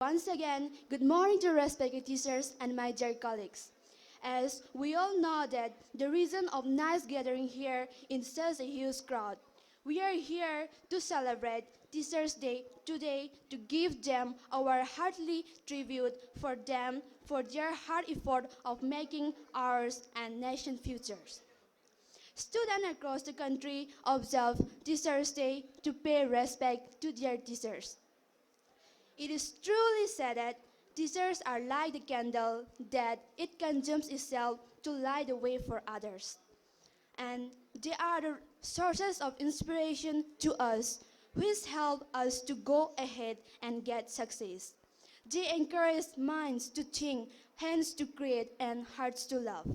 Once again, good morning to respected teachers and my dear colleagues. As we all know that the reason of nice gathering here in such a huge crowd, we are here to celebrate Teachers Day today to give them our heartily tribute for them for their hard effort of making ours and nation futures. Students across the country observe Teachers Day to pay respect to their teachers. It is truly said that teachers are like the candle that it consumes itself to light the way for others. And they are the sources of inspiration to us, which help us to go ahead and get success. They encourage minds to think, hands to create, and hearts to love.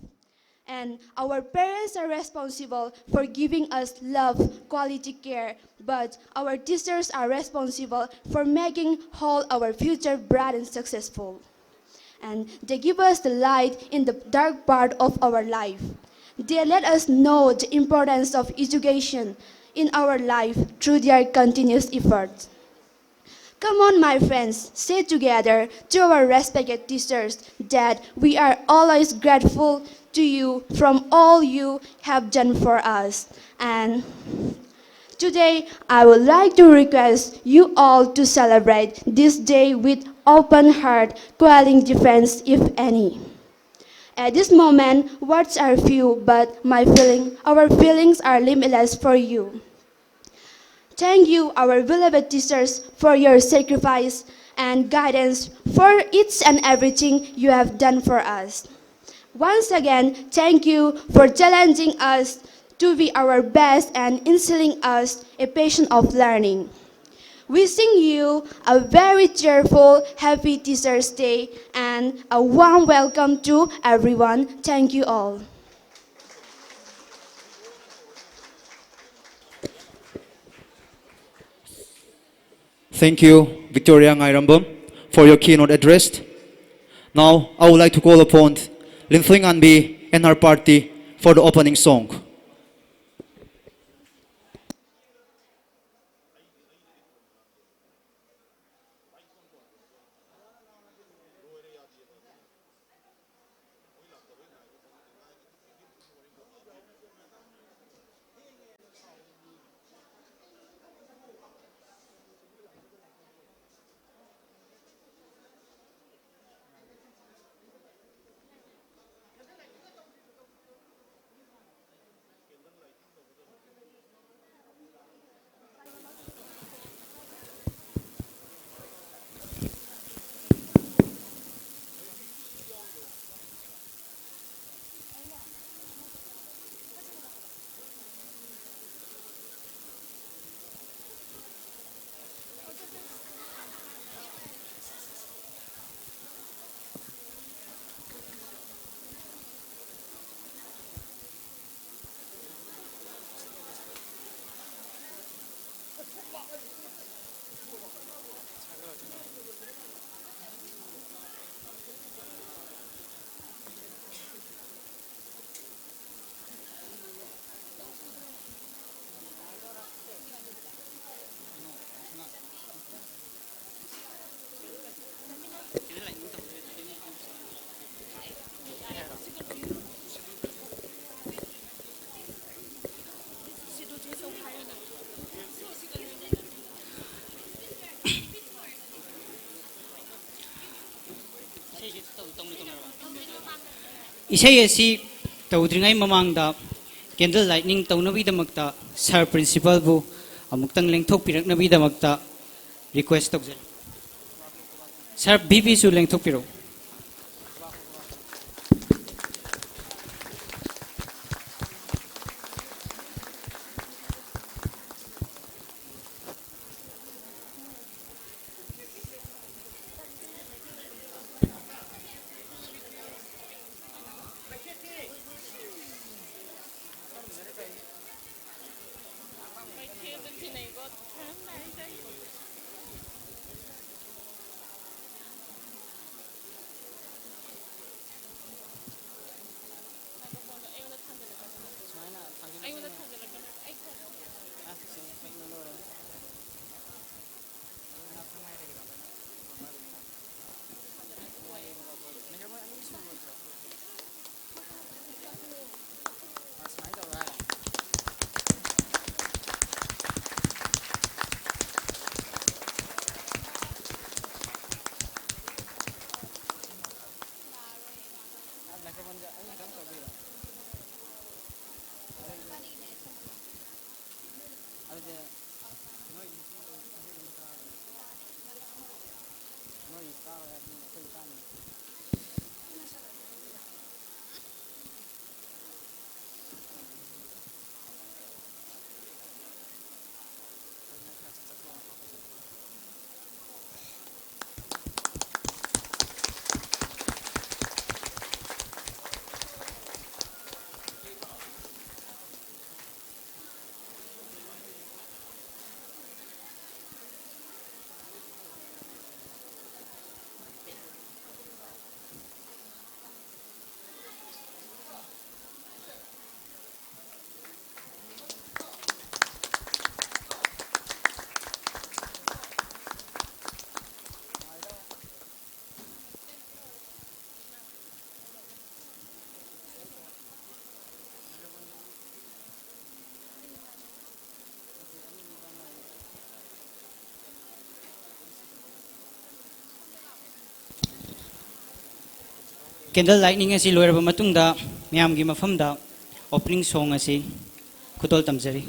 And our parents are responsible for giving us love, quality care, but our teachers are responsible for making whole our future bright and successful. And they give us the light in the dark part of our life. They let us know the importance of education in our life through their continuous efforts. Come on, my friends, say together to our respected teachers that we are always grateful to you from all you have done for us. And today, I would like to request you all to celebrate this day with open heart, quelling difference if any. At this moment, words are few, but our feelings are limitless for you. Thank you, our beloved teachers, for your sacrifice and guidance for each and everything you have done for us. Once again, thank you for challenging us to be our best and instilling us a passion of learning. Wishing you a very cheerful, happy Teachers Day and a warm welcome to everyone. Thank you all. Thank you, Victoria Ngairambam, for your keynote address. Now, I would like to call upon Linthling Anbi and our party for the opening song. Isai asi tawdringai mamangda candle lightning tawnabidamakta sir principal bu amuktang lengthok piraknabidamakta request tawjal sir bp su lengthok piro Candle lightning asi loiraba matungda miyamgi mafamda opening song asi khutol tamjari.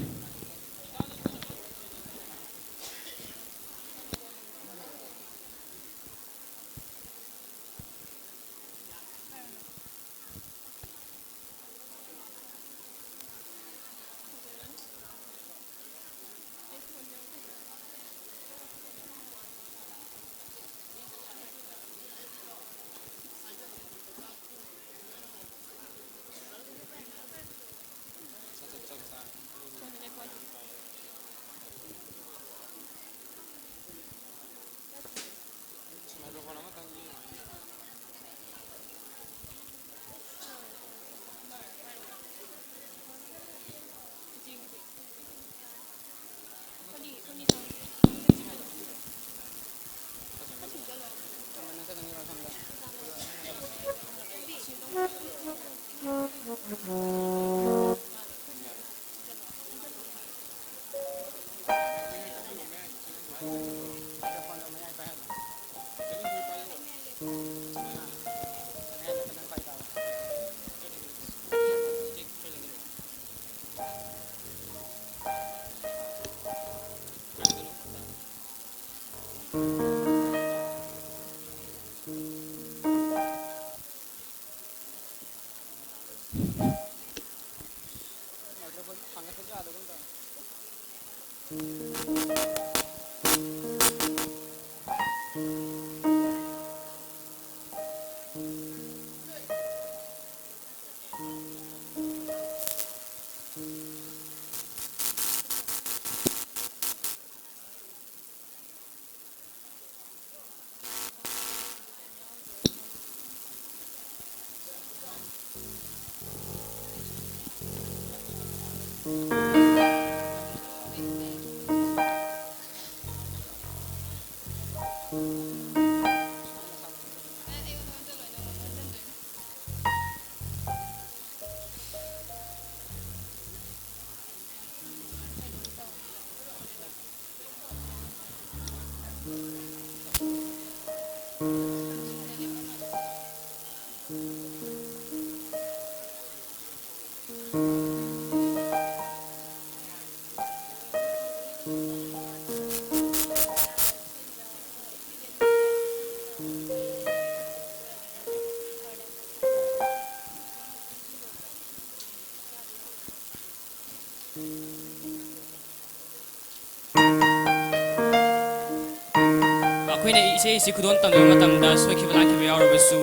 ꯑꯩꯈꯣꯏꯅ ꯏꯁꯩ ꯈꯨꯗꯣꯟ ꯇꯝꯕ ꯃꯇꯝꯗ ꯁꯣꯏꯈꯤꯕ ꯂꯥꯟꯈꯤꯕ ꯌꯥꯎꯔꯕꯁꯨ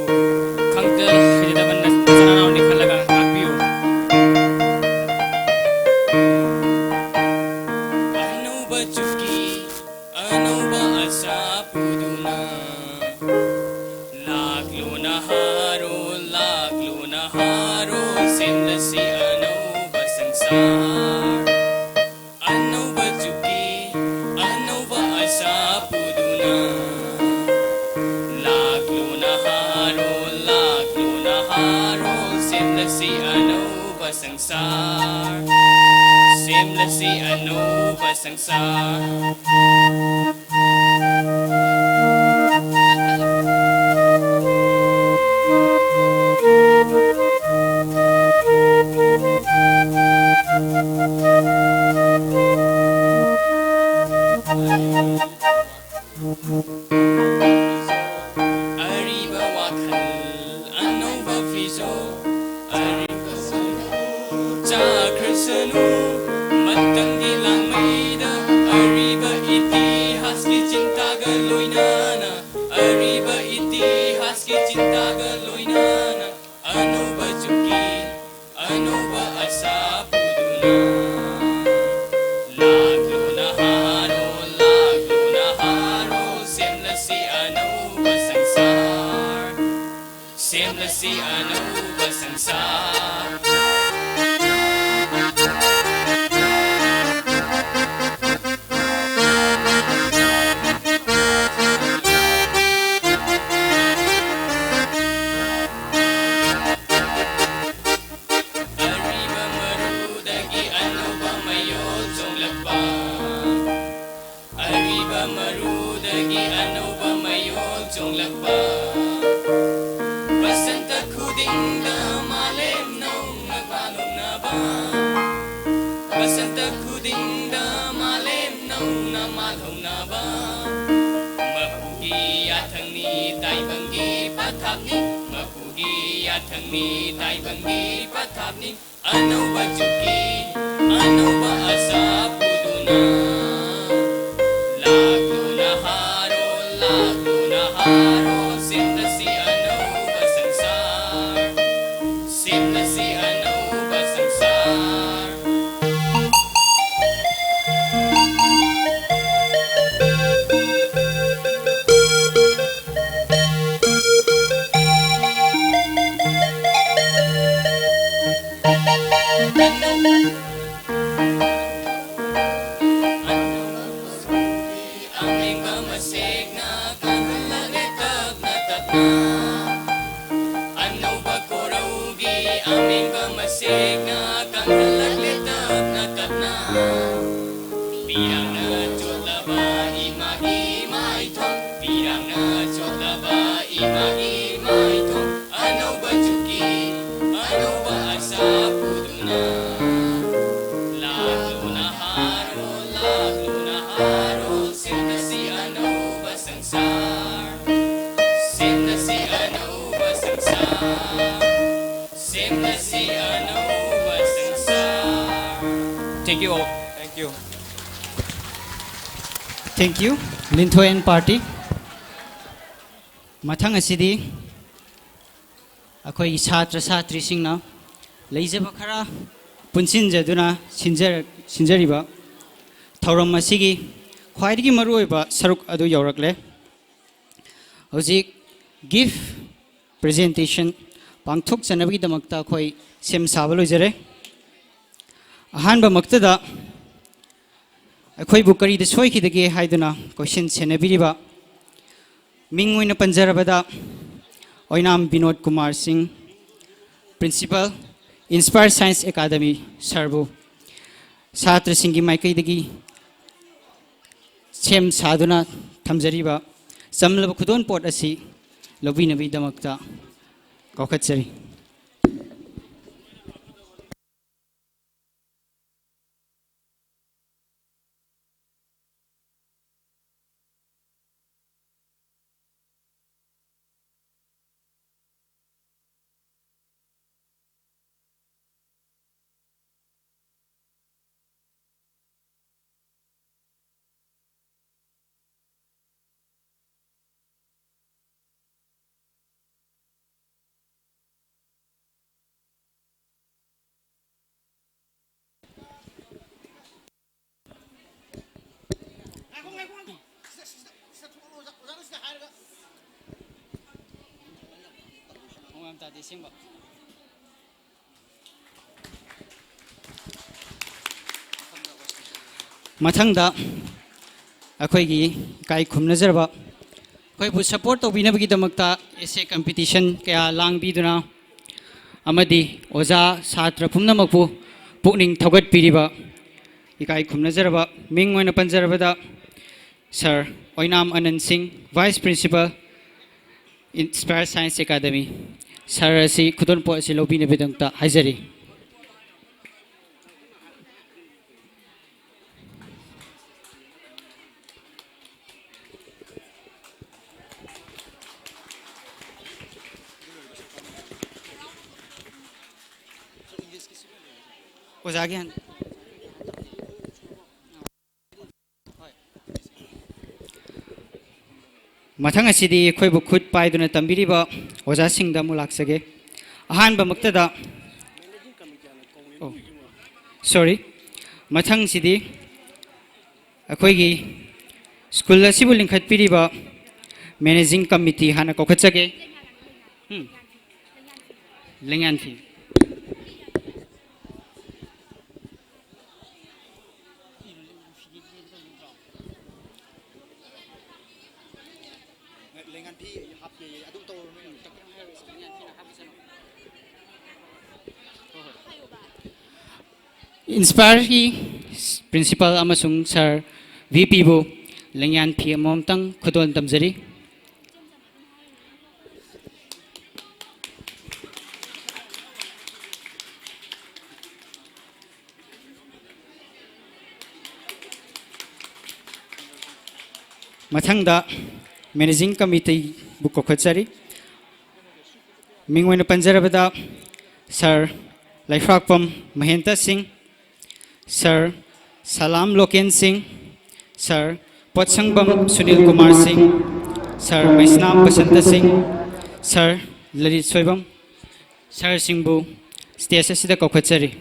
ꯈꯪꯗ ꯍꯩꯖꯗꯕ ꯅꯆꯥꯅꯅꯥꯎꯅꯤ ꯈꯜꯂꯒ ꯉꯥꯛꯄꯤꯌꯨ ꯑꯅꯧꯕ ꯆꯨꯛꯀꯤ ꯑꯅꯧꯕ ꯑꯁꯥ ꯄꯨꯗꯨꯅ ꯂꯥꯛꯂꯣ ꯅꯍꯥꯔꯣ ꯁꯦꯝꯂꯁꯤ ꯑꯅꯧꯕ ꯁꯪꯁꯥꯔ ꯑꯅꯧꯕ ꯆꯨꯛꯀꯤ ꯑꯅꯧꯕ ꯑꯁꯥ ꯄꯨꯗꯨꯅ ꯂꯥꯛꯂꯣ ꯅꯍꯥꯔꯣ ꯁꯦꯝꯂꯁꯤ ꯑꯅꯧꯕ ꯁꯪꯁꯥꯔ ꯁꯦꯝꯂꯁꯤ ꯑꯅꯧꯕ ꯁꯪꯁꯥꯔ अनौबा इतिहास की चिंता गलोइनाना अनौबा जुकी अनौबा आशा पुदुना लागलो na haro सेमलसी अनौबा संसार सेमलसी अनौबा संसार Arriba marudagi anuba mayol jonglakpa Arriba marudagi anuba mayol jonglakpa Basanta khuding da malem nong nagbalong na ba Basanta khuding da malem nong nagmalong na ba Mapugi athang ni taibangi pathapni Mapugi athang ni taibangi pathapni Anuba juki anuba asa puduna Laglo na haro simnasi anuba sansar simnasi anuba sansar Aming mamasig na kanhalalitag na tatna Ano ba koraugi aming mamasig na kanhalalitag na tatna Pirang na chotla ba ima-imay tong Pirang na chotla ba ima-imay tong Ano ba juki ano ba asa puduna Laglo na haro simnasi anuba sansar simnasi anuba sansar simnasi anuba sansar Thank you all. Thank you. Thank you, Linthoyan Party. Mathang asidi akhoi chhatra chhatri singna leijaba khara punsinjaduna sinjariba thauram asigi khwaidigi maruoiba saruk adu yaurakle hojik gift presentation pangthok chanabagi damakta khoi sem saba loijare ahanba maktada akhoi bu kari de soi khidage haiduna question senabiriba ming oina panjarabada oinam Binod Kumar Singh Principal Inspire Science Academy Sarbu Satra Singhi Maikai Chem Saduna Tamjariba Samlab Kudon Port Asi Lobina Vidamakta Kokatsari Mathangda akhoi kai khumnazarba khoi bu support tobinabagi damakta ese competition kaya langbiduna amadi oja satra phumnamakpu pukning thogat piriba ikai khumnazarba ming oina panjarabada Sir Oinam Anand Singh Vice Principal Inspire Science Academy Sir asi khudon po asi lobina bidangta haizari ओजागे हन ꯃꯊꯪ ꯑꯁꯤꯗꯤ ꯑꯩꯈꯣꯏꯕꯨ ꯈꯨꯠ ꯄꯥꯏꯗꯨꯅ ꯇꯝꯕꯤꯔꯤꯕ ꯑꯣꯖꯥꯁꯤꯡꯗ ꯑꯃꯨꯛ ꯂꯥꯛꯆꯒꯦ ꯑꯍꯥꯟꯕꯃꯛꯇꯗ ꯁꯣꯔꯤ ꯃꯊꯪꯁꯤꯗꯤ ꯑꯩꯈꯣꯏꯒꯤ ꯁ꯭ꯀꯨꯜ ꯑꯁꯤꯕꯨ ꯂꯤꯡꯈꯠꯄꯤꯔꯤꯕ ꯃꯦꯅꯦꯖꯤꯡ ꯀꯝꯃꯤꯇꯤ ꯍꯥꯟꯅ ꯀꯧꯈꯠꯆꯒꯦ ꯂꯦꯡꯌꯥꯟꯐꯤ ꯏꯟꯁꯄꯥꯌꯔꯒꯤ ꯄ꯭ꯔꯤꯟꯁꯤꯄꯥꯜ ꯑꯃꯁꯨꯡ ꯁꯥꯔ ꯚꯤꯄꯤꯕꯨ ꯂꯦꯡꯌꯥꯟ ꯐꯤ ꯑꯃꯃꯝꯇꯪ ꯈꯨꯗꯣꯜ ꯇꯝꯖꯔꯤ ꯃꯊꯪꯗ ꯃꯦꯅꯦꯖꯤꯡ ꯀꯝꯃꯤꯇꯤꯕꯨ ꯀꯧꯈꯠꯆꯔꯤ ꯃꯤꯡ ꯑꯣꯏꯅ ꯄꯟꯖꯔꯕꯗ ꯁꯥꯔ ꯂꯩꯐ꯭ꯔꯥꯛꯄꯝ ꯃꯍꯦꯟꯇ ꯁꯤꯡ ꯁꯥꯔ ꯁꯂꯥꯝ ꯂꯣꯀꯦꯟ ꯁꯤꯡ ꯁꯥꯔ ꯄꯣꯠꯁꯪꯕꯝ ꯁꯨꯅꯤꯜ ꯀꯨꯃꯥꯔ ꯁꯤꯡ ꯁꯥꯔ ꯃꯩꯁꯅꯥꯝ ꯕꯁꯟꯇ ꯁꯤꯡ ꯁꯥꯔ ꯂꯂꯤꯠ ꯁꯣꯏꯕꯝ ꯁꯥꯔꯁꯤꯡꯕꯨ ꯁ꯭ꯇꯦꯖ ꯑꯁꯤꯗ ꯀꯧꯈꯠꯆꯔꯤ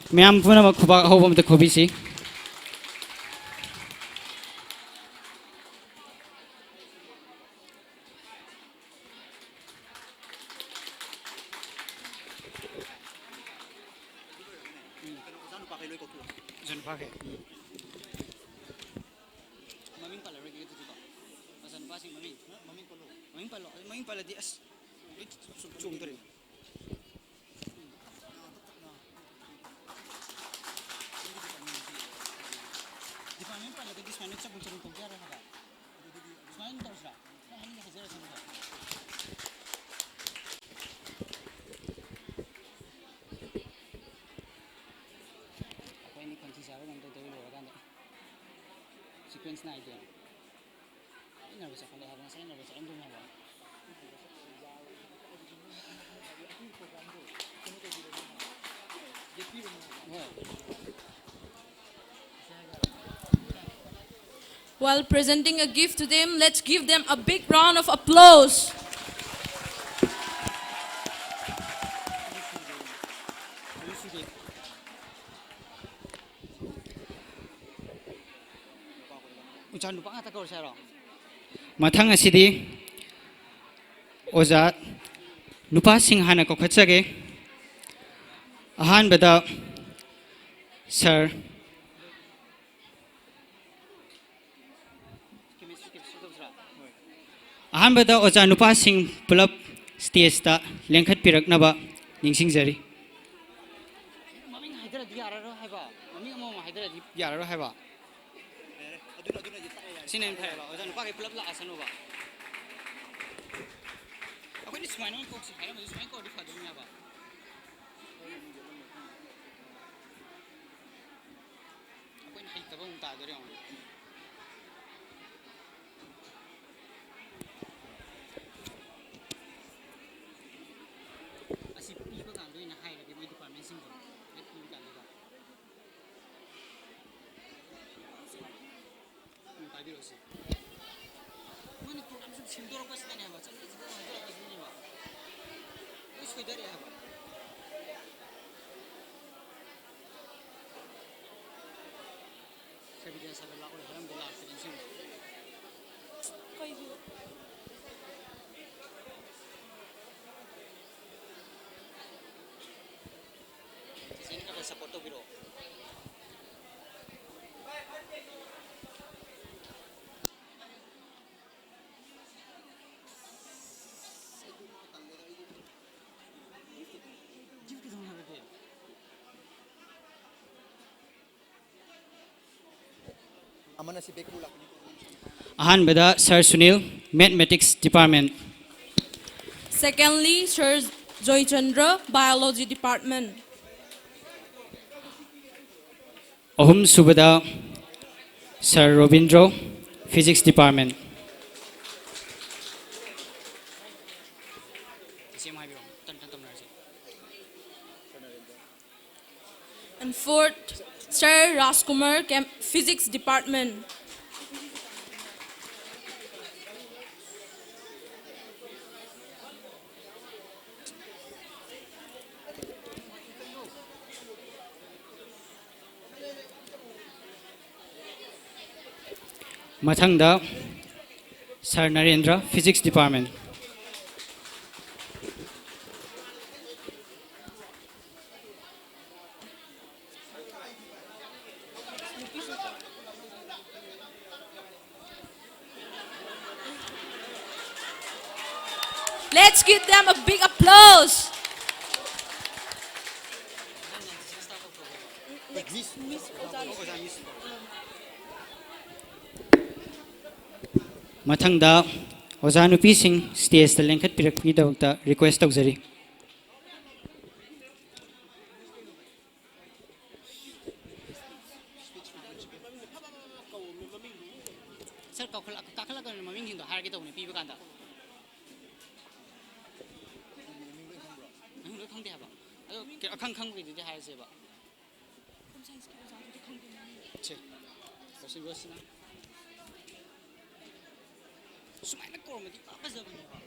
ꯃꯌꯥꯝ ꯄꯨꯝꯅꯃꯛ ꯈꯨꯕꯥꯛ ꯑꯍꯧꯕ ꯑꯃꯇ ꯈꯨꯕꯤꯁꯤ ꯃꯃꯤꯡ ꯄꯜꯂꯔꯣꯏꯒꯦ ꯑꯗꯨꯗꯤꯀꯣ ꯃꯆꯥꯅꯨꯄꯥꯁꯤꯡ ꯃꯃꯤꯡ ꯄꯜꯂꯣ ꯃꯃꯤꯡ ꯄꯜꯂꯗꯤ ꯑꯁ ꯂꯣꯏ ꯆꯣꯡꯗꯣꯔꯦ ꯗꯤꯄꯥꯔꯠꯃꯦꯟ ꯄꯜꯂꯒꯗꯤ ꯁꯨꯃꯥꯏꯅ ꯆꯕꯨꯟ ꯆꯕꯨꯟ ꯇꯧꯕ ꯌꯥꯔꯣꯏ ꯍꯥꯏꯕ ꯁꯨꯃꯥꯏꯅ ꯇꯧꯁꯤꯔꯥ ꯍꯥꯏꯅꯤꯡꯉꯦ ꯍꯥꯏꯖꯔꯁꯅꯨꯀꯣ ꯑꯩꯈꯣꯏꯅꯤ ꯈꯣꯟꯊꯤ ꯆꯥꯕ ꯀꯩꯅꯣ ꯇꯧꯗꯕꯤ ꯂꯣꯏꯔꯀꯥꯟꯗ ꯁꯤꯀ꯭ꯋꯦꯟꯁ ꯅꯥꯏꯗꯦ ꯑꯩ ꯅꯔꯚꯁ ꯆꯠꯈꯠꯂꯦ ꯍꯥꯏꯕ ꯉꯁꯥꯏ ꯅꯔꯚꯁ ꯆꯠꯂꯝꯗꯣꯏꯅꯦ ꯍꯥꯏꯕ While presenting a gift to them, let's give them a big round of applause. ꯃꯊꯪ ꯑꯁꯤꯗꯤ ꯑꯣꯖꯥ ꯅꯨꯄꯥꯁꯤꯡ ꯍꯥꯟꯅ ꯀꯧꯈꯠꯆꯒꯦ ꯑꯍꯥꯟꯕꯗ ꯁꯥꯔ ꯑꯍꯥꯟꯕꯗ ꯑꯣꯖꯥ ꯅꯨꯄꯥꯁꯤꯡ ꯄꯨꯂꯞ ꯁ꯭ꯇꯦꯖꯇ ꯂꯦꯡꯈꯠꯄꯤꯔꯛꯅꯕ ꯅꯤꯡꯁꯤꯡꯖꯔꯤ ꯃꯃꯤꯡ ꯍꯥꯏꯗꯔꯗꯤ ꯌꯥꯔꯔꯣꯏ ꯍꯥꯏꯕ ꯃꯃꯤꯡ ꯑꯃꯃꯝ ꯍꯥꯏꯗꯔꯗꯤ ꯌꯥꯔꯔꯣꯏ ꯍꯥꯏꯕ sini yang kaya lah, jangan pakai pelap lah asal nuba. Aku ini semua ini kok sih, kaya macam semua kok di fadunya apa? Aku ini hit apa unta dari orang. Asyik ibu kan tu ini high lagi, mau department single, itu kan juga. Tadi loh sih. Mana program sih sindur apa sih ni apa? Cakap sindur apa sih ni apa? Terus kau dari apa? Saya biasa saya berlaku dalam gelap terus. Kau itu. Sini kan ada foto biro. ꯑꯍꯥꯟꯕꯗ Sir Sunil, Mathematics Department. Secondly, Sir Joy Chandra, Biology Department. ꯑꯍꯨꯝ ꯁꯨꯕꯗ Sir Robindro, Physics Department. And fourth, Sir Raskumar, Physics Department. Mathangda Sir Narendra, Physics Department. Let's give them a big applause. Mathangda Oza Nupising stage the length pirakpidawagta request tawjari. Sir, kakhala ka maming hindo haragi tawni piba kanda. Nang khangde haba. Ado akhang khang bi de haise ba. Che. Kasi gosna. Sumaina kormadi papazabani ba.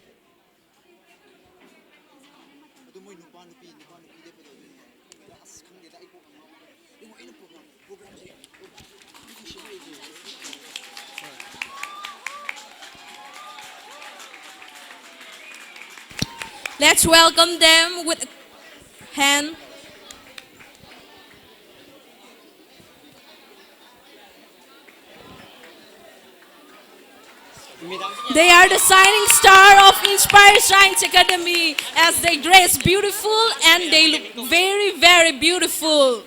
Ado moi nupa nupi de pedawin. As khangde da iko ama. Imo ina program se. Let's welcome them with a hand. They are the shining star of Inspire Science Academy as they dress beautiful and they look very, very beautiful.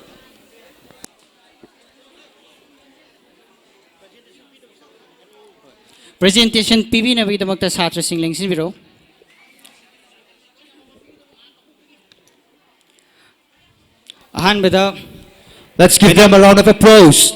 Presentation PB na bigdamakta Satra Singling Sibiro. Ahanbada, Let's give them a round of applause.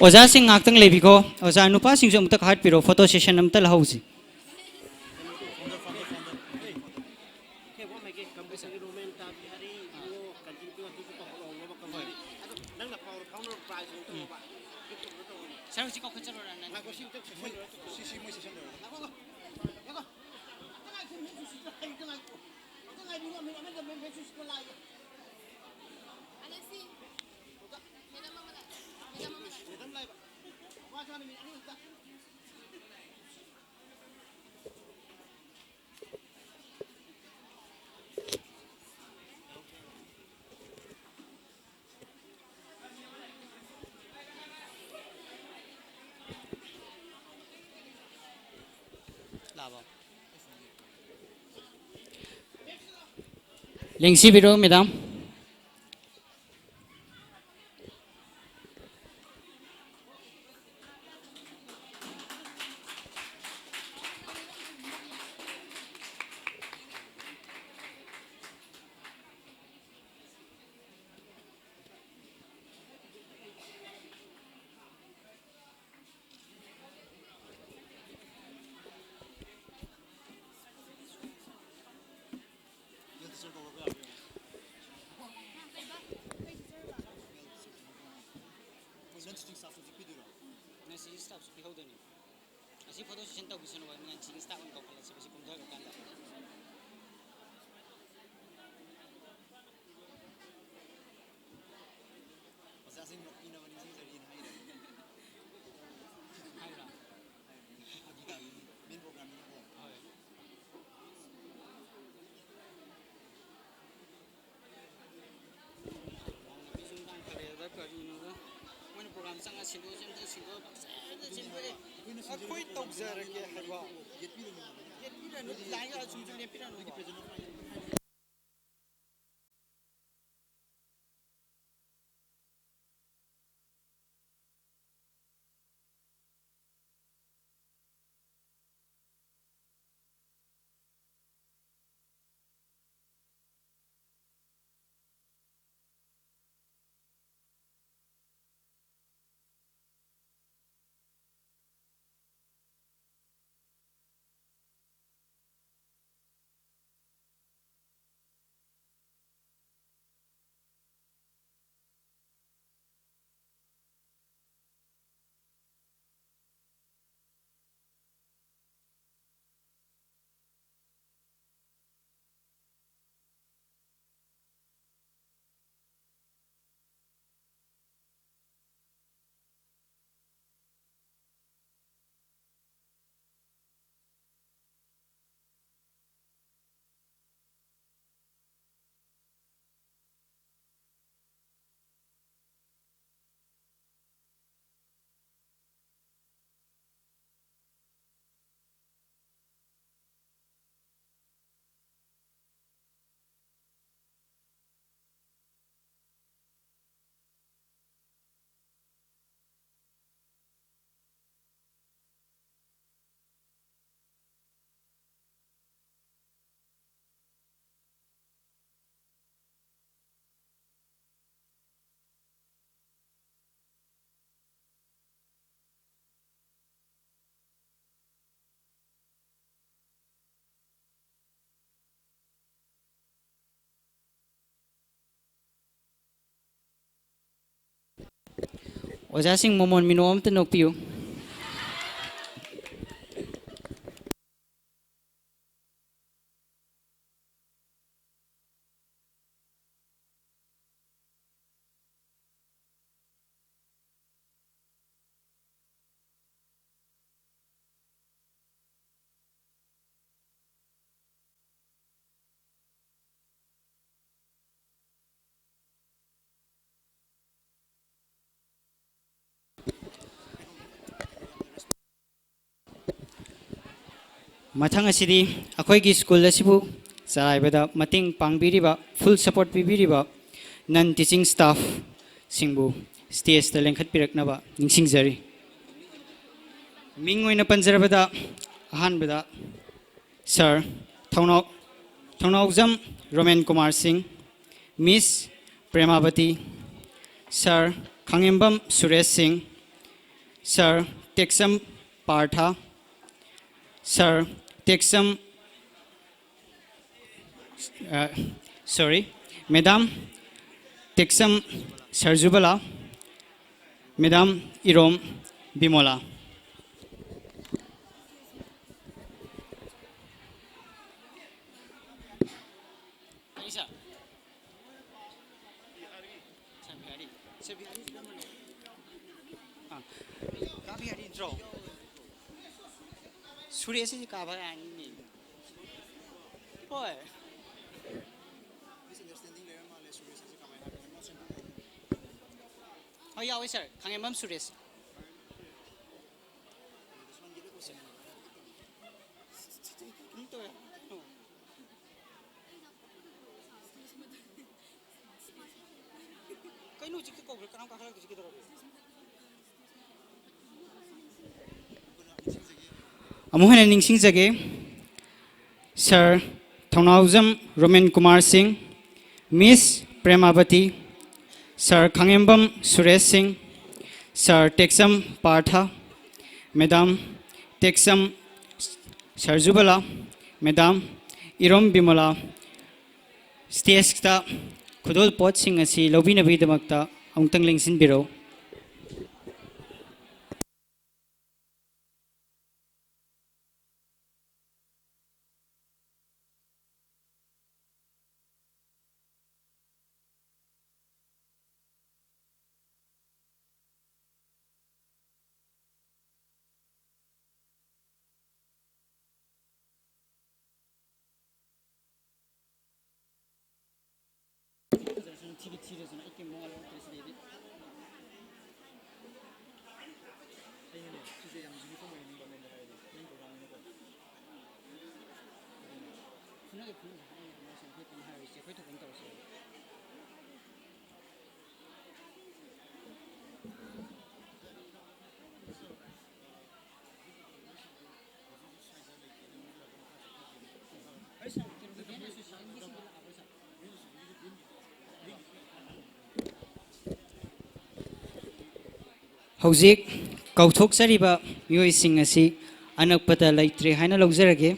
Oza sing ngaktang lebiko, Oza nupa sing sumta kahat piro photo session namta lahausi. Lengsi biro, madam. Asi photo session tau bisa nuwa dengan sing staff ang kau kalau sebesi kumda ke kanda. ꯑꯩꯈꯣꯏ ꯇꯧꯖꯔꯒꯦ ꯍꯥꯏꯕ ꯌꯦꯠꯄꯤꯔꯅꯨ ꯂꯥꯏꯟꯒ ꯁꯨꯝ ꯂꯦꯞꯄꯤꯔꯅꯨ ꯑꯣꯖꯥꯁꯤꯡ ꯃꯃꯣꯟ ꯃꯤꯅꯣꯛ ꯑꯃꯇ ꯅꯣꯛꯄꯤꯌꯨ ꯃꯊꯪ ꯑꯁꯤꯗꯤ ꯑꯩꯈꯣꯏꯒꯤ school ꯑꯁꯤꯕꯨ ꯆꯂꯥꯏꯕꯗ ꯃꯇꯦꯡ ꯄꯥꯡꯕꯤꯔꯤꯕ ꯐꯨꯜ ꯁꯄꯣꯔꯠ ꯄꯤꯕꯤꯔꯤꯕ ꯅꯟ ꯇꯤꯆꯤꯡ ꯁ꯭ꯇꯥꯐ ꯁꯤꯡꯕꯨ ꯁ꯭ꯇꯦꯖꯇ ꯂꯦꯡꯈꯠꯄꯤꯔꯛꯅꯕ ꯅꯤꯡꯁꯤꯡꯖꯔꯤ ꯃꯤꯡ ꯑꯣꯏꯅ ꯄꯟꯖꯔꯕꯗ ꯑꯍꯥꯟꯕꯗ ꯁꯔ ꯊꯧꯅꯥꯎꯖꯝ ꯔꯣꯃꯦꯟ ꯀꯨꯃꯥꯔ ꯁꯤꯡ ꯃꯤꯁ ꯄ꯭ꯔꯦꯃꯥꯕꯇꯤ ꯁꯔ ꯈꯥꯡꯉꯦꯝꯕꯝ ꯁꯨꯔꯦꯁ ꯁꯤꯡ sir ꯇꯦꯛꯁꯝ ꯄꯥꯔꯊꯥ Sir Texam, Madam Texam Sarjubala, Madam Irom Bimola. 수리에서 가봐야 아니니. 헐. 야왜 sir? 강해맘 수리에서. Kaino jik ko bol kanam kakala jik daro. ꯑꯃꯨꯛ ꯍꯟꯅ ꯅꯤꯡꯁꯤꯡꯖꯒꯦ ꯁꯔ ꯊꯧꯅꯥꯎꯖꯝ ꯔꯣꯃꯦꯟ ꯀꯨꯃꯥꯔ ꯁꯤꯡ ꯃꯤꯁ ꯄ꯭ꯔꯦꯃꯥꯕꯇꯤ ꯁꯔ ꯈꯥꯡꯉꯦꯝꯕꯝ ꯁꯨꯔꯦꯁ ꯁꯤꯡ ꯁꯔ ꯇꯦꯛꯁꯝ ꯄꯥꯔꯊꯥ ꯃꯦꯗꯥꯝ ꯇꯦꯛꯁꯝ ꯁꯔꯖꯨꯕꯂꯥ ꯃꯦꯗꯥꯝ ꯏꯔꯣꯝ ꯕꯤꯃꯣꯂꯥ ꯁ꯭ꯇꯦꯖꯇ ꯈꯨꯗꯣꯜ ꯄꯣꯠꯁꯤꯡ ꯑꯁꯤ ꯂꯧꯕꯤꯅꯕꯒꯤꯗꯃꯛꯇ ꯑꯃꯨꯛꯇꯪ ꯂꯦꯡꯁꯤꯟꯕꯤꯔꯛꯎ ꯍꯧꯖꯤꯛ ꯀꯧꯊꯣꯛꯆꯔꯤꯕ ꯃꯤꯑꯣꯏꯁꯤꯡ ꯑꯁꯤ ꯑꯅꯛꯄꯗ ꯂꯩꯇ꯭ꯔꯦ ꯍꯥꯏꯅ ꯂꯧꯖꯔꯒꯦ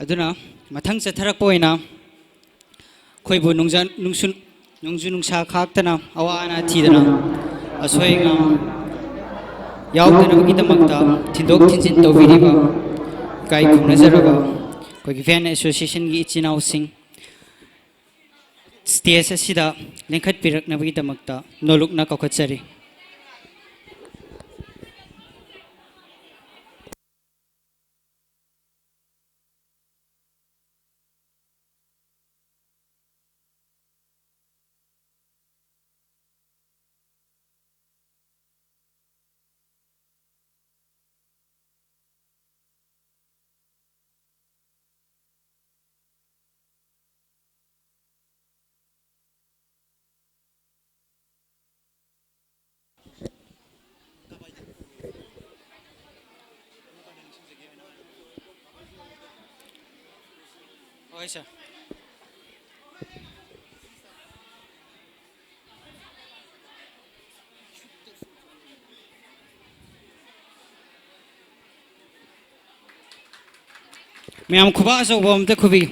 ꯑꯗꯨꯅ ꯃꯊꯪ ꯆꯠꯊꯔꯛꯄ ꯑꯣꯏꯅ ꯑꯩꯈꯣꯏꯕꯨ ꯅꯣꯡꯖꯨ ꯅꯨꯡꯁꯥ ꯈꯥꯛꯇꯅ ꯑꯋꯥ ꯑꯅꯥ ꯊꯤꯗꯅ ꯑꯁꯣꯏ ꯑꯉꯥꯝ ꯌꯥꯎꯗꯅꯕꯒꯤꯗꯃꯛꯇ ꯊꯤꯟꯗꯣꯛ ꯊꯤꯟꯖꯤꯟ ꯇꯧꯕꯤꯔꯤꯕ ꯏꯀꯥꯏ ꯈꯨꯝꯅꯖꯔꯕ ꯑꯩꯈꯣꯏꯒꯤ ꯐꯦꯟ ꯑꯦꯁꯣꯁꯤꯌꯦꯁꯟꯒꯤ ꯏꯆꯤꯟ ꯏꯅꯥꯎꯁꯤꯡ ꯁ꯭ꯇꯦꯖ ꯑꯁꯤꯗ ꯂꯦꯡꯈꯠꯄꯤꯔꯛꯅꯕꯒꯤꯗꯃꯛꯇ ꯅꯣꯂꯨꯛꯅ ꯀꯧꯈꯠꯆꯔꯤ ꯍꯣꯏ ꯁꯥꯔ ꯃꯌꯥꯝ ꯈꯨꯕꯥꯛ ꯑꯆꯧꯕ ꯑꯝꯇ ꯈꯨꯕꯤꯌꯨ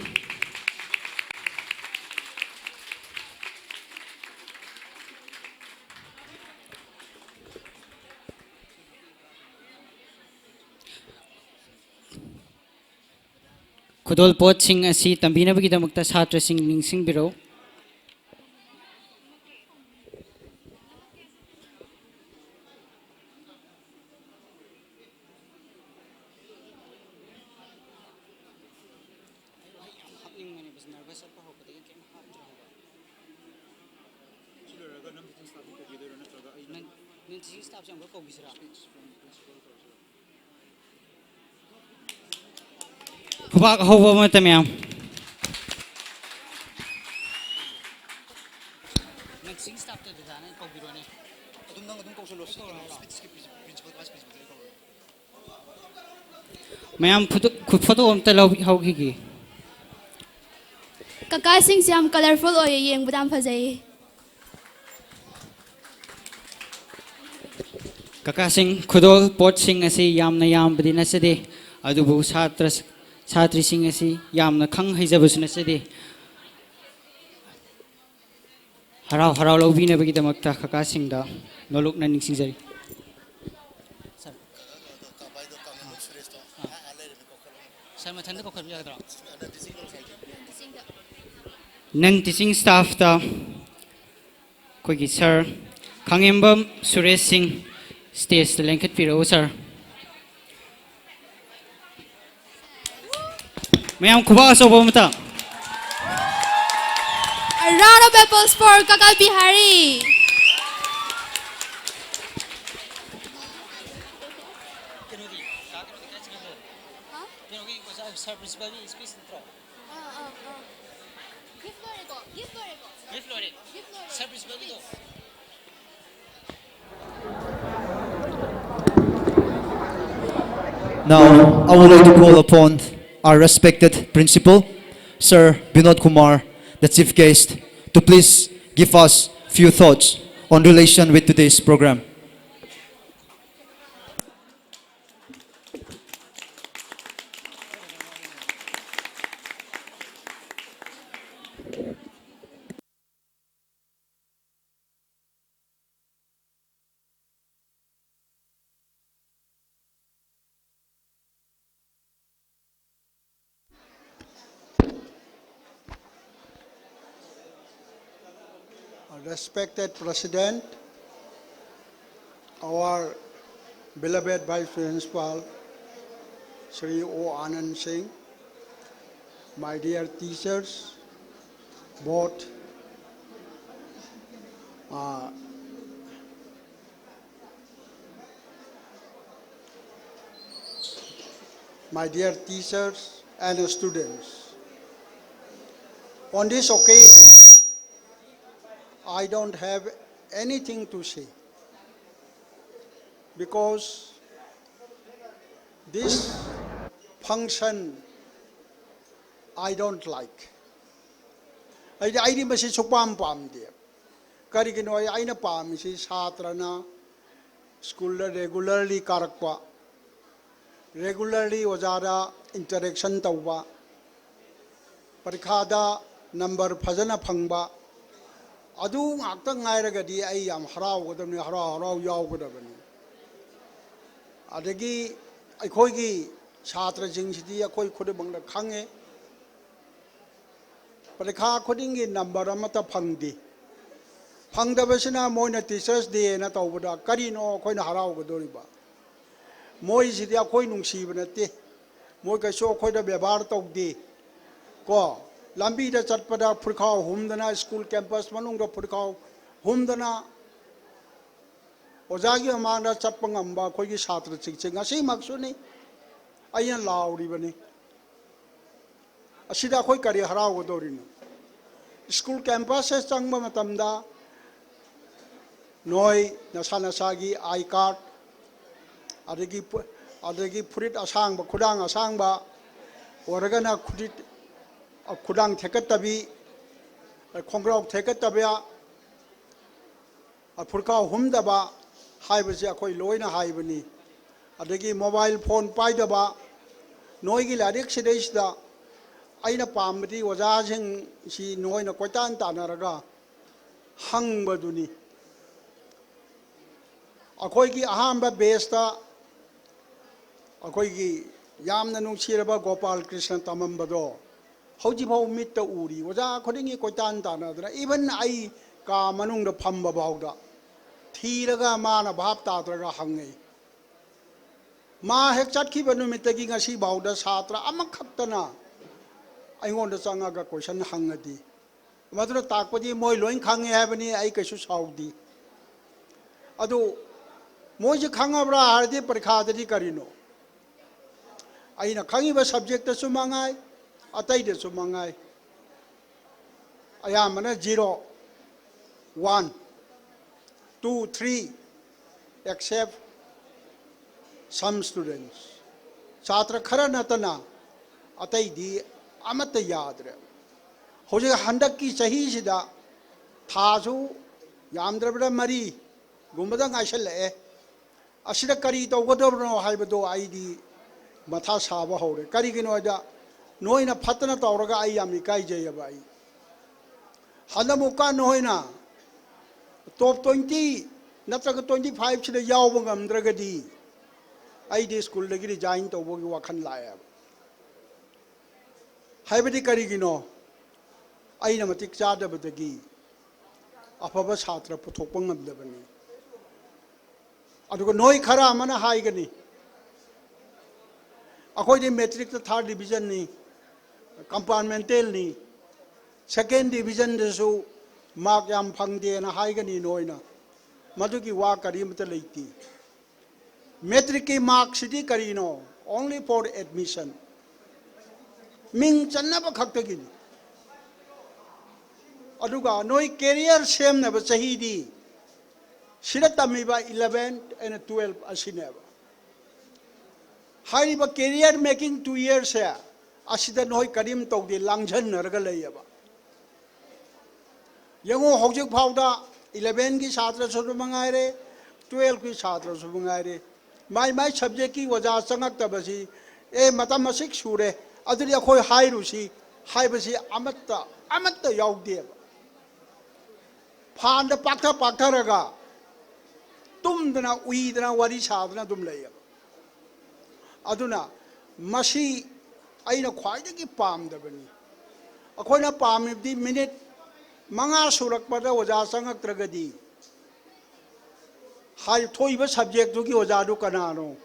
ꯈꯨꯗꯣꯜ ꯄꯣꯠꯁꯤꯡ ꯑꯁꯤ ꯇꯝꯕꯤꯅꯕꯒꯤꯗꯃꯛꯇ ꯁꯥꯇ꯭ꯔꯁꯤꯡ ꯅꯤꯡꯁꯤꯡꯕꯤꯔꯛꯎ ꯈꯨꯕꯥꯛ ꯍꯧꯕ ꯑꯃꯇ ꯃꯌꯥꯝ ꯃꯌꯥꯝ ꯐꯣꯇꯣ ꯑꯝꯇ ꯍꯧꯈꯤꯒꯦ ꯀꯀꯥꯁꯤꯡꯁꯦ ꯌꯥꯝ ꯀꯂꯔꯐꯨꯜ ꯑꯣꯏꯌꯦ ꯌꯦꯡꯕꯗ ꯌꯥꯝ ꯐꯖꯩꯌꯦ ꯀꯀꯥꯁꯤꯡ ꯈꯨꯗꯣꯜ ꯄꯣꯠꯁꯤꯡ ꯑꯁꯤ ꯌꯥꯝꯅ ꯌꯥꯝꯕꯗꯤ ꯅꯠꯆꯗꯦ ꯑꯗꯨꯕꯨ ꯁꯥꯇ꯭ꯔꯁꯤꯡ ꯑꯁꯤ ꯌꯥꯝꯅ ꯈꯪ ꯍꯩꯖꯕꯁꯨ ꯅꯠꯆꯗꯦ ꯍꯔꯥꯎ ꯍꯔꯥꯎ ꯂꯧꯕꯤꯅꯕꯒꯤꯗꯃꯛꯇ ꯀꯀꯥꯁꯤꯡꯗ ꯅꯣꯂꯨꯛꯅ ꯅꯤꯡꯁꯤꯡꯖꯔꯤ ꯁꯥꯔ ꯃꯊꯟꯇ ꯀꯧꯈꯠꯄ ꯌꯥꯒꯗ꯭ꯔꯣ ꯅꯟ ꯇꯤꯆꯤꯡ ꯁ꯭ꯇꯥꯐꯇ ꯑꯩꯈꯣꯏꯒꯤ ꯁꯥꯔ ꯈꯥꯡꯉꯦꯝꯕꯝ ꯁꯨꯔꯦꯁ ꯁꯤꯡ ꯁ꯭ꯇꯦꯖꯇ ꯂꯦꯡꯈꯠꯄꯤꯔꯛꯎ ꯁꯥꯔ ꯃꯌꯥꯝ ꯈꯨꯕꯥꯛ ꯑꯆꯧꯕ ꯑꯃꯇ A round of applause for Kaka Bihari. Now, I would like to call upon our respected principal, Sir Binod Kumar, the chief guest, to please give us few thoughts on relation with today's program. Respected President, our beloved Vice Principal, Sri O. Anand Singh, my dear teachers, both my dear teachers and students, On this occasion, I don't have anything to say because this function I don't like. I didn't say supam pam dear. Karigino, I na pam is satrana school regularly karakwa. Regularly wazara interaction tawwa. Parikada number phajana phangba. Adu ngakta ngairagadi ay am haraw gadamni haraw yaw gadabani. Adagi aikoigi chatra jingsidi akoi khode bangda khange. Parikha khodingi number amata phangdi. Phangdabasina moina teachers day na tawbada karino khoina haraw gadoriba. Moi sidi akoi nungsiba nate. Moi kaso khoida byabar tawdi. Ko lambi da chatpada phurkhaw humdana school campus manungda phurkhaw humdana ojagi amana chatpangamba khoigi satra chikche ngasi maksuni ayna lauri bani asida khoi kari haraw godorino school campus se changba matamda noi nasana sagi I card adagi phurit asangba khudang asangba oragana khudit khudang thekatabi khongrau thekatabya phurka humdaba haibase akhoi loina haibani adagi mobile phone paidaba noigi ladik sidaisda aina pamdi oja jing si noina koitan tanaraga hangbaduni akhoi gi ahamba besta akhoi gi yamna nungsiraba Gopal Krishna tamambado Hoji Pau Mita Uri, was a Kodingi Kotanta, even I ka manung the Pamba Bauda. Tiraga mana Bapta Hangi. Ma Hexaki Banumi taking a sea bauda Satra, Amakatana. I want the Sangaga question Hangadi. Mother Takpadi, Moy Loin Kangi Avenue, Aikashu Saudi. Ado Moja Kangabra Hardi Perkadi Carino. I in a Kangiba subject to Sumangai. Atay de sumangay. Ayamana 0, 1, 2, 3, except some students. Chatra khara natana atay di amata yadre. Hoje handak ki sahi sida thasu yamdrabra mari gumbadang aishale asida kari to godobno haibado aidi matha saba hore kari ginoida Noina Patana Tauraga Ayami Kai Jayabai. Hanamuka Noina top 20, Nataka 25 to the Yawangam Dragadi. I did school the giant of Wakan Laya. Hybrid Carigino Ainamatic Sada Batagi. Apaba Satra Potopang of Lebani. Adugo Noi Karamana Haigani. According metric the third division ni. Compartmental ni second division desu mark yam phangde na haigani noina madugi wa karimta leiti metric ki mark city karino only for admission ming channa ba khaktagi aduga noi career same na ba chahidi siratami ba 11th and 12th asineba hari ba career making 2 years hai Asida noi karim tog di langjan naragalaya ba. Yango hojik pauda 11 ki chatra suru mangaire, 12 ki chatra suru mangaire. My subject ki waja sangak tabasi, matam masik sure, adri akoi hai rusi, hai basi amatta yaug diya ba. Phanda pakta raga, tum dana ui dana wari chadna tum laya ba. Aduna masi Aina Quidaki Palm the Beni. A coin of palm if the minute Manga Surakpada was Asanga Tragadi. High Toiva subject to Giozadu Canano.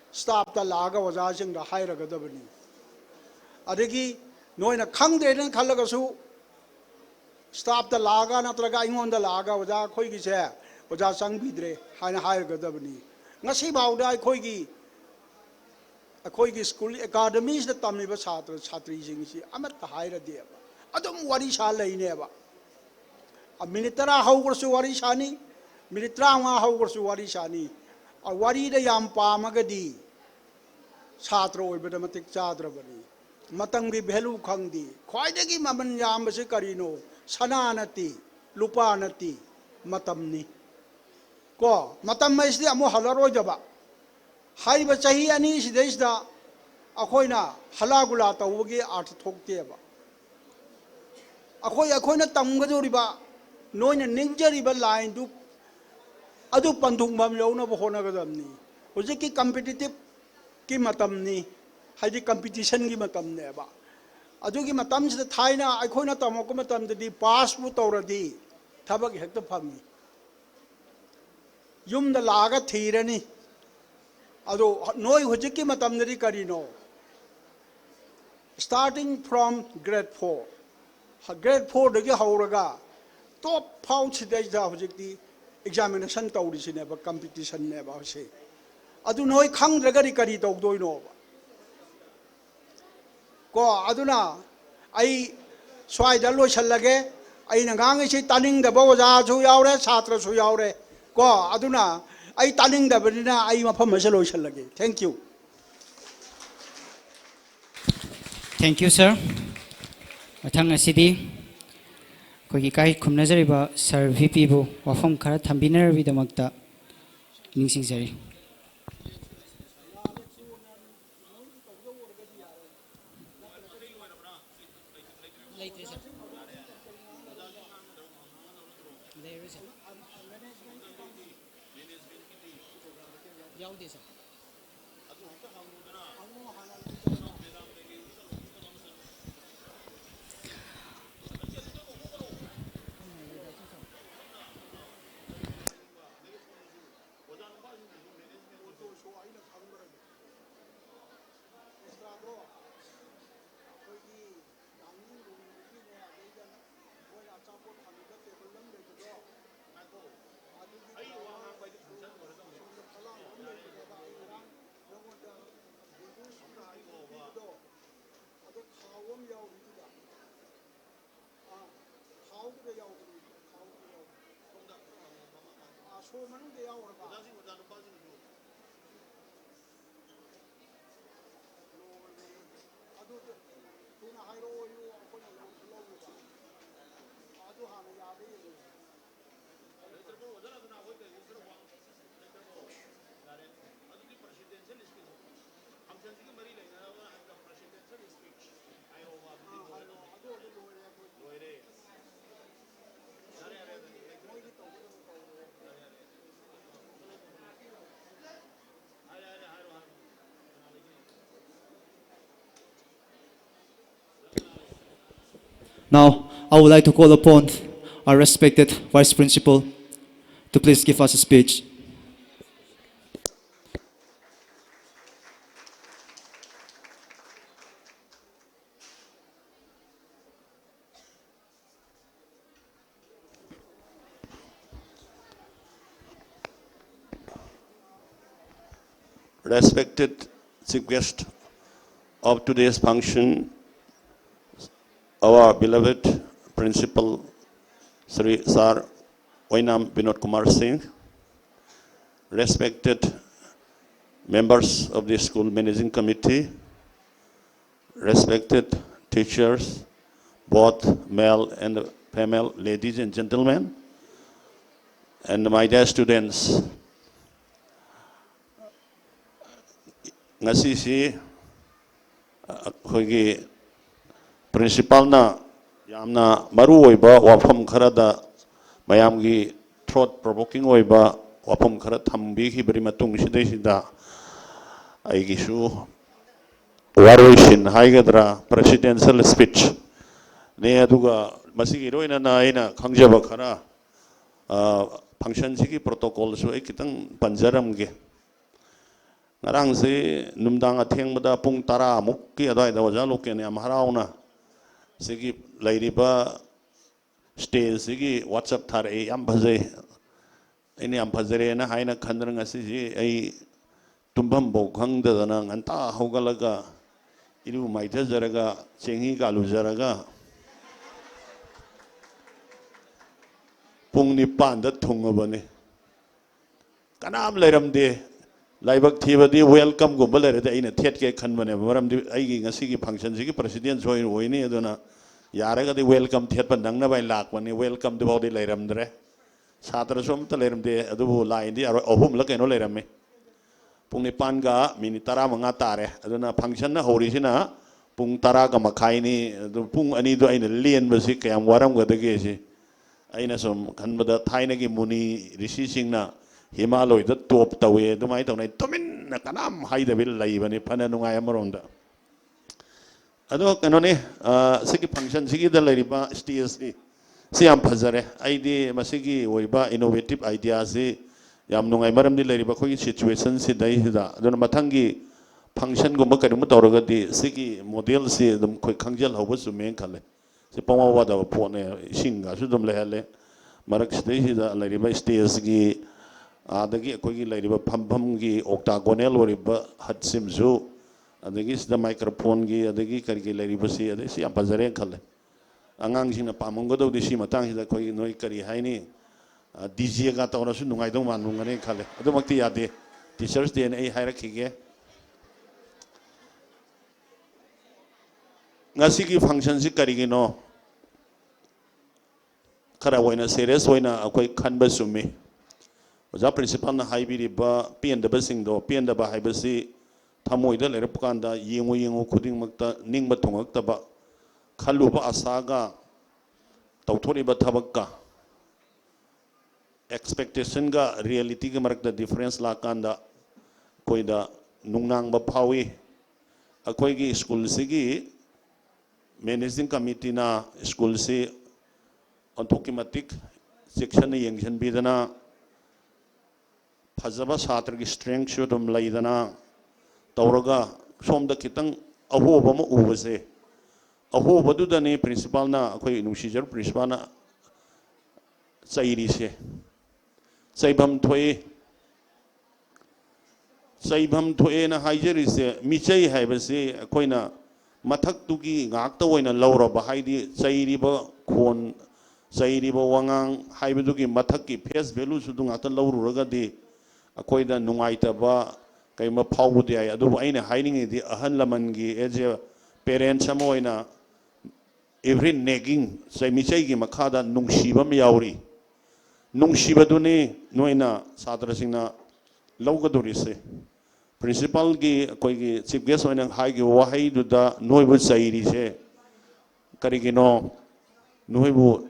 Stop the laga was asking the higher Gadabani. Adegi, knowing a Kang Dedan Kalagasu. Stop the laga, not going on the laga was our Koigi chair, was our Sang Bidre, higher Gadabani. Nasi Bauda Koigi. Akoigi school academies the Tamiba Satra Satri Jingsi, Amat the higher dear. adum wari sha leineba minute tara hawgursu wari shani minute tranga hawgursu wari shani a wari da yam pamagadi छात्र ओइबदा मतिक चाद्रबनी Matangi value खंगदी ख्वाइदगी ममन यामसे करिनो सना नती लुपा नती मतमनी को मतम मैसदि अमु हलरोजबा हाइबा चही अनि सिदैसदा अखोइना हलागुला तौबगी अर्थ थोक्तेबा अखोइना तमगदोरिबा नोइना निंगजरिबा line दु अदु पंथुंगबम लौनबो होनगदमनी हुजिकी competitive की मतमनी हाइदी कंपटीशन की मतमनेबा अदुगी मतमसिदा थाइना अखोइना तमोको मतमददी पास बु तौरदी थबक हेक्ट फमी युमदा लागा थीरनी अदो नोय हुजिकी मतमददी करिनो स्टार्टिंग फ्रॉम ग्रेड 4 ग्रेड 4 दगी हौरगा टॉप फाउ सिदैदा हुजिकी एग्जामिनेशन तौरिसिनेबा कंपटीशन नेबा से अदु नोय खंगद्रगरी करी तौदोइनो को अदुना आई स्वाइदा लोइसल्लगे अइना गांगैसि तानिंगदबा ओजासु यावरे छात्रसु यावरे को अदुना आई तानिंगदबनिना आई मफम असे लोइसल्लगे थैंक यू सर मथंग असिदी कोगी काई खुमनजरिबा सर VP बु वाफम खरा थंबिनरबिदमक्ता निंसिंगजरी Now, I would like to call upon our respected Vice Principal to please give us a speech. Respected chief guest of today's function, our beloved principal, Sri Sir Wainam Binod Kumar Singh, respected members of the school managing committee, respected teachers, both male and female, ladies and gentlemen, and my dear students. Ngasi si akhoi principal na yamna maru oiba wafam kharada mayam gi throat provoking oiba wafam khara thambi hi bari matung sidai sida ai gi su waroishin haigadra presidential speech ne aduga masigi roina na aina khangjaba khara function sigi protocol su ai kitang panjaram ge ngarang si numdang atheng bada pung tara mukki adai da waja lokene am harauna sigi lairiba stage sigi whatsapp thar e am bhaje ini am bhajare na haina khandrang asi ji ai tumbam bo khangda na nganta hogalaga iru maitha jaraga chengi galu jaraga ꯄꯨꯡ 9ꯗ ꯊꯨꯡꯉꯕꯅꯤ ꯀꯅꯥꯝ ꯂꯩꯔꯝꯗꯦ ꯂꯥꯏꯕꯛ ꯊꯤꯕꯗꯤ ꯋꯦꯜꯀꯝꯒꯨꯝꯕ ꯂꯩꯔꯗꯤ ꯑꯩꯅ ꯊꯦꯠꯀꯦ ꯈꯟꯕꯅꯦꯕ ꯃꯔꯝꯗꯤ ꯑꯩꯒꯤ ꯉꯁꯤꯒꯤ ꯐꯪꯁꯟꯁꯤꯒꯤ ꯄ꯭ꯔꯦꯁꯤꯗꯦꯟ ꯑꯣꯏꯅꯤ ꯑꯗꯨꯅ ꯌꯥꯔꯒꯗꯤ ꯋꯦꯜꯀꯝ ꯊꯦꯠꯄ ꯅꯪꯅꯕ ꯑꯩ ꯂꯥꯛꯄꯅꯤ ꯋꯦꯜꯀꯝꯗꯨꯐꯥꯎꯗꯤ ꯂꯩꯔꯝꯗ꯭रे ꯁꯥꯇ꯭ꯔꯁꯨ ꯑꯝꯇ ꯂꯩꯔꯝꯗꯦ ꯑꯗꯨꯕꯨ ꯂꯥꯏꯟꯗꯤ 3ꯂ ꯀꯩꯅꯣ ꯂꯩꯔꯝꯃꯤ ꯄꯨꯡ 9:15 ꯇꯥꯔꯦ ꯑꯗꯨꯅ ꯐꯪꯁꯟꯅ ꯍꯧꯔꯤꯁꯤꯅ ꯄꯨꯡ 10:30ꯅꯤ ꯑꯗꯨ ꯄꯨꯡ 2ꯗꯣ ꯑꯩꯅ ꯂꯦꯟꯕꯁꯤ ꯀꯌꯥꯝ ꯋꯥꯔꯝꯒꯗꯒꯦ ꯁꯤ ꯑꯩꯅ ꯁꯨꯝ ꯈꯟꯕꯗ ꯊꯥꯏꯅꯒꯤ ꯃꯨꯅꯤ ꯔꯤꯁꯤꯁꯤꯡꯅ ꯍꯤꯃꯥꯂꯣꯏꯗ ꯇꯣꯞ ꯇꯧꯋꯦ ꯑꯗꯨꯃꯥꯏꯅ ꯇꯧꯅ ꯇꯨꯃꯤꯟꯅ ꯀꯅꯥꯝ ꯍꯥꯏꯗꯕꯤ ꯂꯩꯕꯅꯤ ꯐꯅ ꯅꯨꯡꯉꯥꯏ ꯑꯃꯔꯣꯝꯗ ꯑꯗꯣ ꯀꯩꯅꯣꯅꯤ ꯁꯤꯒꯤ ꯐꯪꯁꯟꯁꯤꯒꯤꯗ ꯂꯩꯔꯤꯕ ꯁ꯭ꯇꯦꯖꯁꯤ ꯁꯤ ꯌꯥꯝ ꯐꯖꯔꯦ ꯑꯩꯗꯤ ꯃꯁꯤꯒꯤ ꯑꯣꯏꯕ ꯏꯅꯣꯚꯦꯇꯤꯚ ꯑꯥꯏꯗꯤꯌꯥꯁꯤ ꯌꯥꯝ ꯅꯨꯡꯉꯥꯏ ꯃꯔꯝꯗꯤ ꯂꯩꯔꯤꯕ ꯑꯩꯈꯣꯏꯒꯤ ꯁꯤꯆꯨꯋꯦꯁꯟꯁꯤꯗꯩꯁꯤꯗ ꯑꯗꯨꯅ ꯃꯊꯪꯒꯤ ꯐꯪꯁꯟꯒꯨꯝꯕ ꯀꯩꯅꯣꯝꯕ ꯇꯧꯔꯒꯗꯤ ꯁꯤꯒꯤ ꯃꯣꯗꯦꯜꯁꯤ ꯑꯗꯨꯝ ꯑꯩꯈꯣꯏ ꯈꯪꯖꯤꯜꯍꯧꯕ ꯆꯨꯝꯃꯦꯅ ꯈꯜꯂꯦ ꯁꯤ ꯄꯪꯋꯥ ꯋꯥꯗꯕ ꯄꯣꯠꯅꯦ ꯏꯁꯤꯡꯒꯁꯨ ꯑꯗꯨꯝ ꯂꯩꯍꯜꯂꯦ ꯃꯔꯛꯁꯤꯗꯩꯁꯤꯗ ꯂꯩꯔꯤꯕ ꯁ꯭ꯇꯦꯖꯒꯤ ꯑꯗꯒꯤ ꯑꯩꯈꯣꯏꯒꯤ ꯂꯩꯔꯤꯕ ꯐꯝꯐꯝꯒꯤ ꯑꯣꯛꯇꯥꯒꯣꯅꯦꯜ ꯑꯣꯏꯔꯤꯕ ꯍꯠꯁꯤꯝꯁꯨ ꯑꯗꯒꯤ ꯁꯤꯗ ꯃꯥꯏꯀ꯭ꯔꯣꯐꯣꯟꯒꯤ ꯑꯗꯒꯤ ꯀꯔꯤꯒꯤ ꯂꯩꯔꯤꯕꯁꯤ ꯑꯗꯩ ꯁꯤ ꯌꯥꯝ ꯐꯖꯔꯦꯅ ꯈꯜꯂꯦ ꯑꯉꯥꯡꯁꯤꯡꯅ ꯄꯥꯝꯃꯝꯒꯗꯧꯗꯤ ꯁꯤ ꯃꯇꯥꯡꯁꯤꯗ ꯑꯩꯈꯣꯏꯒꯤ ꯅꯣꯏ ꯀꯔꯤ ꯍꯥꯏꯅꯤ ꯗꯤꯖꯦꯒ ꯇꯧꯔꯁꯨ ꯅꯨꯡꯉꯥꯏꯗꯧ ꯃꯥꯟꯂꯝꯒꯅꯤ ꯈꯜꯂꯦ ꯑꯗꯨꯃꯛꯇꯤ ꯌꯥꯗꯦ ꯇꯤꯆꯔꯁ ꯗꯦꯅ ꯑꯩ ꯍꯥꯏꯔꯛꯈꯤꯒꯦ ꯉꯁꯤꯒꯤ ꯐꯪꯁꯟꯁꯤ ꯀꯔꯤꯒꯤꯅꯣ ꯈꯔ ꯑꯣꯏꯅ ꯁꯦꯔꯤꯌꯁ ꯑꯣꯏꯅ ꯑꯩꯈꯣꯏ ꯈꯟꯕ ꯆꯨꯝꯃꯤ ꯑꯣꯖꯥ ꯄ꯭ꯔꯤꯟꯁꯤꯄꯥꯜꯅ ꯍꯥꯏꯕꯤꯔꯤꯕ ꯄꯦꯟꯗꯕꯁꯤꯡꯗꯣ ꯄꯦꯟꯗꯕ ꯍꯥꯏꯕꯁꯤ ꯊꯃꯣꯏꯗ ꯂꯩꯔꯛꯄ ꯀꯥꯟꯗ ꯌꯦꯡꯉꯨ ꯈꯨꯗꯤꯡꯃꯛꯇ ꯅꯤꯡꯕ ꯊꯨꯡꯉꯛꯇꯕ ꯈꯜꯂꯨꯕ ꯑꯁꯥꯒ ꯇꯧꯊꯣꯔꯤꯕ ꯊꯕꯛꯀ ꯑꯦꯛꯁꯄꯦꯛꯇꯦꯁꯟꯒ ꯔꯤꯌꯦꯂꯤꯇꯤꯒ ꯃꯔꯛꯇ ꯗꯤꯐꯔꯦꯟꯁ ꯂꯥꯛꯀꯥꯟꯗ ꯑꯩꯈꯣꯏꯗ ꯅꯨꯡꯅꯥꯡꯕ ꯐꯥꯎꯏ ꯑꯩꯈꯣꯏꯒꯤ ꯁ꯭ꯀꯨꯜꯁꯤꯒꯤ ꯃꯦꯅꯦꯖꯤꯡ ꯀꯃꯤꯇꯤꯅ ꯁ꯭ꯀꯨꯜꯁꯤ ꯑꯣꯟꯊꯣꯛꯀꯤ ꯃꯇꯤꯛ ꯆꯦꯛꯁꯤꯟꯅ ꯌꯦꯡꯁꯤꯟꯕꯤꯗꯅ ꯐꯖꯕ ꯁꯥꯇ꯭ꯔꯒꯤ ꯁ꯭ꯇꯔꯦꯡꯁꯨ ꯑꯗꯨꯝ ꯂꯩꯗꯅ ꯇꯧꯔꯒ ꯁꯣꯝꯗ ꯈꯤꯇꯪ ꯑꯍꯣꯕ ꯑꯃ ꯎꯕꯁꯦ ꯑꯍꯣꯕꯗꯨꯗꯅꯤ ꯄ꯭ꯔꯤꯟꯁꯤꯄꯥꯜꯅ ꯑꯩꯈꯣꯏ ꯅꯨꯡꯁꯤꯖꯔꯕ ꯄ꯭ꯔꯤꯟꯁꯤꯄꯥꯜꯅ ꯆꯩꯔꯤꯁꯦ ꯆꯩꯐꯝ ꯊꯣꯛꯑꯦꯅ ꯍꯥꯏꯖꯔꯤꯁꯦ ꯃꯤꯆꯩ ꯍꯥꯏꯕꯁꯤ ꯑꯩꯈꯣꯏꯅ ꯃꯊꯛꯇꯨꯒꯤ ꯉꯥꯛꯇ ꯑꯣꯏꯅ ꯂꯧꯔꯕ ꯍꯥꯏꯗꯤ ꯆꯩꯔꯤꯕ ꯈꯣꯟ ꯆꯩꯔꯤꯕ ꯋꯥꯉꯥꯡ ꯍꯥꯏꯕꯗꯨꯒꯤ ꯃꯊꯛꯀꯤ ꯐꯦꯁ ꯚꯦꯂꯨꯁꯨ ꯉꯥꯛꯇ ꯂꯧꯔꯨꯔꯒꯗꯤ ꯑꯩꯈꯣꯏꯗ ꯅꯨꯡꯉꯥꯏꯇꯕ ꯀꯩꯒꯨꯝꯕ ꯐꯥꯎꯕꯗꯤ ꯌꯥꯏ ꯑꯗꯨꯕꯨ ꯑꯩꯅ ꯍꯥꯏꯅꯤꯡꯉꯤꯗꯤ ꯑꯍꯜ ꯂꯃꯟꯒꯤ ꯑꯦꯖ ꯑꯦ ꯄꯦꯔꯦꯟꯁ ꯑꯃ ꯑꯣꯏꯅ ꯑꯦꯚ꯭ꯔꯤ ꯅꯦꯒꯤꯡ ꯃꯤꯆꯩꯒꯤ ꯃꯈꯥꯗ ꯅꯨꯡꯁꯤꯕ ꯑꯃ ꯌꯥꯎꯔꯤ ꯅꯨꯡꯁꯤꯕꯗꯨꯅꯤ ꯅꯣꯏꯅ ꯁꯥꯇ꯭ꯔꯁꯤꯡꯅ ꯂꯧꯒꯗꯧꯔꯤꯁꯦ ꯄ꯭ꯔꯤꯟꯁꯤꯄꯥꯜꯒꯤ ꯑꯩꯈꯣꯏꯒꯤ ꯆꯤꯐ ꯒꯦꯁ ꯑꯣꯏꯅ ꯍꯥꯏꯈꯤꯕ ꯋꯥꯍꯩꯗꯨꯗ ꯅꯣꯏꯕꯨ ꯆꯩꯔꯤꯁꯦ ꯀꯔꯤꯒꯤꯅꯣ ꯅꯣꯏꯕꯨ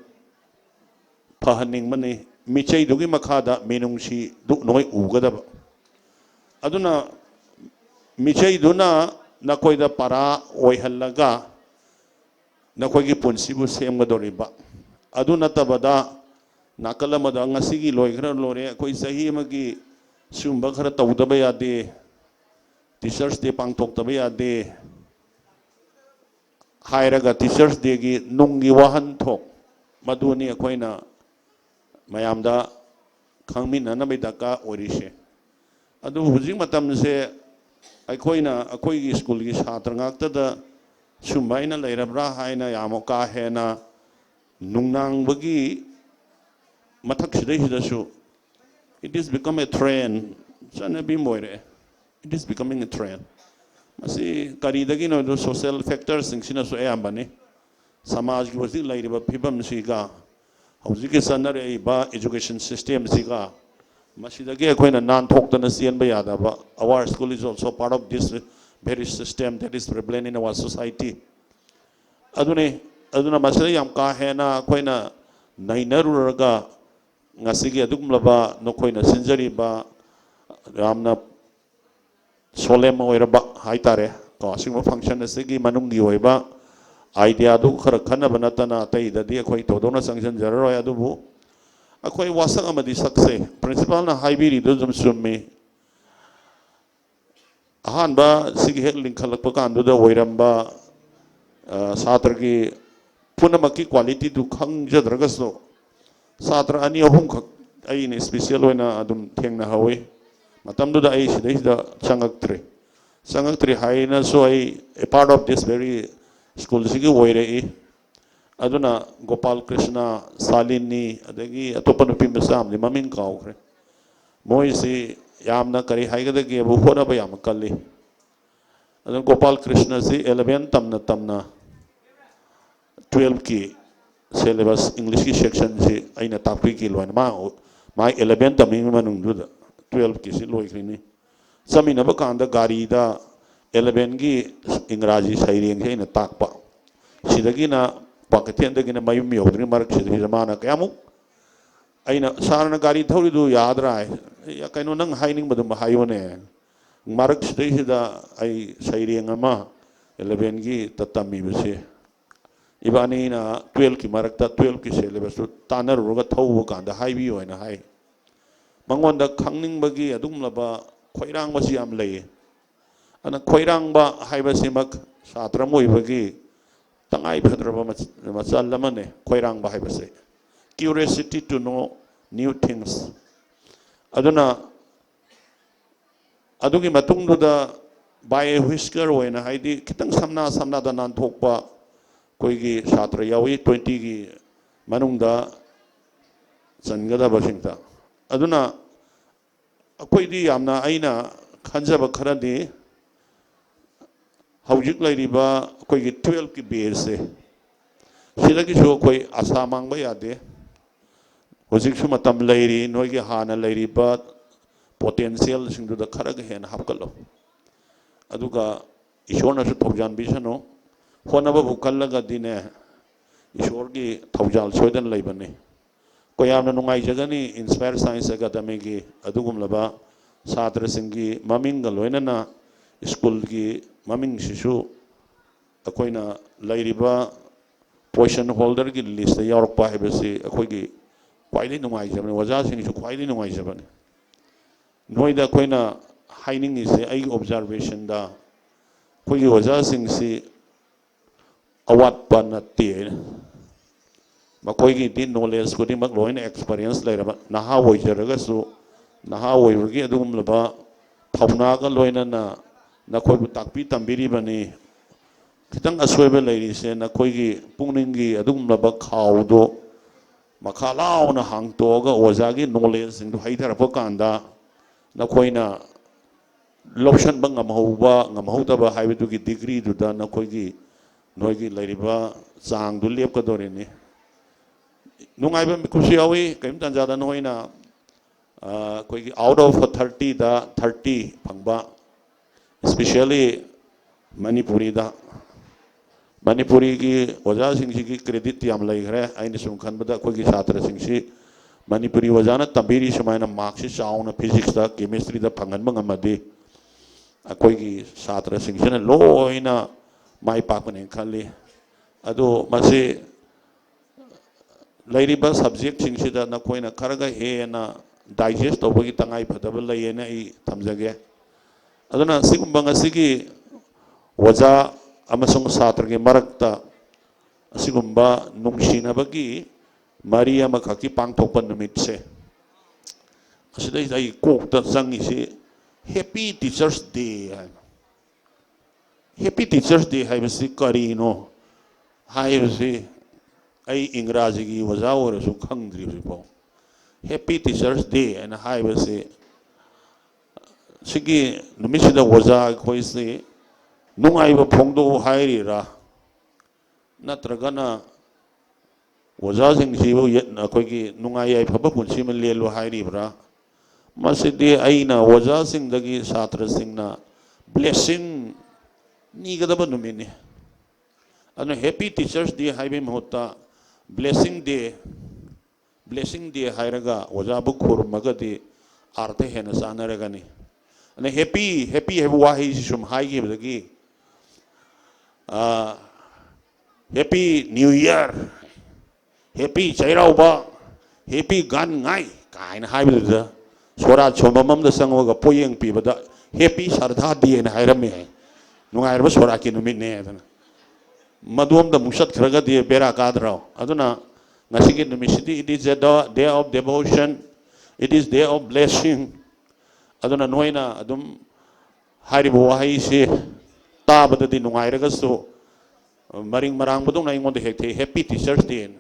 ꯐꯍꯟꯅꯤꯡꯕꯅꯤ ꯃꯤꯆꯩꯗꯨꯒꯤ ꯃꯈꯥꯗ ꯃꯤꯅꯨꯡꯁꯤꯗꯨ ꯅꯣꯏ ꯎꯒꯗꯕ ꯑꯗꯨꯅ ꯃꯤꯆꯩꯗꯨꯅ ꯅꯈꯣꯏꯗ ꯄꯔꯥ ꯑꯣꯏꯍꯜꯂꯒ ꯅꯈꯣꯏꯒꯤ ꯄꯨꯟꯁꯤꯕꯨ ꯁꯦꯝꯒꯗꯧꯔꯤꯕ ꯑꯗꯨ ꯅꯠꯇꯕꯗ ꯅꯥꯀꯜ ꯑꯃꯗ ꯉꯁꯤꯒꯤ ꯂꯣꯏꯈ꯭ꯔ ꯂꯣꯏꯔꯦ ꯑꯩꯈꯣꯏ ꯆꯍꯤ ꯑꯃꯒꯤ ꯁꯤꯒꯨꯝꯕ ꯈꯔ ꯇꯧꯗꯕ ꯌꯥꯗꯦ ꯇꯤꯆꯔꯁ ꯗꯦ ꯄꯥꯡꯊꯣꯛꯇꯕ ꯌꯥꯗꯦ ꯍꯥꯏꯔꯒ ꯇꯤꯆꯔꯁ ꯗꯦꯒꯤ ꯅꯨꯡꯒꯤ ꯋꯥꯍꯟꯊꯣꯛ ꯃꯗꯨꯅꯤ ꯑꯩꯈꯣꯏꯅ ꯃꯌꯥꯝꯗ ꯈꯪꯃꯤꯟꯅꯅꯕꯒꯤ ꯗꯔꯀꯥꯔ ꯑꯣꯏꯔꯤꯁꯦ ꯑꯗꯨꯕꯨ ꯍꯧꯖꯤꯛ ꯃꯇꯝꯁꯦ ꯑꯩꯈꯣꯏꯅ ꯑꯩꯈꯣꯏꯒꯤ ꯁ꯭ꯀꯨꯜꯒꯤ ꯁꯥꯇ꯭ꯔ ꯉꯥꯛꯇꯗ ꯁꯨꯝꯕ ꯑꯩꯅ ꯂꯩꯔꯕ꯭ꯔꯥ ꯍꯥꯏꯅ ꯌꯥꯝ ꯀꯥ ꯍꯦꯟꯅ ꯅꯨꯡꯅꯥꯡꯕꯒꯤ ꯃꯊꯛꯁꯤꯗꯩꯁꯤꯗꯁꯨ it is become a trend ꯆꯠꯅꯕꯤ ꯑꯃ ꯑꯣꯏꯔꯛꯑꯦ it is becoming a trend ꯃꯁꯤ ꯀꯔꯤꯗꯒꯤꯅꯣ ꯁꯣꯁꯤꯌꯦꯜ ꯐꯦꯛꯇꯔꯁꯤꯡꯁꯤꯅꯁꯨ ꯑꯌꯥꯝꯕꯅꯤ ꯁꯃꯥꯖꯒꯤ ꯍꯧꯖꯤꯛ ꯂꯩꯔꯤꯕ ꯐꯤꯕꯝꯁꯤꯒ ꯍꯧꯖꯤꯛꯀꯤ ꯆꯠꯅꯔꯛꯏꯕ ꯏꯖꯨꯀꯦꯁꯟ ꯁꯤꯁꯇꯦꯝꯁꯤꯒ ꯃꯁꯤꯗꯒꯤ ꯑꯩꯈꯣꯏꯅ ꯅꯥꯟꯊꯣꯛꯇꯅ ꯆꯦꯟꯕ ꯌꯥꯗꯕ our school is also part of this very system that is prevalent in our society aduna masala yam ka hena akoina nainaruraga ngasigi adugumlaba nokoina sinjariba yamna solem oiraba haitare ko asingma function asigi manungi oiba idea du khara khanaba natana taidadi akoi todona sanction jararoi adubu akoi wasak amadi sakse principal na haibiri du zum summi ahanba sigi hek linkhalakpa kanduda oiramba satragi punamaki quality du khangjadragaso satra ani ahum khak aine special oina adum thengna hawi matamduda ai sidaida changaktri haina so ai a part of this very school sigi oirei aduna Gopal Krishna Salini adagi atopa nupi masa amni maming kaukre moi si yamna kari haigada ge bu hora ba yam kalli adun Gopal Krishna si 11 tamna 12 ki syllabus English ki section si aina takpi ki loan ma 11 taming manung du 12 ki si loi krini sami na ba kanda gari da 11 ki Engraji saireng si aina takpa sidagi na paketian dagi na mayum yodri marak sidagi zamana kayamu aina sarana gari thori du yaad rai ya kaino nang haining badum hayone marak sidagi sida ai saireng ama 11 ki tatami bese ibani na 12 ki marakta 12 ki syllabus tanar roga thau kanda haibi oina hai mangonda khangning bagi adum laba khoirang basi am lei ana khoirang ba haibasi mak satra moi bagi tangai bhadraba machal lamane khoirang ba haibase curiosity to know new things aduna adugi matungduda by whisker oina haidi kitang samna da nan thokpa koigi satra yawi 20 gi manungda changada basingta aduna akoidi yamna aina khanjaba kharani haujik lairiba koigi 12 ki base sidagi so koi asa mangba yade hojik su matam lairi noigi hana lairiba potential singdu da kharaga hen hapkalo aduga ishona su thogjan bisano honaba bukallaga dine ishorgi thaujal soidan laibane koyamna nungai jagani Inspire Science Academy gi adugum laba satra singi maming loinana school gi maming sisu akoina lairiba position holder gi list york pa hebesi akoigi kwaili nungai jabane waja sing su kwaili nungai jabane noida koina haining is ai observation da koigi waja sing si awat panati makoigi din knowledge ko din magloin experience lairaba naha woijaraga su naha woirugi adum laba thauna ga loina na koi bu takpi tambiri bani kitang aswebe lairi se na koigi pungningi adum laba khawdo makhalao na hangto ga ojagi knowledge sing du haidar pa kanda na koina loption bang ngamhauda ba haibedu gi degree du da na koigi noigi lairiba chang du lep ka dorini nungaiba mikusi awi kaim tanjada noina koigi out of 30 da 30 phangba especially manipuri gi oja sing gi credit yam lai gre aini sum khan bada koigi satra sing si manipuri wajana tambiri sumaina marks si chauna physics da chemistry da phangan mangamadi koigi satra sing sina loina mai pakane khali ado mase lairiba subject singsida na koina kharaga hena digest tobagi tangai phadaba layena I thamjage aduna sigumba ngasigi waja amasung satrage marakta asigumba nungsina bagi maria makaki pangthokpa numitse asidai dai kokta jangi si happy teachers day happy teachers day haibasi karino haibasi ai Engraji gi waja ora su khangdri bo happy teachers day and haibasi sigi numisida waja khoisi nungai ba phongdo hairi ra natragana waja sing sibu yetna khoigi nungai ai phaba punsi men lelo hairi bra masidi aina waja sing dagi satra singna blessing ni gadaba numini anu happy teachers day haibe mahutta blessing day hairaga wajabu khurmagadi arte hena sanaragani ane happy hebu wahi sum haigi bagi happy new year happy chairauba happy gan ngai kaina haibida sora chomamam da sangwaga poyeng pibada happy sardha day na hairame nungairba sora ki numine dana madum da mushat khraga de bera kadra aduna ngasigi numisidi it is a day of devotion it is day of blessing aduna noina adum haribo hai se tabada di nungairaga so maring marang budong na ingon de hekte happy teachers day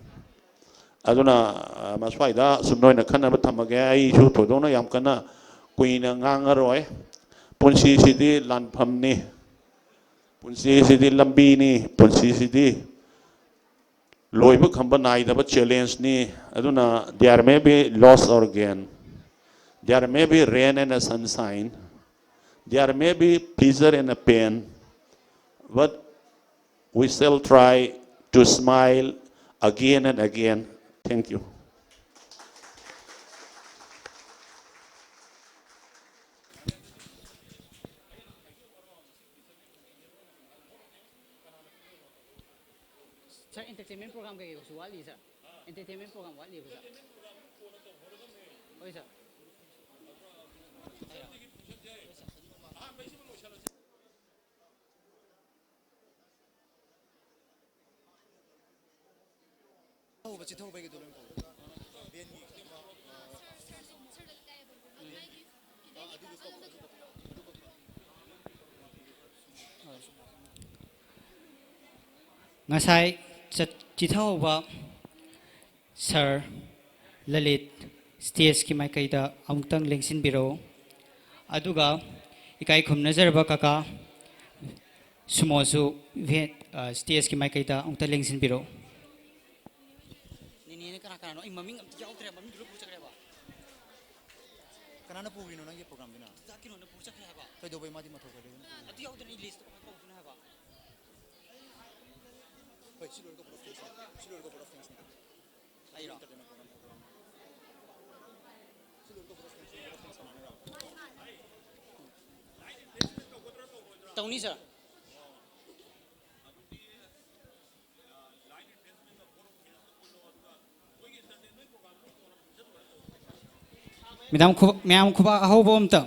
aduna maswaida sumnoi na khana ba thamage ai su thodong na yam kana kuina ngangaroi punsi sidi lanpham ni punsi sidi lambi ni punsi sidi loibu khamba nai da challenge ni aduna there may be loss or gain, there may be rain and a sunshine, there may be pleasure and a pain, but we shall try to smile again and again. Thank you. Sir, entertainment program kayo sa wali sir. Entertainment program wali ba sir? Oy sir. Ngasai chithau ba Sir Lalit stage ki mai kaida amtang lengsin biro aduga ikai khumnajar ba kaka sumosu stage ki mai kaida amtang lengsin biro nini kana kana no maming am tiyaw tre maming dulu puchak ba kana na puwi no nang ye program dina zakino na puchak ba kai do bai ma di ma thok ba atiyaw tre list ko ko dina ba bai silor ko professor ayro Tony sir Madam Kuba ahobo amta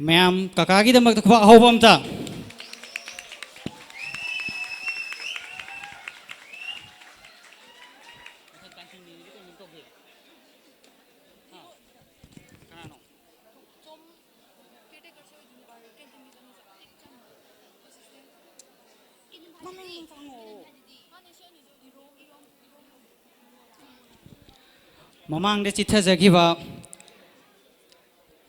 Ma'am, kakagi da magtakwa ahobo amta Mamang da chithajagiba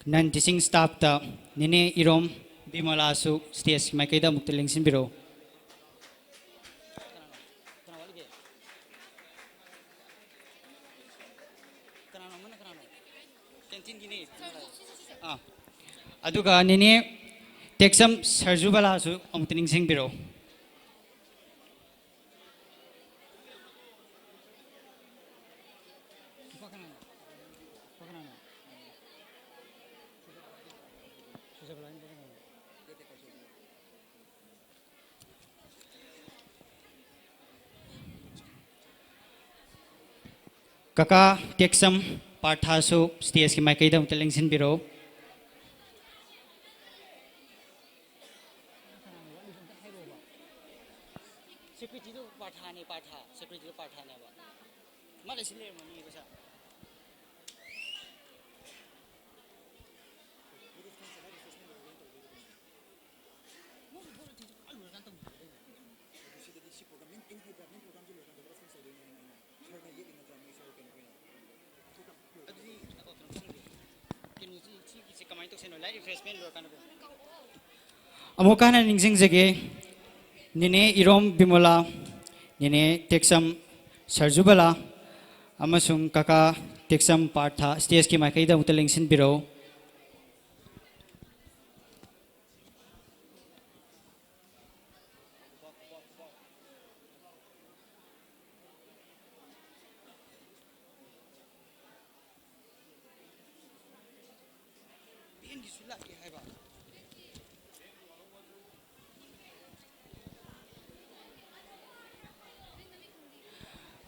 non teaching staff ta nine irom bimala su stage mai kaida mukteleng sinbiro aduga nine texam sarjubala su amukteling sinbiro Kaka texam parthasu stage ki mai kaida mukteleng sinbiro security do partha security do partha ne ba male sile mani basa Amokana ningsing jage nine irom bimola nine texam sarjubala amasung kaka texam partha stage ki mai kaida mukteleng sinbiro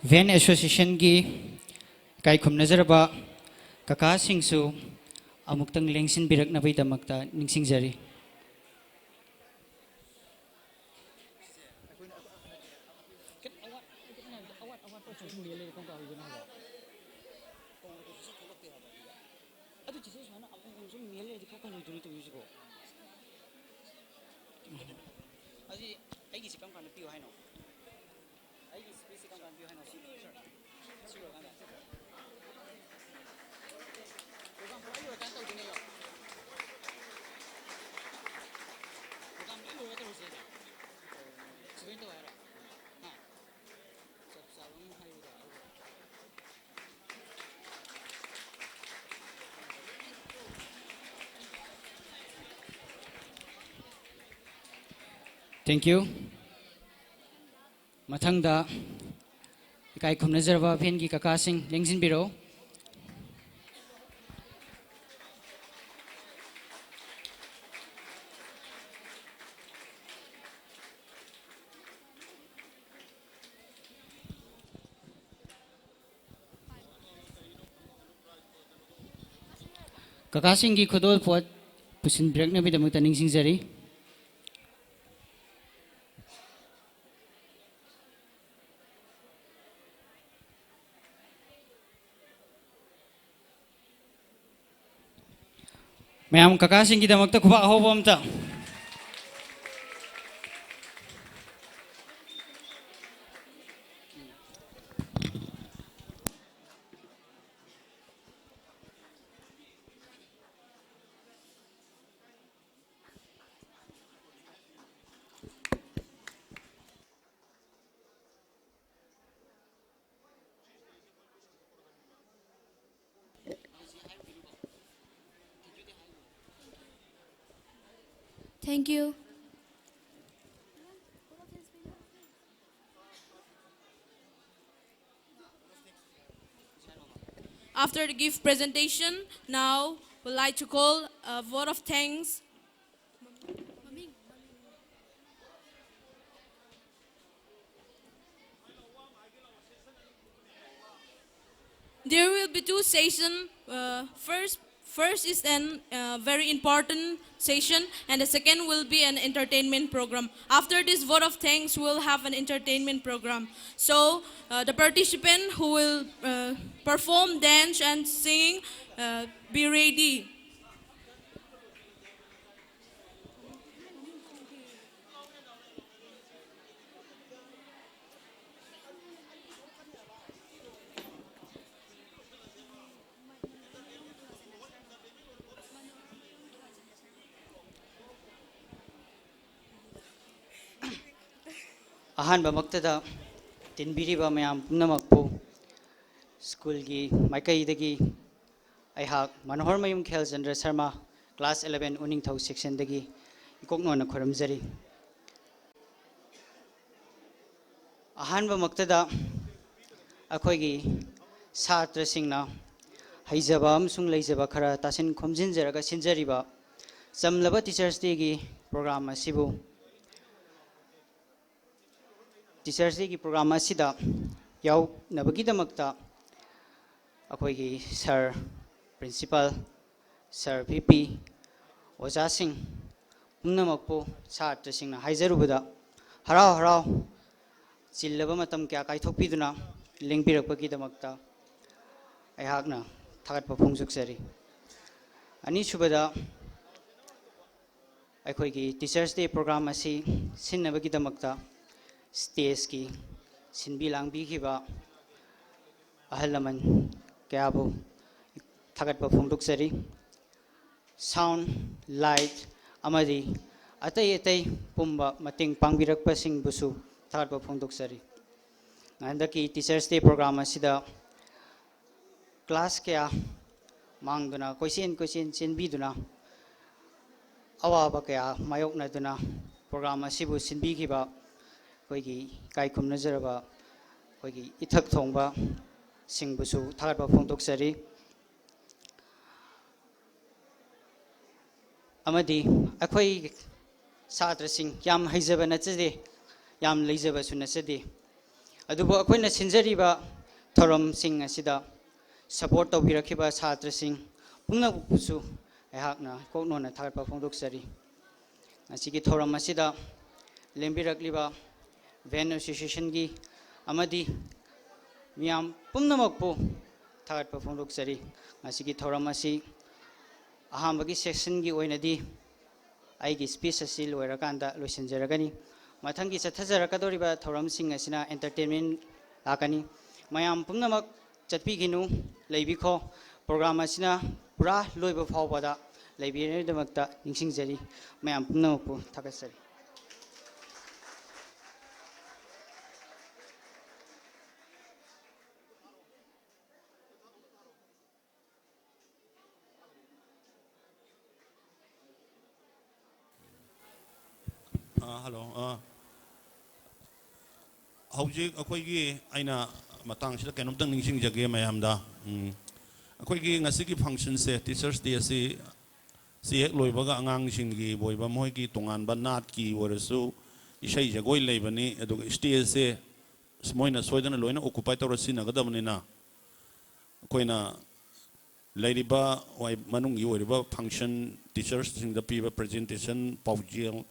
ꯚꯦꯟ ꯑꯦꯁꯣꯁꯤꯌꯦꯁꯟꯒꯤ ꯏꯀꯥꯏ ꯈꯨꯝꯅꯖꯔꯕ ꯀꯀꯥꯁꯤꯡꯁꯨ ꯑꯃꯨꯛꯇꯪ ꯂꯦꯡꯁꯤꯟꯕꯤꯔꯛꯅꯕꯒꯤꯗꯃꯛꯇ ꯅꯤꯡꯁꯤꯡꯖꯔꯤ. Thank you. Mathangda ikai khumnazarba phengi kakasing lengsinbiro. Kakasinggi khodol pot pusinbiraknabidamukta ningsingjari. Mayam kakasinggidamakta khubak ahoba amta. Thank you. After the gift presentation, now we'd like to call a vote of thanks. There will be two sessions. First is an very important session, and the second will be an entertainment program. After this vote of thanks, we'll have an entertainment program. So the participant who will perform dance and singing, be ready. Ahanba maktada tinbiriba mayam pumnamakpu school gi maikaidagi aihak Manohar Mayum Khelchandra Sharma class 11 Uningthau section dagi ikoknona khoramjari. Ahanba maktada akhoigi satra singna haijaba amsung leijaba khara tasin khomjinjaraga sinjariba chamlaba teachers day gi program asibu Teachers Day program asida yaw nabagidamagta akoigi sir principal sir VP oja sing pumnamakpo chatra singna haijarubada harau harau chillaba matam kya kaithokpiduna lengbirakpagidamakta aihakna thagatpa phongjuksari ani subada akoigi Teachers Day program asi sinnabagidamakta stage ki sinbi langbi khiba ahalaman kyabu thagatpa phongdoksari sound light amadi atai atai pumba mating pangbirakpa sing busu thagatpa phongdoksari andaki Teachers Day program asida class kya mangduna question sinbiduna awaba kya mayokna duna program asibu sinbi khiba koigi kai khumnajaraba koigi ithak thongba singbusu thagatpa phongdoksari amadi akhoi satra sing yam haijaba nachade yam leijaba sunachade ꯑꯗꯨꯕꯨ ꯑꯩꯈꯣꯏꯅ ꯁꯤꯟꯖꯔꯤꯕ ꯊꯧꯔꯝꯁꯤꯡ ꯑꯁꯤꯗ support ꯇꯧꯕꯤꯔꯛꯈꯤꯕ ꯁꯥꯇ꯭ꯔꯁꯤꯡ ꯄꯨꯝꯅꯃꯛꯄꯨꯁꯨ ꯑꯩꯍꯥꯛꯅ ꯀꯣꯛꯅꯣꯟꯅ ꯊꯥꯒꯠꯄ ꯐꯣꯡꯗꯣꯛꯆꯔꯤ ꯉꯁꯤꯒꯤ ꯊꯧꯔꯝ ꯑꯁꯤꯗ ꯂꯦꯡꯕꯤꯔꯛꯂꯤꯕ ꯚꯦꯟ ꯑꯦꯁꯣꯁꯤꯌꯦꯁꯟꯒꯤ ꯑꯃꯗꯤ ꯃꯤꯌꯥꯝ ꯄꯨꯝꯅꯃꯛꯄꯨ ꯊꯥꯒꯠꯄ ꯐꯣꯡꯗꯣꯛꯆꯔꯤ ꯉꯁꯤꯒꯤ ꯊꯧꯔꯝ ꯑꯁꯤ ꯑꯍꯥꯟꯕꯒꯤ ꯁꯦꯁꯟꯒꯤ ꯑꯣꯏꯅꯗꯤ ꯑꯩꯒꯤ ꯁ꯭ꯄꯤꯆ ꯑꯁꯤ ꯂꯣꯏꯔꯀꯥꯟꯗ ꯂꯣꯏꯁꯤꯟꯖꯔꯒꯅꯤ ꯃꯊꯪꯒꯤ ꯆꯠꯊꯖꯔꯛꯀꯗꯧꯔꯤꯕ ꯊꯧꯔꯝꯁꯤꯡ ꯑꯁꯤꯅ ꯑꯦꯟꯇꯔꯇꯦꯟꯃꯦꯟ ꯂꯥꯛꯀꯅꯤ ꯃꯌꯥꯝ ꯄꯨꯝꯅꯃꯛ ꯆꯠꯄꯤꯈꯤꯅꯨ ꯂꯩꯕꯤꯈꯣ ꯄ꯭ꯔꯣꯒ꯭ꯔꯥꯝ ꯑꯁꯤꯅ ꯄꯨꯔꯥ ꯂꯣꯏꯕ ꯐꯥꯎꯕꯗ ꯂꯩꯕꯤꯅꯕꯒꯤꯗꯃꯛꯇ ꯅꯤꯡꯁꯤꯡꯖꯔꯤ ꯃꯌꯥꯝ ꯄꯨꯝꯅꯃꯛꯄꯨ ꯊꯥꯒꯠꯆꯔꯤ Hello. Hojik akoigi aina matang sida kenumtang ningsing jage mayamda. Akoigi ngasigi function se Teachers Day si ek loibaga angang singi boiba moigi tongan ba nat ki warasu isai jagoi leibani adu stage se moina soidana loina occupy tawrasi nagadamnina koina leiriba wai manung yi wariba function teachers singda piba presentation paujil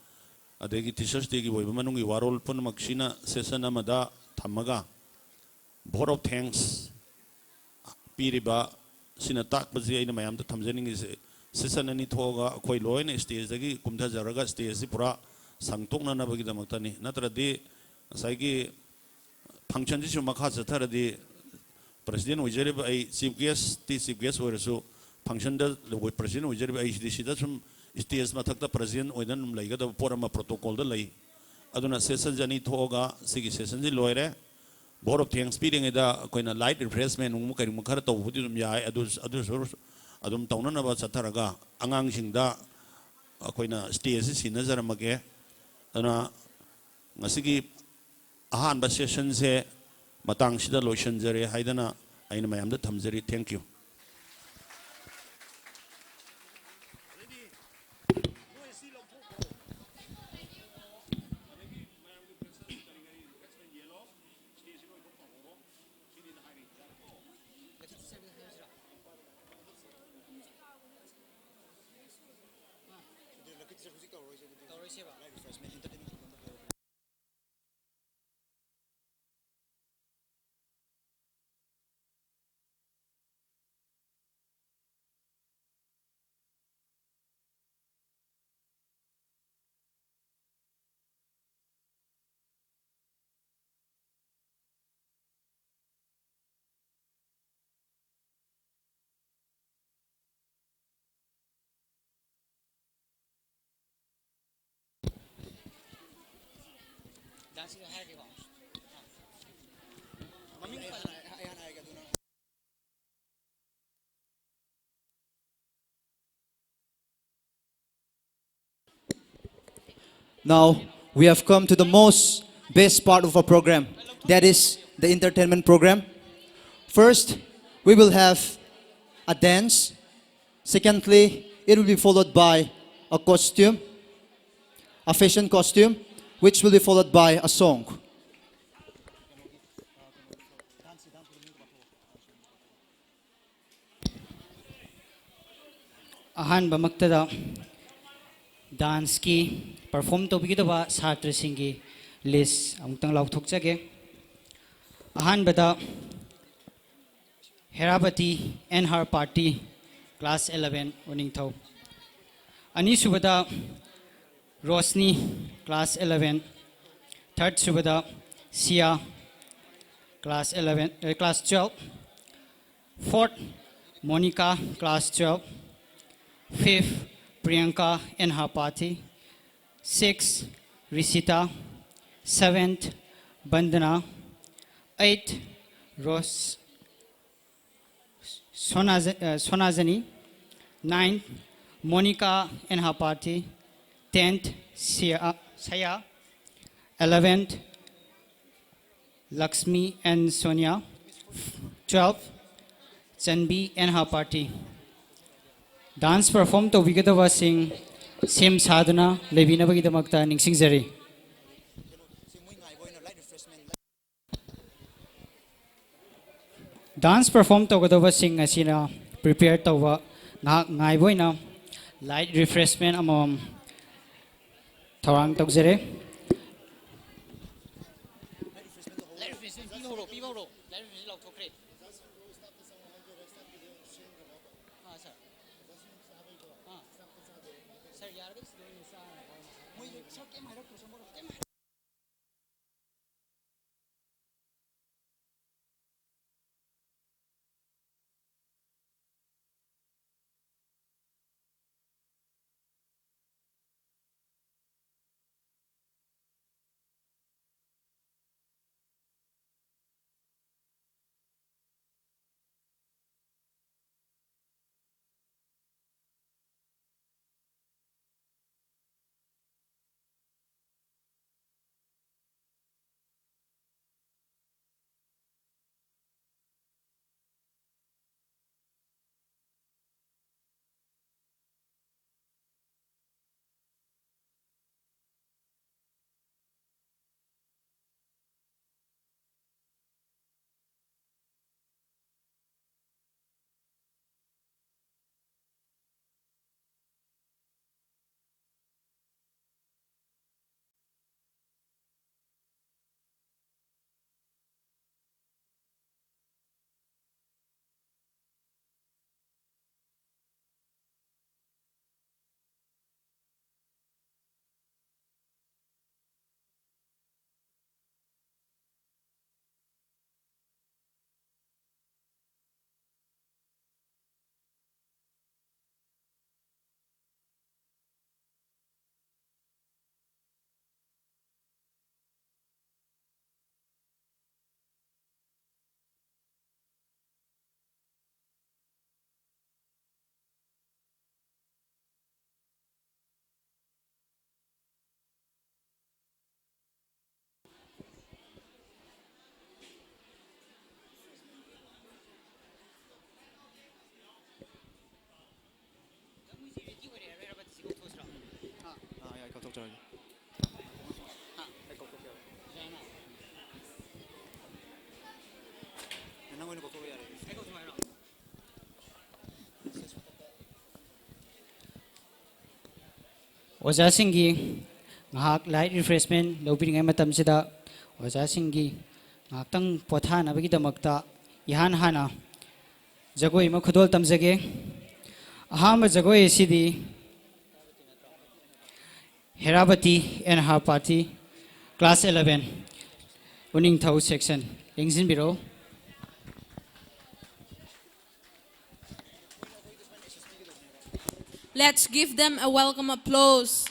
adegi Teachers Day gi boiba manung yi warol punmak sina session amada thamaga vote of thanks piriba sina takbaji aina mayam ta thamjaning is session ani thoga koi loina stage dagi kumtha jaraga stage si pura sangtokna na bagi damaktani natradi saigi function ji makha chatharadi president ojariba ai chief guest orasu function da president ojariba ai sida sum stage mathakta president oidan laiga da porama protocol da lai aduna session jani thoga sigi session ji loire board of thanks speeding da koina light refreshment mu kai mu khara taw budi dum yai adum tauna na ba chatharaga angang singda koina stage si nazaramage ana ngasigi ahan ba session se matang sida lotion jare haidana aina mayam da thamjari thank you Now, we have come to the most best part of our program. That is the entertainment program. First, we will have a dance. Secondly, it will be followed by a costume, a fashion costume, which will be followed by a song. ꯑꯍꯥꯟꯕ ꯃꯛꯇꯗ ꯗꯥꯟꯁꯀꯤ perform ꯇꯧꯕꯤꯒꯗꯕ ꯁꯥꯇ꯭ꯔꯁꯤꯡꯒꯤ ꯂꯤꯁ ꯑꯃꯨꯛꯇꯪ ꯂꯥꯎꯊꯣꯛꯆꯒꯦ ꯑꯍꯥꯟꯕꯗ ꯍꯦꯔꯥꯕꯇꯤ ꯑꯦꯟ ꯍꯥꯔ ꯄꯥꯔꯇꯤ ꯀ꯭ꯂꯥꯁ 11 ꯎꯅꯤꯡꯊꯧ ꯑꯅꯤꯁꯨꯕꯗ ꯔꯣꯁꯅꯤ ꯀ꯭ꯂꯥꯁ 11 ꯊꯔꯠ ꯁꯨꯕꯗ ꯁꯤꯌꯥ class 12 fourth Monika class 12 Fifth, Priyanka and her party. Sixth, Rishita. Seventh, Bandana. Eighth, Rose Sonazani. Ninth, Monica and her party. 10th, Saya. 11th, Lakshmi and Sonia. 12th, Chanbi and her party. Dance perform to Vigadava Singh, Sim Sadhana, Levina Vidamakta, Ningsing Zeri. dance perform tawgadaba sing asina prepare tawa ngahak ngai boina light refreshment amom thorang tawjere Oja singi ngahak light refreshment lobiringai matam sida oja singi ngaktang pothana bagi damakta ihan hana jagoi ma khudol tamjage ahama jagoi sidi Herabati and her party class 11 uning thau section engine biro Let's give them a welcome applause.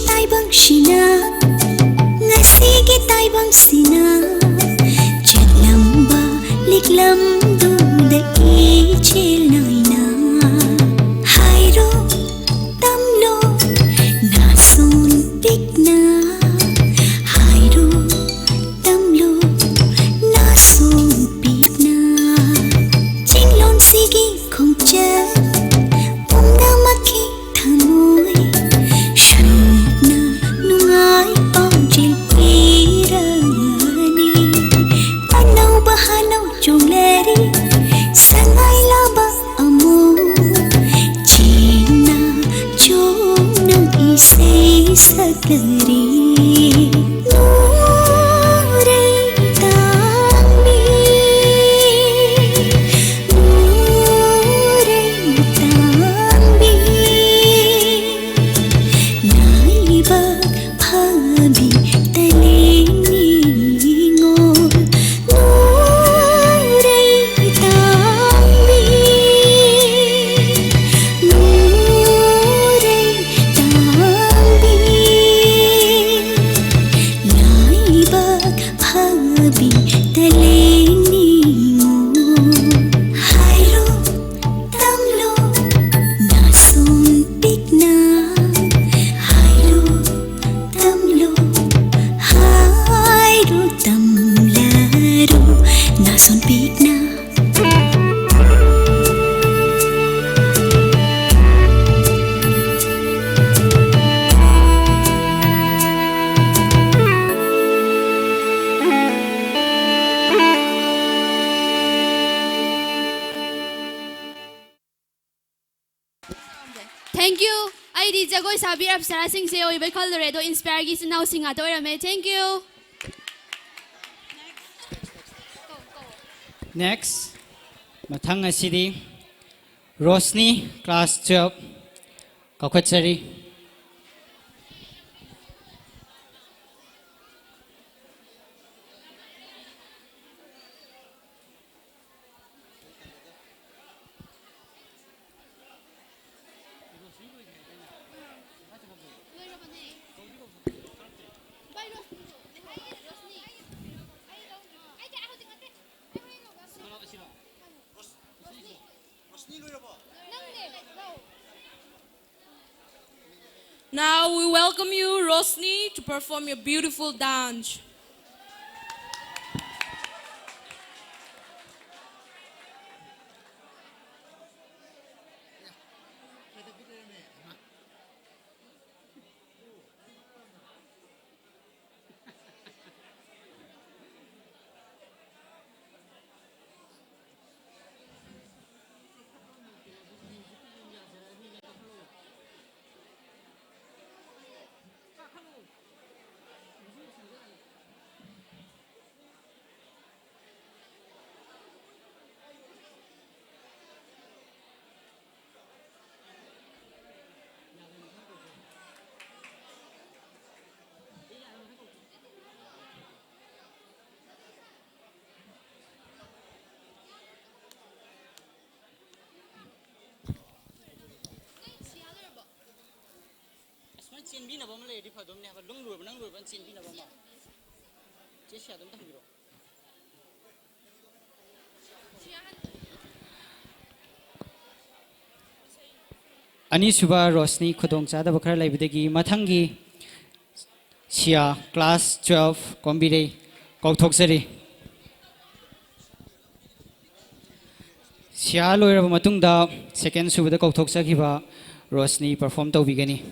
taibang sina ngasigi taibang sina chatlamba liklam duda ichil naina hairo tamlo nasun tikna hairo tamlo nasun pikna jinglon sigi khongcha umna makhi thamoi shuna nungai paujil pirani anau bahanau chungleri sangai laba amu china chona isei sakari nure tambi nure tambi naiba phabi taleni ngol nure tambi nure tambi naiba phabi taleni ngol hairo tamlo nasun pikna hairo tamlo hairo tamlaro nasun pikna Thank you. I did Jagoi Sabir of Sarah Singh Seo, Ibel Colorado, Inspire Gis now sing at Orame. Thank you. Next, mathang asidi Rosni class 12 Kakwachari. Now we welcome you, Rosni, to perform your beautiful dance. Anisuba Rosni Khodong Chada Bakar Laibidagi Matangi Sia class 12 Kombire Koktoksari Sia Loira Matungda second Subada Koktoksakiba Rosni perform to Bigani.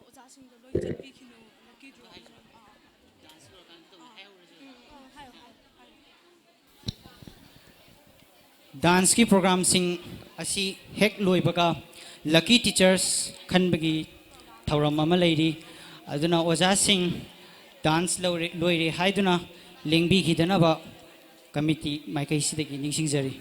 오자신도 로이 비 키노 dance ki program sing asi hek loi baga lucky teachers khan bagi thauram ama leiri aduna oja sing dance loi re haiduna lengbi khidana ba committee mai kai sidagi ningsing jari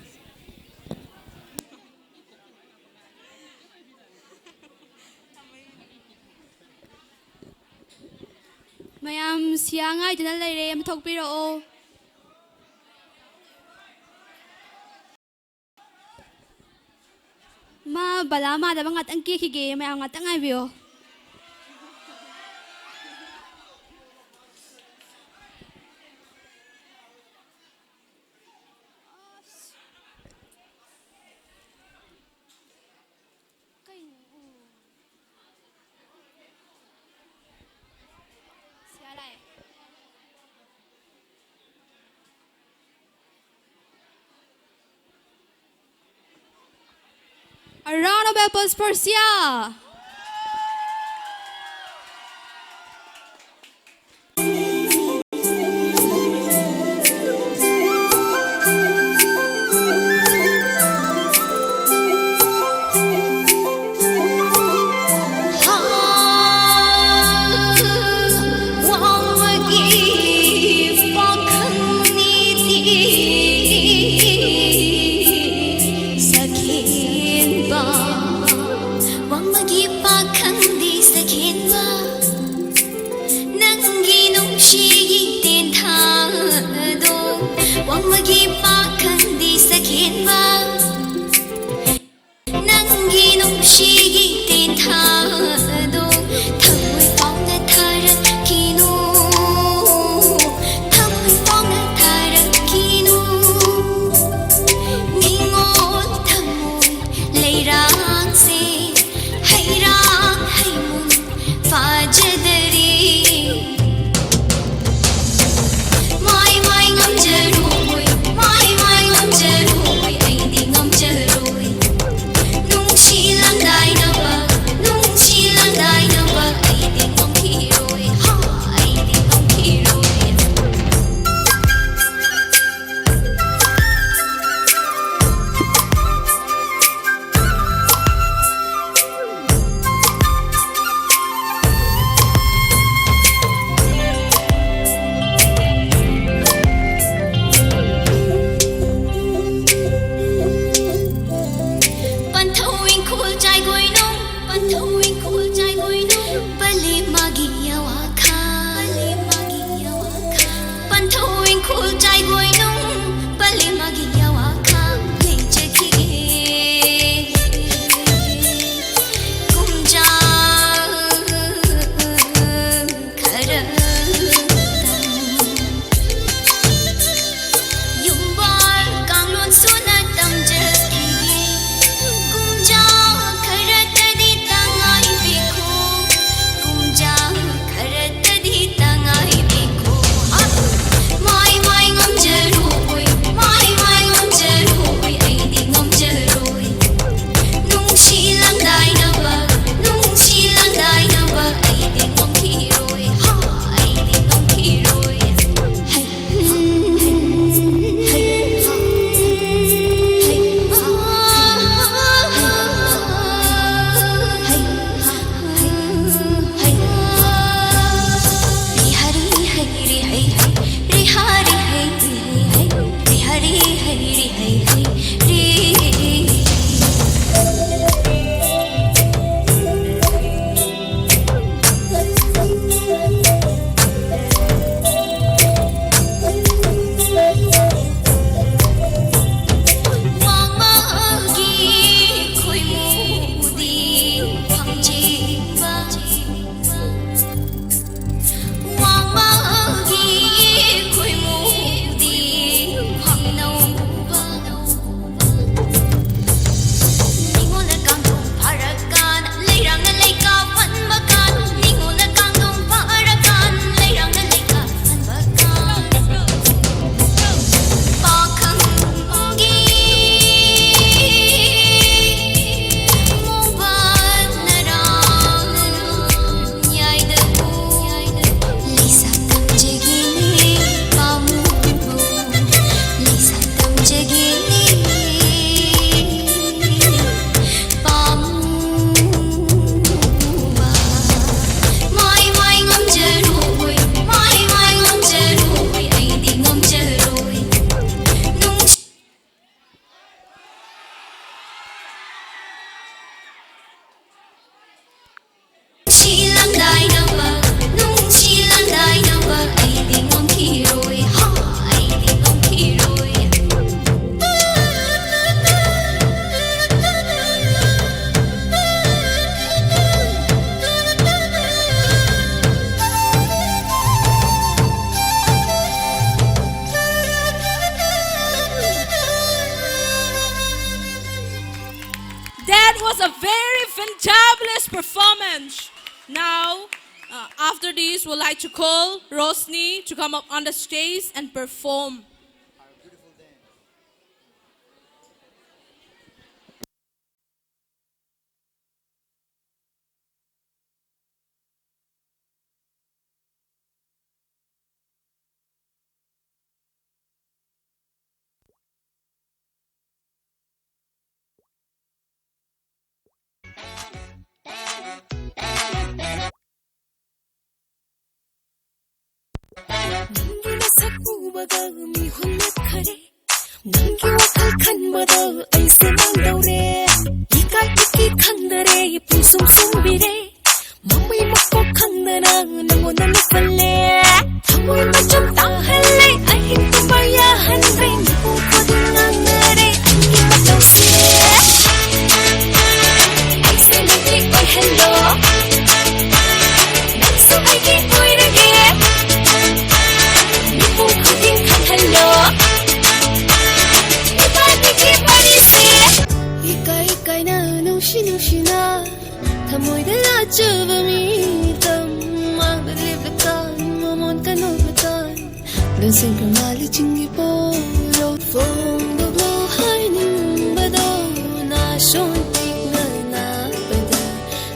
mayam siangai dana leire am thokpiro o ma bala ma da bangat angki khige mayam ngat ngai bio A round of applause for Sia. Give performance. Now, after this, we'd like to call Rosni to come up on the stage and perform. 남기나 사고와가 미혼약하래 남기 wakal kanmada ay sinandawre ika iki kandare pusum sumbire mamay mako kandana namuna nipale thamoy majum tahale ay hintubayahan re nipo kodinganare angi matawse ay sinagi ay hello nangso ay ki oirage nipo kodingan hello 누시나 타모이들 아쭈범이 담망 달리브탄 모몬탄 오브탄 넌생글 말리 징기보로 퐁도 블루하이닝 바도 나손 틱나 나바다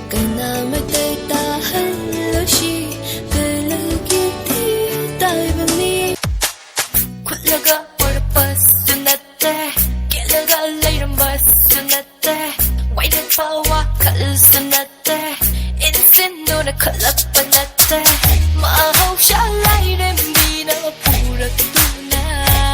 까나마테 따할로시 글루기 따이범니 콜라가 오르버스 나때 켈라가 레이런 버스 나때 Why the power colors in that day? Innocent no the color but that day. My hope shall light and be no pura tuna.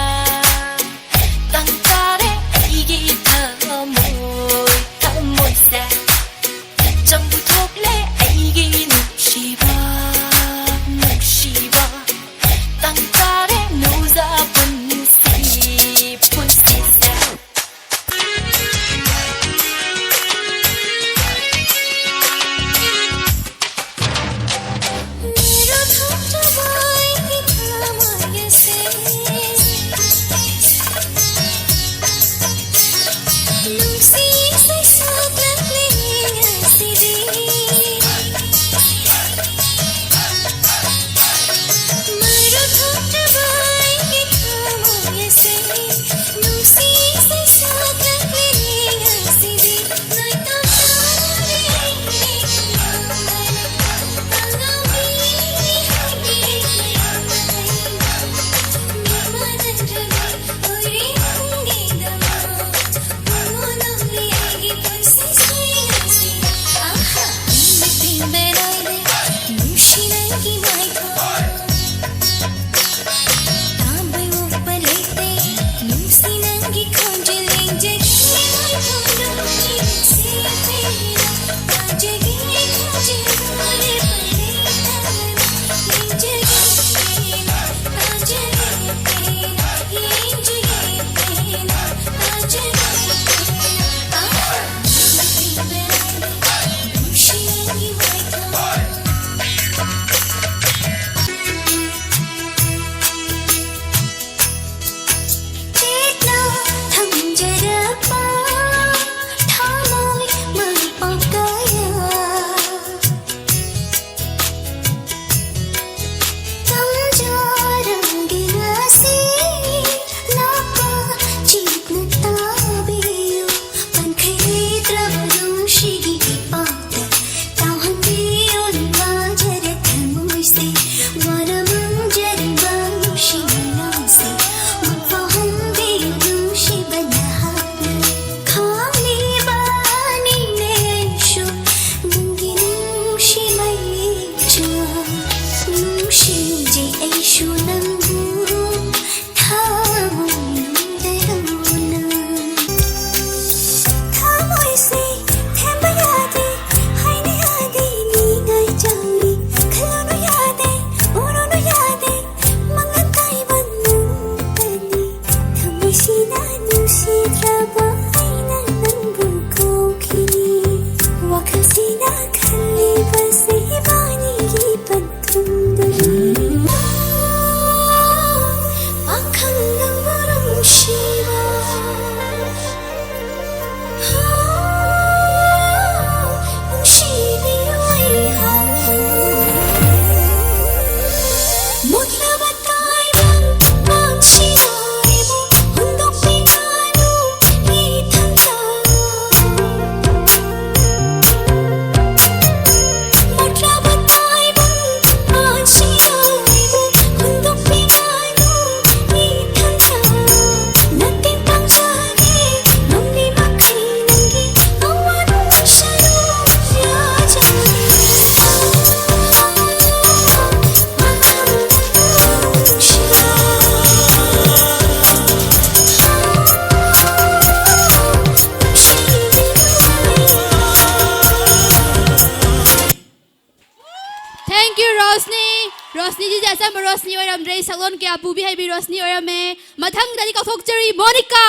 रोशनी जी जैसा रोशनी और हमरे salon के आपू भी है भी रोशनी और हमें मथंग दादी का थोकचरी Monika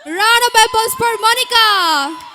round of applause for Monica.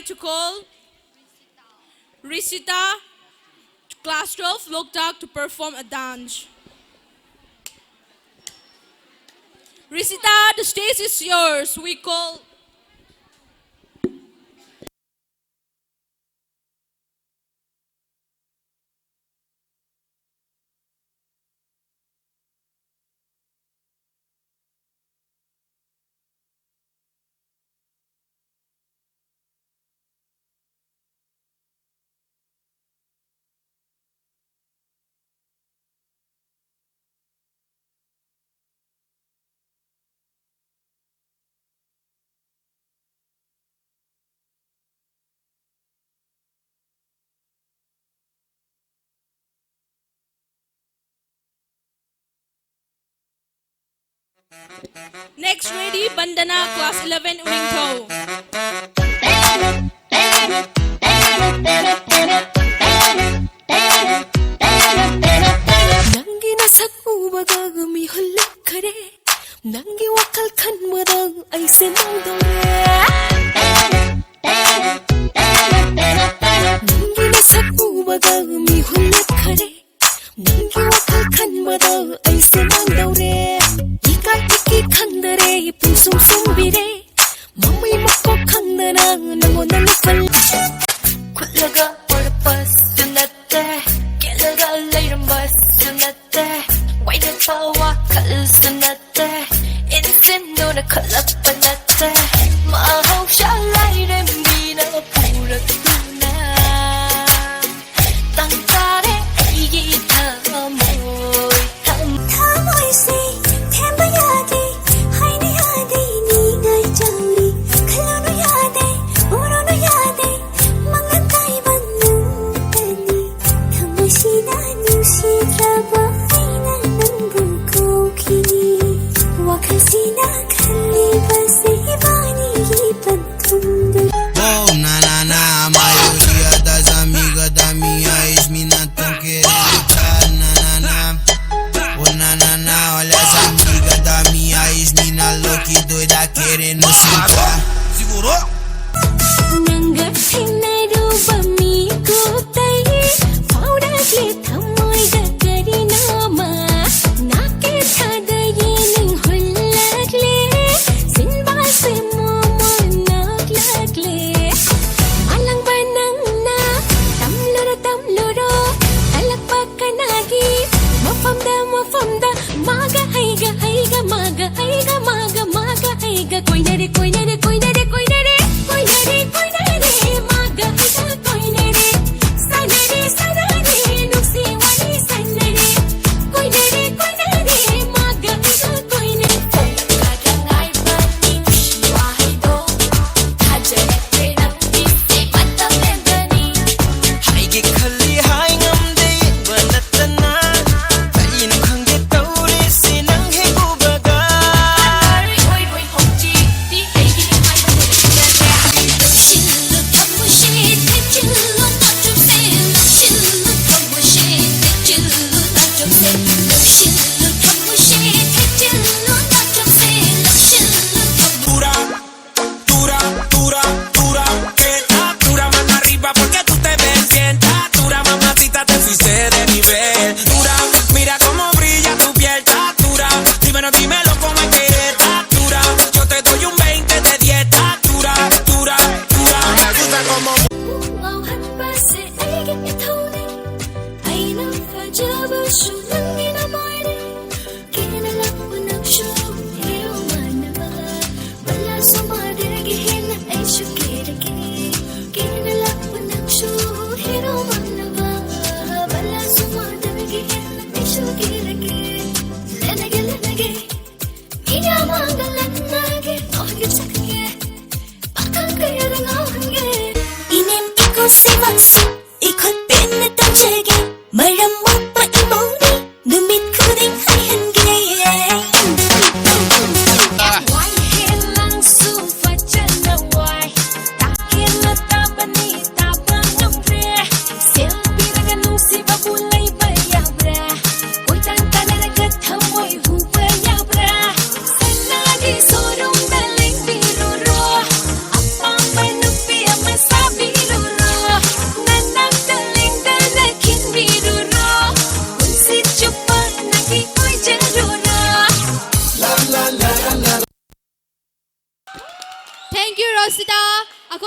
like to call Risita, class 12, Loktak, to perform a dance. Risita, the stage is yours. We call... Next ready, Bandana, class 11, Uningto. Nangi nasak ubaga gumi hulak kare, nangi wakal kan madang ay senang dore. Nangi nasak ubaga gumi hulak kare, nangi wakal kan madang ay senang dore. Ika iki kandare ipung sum sum bire, mamay mako kandana nango nanakal. Kulaga purpose dunate, kelaga layram bus dunate, wide power colors dunate, instant no na kalap panate, mahaw shalay rembina pura tuna, tangkare igita moy tam tamoy se temba yadi, haini yadi ni ngay jali, kalano yadi, uro no yadi. Oh, na na na, a maioria das amigas da minha ex-mina tão querendo ficar, na na na. Oh, na na na, olha as amigas da minha ex-mina louca e doida querendo sentar. Segurou? Ikot pinatang chege, maram mo pa imoni,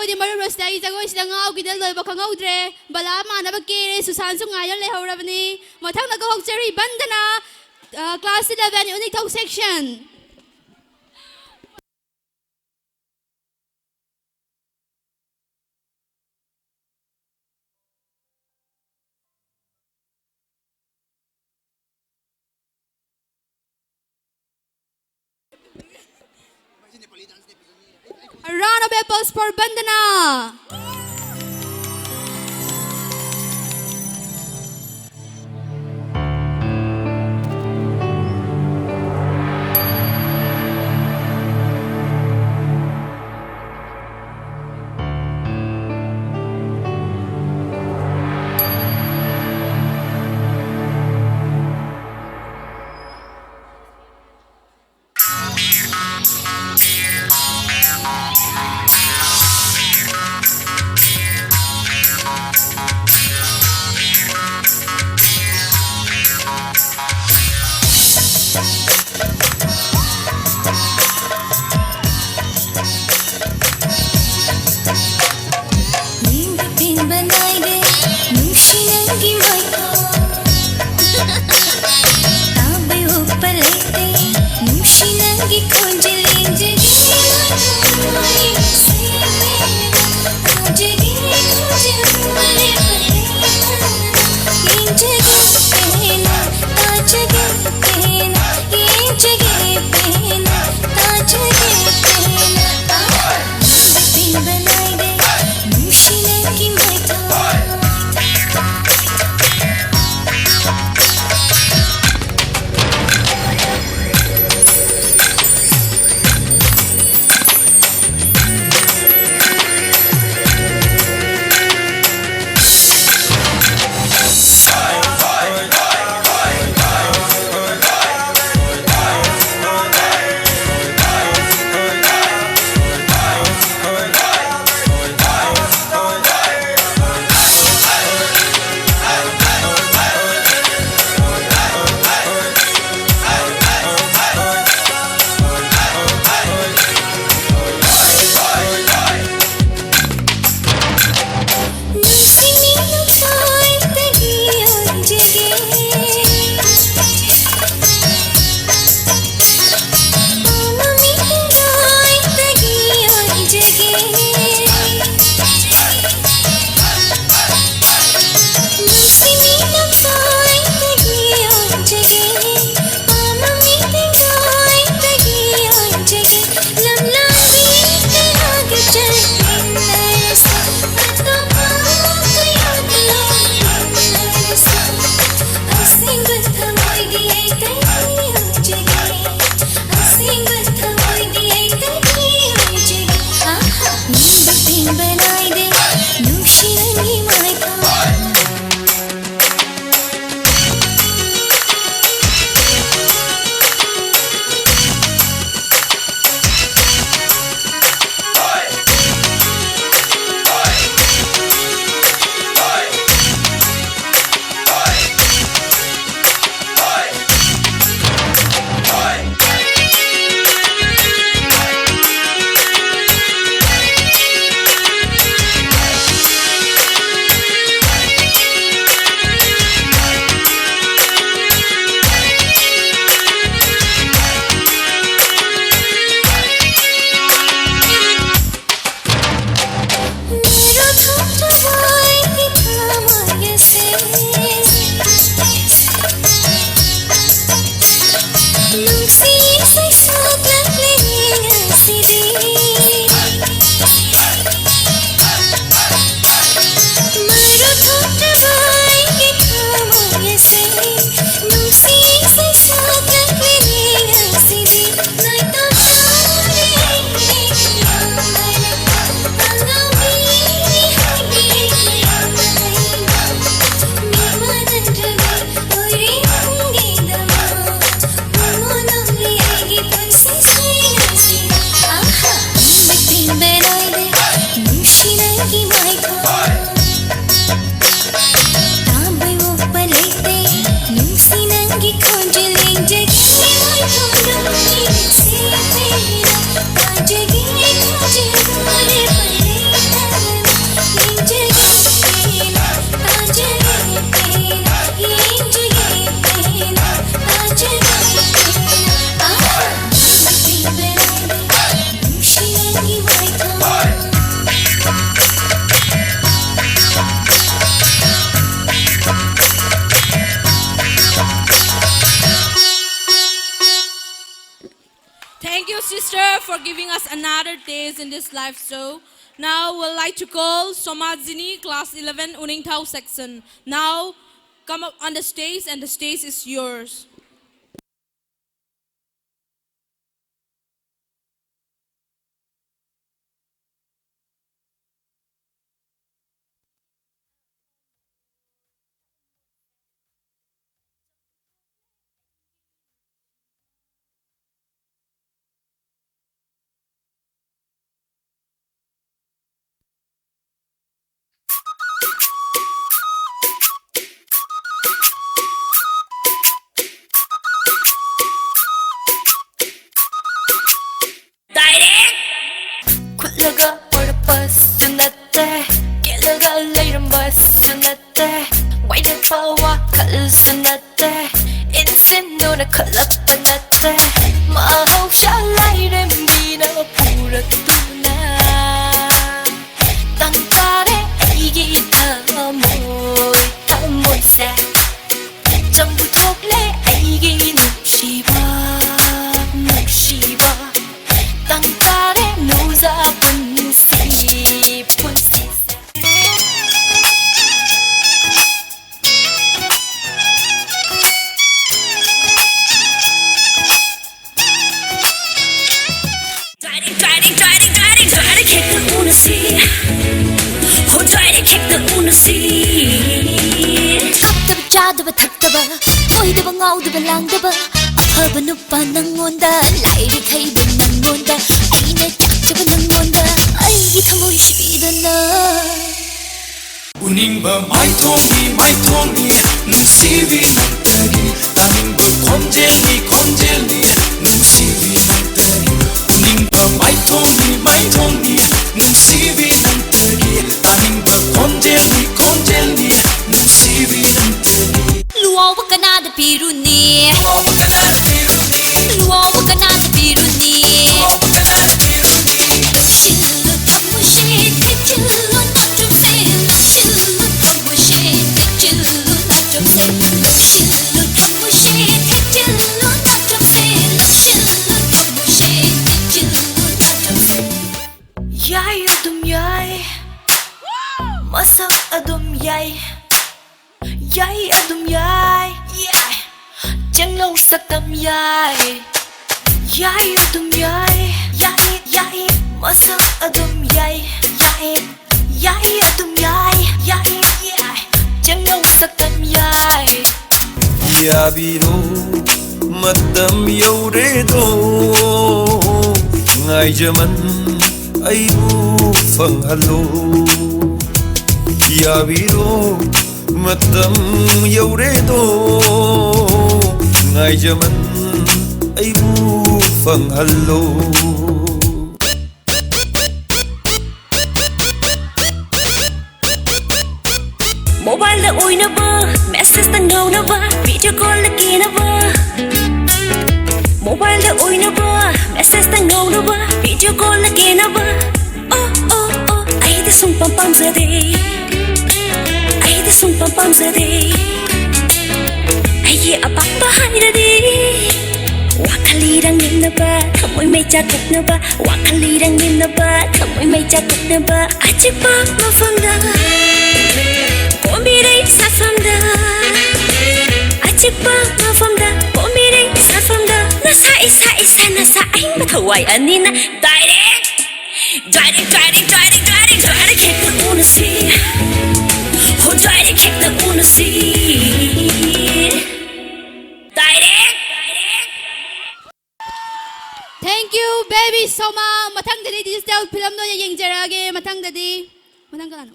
ꯑꯩꯈꯣꯏꯗꯤ ꯃꯔꯨꯞ ꯔꯣꯁꯇꯥꯒꯤ ꯖꯒꯣꯏꯁꯤꯗ ꯉꯥꯎꯈꯤꯗ ꯂꯣꯏꯕ ꯈꯪꯍꯧꯗ꯭ꯔꯦ ꯕꯂꯥ ꯃꯥꯟꯅꯕ ꯀꯦꯔꯦ ꯁꯨꯁꯥꯟꯁꯨ ꯉꯥꯏꯗꯨꯅ ꯂꯩꯍꯧꯔꯕꯅꯤ ꯃꯊꯪꯗ ꯀꯧꯍꯧꯖꯔꯤ ꯕꯟꯗꯅ ꯀ꯭ꯂꯥꯁ 11 ꯎꯅꯤꯡꯊꯧ section A round of applause for Bandana. for giving us another taste in this live show. Now we'd like to call Somadzini, class 11, Uningtao section. Now come up on the stage and the stage is yours. 굴러가 버려 버스 났대 길러가 레이런 버스 났대 와이드 파워 칼스 났대 인생 노래 클럽 났대 마호샤 라이렌 비나 부르두나 땅가래 이게 다 모이세 전부 톡래 이게 눕시바 땅가래 노잡은 시푼시 Try to kick the Uno-C. Oh, try to kick the Uno-C. 탑답아 짜답아 탑답아 너희답아 ngau답아 랑답아 아파봐 누빠 낭몬다 라이리 카이바 낭몬다 아이네 탁답아 낭몬다 아이기 가모이 시비다나 운임바 마이토니 눈시비 낭따기 따님바 건젤리 눈시비 낭따기 운임바 마이토니 눈시비 낭따기 따님바 건젤리 눈시비 낭따기 루어와 까나다 비루니 루어와 까나다 비루니 실루 탐무시 택질로 나좀세 실루 탐무시 택질로 나좀세 실루 탐무시 택질로 나좀세 실루 탐무시 택질로 나좀세 야이 어둠 야이 마삭 어둠 야이 Yay adum yay Chẳng lâu sắc tâm yay Yay adum yay Yay Masak adum yay Yay adum yay Chẳng lâu sắc tâm yay Yabiro matam yauredo Ngai jaman aibu fanghalo Yabiro matam yauredo ngai jaman aibu fanghalo Mobile la oinaba message ta ngonaba video call la kinaba Mobile la oinaba message ta ngonaba video call la kinaba Oh ai de sum pam pam zade sum pam pam zade ai apak bahayade wakalirang ninaba kamoy may jatok na ba wakalirang ninaba kamoy may jatok na ba achipa mafamda komiray safamda achipa mafamda komiray safamda nasa isa nasa ay mathaway anina direct kick the Uno-C. Oh, try to kick the Uno-C. Direct. Thank you, baby Soma. Matang dadi digital film no yang jarage. Matang dadi. Matang ka ano?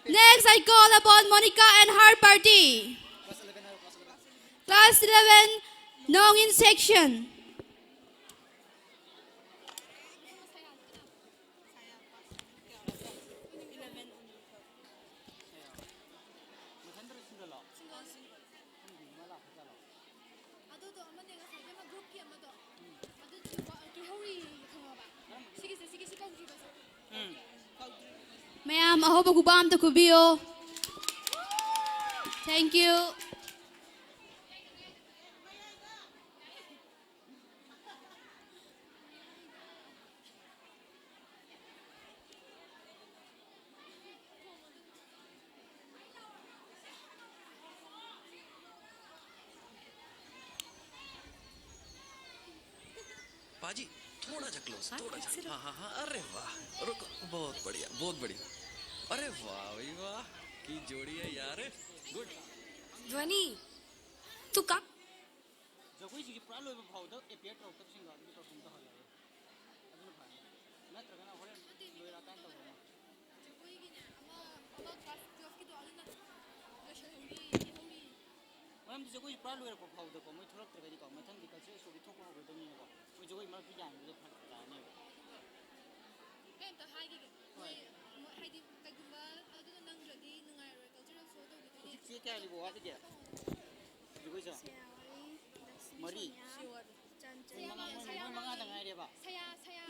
Next, I call upon Monica and her party. Class 11, Nongin section. Mayam, aho bagubam to kubiyo. Thank you. बाजी थोड़ा सा close, थोड़ा सा। हाँ हाँ हाँ, अरे वाह, रुको, बहुत बढ़िया, बहुत बढ़िया। अरे वाह भाई वाह, की जोड़ी है यार, गुड। ध्वनि तू का जगोई जी पूरा लोय भावदा एपियर ट्रॉक तक सिंगा भी परफॉर्म तो हला अदुन फाय नत्रगना होरे लोयरा कान तो होमा जगोई की ने अमा क्लास 12 की तो आलना लेशन होगी होगी मैम जगोई पूरा लोयर को भावदा को मैं थोरक तरगनी को मथन की कल्चर सोगी थोको हो गदनी को मैं जगोई मार की जान मुझे फट लाने मैं तो हाई की हाईदी कगुंबा अदुन नंगरदी नुंगायरो कल्चरल शो तो दी क्या लिबो वाद के जगोई जा Mari. Mga tangay dia ba? Saya.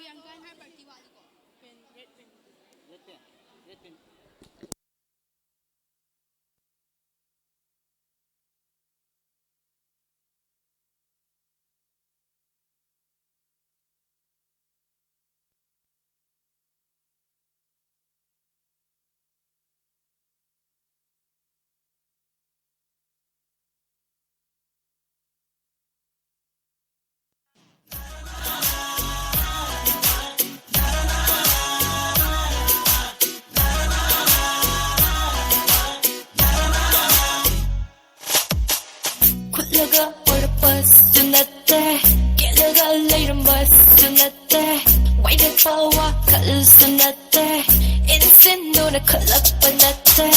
Yang kan har party wali ko. Red pen. 굴러가 오르 버스 났대 길러가 내린 버스 났대 와이드 파워 칼스 났대 인생 노래 클럽 났대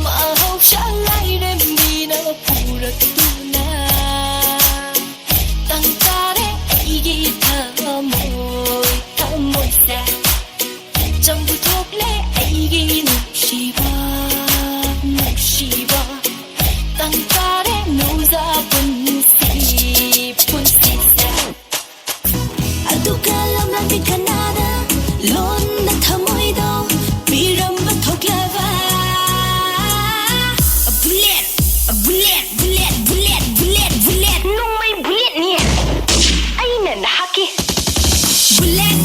마법 샬라이는 미나 부르두나 땅살에 이기 타모이세 전부 독래 이기 눕시바 땅살에 노사본 punsi aduka lamlang di kanada lon na thamoy daw biram ba thoklava bullet nung may bullet niya ay na nahaki bullet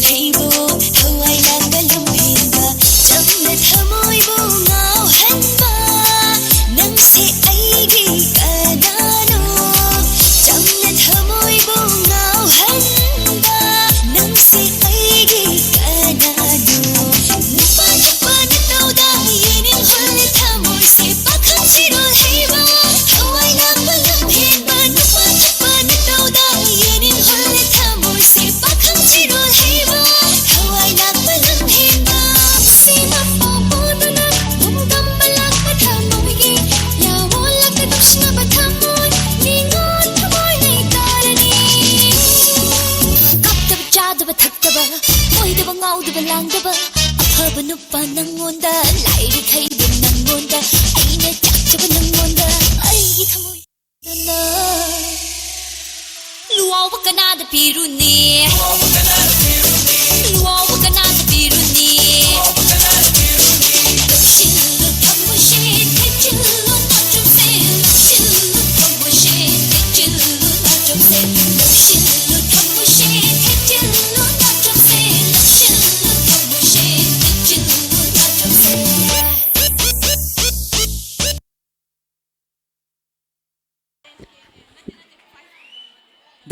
Hey,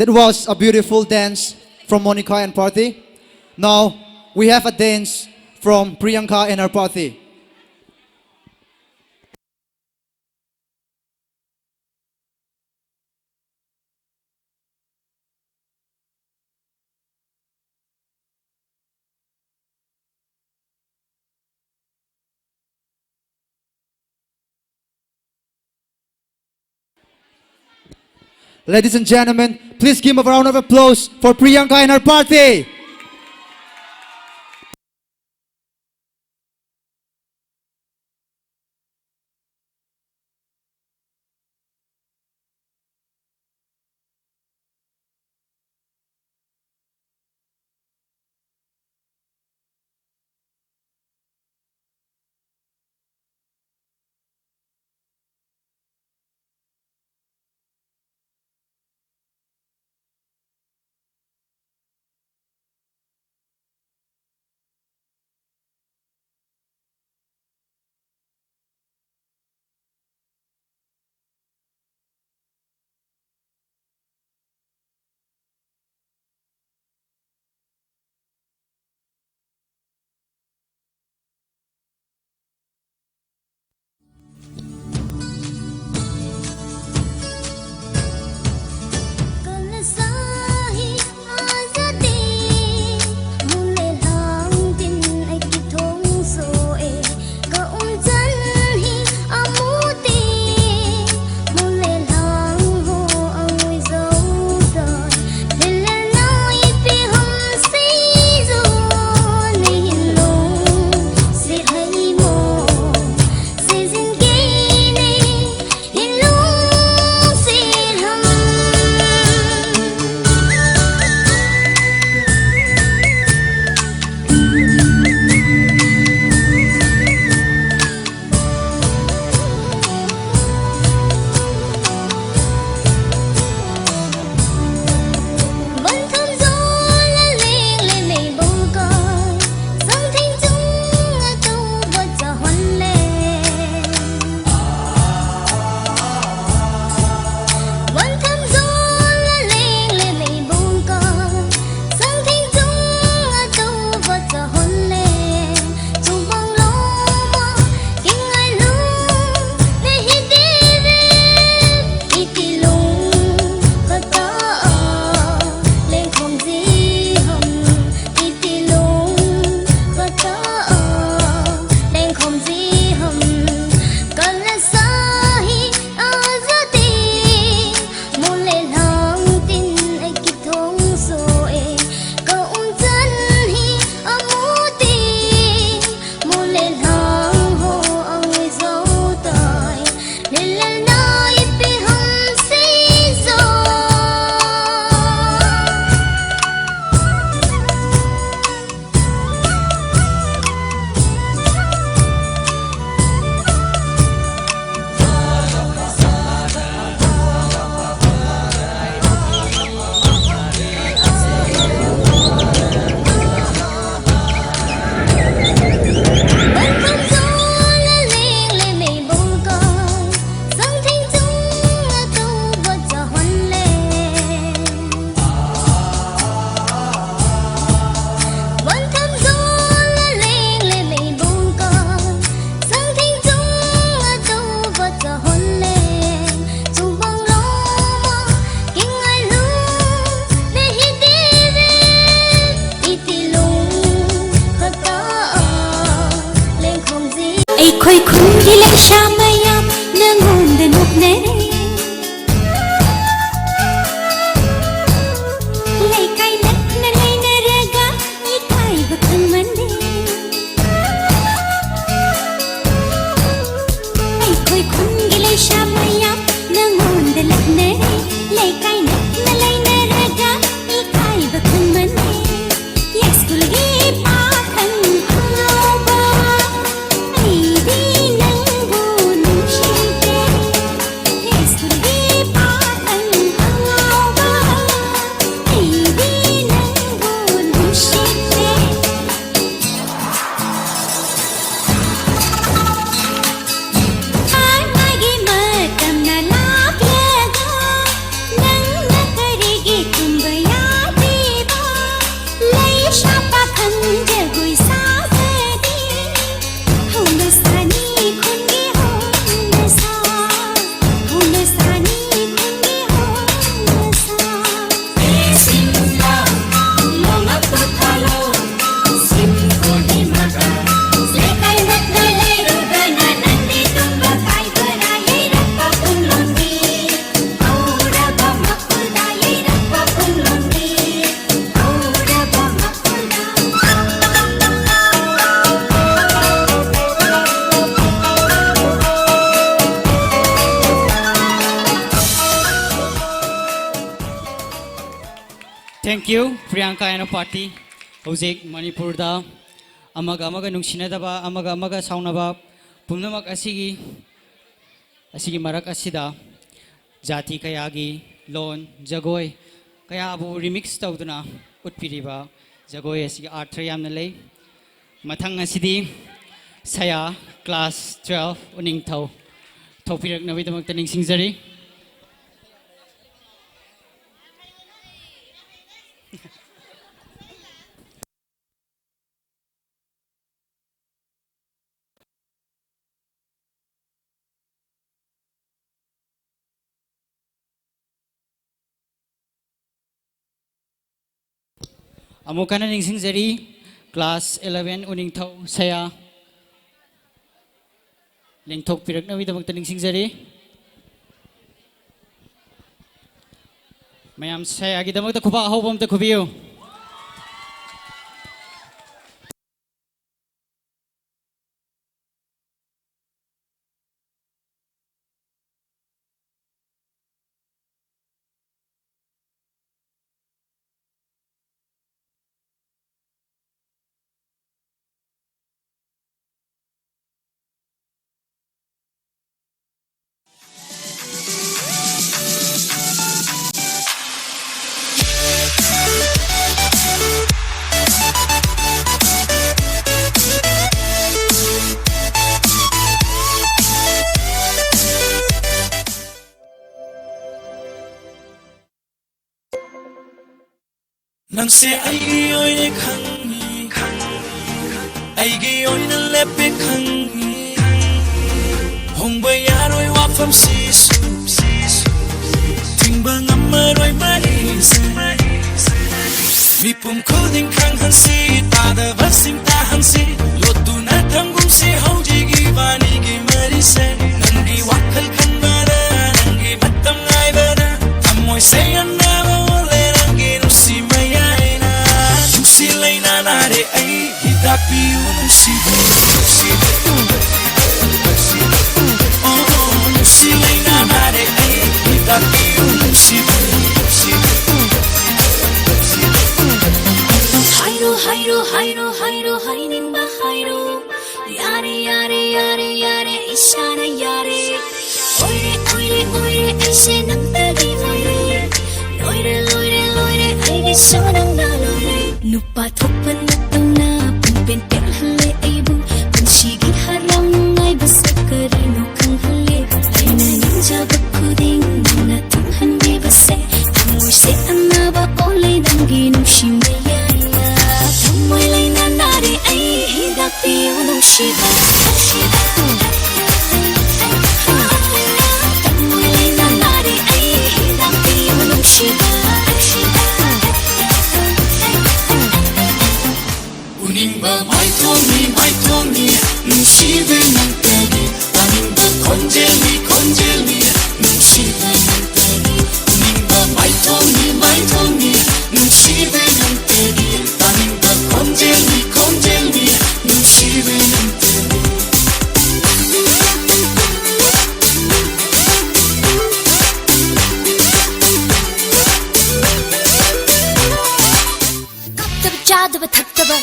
That was a beautiful dance from Monica and Parthy. Now we have a dance from Priyanka and her Parthy. Ladies and gentlemen, please give a round of applause for Priyanka and her Parthy. Khoi khun gile shamayam nangonde nukne Lay kai nak na lay na raga ikai bakang mande Ay khoi khun gile shamayam nangonde lakne Lay kai nak na lay na raga ikai bakang mande Yes kulgi pa kan ba Hey Thank you, Priyanka and Party. Hojik Manipurda amaga nungsinadaba amaga saunaba pumnamak asigi marak asida jati kayagi lon jagoi kaya abu remix tawduna utpiriba jagoi asigi arthra yamna lei mathang asidi saya class 12 uning thau thopirak nabidamakta ningsingjari. Amukana ningsingjari class 11 uning thau saya lengthok pirakna bidamakta ningsingjari. Mayam saya gidamakta khuba ahobam ta khubiyo. 낭세 아이기 오이네 강이 아이기 오이는 랩백 강이 홍보야로이 와펌 시수 팅방 엄마로이 마이세 미쁨 코딩 강한시 따다바싱 따한시 로뚜나 탐금시 호지기 바니기 마리세 난기 와클 칸바다 난기 맞담 아이바다 담모이 세연 나보 올레 난기 누시 Nare ay hidapi unusibu Oh nusilena nare ay hidapi unusibu Hayro hayro hayro hayro haynin ba hayro Yare yare yare yare ishana yare Oire oire oire aise nangtagi oire Loire loire loire aige sonang na loire Nupa thopan natang na pumpin hale aibu Pansigi harang ay basa karino kang hale Ay na ninja bakuding na tunghan di base Tamoy se anaba olay dangi nung shimayaya Tamoy lay na nari ay hidapi unong shiba Tamoy lay na nari ay hidapi unong shiba Unimba mai tomi Nushibe nantagi Unimba konjeli Nushibe nantagi Unimba mai tomi Nushibe nantagi Unimba konjeli Nushibe nantagi Kaptaba chadaba thakaba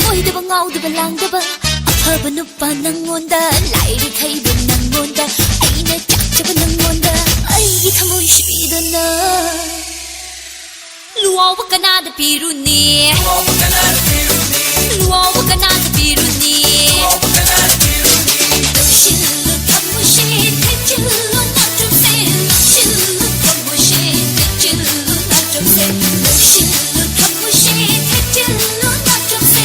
Moidaba ngaudaba langdaba Afaba nupa nangonda Lairi khaiba nangonda Aina chakchaba nangonda Aigi thamoy shidana Luawa kanada piruni Luawa kanada piruni Shilu thamoshi Techilu natumse Shilu thamoshi Techilu natumse Shilu thamoshi Techilu natumse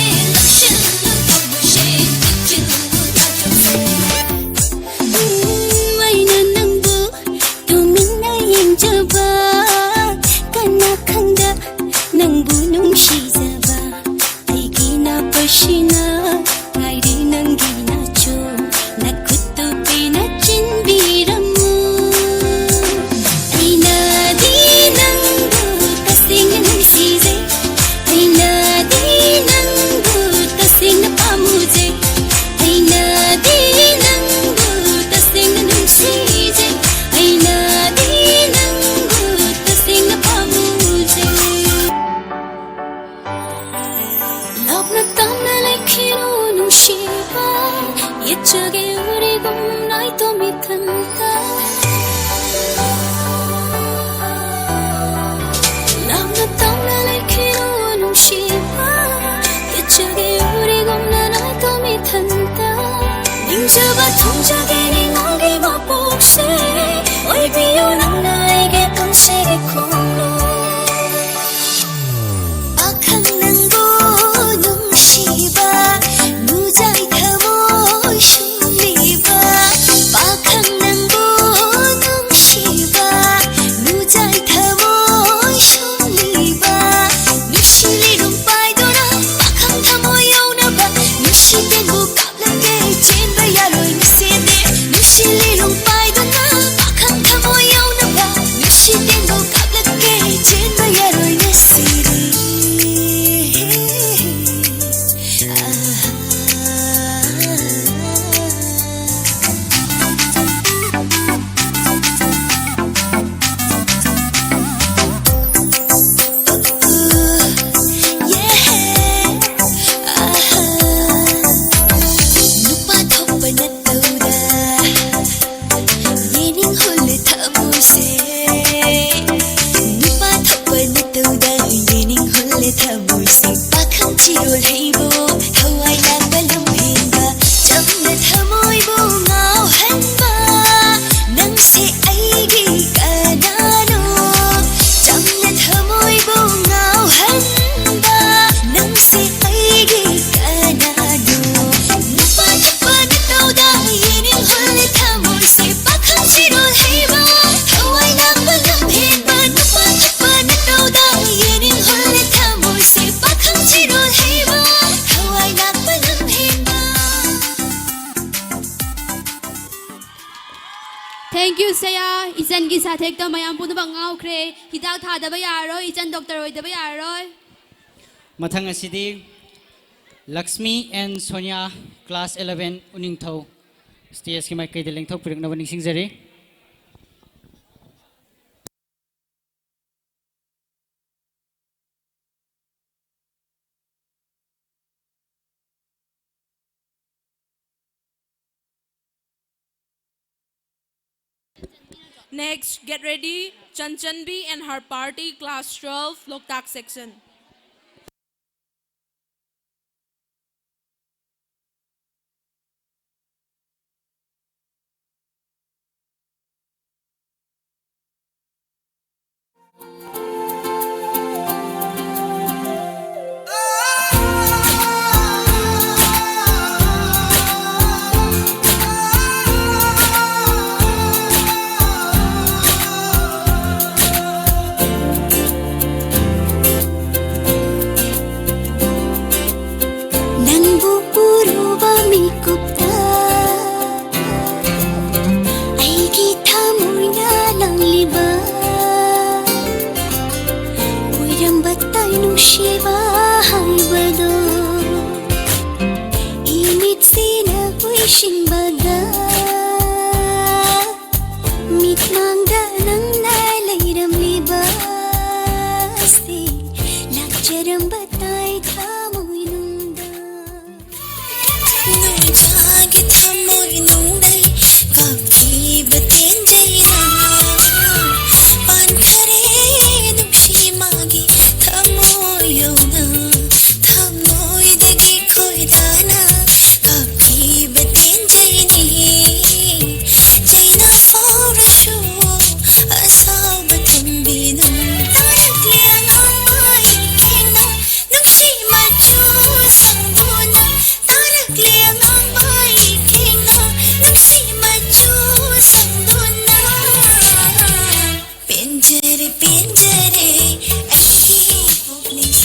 Shilu thamoshi Techilu natumse Aina nangbu Tumina yengjaba Kana khanda Nangbu nungshizaba Aigi na pashina Ngairi nangi na cho Nakutu pina chinbiramu habiyo nangaige tungsege kholo akhang nangbo nungshiba nujai thamo shumliba pakhang nangbo nungshiba nujai thamo shumliba nushili rumpai dona pakhang thamo yaunaba nushiten bu kaplake chenba yaroi nisede nushili rumpai dona pakhang thamo yaunaba nushiten bu kaplake chenba yaroi nisede nupa thoppa natauda yening holle thamose nupa thoppa natauda yening holle thamose pakhang chirol heibo hawai lakba lamhenba chamna thamoi bo ngau hanba nangse aigi kanano chamna thamoi bo ngau hanba nangse aigi kanano nupa thoppa natauda yening holle thamose pakhang chirol heibo hawai lakba lamhenba nupa thoppa natauda yening holle thamose pakhang chirol heibo hawai lakba lamhenba. Thank you, Saya. Isan ki sa thek ta mayam pun bang ngau kre. Hidak tha da ba yaroi. Isan doctor oi da ba yaroi. Mathang asidi Lakshmi and Sonia class 11 uning thau stage ki mai kai de lengthok pirak na waning singjari. Next, get ready, Chanchanbi and her party, class 12, Loktak section. Nangbu uruba mikupta aigi thamoi na langliba oiramba tai nungsiba haibado imitsina oishinbada mitmangda nangna leiramliba se lakjaramba tai thamoi nungda Nujagi thamoi nungdai kapkiba tenjaina pankhare nungsi magi thamoi yauna thamoi dagi khoidana kapkiba tenjaini jaina faurashu asaba thambina tarakliang amai kena nungsi machu sambuna tarakliang amai kena nungsi machu sambuna pinjare pinjare ai hopeless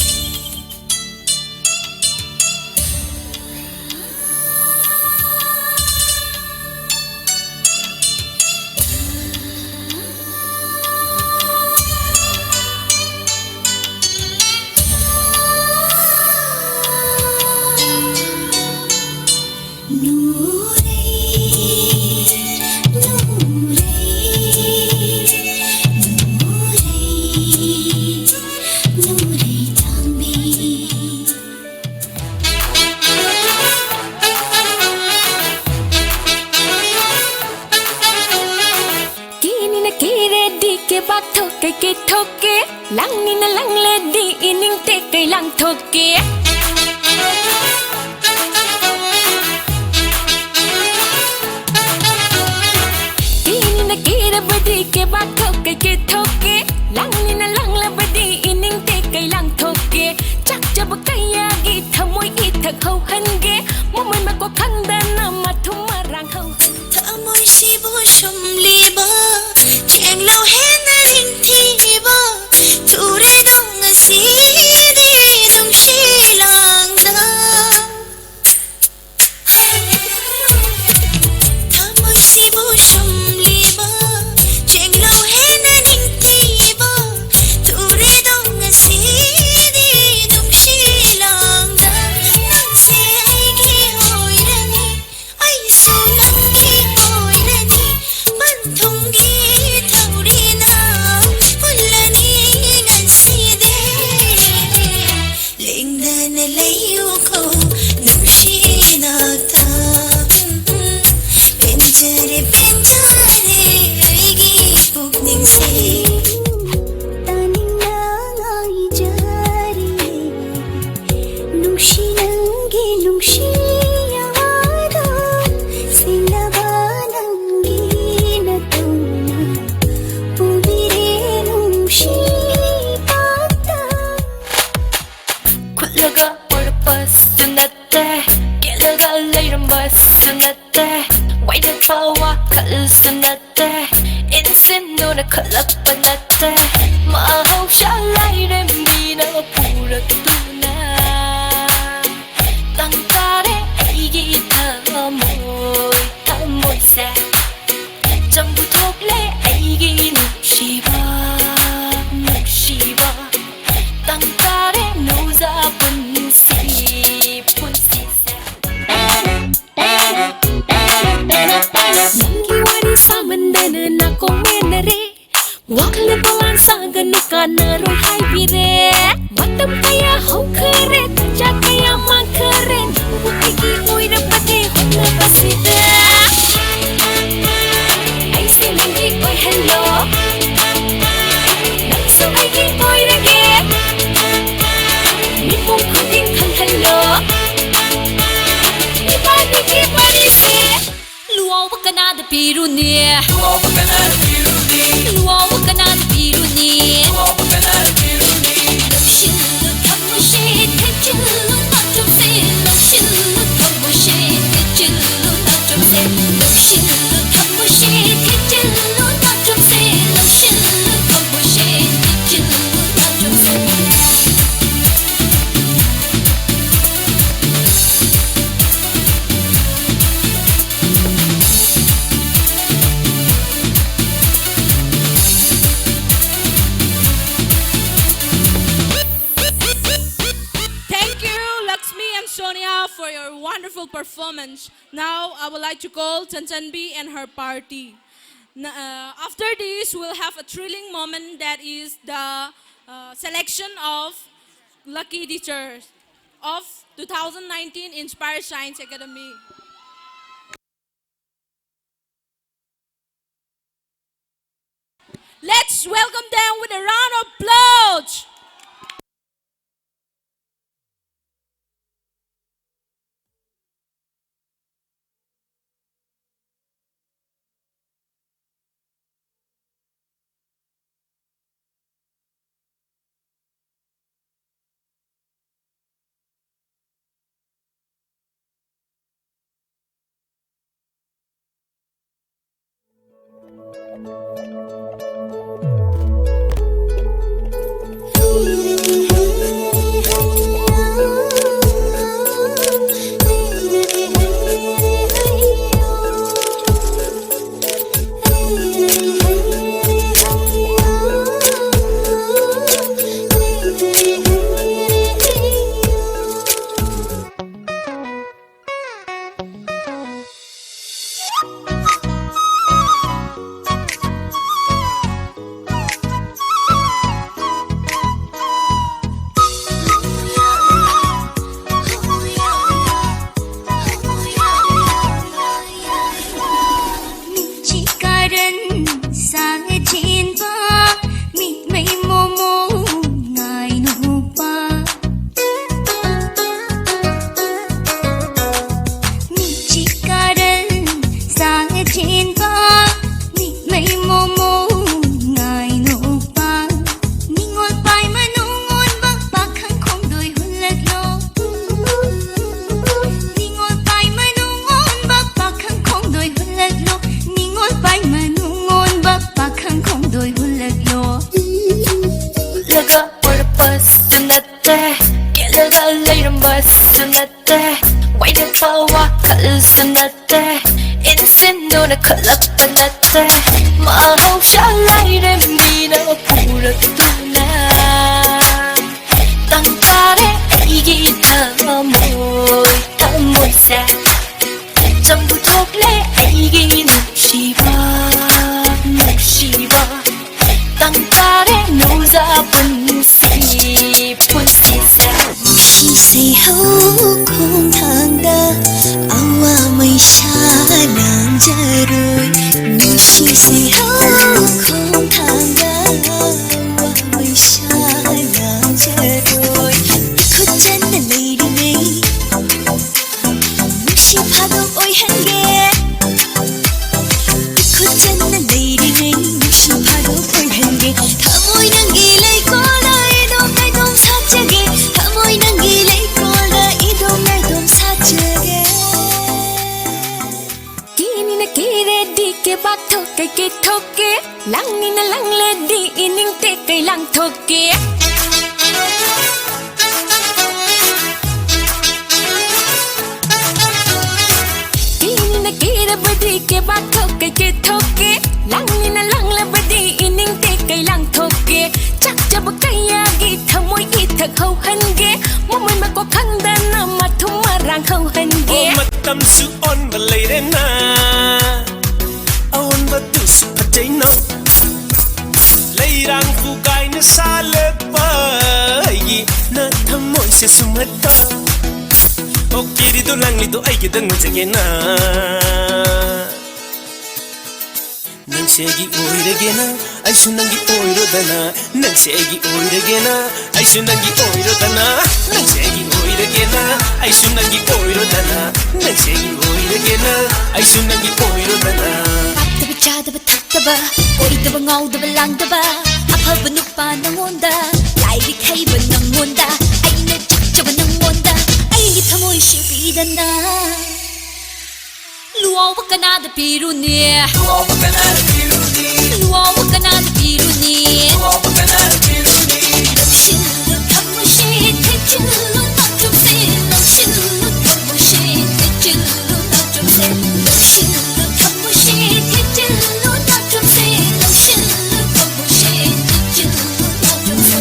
cái thốt kia lắng ni na lắng lên đi ining te cái lắng thốt kia kini na kira badi ke ꯄꯨꯟꯁꯤ ꯇꯥꯅꯤꯡꯅꯉꯥꯏꯖꯔꯤ ꯅꯨꯡꯁꯤ ꯅꯪꯒꯤ ꯅꯨꯡꯁꯤ ꯌꯥꯔ ꯁꯦꯡꯂꯕ ꯅꯪꯒꯤ ꯅꯇꯧꯅ ꯄꯨꯕꯤꯔꯦ ꯅꯨꯡꯁꯤ ꯄꯥꯛꯇ ꯈꯨꯠꯂꯒ ꯄꯨꯔꯛꯄꯁꯨ ꯅꯠꯇꯦ ꯀꯦꯜꯂꯒ ꯂꯩꯔꯝꯕꯁꯨ ꯅꯠꯇꯦ ꯋꯥꯏꯗꯛꯄ ꯋꯥꯈꯜꯁꯨ ꯅꯠꯇꯦ 인신눈에 걸럭번 났대 마음샤 라이렘비나 부르두나 땅가래 애기 타모이세 전부 톡래 애기 눕시바 땅가래 노자분 시분시세 Mengkiwari samandana na komenare Wakle balan sagani kanaro hai bire Batam kaya hau kare Tanja kaya man kare Waki oira pati hona paside Aise nangi oi hello Nangso aigi oira ge Nipong kuding kang hello Ibani ki bari se Luawa ka na da piruni Luawa ka na da piruni Luawa ka na da piruni Luawa ka na da piruni Lamshinlu kamushi Techilu na jomse Lamshinlu kamushi Techilu na jomse Lamshinlu kamushi Techilu na jomse Lamshinlu kamushi Techilu na jomse Sonia for your wonderful performance. Now I would like to call Chanchanbi and her party. After this, we'll have a thrilling moment that is the selection of lucky teachers of 2019 Inspire Science Academy. Let's welcome them with a round of applause. 눈에 걸럭번 났대 마음샤 라이렘비나 부르두나 땅가래 애기 타모이세 전부 톡래 애기 눕시바 땅가래 노자분 시분시세 시세호 공탕다 아와 마이샤 낭자루이 시세호 공탕다 langni na lang le di ining te kay lang thoke ini na kira badi ke ba thoke ke thoke langni na lang la badi ining te kay lang thoke chak jab kaya gi thamoi gi thak hau han ge momoi ma ko khangda na ma thum ma rang hau han ge matam su on ba lady na on ba tu su patay no leirang ku kai na sale pa yi na thamoi se sumata o kiri do lang li do ai ke dang jage na nang segi oirage na ai sunangi oiro dana nang segi oirage na ai sunangi oiro dana nang segi oirage na ai sunangi oiro dana nang segi oirage na ai sunangi oiro dana Taba chadaba takaba Oidaba ngaudaba langdaba Apaba nupa nangonda Lairi khaiba nangonda Aina chakchaba nangonda Aini thamoy shibidana Luawa kanada piruni Luawa kanada piruni Luawa kanada piruni Luawa kanada piruni Lamshilu kamushi Techilu natumse Lamshilu kamushi Techilu natumse Lamshilu kamushi Techilu natumse Lamshilu kamushi Techilu natumse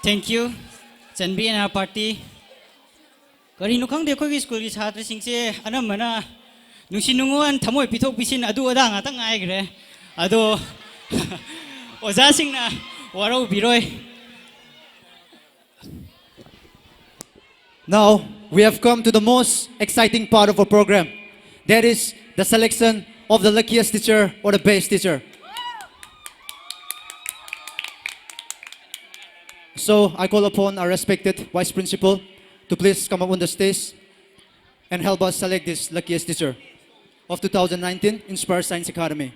Thank you. Chanbi and our party. Kari nukang de koi school ki chhatri sing se anam mana nusinunguan thamoi pithok pisin adu ada nga tang ai gre ado oja sing na waro biroi. Now, we have come to the most exciting part of our program. That is the selection of the luckiest teacher or the best teacher. So, I call upon our respected Vice Principal to please come up on the stage and help us select this luckiest teacher of 2019 Inspire Science Academy.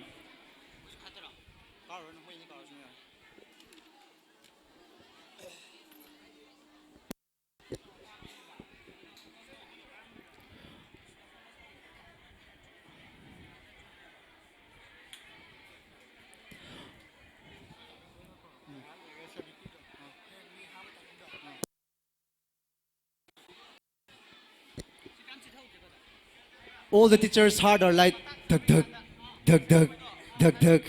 All the teachers' heart are like dug dug, dug dug, dug dug.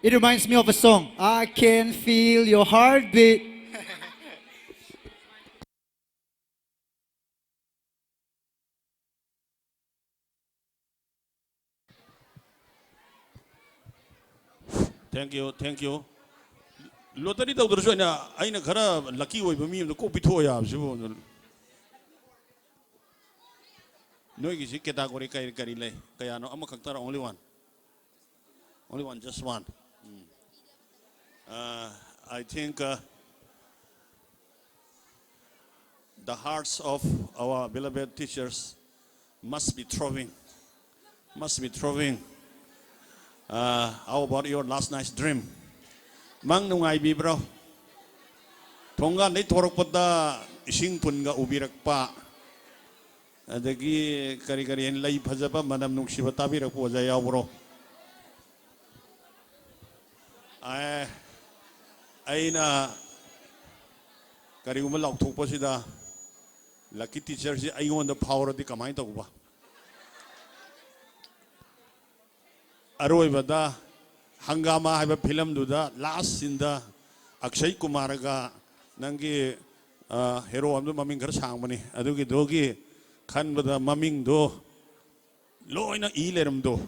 It reminds me of a song. I can feel your heartbeat. Thank you, thank you. Lottery tawdrsu aina khara lucky oiba mi amda ko pitho ya sibu. No is category karile kayano amakaktar only one. Only one, just one. I think the hearts of our beloved teachers must be throbbing. Must be throbbing. How about your last night's dream? Mang nungai bi bro. Tonga ni torok pada ising pun ga ubirak pa. Adagi kari-kari yang lain phajaba manam nungsiba tabi rakpo jaya bro. Aina kari umalak thukpa sida lucky teacher si ayon the power di kamay to ba. Aroi bada hangama haiba film duda last sinda Akshay Kumar ga nangi hero amdu maming gar sang mani adugi dogi kan bada maming do loina ileram do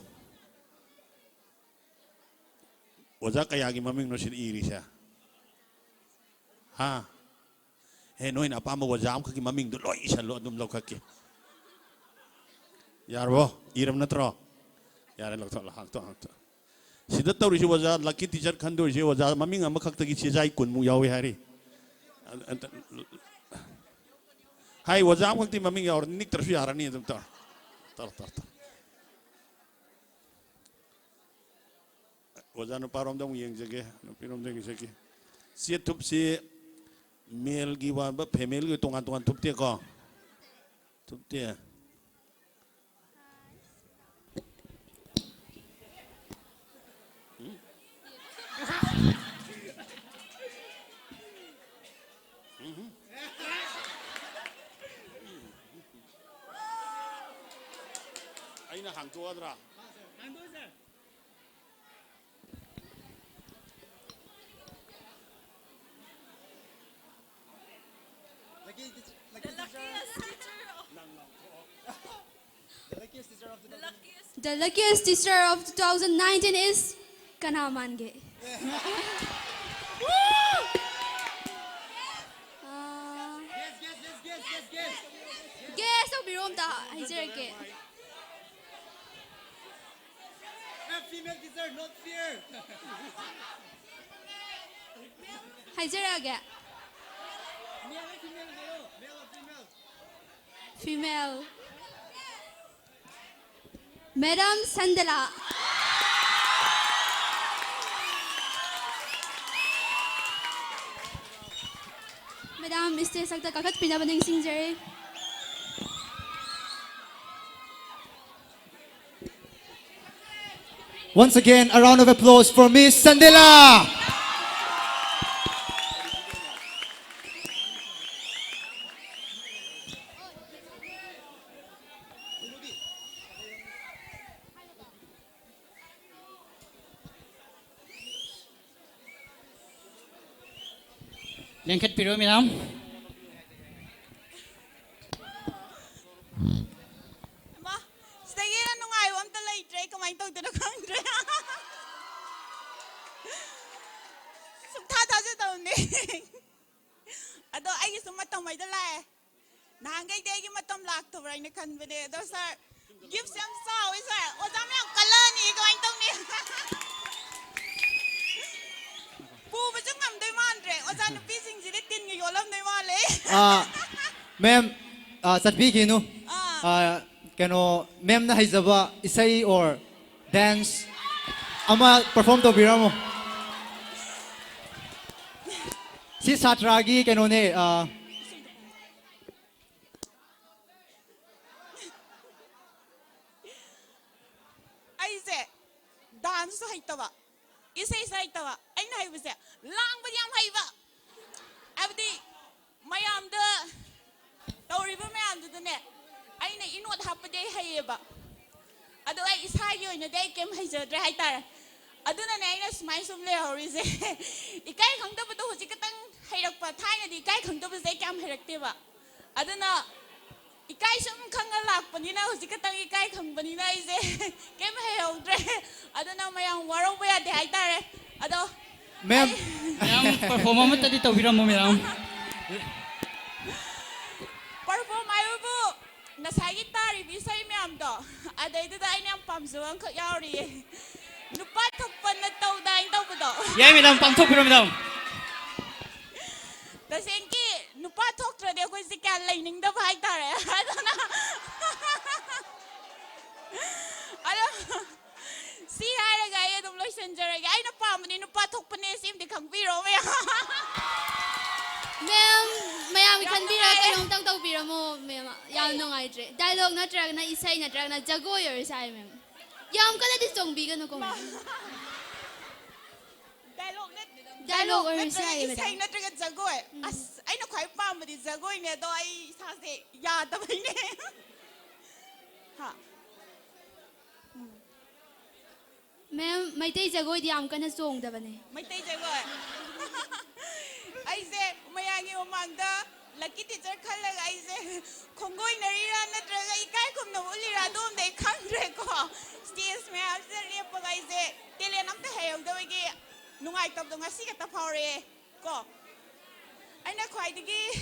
oja kaya gi maming no sin iri sa ha he noina pa ma oja am ki maming do loi isa lo dum lo khaki yarbo iram natro yare lok thol hak to sida tawri si oja lucky teacher khan do si oja maming am khak ta gi chijai kun mu yawi hari Hai wajam waktu maming ya orang nik terus ya ni itu tar. 오자 누파롬도 ꯌꯦꯡꯖꯒꯦ 누피롬도 ꯌꯦꯡꯖꯒꯦ ꯆꯦ ꯊꯨꯞꯁꯤ ꯃꯦꯜꯒꯤ ꯋꯥꯕ ꯐꯦꯃꯦꯜꯒꯤ ꯇꯣꯉꯥꯟ ꯇꯣꯉꯥꯟ ꯊꯨꯞꯇꯦꯀꯣ ꯊꯨꯞꯇꯦ ꯑꯩꯅ ꯍꯥꯡꯇꯣꯛꯑꯗ꯭ꯔꯥ The luckiest teacher of 2019 is Kanamange. Guess of Biromta, Hizerke. Female teacher, not fear. Hizeraga. Female. Madam Sandala. Madam, Mr. Sakta Kakat Pinabaning Singer. Once again, a round of applause for Miss Sandela. Lengket piro minam. Ma, sige na nung ayaw am talay tray kumain tog na kang tray. Sumtata sa taon ni. Ado ay sumatong may dalay. Nahangay day matom lak to right na kan bede. Do sir, give some saw sir. O dam lang kalani kumain tog ni. Pu ba chung am day mandre. O sa no pising jilitin ng yolam day male. Ma'am, satbi kinu. Kano, ma'am na haizaba isay or dance. Ama perform to biramo. Si satragi kano ne. Ay se, dance sa haitawa. Isay sa haitawa. Ay na haiba se. Lang ba diyam haiba? Abdi, mayam da. Tauriba mayam da ne. Ay na inot hapaday haiba. Ado ay isayo na day kem haizadre haitara. Ado na ay na smay sumle hori se. Ikay kang da bato husi katang hairak pa thai na di ikay kang da bato kem hairak tiba. Ado na ikay sum kang alak pa nina husi katang ikay kang pa nina ise kem haidre. Ado na mayang warong pa yade haitara. Ado Ma'am, Perform mo tadi tau biramo minam. perform ayo bu. Nasagi tari bisay miyam do. Aday do dahil niyang pamsuang kayauri. Nupa tukpan na tau dahil tau bu do. Yay minam pamtok piro minam. Tasengki nupa tok trade ko si kalay ning da bahay tare. Ano na? Ano? Si hara gaya dum loy senjara gaya ay napam ni nupa tok panesim di kang biro maya. Ma'am, mayami kan bira kayong tang tau bira mo, ma'am. Yam no ngai tre. Dialogue na track na isay na track na jagoy or isay, ma'am. Yam ka na di song bigan no ko, ma'am. Dialogue or isay, ma'am. Isay na track jagoy. As ay no kay pam di jagoy ne do ay sase ya da bay ne. Ha. Ma'am, may tay jagoy di am ka na song da ba ne? May tay jagoy. Ay se mayangi umangda laki teacher khalaga ay se khongoi narira natraga ikai kum na ulira dum dei khangre ko stage me after le pagai se tele nam te hayog da gi nungai tab do ngasi ka ta phore ko ai na khwai digi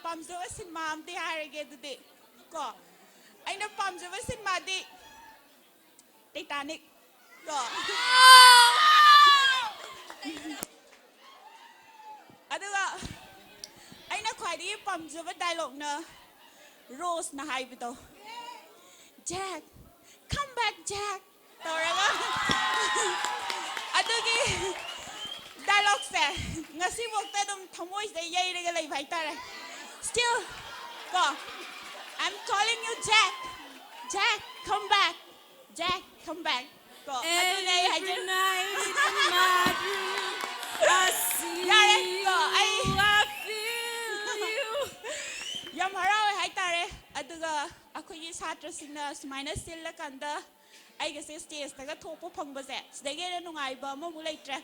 pamjo sin mam te harege du de ko ai na pamjo sin ma di Titanic ko aduga ay na khwai pamjaba dialogue na Rose na haibito Jack come back Jack tawraga ꯖꯣꯛꯁꯦ ꯉꯁꯤꯐꯥꯎꯗ ꯑꯗꯨꯝ ꯊꯃꯣꯏꯁꯤꯗ ꯌꯩꯔꯒ ꯂꯩꯕ ꯍꯥꯏꯇꯥꯔꯦ still ꯀꯣ I'm calling you Jack Jack come back Jack come back ꯀꯣ ꯑꯗꯨꯅꯦ ꯑꯩ ꯍꯥꯏꯖꯔꯦ ꯌꯥꯔꯦ ꯀꯣ ꯑꯩ ꯌꯥꯝ ꯍꯔꯥꯎꯋꯦ ꯍꯥꯏꯇꯥꯔꯦ ꯑꯗꯨꯒ ꯑꯩꯈꯣꯏꯒꯤ ꯁꯥꯇ꯭ꯔꯁꯤꯡꯅ ꯁꯨꯃꯥꯏꯅ ꯁꯤꯜꯂꯀꯥꯟꯗ ꯑꯩꯒꯁꯦ ꯁ꯭ꯇꯦꯖꯇꯒ ꯊꯣꯛꯄ ꯐꯪꯕꯁꯦ ꯁꯤꯗꯒꯤ ꯍꯦꯟꯅ ꯅꯨꯡꯉꯥꯏꯕ ꯑꯃꯃꯨꯛ ꯂꯩꯇ꯭ꯔꯦ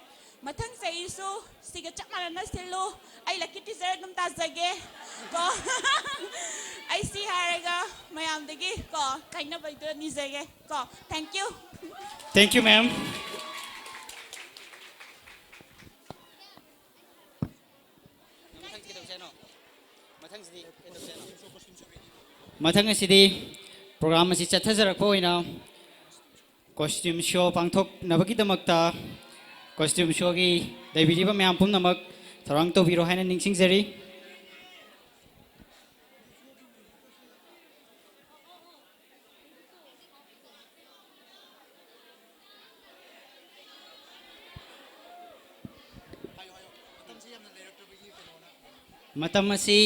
ꯃꯊꯪ ꯆꯍꯤꯁꯨ ꯁꯤꯒ ꯆꯞ ꯃꯥꯟꯅꯅ ꯁꯤꯜꯂꯨ ꯑꯩ ꯂꯛꯀꯤ ꯇꯤꯆꯔ ꯑꯗꯨꯝ ꯇꯥꯖꯒꯦ ꯀꯣ ꯑꯩ ꯁꯤ ꯍꯥꯏꯔꯒ ꯃꯌꯥꯝꯗꯒꯤ ꯀꯣ ꯀꯥꯏꯅꯕꯩꯗꯣ ꯅꯤꯖꯒꯦ ꯀꯣ Thank you, ma'am. Mathang asidi program asi chathajarakpa oina costume show pangthok nabagidamakta costume show gi daibiriba mayam pumnamak tharang tobiro haina ningsingjari matam asi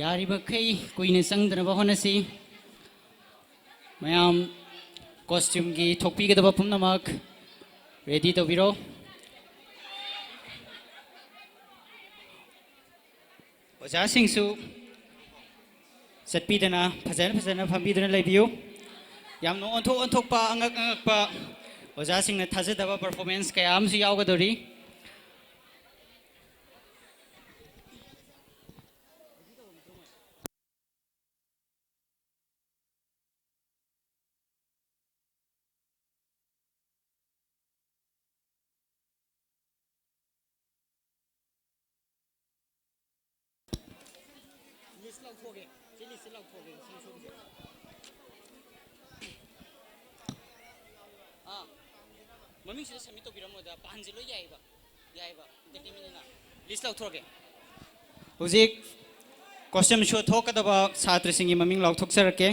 yaribakai kuina sangdana honasi mayam costume gi thokpi gadaba pumnamak ready tobiro oja singsu satpidana phajana phambidana leibiu yamno onthokpa angakpa oja singna thajadaba performance kaya amsu yawgadori Mami sila submit to biram moda pahanjilo yaiba entertainment list lauthroge Huzik costume show thokadaba chhatra singi maming lauthokjarake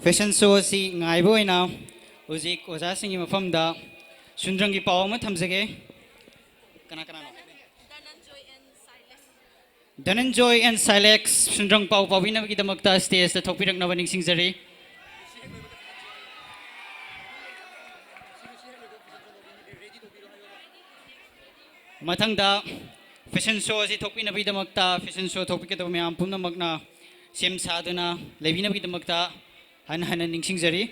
Fashion show si ngai boy na uzik oja singi mafamda sundrangi paw ma thamjage kana no Dhananjoy and Silex sundrang paw pawina gi damakta stage ta thokpirak na baning singjari Mathangda fashion show si thokpina bi damakta fashion show thokpikadaba mayam pumnamakna sem saduna leibina bi damakta han ningsingjari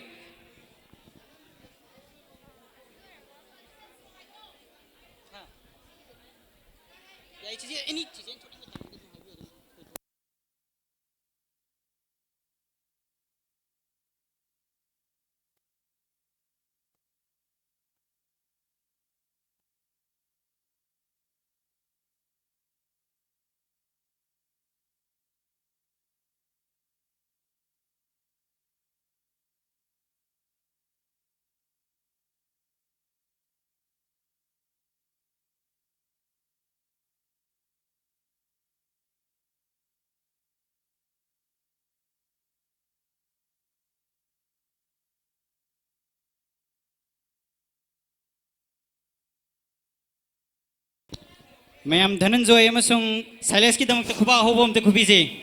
Mayam Dhananjoy amasung Silex ki damakta khuba hobom te khubiji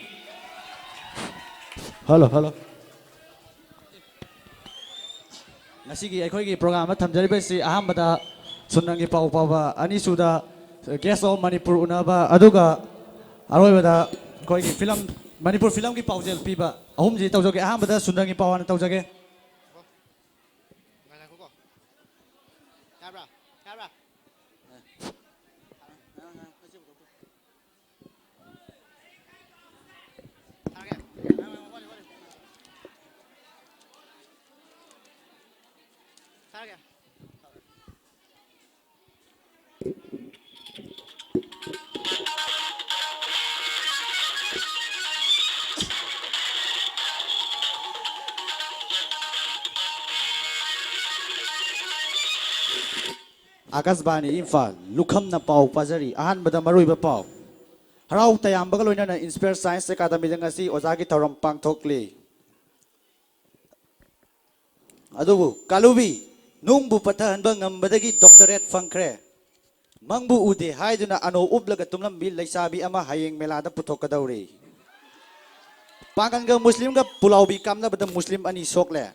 Hello Ngasigi akhoi program ma thamjariba si ahambada sunangi pau pawba ani suda guest of Manipur unaba aduga aroibada khoi film Manipur film ki paujel piba ahum ji tawjoge ahambada sunangi pawana tawjage Akasbani Imphal Lukham na pau pazari ahan bada marui ba pau Harau tayam baga loina na Inspire Science Academy ngasi ozagi tauram pangthokli Adubu Kalubi nungbu pathan ba ngambadagi doctorate fangkre Mangbu ude haiduna ano ublaga tumlam bil laisabi ama hayeng melada puthokadauri Pangan ga Muslim ga pulau bi kamna bada Muslim ani sokle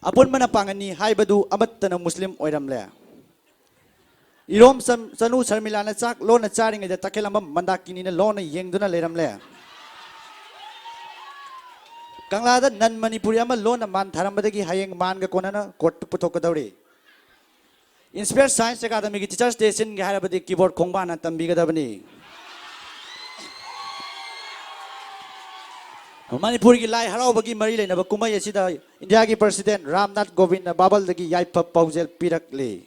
Apun mana pangani haibadu amat na Muslim oiramle Irom sanu sarmilana chak lo na charing ida takelamba mandakini na lo na yengduna leramle Kanglada nan Manipuri ama lo na man tharambadagi hayeng man ga konana kot puthokadauri Inspire Science Academy ki Teachers Station ge harabadi keyboard khongbana tambigadabani Manipur ki lai haraubagi mari leinaba kumai asida India ki President Ramnath Kovind na babal dagi yaipa paujel pirakle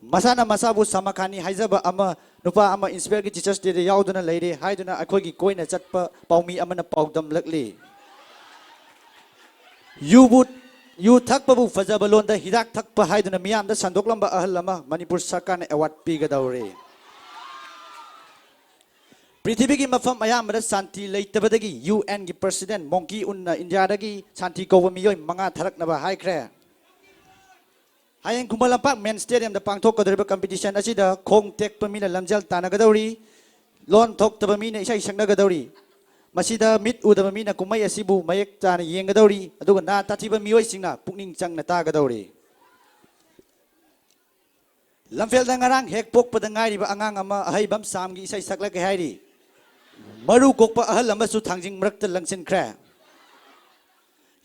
Masana masabu samakani haizaba ama nupa ama Inspire ki Teachers Day yauduna leire haiduna akhoi ki koina chatpa paumi ama na paudam lakle You thakpabu fajaba londa hidak thakpa haiduna miyam da sandoklamba ahal lama Manipur Sarkar na award pigadaure Prithvi ki mafam ayam da santi leitabadagi UN ki President Monkey unna India dagi santi kowa miyoi manga tharak naba haikre Hayeng Kumalampak Men Stadium da pangthok kadriba competition asida khong tek pamina lamjal tanagadauri lon thok tabamina isai sangnagadauri Masida mit udaba mina kumai asibu mayek chana yengadauri aduga na tatiba miyoi singna pukning changna tagadauri Lamfel da ngarang hek pokpada ngairiba angang ama ahaibam samgi isai sakla ke hairi Maru kokpa ahal amasu thangjing mrakta langsin kra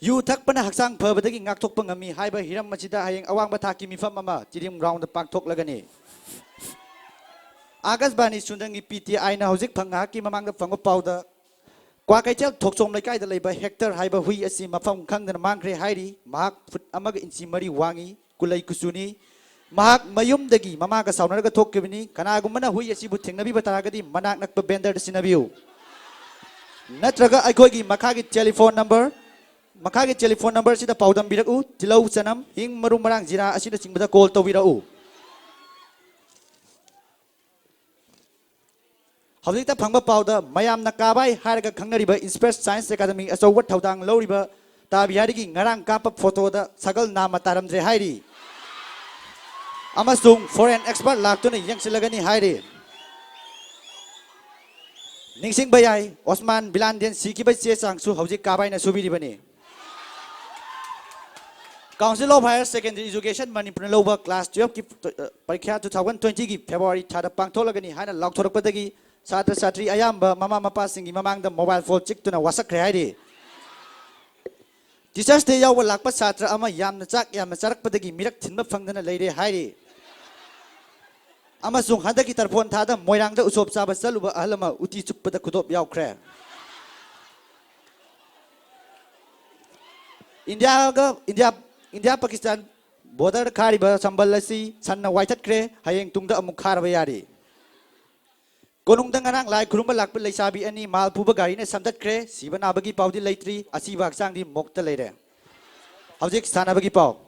Yu thakpana haksang phabadagi ngakthok pangami haiba hiram machida hayeng awang bathaki mifam ama chirim round pangthok lagani Akasbani sundangi PTI na hojik phanga ki mamang da phangwa pauda Kwa kaichel thoksom laikai da leiba hector haiba hui asi mafam khangdana mangkre hairi mahak fut amaga inchi mari wangi kulai kusuni mahak mayum dagi mamaga saunaraga thokkibini kanagumana hui asi bu thengnabi bataragadi manak nakpa bender sinabiu natraga aikogi makagi telephone number sida paudam biraku tilau chanam hing maru marang jira asida singbada call tawirau Hawita phangba pauda mayam na kabai haraga khangnariba Inspire Science Academy achowa thaudang loriba tabihari gi ngarang kapa photo da sagal nama taramdre hairi amasung foreign expert laktuna yangsilagani hairi Ningsing bayai Osman Bilandian sikiba che changsu hawjik kabai na subiribani Council of Higher Secondary Education Manipur loba class 12 ki parikha 2020 gi February thada pangtholagani haina lakthorakpadagi Satra Satri ayamba mama mapa singi mamang da mobile phone chik tuna wasak hairi Teachers Day yawa lakpa satra ama yamna charak padagi mirak thinba phangdana leire hairi ama sung handa ki tarphon thada moirang da usop chaba chaluba ahlama uti chukpada khudop yaukre India Pakistan border khariba sambal asi sanna waitat kre hayeng tungda amuk kharba yari Konung dangarang lai kurumba lakpa leisabi ani mal puba gari na samdat kre siba nabagi paudi leitri asiba haksang di mokta leire Hawjik sanabagi pau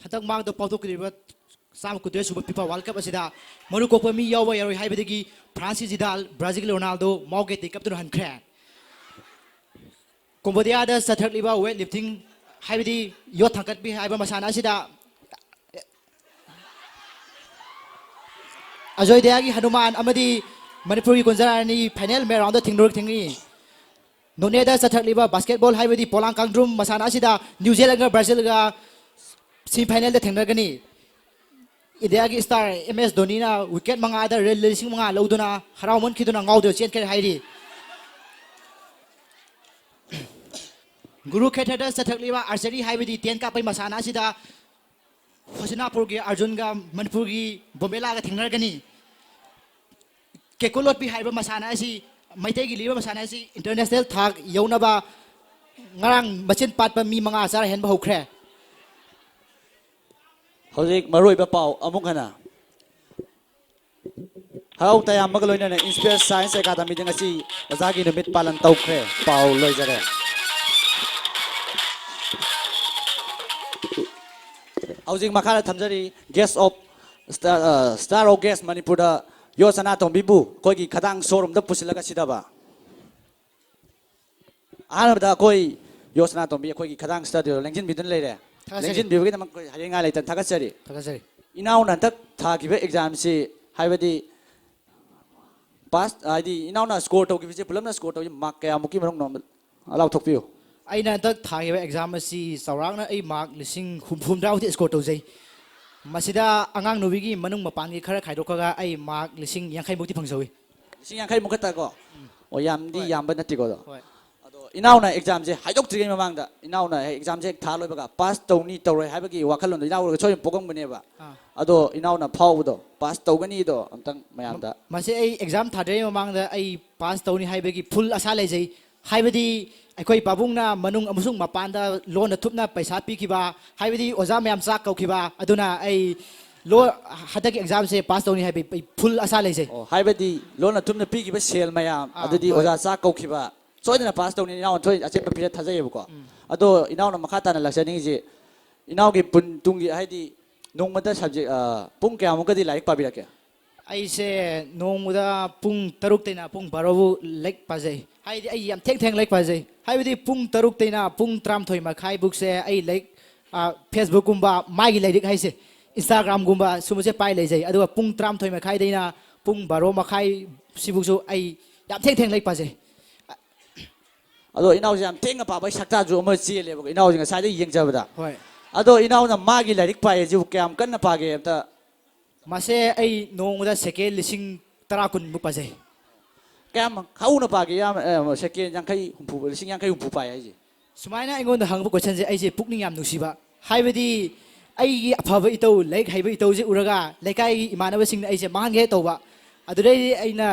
Hatak mang do pau tukriba sam kudre suba pipa World Cup asida maru kokpa mi yawa yaroi haibadagi Francis Zidal Brazil Ronaldo mauge te kaptur hankre Cambodia da sathakliba weightlifting haibadi yot thangkat bi haiba masana asida Ajoy Deagi Hanuman Amadi Manipuri Konjarani final me round thingdor thingni Noneda sathakliba basketball haibadi Polang Kangdrum masana asida New Zealand ga Brazil ga semi final da thingnagani Ideagi star MS Dhoni na wicket manga da racing manga lauduna harawmon khiduna ngaudo chen kare hairi Guru Khetra da sathakliba archery haibadi 10 ka pai masana asida Hosinapur gi Arjun ga Manipur gi Bombela ga thingnagani Kekolot bi haiba masana asi maitai gi liba masana asi international thak yaunaba ngarang machin patpa mi manga sar hen ba hokre Hojik maroi ba pau amung hana Hau tayam magaloina na Inspire Science Academy ding asi azagi numit palan taukre pau loi jare ꯍꯧꯖꯤꯛ ꯃꯈꯥꯗ ꯊꯝꯖꯔꯤ ꯒꯦꯁ ꯑꯣꯐ ꯁ꯭ꯇꯥꯔ ꯑꯣꯐ ꯒꯦꯁ ꯃꯅꯤꯄꯨꯔꯗ ꯌꯣ ꯁꯅꯥꯇꯣꯝꯕꯤꯕꯨ ꯑꯩꯈꯣꯏꯒꯤ ꯈꯗꯥꯡ ꯁꯣꯔꯨꯝꯗ ꯄꯨꯁꯤꯜꯂꯒ ꯁꯤꯗꯕ ꯑꯍꯥꯟꯕꯗ ꯑꯩꯈꯣꯏ ꯌꯣ ꯁꯅꯥꯇꯣꯝꯕꯤ ꯑꯩꯈꯣꯏꯒꯤ ꯈꯗꯥꯡ ꯁ꯭ꯇꯨꯗꯤꯑꯣ ꯂꯦꯡꯁꯤꯟꯕꯤꯗꯨꯅ ꯂꯩꯔꯦ ꯂꯦꯡꯁꯤꯟꯕꯤꯕꯒꯤꯗꯃꯛ ꯍꯌꯦꯡꯉꯥꯏ ꯂꯩꯇꯅ ꯊꯥꯒꯠꯆꯔꯤ ꯏꯅꯥꯎꯅ ꯍꯟꯗꯛ ꯊꯥꯈꯤꯕ ꯑꯦꯛꯖꯥꯝꯁꯤ ꯍꯥꯏꯕꯗꯤ ꯄꯥꯁ ꯍꯥꯏꯗꯤ ꯏꯅꯥꯎꯅ ꯁ꯭ꯀꯣꯔ ꯇꯧꯈꯤꯕꯁꯦ ꯄꯨꯂꯞꯅ ꯁ꯭ꯀꯣꯔ ꯇꯧꯈꯤꯕ ꯃꯥꯔꯛ ꯀꯌꯥꯃꯨꯛꯀꯤ ꯃꯅꯨꯡꯗ ꯂꯥꯎꯊꯣꯛꯄꯤꯌꯨ ꯑꯩꯅ ꯍꯟꯗꯛ ꯊꯥꯈꯤꯕ ꯑꯦꯛꯖꯥꯝ ꯑꯁꯤ ꯆꯥꯎꯔꯥꯛꯅ ꯑꯩ ꯃꯥꯔꯛ 50,000 ꯁ꯭ꯀꯣꯔ ꯇꯧꯖꯩ ꯃꯁꯤꯗ ꯑꯉꯥꯡ ꯅꯨꯕꯤꯒꯤ ꯃꯅꯨꯡ ꯃꯄꯥꯟꯒꯤ ꯈꯔ ꯈꯥꯏꯗꯣꯛꯈ꯭ꯔꯒ ꯑꯩ ꯃꯥꯔꯛ 50,000 ꯐꯪꯖꯧꯏ 50,000 ꯈꯛꯇꯀꯣ ꯑꯣ ꯌꯥꯝꯗꯤ ꯌꯥꯝꯕ ꯅꯠꯇꯦꯀꯣ ꯑꯗꯣ ꯏꯅꯥꯎꯅ ꯑꯦꯛꯖꯥꯝꯁꯦ ꯍꯥꯏꯗꯣꯛꯇ꯭ꯔꯤꯉꯩ ꯃꯃꯥꯡꯗ ꯏꯅꯥꯎꯅ ꯑꯦꯛꯖꯥꯝꯁꯦ ꯍꯦꯛ ꯊꯥ ꯂꯣꯏꯕꯒ ꯄꯥꯁ ꯇꯧꯅꯤ ꯇꯧꯔꯣꯏ ꯍꯥꯏꯕꯒꯤ ꯋꯥꯈꯜꯂꯣꯟꯗꯣ ꯏꯅꯥꯎꯒ ꯁꯣꯏꯗꯅ ꯄꯣꯛꯑꯝꯒꯅꯦꯕ ꯑꯗꯣ ꯏꯅꯥꯎꯅ ꯐꯥꯎꯕꯗꯣ ꯄꯥꯁ ꯇꯧꯒꯅꯤꯗꯣ ꯑꯝꯇꯪ ꯃꯌꯥꯝꯗ ꯃꯁꯤ ꯑꯩ ꯑꯦꯛꯖꯥꯝ ꯊꯥꯗ꯭ꯔꯤꯉꯩ ꯃꯃꯥꯡꯗ ꯑꯩ ꯄꯥꯁ ꯇꯧꯅꯤ ꯍꯥꯏꯕꯒꯤ ꯐꯨꯜ ꯑꯁꯥ ꯂꯩꯖꯩ ꯍꯥꯏꯕꯗꯤ ꯑꯩꯈꯣꯏ ꯄꯥꯕꯨꯡꯅ ꯃꯅꯨꯡ ꯑꯃꯁꯨꯡ ꯃꯄꯥꯟꯗ ꯂꯣꯟꯅ ꯊꯨꯞꯅ ꯄꯩꯁꯥ ꯄꯤꯈꯤꯕ ꯍꯥꯏꯕꯗꯤ ꯑꯣꯖꯥ ꯃꯌꯥꯝ ꯆꯥꯛ ꯀꯧꯈꯤꯕ ꯑꯗꯨꯅ ꯑꯩ ꯍꯟꯗꯛꯀꯤ ꯑꯦꯛꯖꯥꯝꯁꯦ ꯄꯥꯁ ꯇꯧꯅꯤ ꯍꯥꯏꯕꯒꯤ ꯑꯩ ꯐꯨꯜ ꯑꯁꯥ ꯂꯩꯖꯩ ꯍꯥꯏꯕꯗꯤ ꯂꯣꯟꯅ ꯊꯨꯞꯅ ꯄꯤꯈꯤꯕ ꯁꯦꯜ ꯃꯌꯥꯝ ꯑꯗꯨꯗꯤ ꯑꯣꯖꯥ ꯆꯥꯛ ꯀꯧꯈꯤꯕ ꯁꯣꯏꯗꯅ ꯄꯥꯁ ꯇꯧꯅꯤ ꯏꯅꯥꯎꯅ ꯊꯣꯏ ꯑꯆꯦꯠꯄ ꯄꯤꯔ ꯊꯥꯖꯩꯌꯦꯕꯀꯣ ꯑꯗꯣ ꯏꯅꯥꯎꯅ ꯃꯈꯥ ꯇꯥꯅ ꯂꯥꯛꯆꯅꯤꯡꯉꯤꯁꯤ ꯏꯅꯥꯎꯒꯤ ꯇꯨꯡꯒꯤ ꯍꯥꯏꯗꯤ ꯅꯣꯡꯃꯗ ꯁꯕꯖꯦꯛ ꯄꯨꯡ ꯀꯌꯥꯃꯨꯛꯀꯗꯤ ꯂꯥꯏꯔꯤꯛ ꯄꯥꯕꯤꯔꯛꯀꯦ ꯑꯩꯁꯦ ꯅꯣꯡꯃꯗ ꯄꯨꯡ 6ꯇꯩꯅ ꯄꯨꯡ 12ꯐꯥꯎ ꯂꯥꯏꯔꯤꯛ ꯄꯥꯖꯩ ꯍꯥꯏꯗꯤ ꯑꯩ ꯌꯥꯝ ꯊꯦꯡ ꯂꯥꯏꯔꯤꯛ ꯄꯥꯖꯩ ꯍꯥꯏꯕꯗꯤ ꯄꯨꯡ 6ꯇꯩꯅ ꯄꯨꯡ 13:30ꯐꯥꯎꯁꯦ ꯑꯩ ꯂꯥꯏꯔꯤꯛ ꯐꯦꯁꯕꯨꯛꯀꯨꯝꯕ ꯃꯥꯒꯤ ꯂꯥꯏꯔꯤꯛ ꯍꯥꯏꯁꯦ ꯏꯟꯁꯇꯥꯒ꯭ꯔꯥꯝꯒꯨꯝꯕ ꯁꯨꯝꯕꯁꯦ ꯄꯥꯏ ꯂꯩꯖꯩ ꯑꯗꯨꯒ ꯄꯨꯡ 13:30ꯗꯩꯅ ꯄꯨꯡ 12:30 ꯁꯤꯕꯨꯁꯨ ꯑꯩ ꯌꯥꯝ ꯊꯦꯡ ꯂꯥꯏꯔꯤꯛ ꯄꯥꯖꯩ ꯑꯗꯣ ꯏꯅꯥꯎꯁꯦ ꯌꯥꯝ ꯊꯦꯡꯅ ꯄꯥꯕꯒꯤ ꯁꯛꯇꯥꯁꯨ ꯑꯃ ꯆꯦꯜꯂꯦꯕꯀꯣ ꯏꯅꯥꯎꯁꯦ ꯉꯁꯥꯏꯗꯒꯤ ꯌꯦꯡꯖꯕꯗ ꯍꯣꯏ ꯑꯗꯣ ꯏꯅꯥꯎꯅ ꯃꯥꯒꯤ ꯂꯥꯏꯔꯤꯛ ꯄꯥꯏꯁꯤꯕꯨ ꯀꯌꯥꯝ ꯀꯟꯅ ꯄꯥꯒꯦ ꯑꯝꯇ ꯃꯁꯦ ꯑꯩ ꯅꯣꯡꯃꯗ ꯁꯦꯀꯦꯟ 10,000-20,000 ꯄꯥꯖꯩ ꯀꯌꯥꯝ ꯍꯧꯅ ꯄꯥꯒꯦ ꯌꯥꯝ ꯁꯦꯀꯦꯟ 50-60 50 ꯄꯥꯏ ꯍꯥꯏꯁꯦ ꯁꯨꯃꯥꯏꯅ ꯑꯩꯉꯣꯟꯗ ꯍꯪꯕ ꯀꯣꯏꯁꯟꯁꯦ ꯑꯩꯁꯦ ꯄꯨꯛꯅꯤꯡ ꯌꯥꯝ ꯅꯨꯡꯁꯤꯕ ꯍꯥꯏꯕꯗꯤ ꯑꯩꯒꯤ ꯑꯐꯕ ꯏꯇꯧ ꯂꯥꯏꯔꯤꯛ ꯍꯩꯕ ꯏꯇꯧꯁꯦ ꯎꯔꯒ ꯂꯩꯀꯥꯏꯒꯤ ꯏꯃꯥꯟꯅꯕꯁꯤꯡꯅ ꯑꯩꯁꯦ ꯃꯥꯡꯍꯟꯒꯦ ꯇꯧꯕ ꯑꯗꯨꯗꯩꯗꯤ ꯑꯩꯅ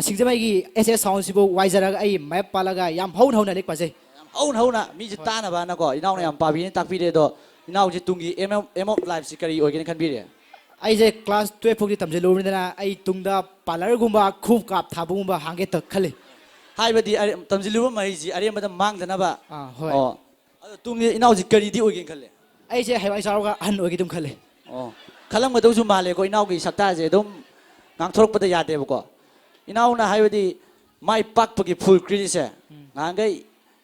ꯁꯤꯡꯖꯃꯩꯒꯤ SS ꯁꯥꯎꯟꯁꯤꯕꯨ ꯋꯥꯏꯖꯔꯒ ꯑꯩ ꯃꯦꯞ ꯄꯥꯜꯂꯒ ꯌꯥꯝ ꯍꯧꯅ ꯂꯥꯏꯔꯤꯛ ꯄꯥꯖꯩ ꯍꯧꯅ ꯃꯤꯁꯦ ꯇꯥꯅꯕꯅꯀꯣ ꯏꯅꯥꯎꯅ ꯌꯥꯝ ꯄꯥꯕꯤꯅ ꯇꯥꯛꯄꯤꯔꯦ ꯑꯗꯣ ꯏꯅꯥꯎꯁꯦ ꯇꯨꯡꯒꯤ ꯑꯦꯝ ꯑꯣꯐ ꯂꯥꯏꯐꯁꯤ ꯀꯔꯤ ꯑꯣꯏꯒꯦꯅ ꯈꯟꯕꯤꯔꯦ ꯑꯩꯁꯦ ꯀ꯭ꯂꯥꯁ 12 ꯐꯥꯎꯗꯤ ꯇꯝꯁꯤꯜꯂꯨꯕꯅꯤꯅ ꯑꯩ ꯇꯨꯡꯗ ꯄꯥꯔꯂꯔꯒꯨꯝꯕ ꯈꯨꯞ ꯀꯥꯞ ꯊꯥꯕꯒꯨꯝꯕ ꯍꯥꯡꯒꯦ ꯈꯜꯂꯤ ꯍꯥꯏꯕꯗꯤ ꯇꯝꯁꯤꯜꯂꯨꯕ ꯃꯍꯩꯁꯤ ꯑꯔꯦꯝꯕꯗ ꯃꯥꯡꯗꯅꯕ ꯍꯣꯏ ꯑꯗꯣ ꯇꯨꯡꯒꯤ ꯏꯅꯥꯎꯁꯤ ꯀꯔꯤꯗꯤ ꯑꯣꯏꯒꯦꯅ ꯈꯜꯂꯦ ꯑꯩꯁꯦ ꯍꯌꯦꯡꯋꯥꯏ ꯆꯥꯎꯔꯒ ꯑꯍꯟ ꯑꯣꯏꯒꯦ ꯑꯗꯨꯝ ꯈꯜꯂꯤ ꯈꯜꯂꯝꯒꯗꯧꯁꯨ ꯃꯥꯜꯂꯦꯀꯣ ꯏꯅꯥꯎꯒꯤ ꯁꯛꯇꯥꯁꯦ ꯑꯗꯨꯝ ꯉꯥꯡꯊꯣꯔꯛꯄꯗ ꯌꯥꯗꯦꯕꯀோ ꯏꯅꯥꯎꯅ ꯍꯥꯏꯕꯗꯤ ꯃꯥꯏ ꯄꯥꯛꯄꯒꯤ ꯐꯨꯜ ꯀ꯭ꯔꯦꯗꯤꯠꯁꯦ ꯉꯍꯥꯟꯈꯩ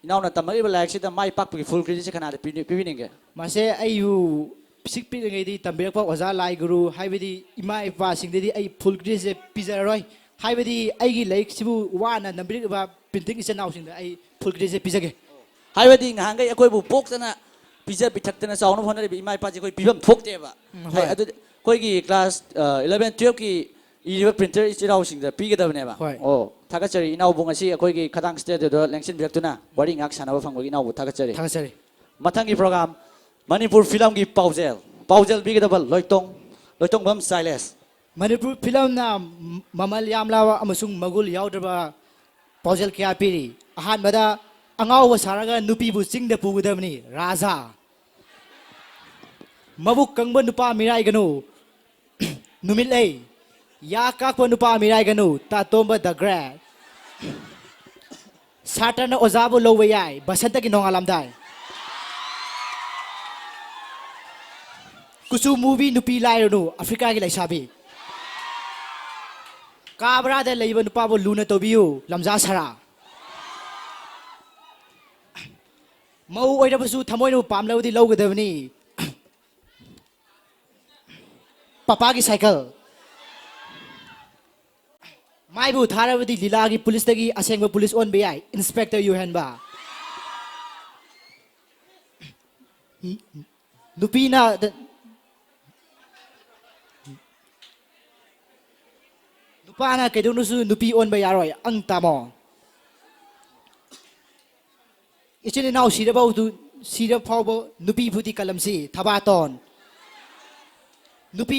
ꯏꯅꯥꯎꯅ ꯇꯝꯃꯛꯏꯕ ꯂꯥꯏꯔꯤꯛꯁꯤꯗ ꯃꯥꯏ ꯄꯥꯛꯄꯒꯤ ꯐꯨꯜ ꯀ꯭ꯔꯦꯗꯤꯠꯁꯦ ꯀꯅꯥꯗ ꯄꯤꯕꯤꯅꯤꯡꯒꯦ ꯃꯁꯦ ꯑꯩꯕꯨ ꯄꯤꯛꯂꯤꯉꯩꯗꯤ ꯇꯝꯕꯤꯔꯛꯄ ꯑꯣꯖꯥ ꯂꯥꯏ ꯒꯨꯔꯨ ꯍꯥꯏꯕꯗꯤ ꯏꯃꯥ ꯏꯄꯥꯁꯤꯡꯗꯗꯤ ꯑꯩ ꯐꯨꯜ ꯀ꯭ꯔꯦꯗꯤꯠꯁꯦ ꯄꯤꯖꯔꯔꯣꯏ ꯍꯥꯏꯕꯗꯤ ꯑꯩꯒꯤ ꯂꯥꯏꯔꯤꯛꯁꯤꯕꯨ ꯋꯥꯅ ꯅꯝꯕꯤꯔꯛꯏꯕ ꯄ꯭ꯔꯤꯟꯇꯤꯡ ꯏꯆꯤꯟ ꯏꯅꯥꯎꯁꯤꯡꯗ ꯑꯩ ꯐꯨꯜ ꯀ꯭ꯔꯦꯗꯤꯠꯁꯦ ꯄꯤꯖꯒꯦ ꯍꯥꯏꯕꯗꯤ ꯉꯍꯥꯟꯈꯩ ꯑꯩꯈꯣꯏꯕꯨ ꯄꯣꯛꯇꯅ ꯄꯤꯖ ꯄꯤꯊꯛꯇꯅ ꯆꯥꯎꯅꯕ ꯍꯣꯠꯅꯔꯤꯕ ꯏꯃꯥ ꯏꯄꯥꯁꯦ ꯑꯩꯈꯣꯏ ꯄꯤꯐꯝ ꯊꯣꯛꯇꯦꯕ ꯑꯗꯨꯗꯤ ꯑꯩꯈꯣꯏꯒꯤ ꯀ꯭ꯂꯥꯁ 11 12ꯀꯤ ꯏꯔꯤꯕ ꯄ꯭ꯔꯤꯟꯇꯔ ꯏꯆꯤꯜ ꯏꯅꯥꯎꯁꯤꯡꯗ ꯄꯤꯒꯗꯕꯅꯦꯕ ꯊꯥꯒꯠꯆꯔꯤ ꯏꯅꯥꯎꯕꯨ ꯉꯁꯤ ꯑꯩꯈꯣꯏꯒꯤ ꯈꯗꯥꯡ ꯁ꯭ꯇꯨꯗꯤꯑꯣꯗ ꯂꯦꯡꯁꯤꯟꯕꯤꯔꯛꯇꯨꯅ ꯋꯥꯔꯤ ꯉꯥꯏꯍꯥꯛ ꯁꯥꯟꯅꯕ ꯐꯪꯕꯒꯤ ꯏꯅꯥꯎꯕꯨ ꯊꯥꯒꯠꯆꯔꯤ ꯃꯊꯪꯒꯤ ꯄ꯭ꯔꯣꯒ꯭ꯔꯥꯝ ꯃꯅꯤꯄꯨꯔ ꯐꯤꯂꯝꯒꯤ ꯄꯥꯎꯖꯦꯜ ꯄꯤꯒꯗꯕ ꯂꯣꯏꯇꯣꯡꯕꯝ ꯁꯥꯏꯂꯦꯁ ꯃꯅꯤꯄꯨꯔ ꯐꯤꯂꯝꯅ ꯃꯃꯜ ꯌꯥꯝꯂꯕ ꯑꯃꯁꯨꯡ ꯃꯒꯨꯟ ꯌꯥꯎꯗ꯭ꯔꯕ ꯄꯥꯎꯖꯦꯜ ꯀꯌꯥ ꯄꯤꯔꯤ ꯑꯍꯥꯟꯕꯗ ꯑꯉꯥꯎꯕ ꯁꯥꯔꯒ ꯅꯨꯄꯤꯕꯨ ꯆꯤꯡꯗ ꯄꯨꯒꯗꯕꯅꯤ ꯔꯥꯖꯥ ꯃꯕꯨꯛ ꯀꯪꯕ ꯅꯨꯄꯥ ꯃꯤꯔꯥꯏꯒꯅꯨ ꯅꯨꯃꯤꯠꯂꯩ ꯌꯥ ꯀꯥꯛꯄ ꯅꯨꯄꯥ ꯃꯤꯔꯥꯏꯒꯅꯨ ꯇꯥꯇꯣꯝꯕ ꯗ ꯒ꯭ꯔꯦꯠ ꯁꯥꯇ꯭ꯔꯅ ꯑꯣꯖꯥꯕꯨ ꯂꯧꯕ ꯌꯥꯏ ꯕꯁꯟꯇꯒꯤ ꯅꯣꯡꯉꯥꯜꯂꯝꯗꯥꯏ ꯀꯨꯆꯨ ꯃꯨꯕꯤ ꯅꯨꯄꯤ ꯂꯥꯏꯔꯅꯨ ꯑꯐ꯭ꯔꯤꯀꯥꯒꯤ ꯂꯩꯁꯥꯕꯤ ꯀꯥ ꯕꯔꯥꯗ ꯂꯩꯕ ꯅꯨꯄꯥꯕꯨ ꯂꯨꯅ ꯇꯧꯕꯤꯌꯨ ꯂꯝꯖꯥ ꯁꯔꯥ ꯃꯧ ꯑꯣꯏꯔꯕꯁꯨ ꯊꯃꯣꯏꯅ ꯄꯥꯝꯂꯕꯗꯤ ꯂꯧꯒꯗꯕꯅꯤ ꯄꯄꯥꯒꯤ ꯁꯥꯏꯀꯜ ꯃꯥꯏꯕꯨ ꯊꯥꯔꯕꯗꯤ ꯂꯤꯂꯥꯒꯤ ꯄꯨꯂꯤꯁꯇꯒꯤ ꯑꯁꯦꯡꯕ ꯄꯨꯂꯤꯁ ꯑꯣꯟꯕ ꯌꯥꯏ ꯏꯟꯁꯄꯦꯛꯇꯔ ꯌꯨꯍꯦꯟꯕ ꯅꯨꯄꯥꯅ ꯀꯩꯗꯧꯅꯁꯨ ꯅꯨꯄꯤ ꯑꯣꯟꯕ ꯌꯥꯔꯣꯏ ꯑꯪ ꯇꯥꯃꯣ ꯏꯆꯤꯟ ꯏꯅꯥꯎ ꯁꯤꯔ ꯐꯥꯎꯕ ꯅꯨꯄꯤꯕꯨꯗꯤ ꯀꯂꯝꯁꯤ ꯊꯕꯥꯇꯣꯟ ꯅꯨꯄꯤ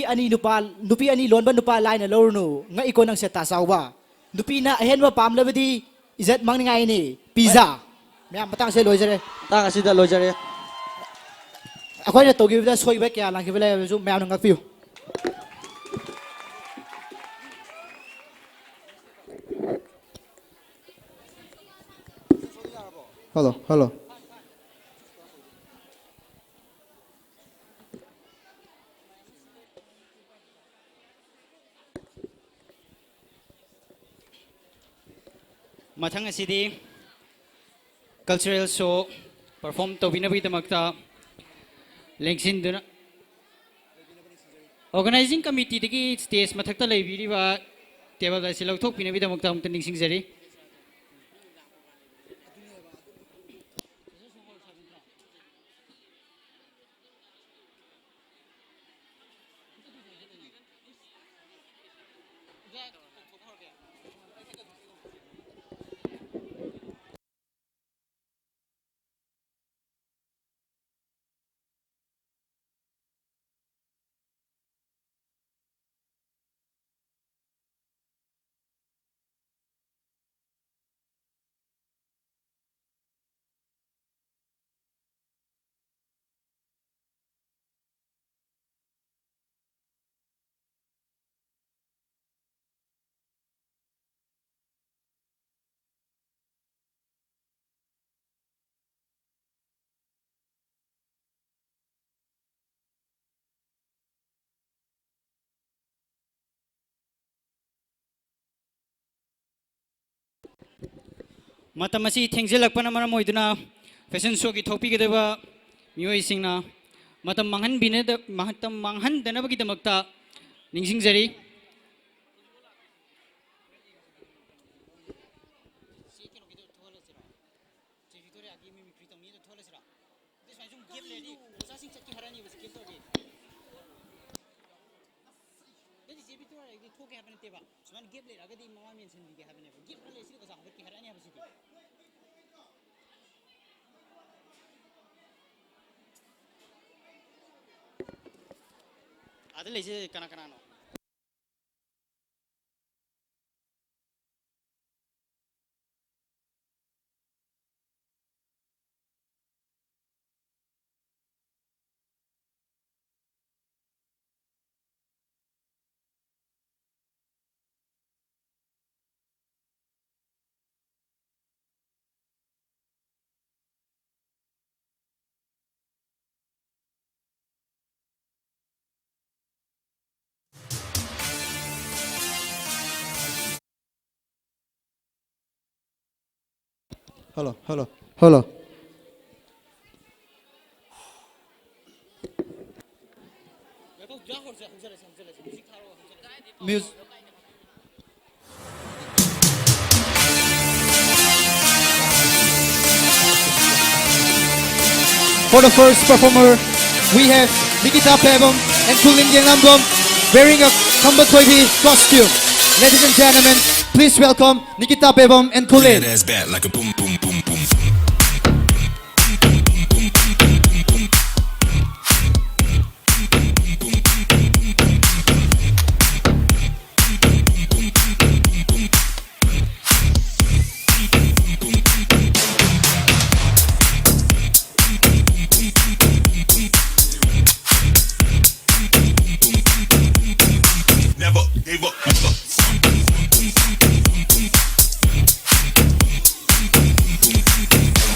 ꯑꯅꯤ ꯂꯣꯟꯕ ꯅꯨꯄꯥ ꯂꯥꯏꯅ ꯂꯧꯔꯨꯅꯨ ꯉꯛꯏꯀꯣ ꯅꯪ ꯁꯦꯇꯥ ꯆꯥꯎꯕ ꯅꯨꯄꯤꯅ ꯑꯍꯦꯟꯕ ꯄꯥꯝꯂꯕꯗꯤ ꯏꯖꯠ ꯃꯥꯡꯅꯤꯡꯉꯥꯏꯅꯤ ꯄꯤꯖꯥ ꯃꯌꯥꯝ ꯃꯇꯥꯡꯁꯦ ꯂꯣꯏꯖꯔꯦ ꯃꯇꯥꯡ ꯑꯁꯤꯗ ꯂꯣꯏꯖꯔꯦ ꯑꯩꯈꯣꯏꯅ ꯇꯧꯈꯤꯕꯗ ꯁꯣꯏꯕ ꯀꯌా ꯂꯥꯟꯈꯤꯕ ꯂꯩꯔꯕꯁꯨ ꯃꯌꯥꯝꯅ ꯉꯥꯛꯄꯤꯌꯨ Hello. asidi cultural show perform to binabi damakta lengsin duna organizing committee dagi stage mathakta leibiriba table da silok thok binabi damakta amta ningsing jari matam asi thengjelakpana maram oiduna fashion show ki thopi gedaba mioi singna matam manghan dana bagi damakta ningsing jari ada lese kana kana no Hello. Music. For the first performer, we have Nikita Pebom and Kulin Yanambom wearing a Kambatoibi costume. Ladies and gentlemen, please welcome Nikita Pebom and Kulin. That ass back like a boom boom boom boom. Never gave up.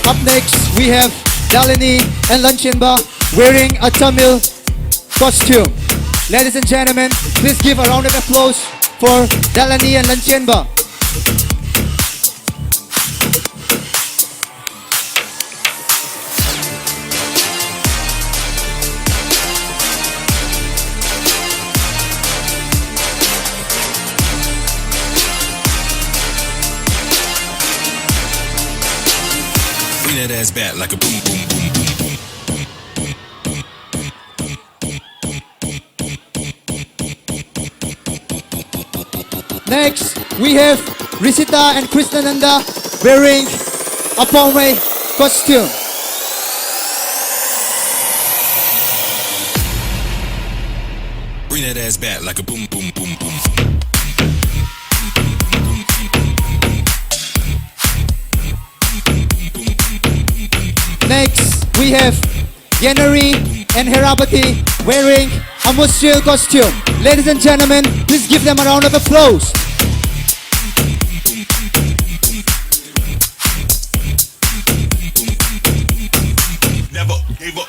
Up next, we have Dalini and Lanchinba wearing a Tamil costume. Ladies and gentlemen, please give a round of applause for Dalini and Lanchinba. Bring that ass back like a boom boom boom boom boom. Next, we have Risita and Krishnananda wearing a Paume costume. Bring that ass back like a boom boom boom boom. Next, we have Yanari and Herapati wearing a Mushil costume. Ladies and gentlemen, please give them a round of applause. Never gave up.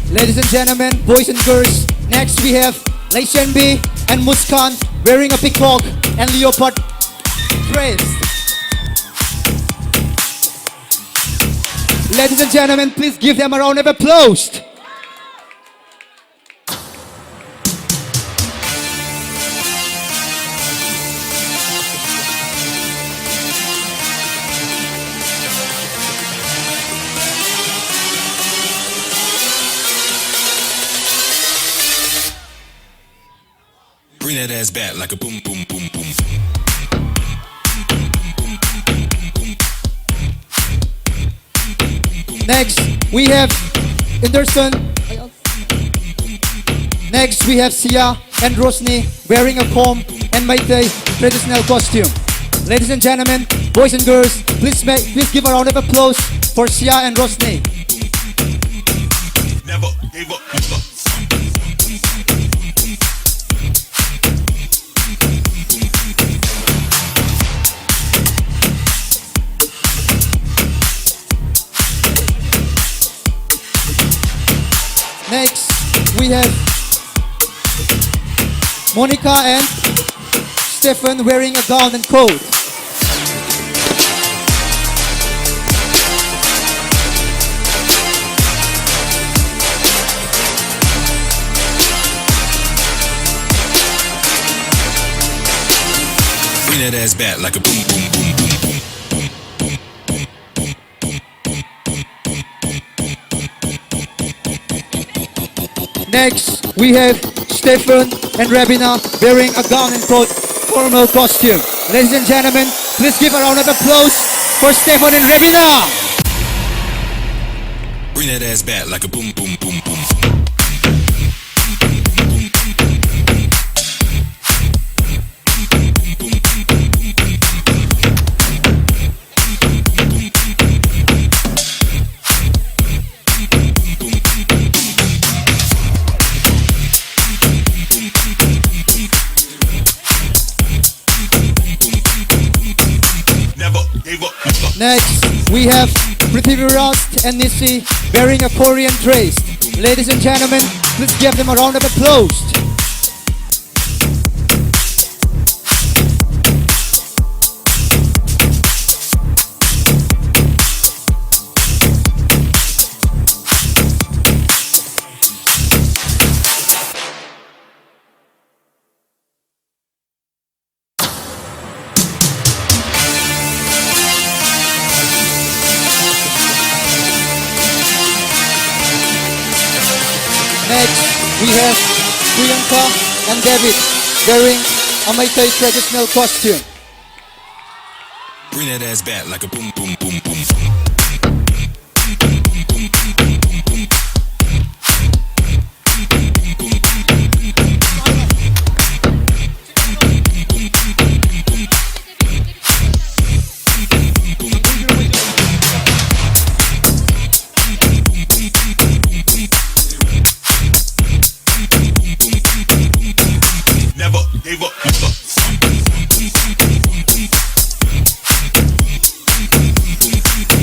Ladies Ladies and gentlemen, boys and girls, next we have Lei Shenbi and Muskan wearing a peacock and leopard dress. Ladies and gentlemen, please give them a round of applause. Bring that ass back like a boom, boom, boom, boom. Next, we have Anderson. Next, we have Sia and Rosni wearing a comb and Meitei traditional costume. Ladies and gentlemen, boys and girls, please give a round of applause for Sia and Rosni. Never gave up. Next, we have Monica and Stefan wearing a gown and coat. Bring that ass back like a boom, boom, boom, boom, boom. Next, we have Stefan and Rabina wearing a gown and coat formal costume. Ladies and gentlemen, please give a round of applause for Stefan and Rabina. Bring that ass back like a boom, boom, boom, boom. Next, we have Prithvi Rust and Nissi wearing a Korean dress. Ladies and gentlemen, please give them a round of applause. Next, we have Priyanka and David wearing a Meitei traditional costume. Bring that ass back like a boom, boom, boom, boom.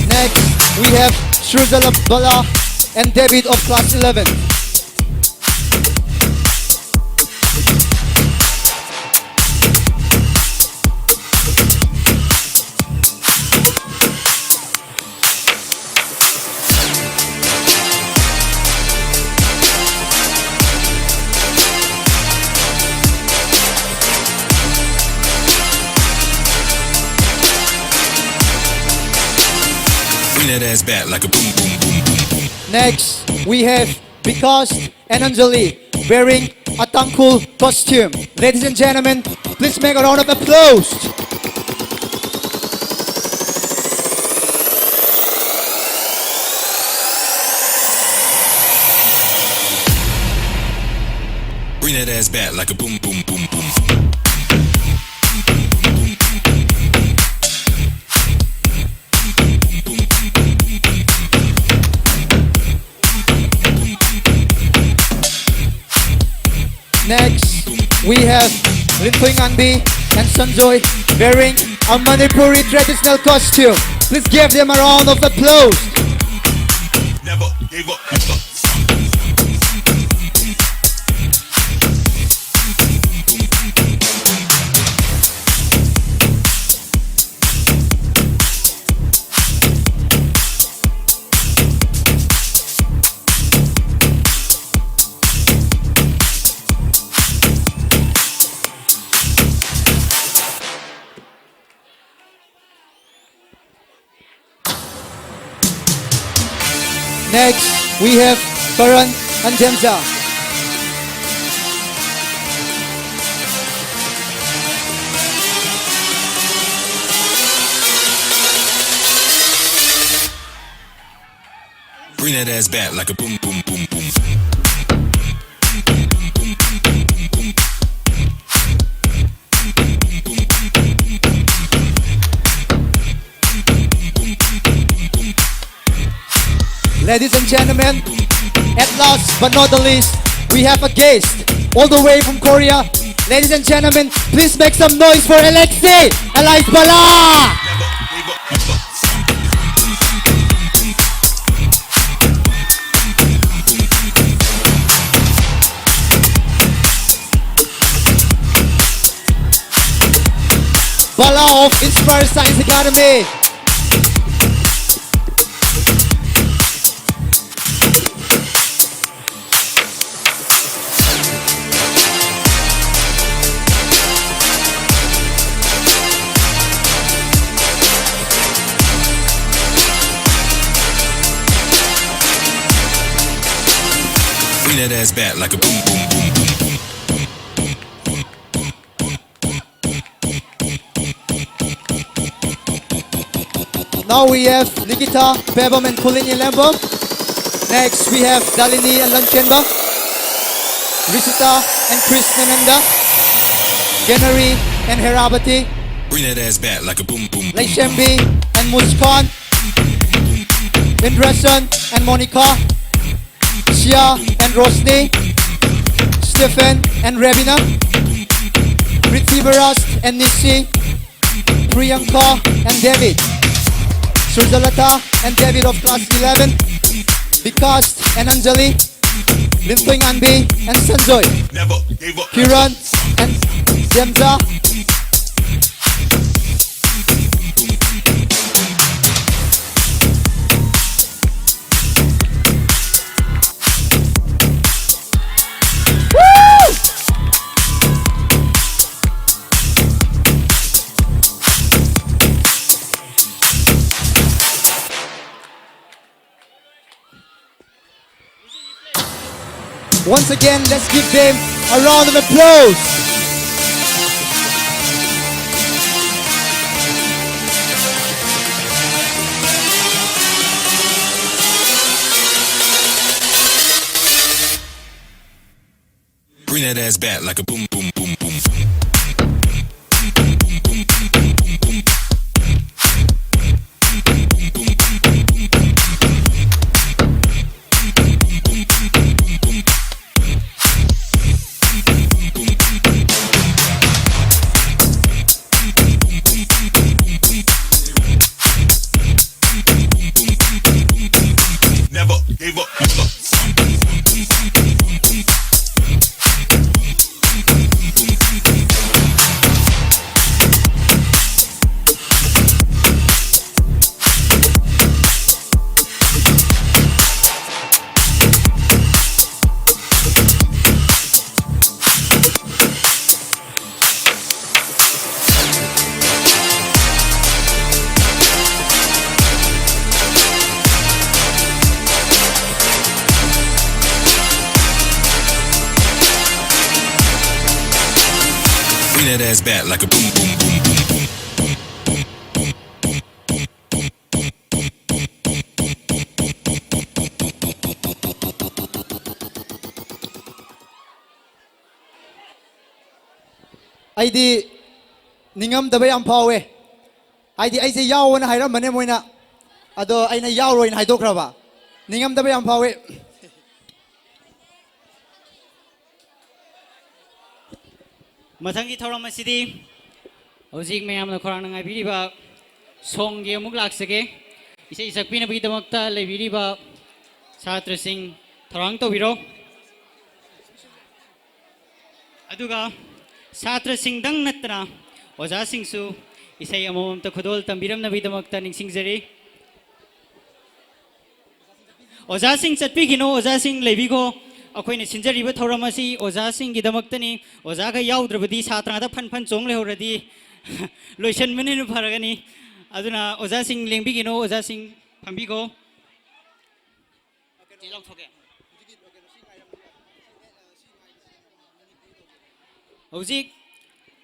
Next, we have Shruzala Bala and David of class 11. Bring that ass back like a boom, boom, boom, boom, boom. Next, we have Vikas and Anjali wearing a Tangkul costume. Ladies and gentlemen, please make a round of applause. Bring that ass back like a boom, boom, boom, boom. Next, we have Linping Anbi and Sanjoy wearing a Manipuri traditional costume. Please give them a round of applause. Never gave up. Next, we have Karan and Jemza. Bring that ass back like a boom, boom, boom, boom. Ladies and gentlemen, at last but not the least, we have a guest all the way from Korea. Ladies and gentlemen, please make some noise for Alexei Bala. Bala of Inspire Science Academy. Bring that ass back like a boom, boom, boom, boom, boom. Now we have Nikita, Bebam and Kulini Lembam. Next we have Dalini and Lanchenba, Risita and Chris Nananda, Genari and Herabati, Bring that ass back like a boom, boom, boom. Laishembi and Muskan, Indrasan and Monica, Shia and Rosni, Stephen and Rebina, Prithivarast and Nishi, Priyanka and David, Surzalata and David of class 11, Vikas and Anjali, Limping Anbi and Sanjoy, Kiran and Zemza, once again, let's give them a round of applause. Bring that ass back like a boom, boom, boom, boom. Never gave up. Bring that ass back like a boom, boom, boom, boom, boom. Aidi ningam dabai ampawe. Aidi aise yaw na hairam mane moina. Ado aina yaw roin haidokraba. Ningam dabai ampawe. Mathangi thoram asidi hojik mayamna khorang ngai biriba song ge amuk laksage isai sakpina bi damakta lebiriba chhatra sing thorang to biro aduga chhatra sing dang natna oja sing su isai amom ta khodol tambiram na bi damakta ningsing jari oja sing chatpi gino oja sing lebigo अखोइने सिंजरीब थौरमसी ओजासिंग गिदमक्तनी ओजागा याउद्रबदी छात्रादा फन फन चोंग लेहौरदी लोइसन मनेनु फरगनी अदुना ओजासिंग लेंबिगिनो ओजासिंग फंबिगो Hojik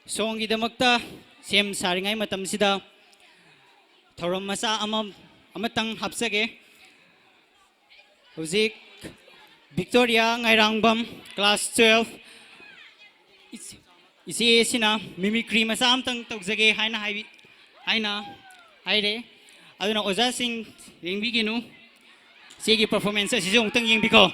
songi damakta sem saringai matam sida thoram masa amatang hapsage hojik Victoria Ngairangbam class 12 isi sina mimicry masa amtang tawjage haina haire aduna oja sing yengbiginu sigi performance asi jongtang yengbiko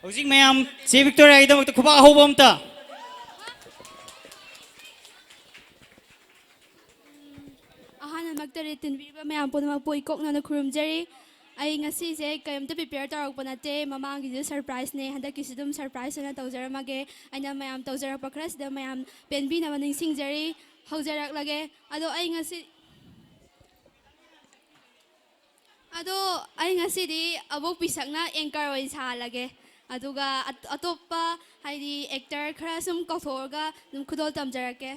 Hojik mayam si Victoria ida magta kuba hobom ta ahana magtare tinbiba mayam puna magpoi kokna na khurumjari ai ngasi se kayamta prepare tarak panate mamangi ju surprise ne handa kisidum surprise na tawjaramage aina mayam tawjarak pakras da mayam penbi na maning singjari haujarak lage ado ai ngasi di abok pisakna anchor oi sa lage aduga atopa haidi actor khara sum kauthorga num khudol tamjarake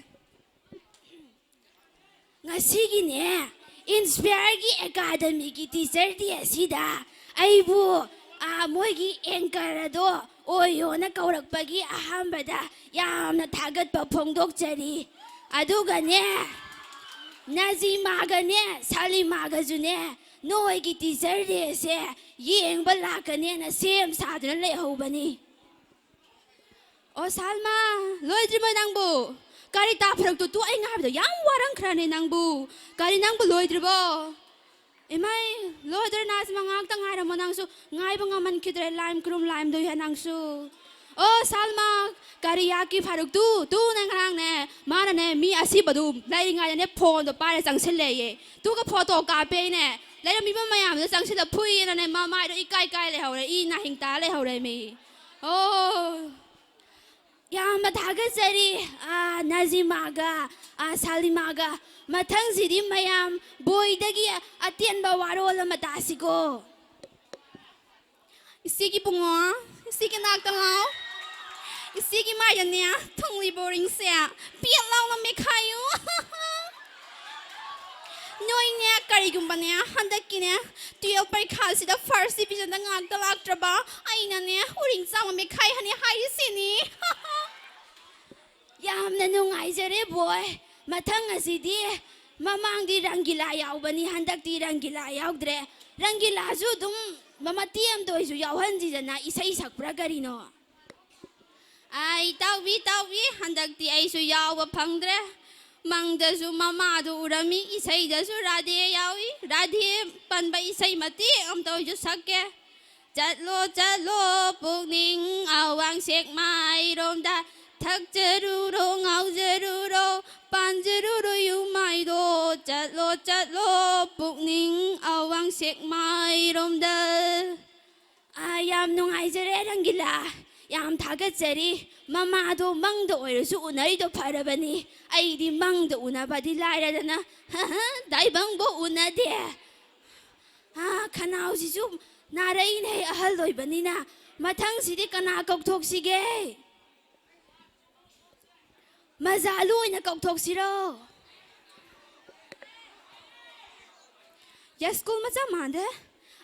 ngasi gi ne inspire gi academy gi teacher di asida aibu moi gi anchor ado oyo na kaurak pagi ahambada yamna thagat pa phongdok chari aduga ne nazima ga ne salima ga ju ne noi gi teacher de se yeng bala ka ne na sem sa de le ho bani o salma loi dri mo nangbu kari ta phrak tu ai nga ba yam warang khra ne nangbu kari nangbu loi dri bo emai loi dri nas ma ngak ta ngai ra mo nangsu ngai ba ngaman khidre lime krum lime do ya nangsu o salma kari ya ki pharuk tu nang nang ne mana ne mi asi badu lai ngai ne phone do pa re chang sil le ye tu ka photo ka pe ne lai mi ba mayam da chang sil da phui na ne ma mai do ikai kai le ho re I na hing ta le ho re mi oh yam thaga sari nazimaga salimaga mathang sidi mayam boy dagi atien ba warol ma tasigo isigi bungo isigi nak tangao isigi mayanya thongli boring se piat law ma me khayu noi ne kari gumba ne handak ne 12 parikha sida first division da ngak talak traba aina ne uring chang ma me khai hani hai sini yamna nungai jare boy mathang asidi mamang di rangila yaubani handak di rangila yaudre rangila ju dum mama tiam doi ju yauhan ji jana isai sakpra garino ai tawi handak di ai su yauba phangdre mangda su mama du urami isai da su radhe yawi radhe panba isai mati am to ju sakke chatlo pukning awang sek mai rom da thak jaruro ngau jaruro pan jaruro yu mai do chatlo pukning awang sek mai rom da ayam nungai jare rangila yam thagat jari mama do mang do oiru unai do pharabani ai di mang do una badi laira dana dai bang bo una de khanau si ju narai nei ahal doi bani na mathang sidi kana kok thok sige mazalu ina kok thok siro ya school ma cha mande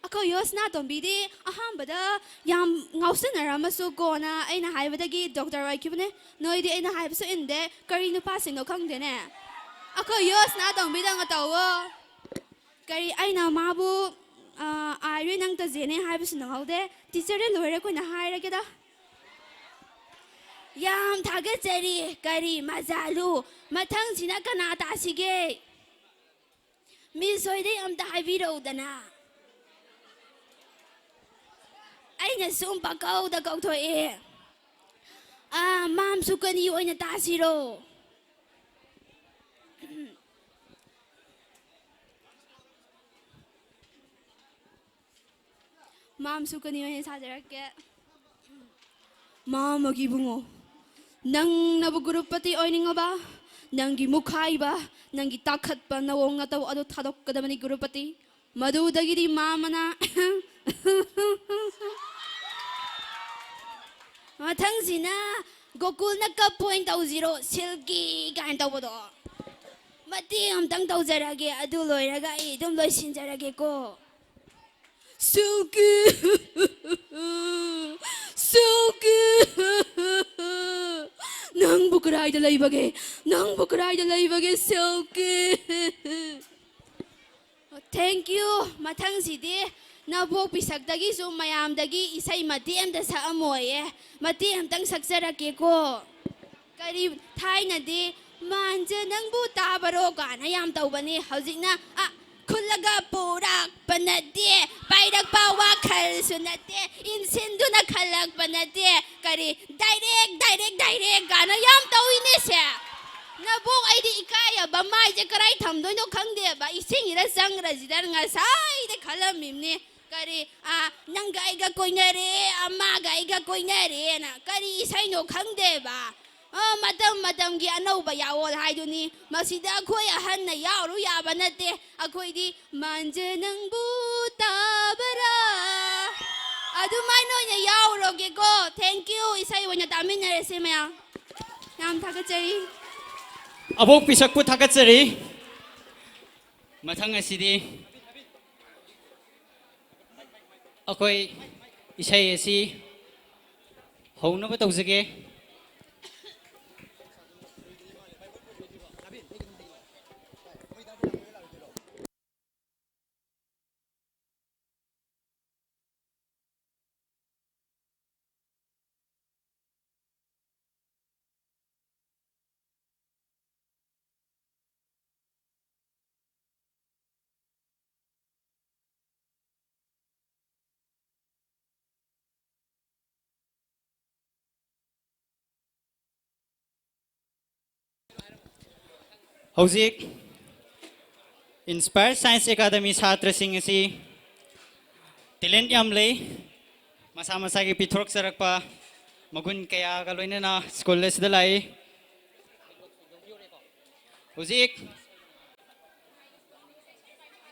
ako yos na tombi di aham bada yam ngausen arama su gona aina haibada gi doctor right kibne noi di aina haib so inde kari nu passing no khang de ne ako yos na tombi da ngatawo kari aina mabu ai nang ta jene haib su nang haude teacher de loire ko na haira ke da yam thaga chari kari mazalu mathang sina kana ta sige mi soide am ta haibi ro dana aina sum pakau da kau thoi mam sukani oina tasiro mam sukani oina sajarake mama gi bungo nang nabu gurupati oininga ba nangi mukhai ba nangi takhat pa nawong na taw ado thadok kadamani gurupati ꯃꯗꯨꯗꯒꯤꯗꯤ ꯃꯥꯃꯅ ꯃꯊꯪꯁꯤꯅ ꯒꯣꯀꯨꯜꯅ cup point ꯇꯧꯖꯤꯔꯣ ꯁꯤꯜꯀꯤ ꯀꯥꯏꯅ ꯇꯧꯕꯗꯣ ꯃꯇꯦꯡ ꯑꯝꯇꯪ ꯇꯧꯖꯔꯒꯦ ꯑꯗꯨ ꯂꯣꯏꯔꯒ ꯑꯩ ꯑꯗꯨꯝ ꯂꯣꯏꯁꯤꯟꯖꯔꯒꯦꯀꯣ Silky Silky ꯅꯪꯕꯨ ꯀꯔꯥꯏꯗ ꯂꯩꯕꯒꯦ ꯅꯪꯕꯨ ꯀꯔꯥꯏꯗ ꯂꯩꯕꯒꯦ Silky Thank you ꯃꯊꯪꯁꯤꯗꯤ ꯅꯕꯣꯛ ꯄꯤꯁꯛꯇꯒꯤꯁꯨ ꯃꯌꯥꯝꯗꯒꯤ ꯏꯁꯩ ꯃꯇꯦꯛ ꯑꯝꯇ ꯁꯛꯑꯝꯃꯣꯏꯌꯦ ꯃꯇꯦꯛ ꯑꯝꯇꯪ ꯁꯛꯆꯔꯛꯀꯦꯀꯣ ꯀꯔꯤ ꯊꯥꯏꯅꯗꯤ ꯃꯥꯟꯖ ꯅꯪꯕꯨ ꯇꯥꯕꯔꯣ ꯀꯥꯏꯅ ꯌꯥꯝ ꯇꯧꯕꯅꯤ ꯍꯧꯖꯤꯛꯅ ꯈꯨꯜꯂꯒ ꯄꯨꯔꯛꯄ ꯅꯠꯇꯦ ꯄꯥꯏꯔꯛꯄ ꯋꯥꯈꯜꯁꯨ ꯅꯠꯇꯦ ꯏꯟꯁꯤꯟꯗꯨꯅ ꯈꯜꯂꯛꯄ ꯅꯠꯇꯦ ꯀꯔꯤ ꯗꯥꯏꯔꯦꯛ ꯀꯥꯏꯅ ꯌꯥꯝ ꯇꯧꯏꯅꯦꯁꯦ ꯅꯕꯣꯛ ꯑꯩꯗꯤ ꯏꯀꯥꯏꯌꯦꯕ ꯃꯥꯏꯁꯦ ꯀꯔꯥꯏ ꯊꯝꯗꯣꯏꯅꯣ ꯈꯪꯗꯦꯕ ꯏꯁꯤꯡꯁꯤꯗ ꯆꯪꯈ꯭ꯔꯁꯤꯗ ꯉꯁꯥꯏꯗ ꯈꯜꯂꯝꯃꯤꯕꯅꯤ ꯀꯔꯤ ꯅꯪꯒ ꯑꯩꯒ ꯀꯣꯏꯅꯔꯦ ꯑꯃꯒ ꯑꯩꯒ ꯀꯣꯏꯅꯔꯦꯅ ꯀꯔꯤ ꯏꯁꯩꯅꯣ ꯈꯪꯗꯦꯕ ꯃꯇꯝꯒꯤ ꯑꯅꯧꯕ ꯌꯥꯑꯣꯜ ꯍꯥꯏꯗꯨꯅꯤ ꯃꯁꯤꯗ ꯑꯩꯈꯣꯏ ꯑꯍꯟꯅ ꯌꯥꯎꯔꯨ ꯌꯥꯕ ꯅꯠꯇꯦ ꯑꯩꯈꯣꯏꯗꯤ ꯃꯥꯟꯖ ꯅꯪꯕꯨ ꯇꯥꯕꯔꯥ ꯑꯗꯨꯃꯥꯏꯅ ꯑꯣꯏꯅ ꯌꯥꯎꯔꯣꯒꯦꯀꯣ ꯊꯦꯡꯛ ꯌꯨ ꯏꯁꯩ ꯑꯣꯏꯅ ꯇꯥꯃꯤꯟꯅꯔꯁꯦ ꯃꯌꯥꯝ ꯌꯥꯝ ꯊꯥꯒꯠꯆꯔꯤ ꯑꯕꯣꯛ ꯄꯤꯁꯛꯄꯨ ꯊꯥꯒꯠꯆꯔꯤ ꯃꯊꯪ ꯑꯁꯤꯗꯤ ꯑꯩꯈꯣꯏ ꯏꯁꯩ ꯑꯁꯤ ꯍꯧꯅꯕ ꯇꯧꯖꯒꯦ ꯍꯧꯖꯤꯛ ꯏꯟꯁꯄꯥꯌꯔ ꯁꯥꯏꯟꯁ ꯑꯦꯀꯥꯗꯃꯤ ꯁꯥꯇ꯭ꯔꯁꯤꯡ ꯑꯁꯤ ꯇꯦꯂꯦꯟꯠ ꯌꯥꯝ ꯂꯩ ꯃꯁꯥ ꯃꯁꯥꯒꯤ ꯄꯤꯊꯣꯔꯛꯆꯔꯛꯄ ꯃꯒꯨꯟ ꯀꯌꯥꯒ ꯂꯣꯏꯅꯅ ꯁ꯭ꯀꯨꯜ ꯑꯁꯤꯗ ꯂꯥꯛꯏ ꯍꯧꯖꯤꯛ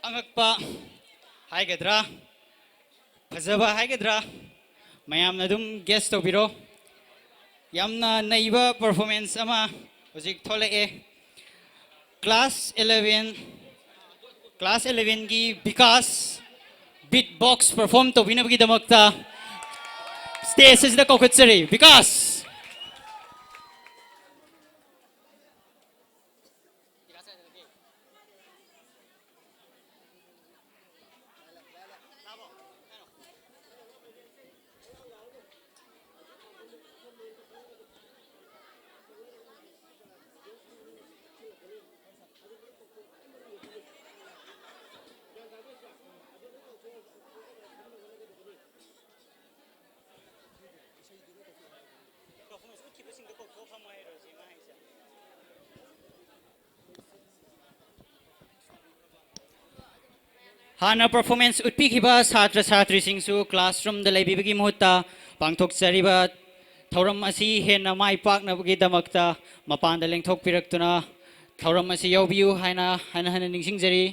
ꯑꯉꯛꯄ ꯍꯥꯏꯒꯗ꯭ꯔꯥ ꯐꯖꯕ ꯍꯥꯏꯒꯗ꯭ꯔꯥ ꯃꯌꯥꯝꯅ ꯑꯗꯨꯝ ꯒꯦꯁ ꯇꯧꯕꯤꯔꯣ ꯌꯥꯝꯅ ꯅꯩꯕ ꯄꯔꯐꯣꯔꯃꯦꯟꯁ ꯑꯃ ꯍꯧꯖꯤꯛ ꯊꯣꯛꯂꯛꯑꯦ Class 11ꯒꯤ ꯕꯤꯀꯥꯁ ꯕꯤꯠ ꯕꯣꯛꯁ ꯄꯔꯐꯣꯔꯝ ꯇꯧꯕꯤꯅꯕꯒꯤꯗꯃꯛꯇ ꯁ꯭ꯇꯦꯖ ꯑꯁꯤꯗ ꯀꯧꯈꯠꯆꯔꯤ ꯕꯤꯀꯥꯁ ꯍꯥꯟꯅ ꯄꯔꯐꯣꯔꯃꯦꯟꯁ ꯎꯠꯄꯤꯈꯤꯕ ꯁꯥꯇ꯭ꯔ ꯁꯥꯇ꯭ꯔꯤꯁꯤꯡꯁꯨ ꯀ꯭ꯂꯥꯁꯔꯨꯝꯗ ꯂꯩꯕꯤꯕꯒꯤ ꯃꯍꯨꯠꯇ ꯄꯥꯡꯊꯣꯛꯆꯔꯤꯕ ꯊꯧꯔꯝ ꯑꯁꯤ ꯍꯦꯟꯅ ꯃꯥꯏ ꯄꯥꯛꯅꯕꯒꯤꯗꯃꯛꯇ ꯃꯄꯥꯟꯗ ꯂꯦꯡꯊꯣꯛꯄꯤꯔꯛꯇꯨꯅ ꯊꯧꯔꯝ ꯑꯁꯤ ꯌꯥꯎꯕꯤꯌꯨ ꯍꯥꯏꯅ ꯅꯤꯡꯁꯤꯡꯖꯔꯤ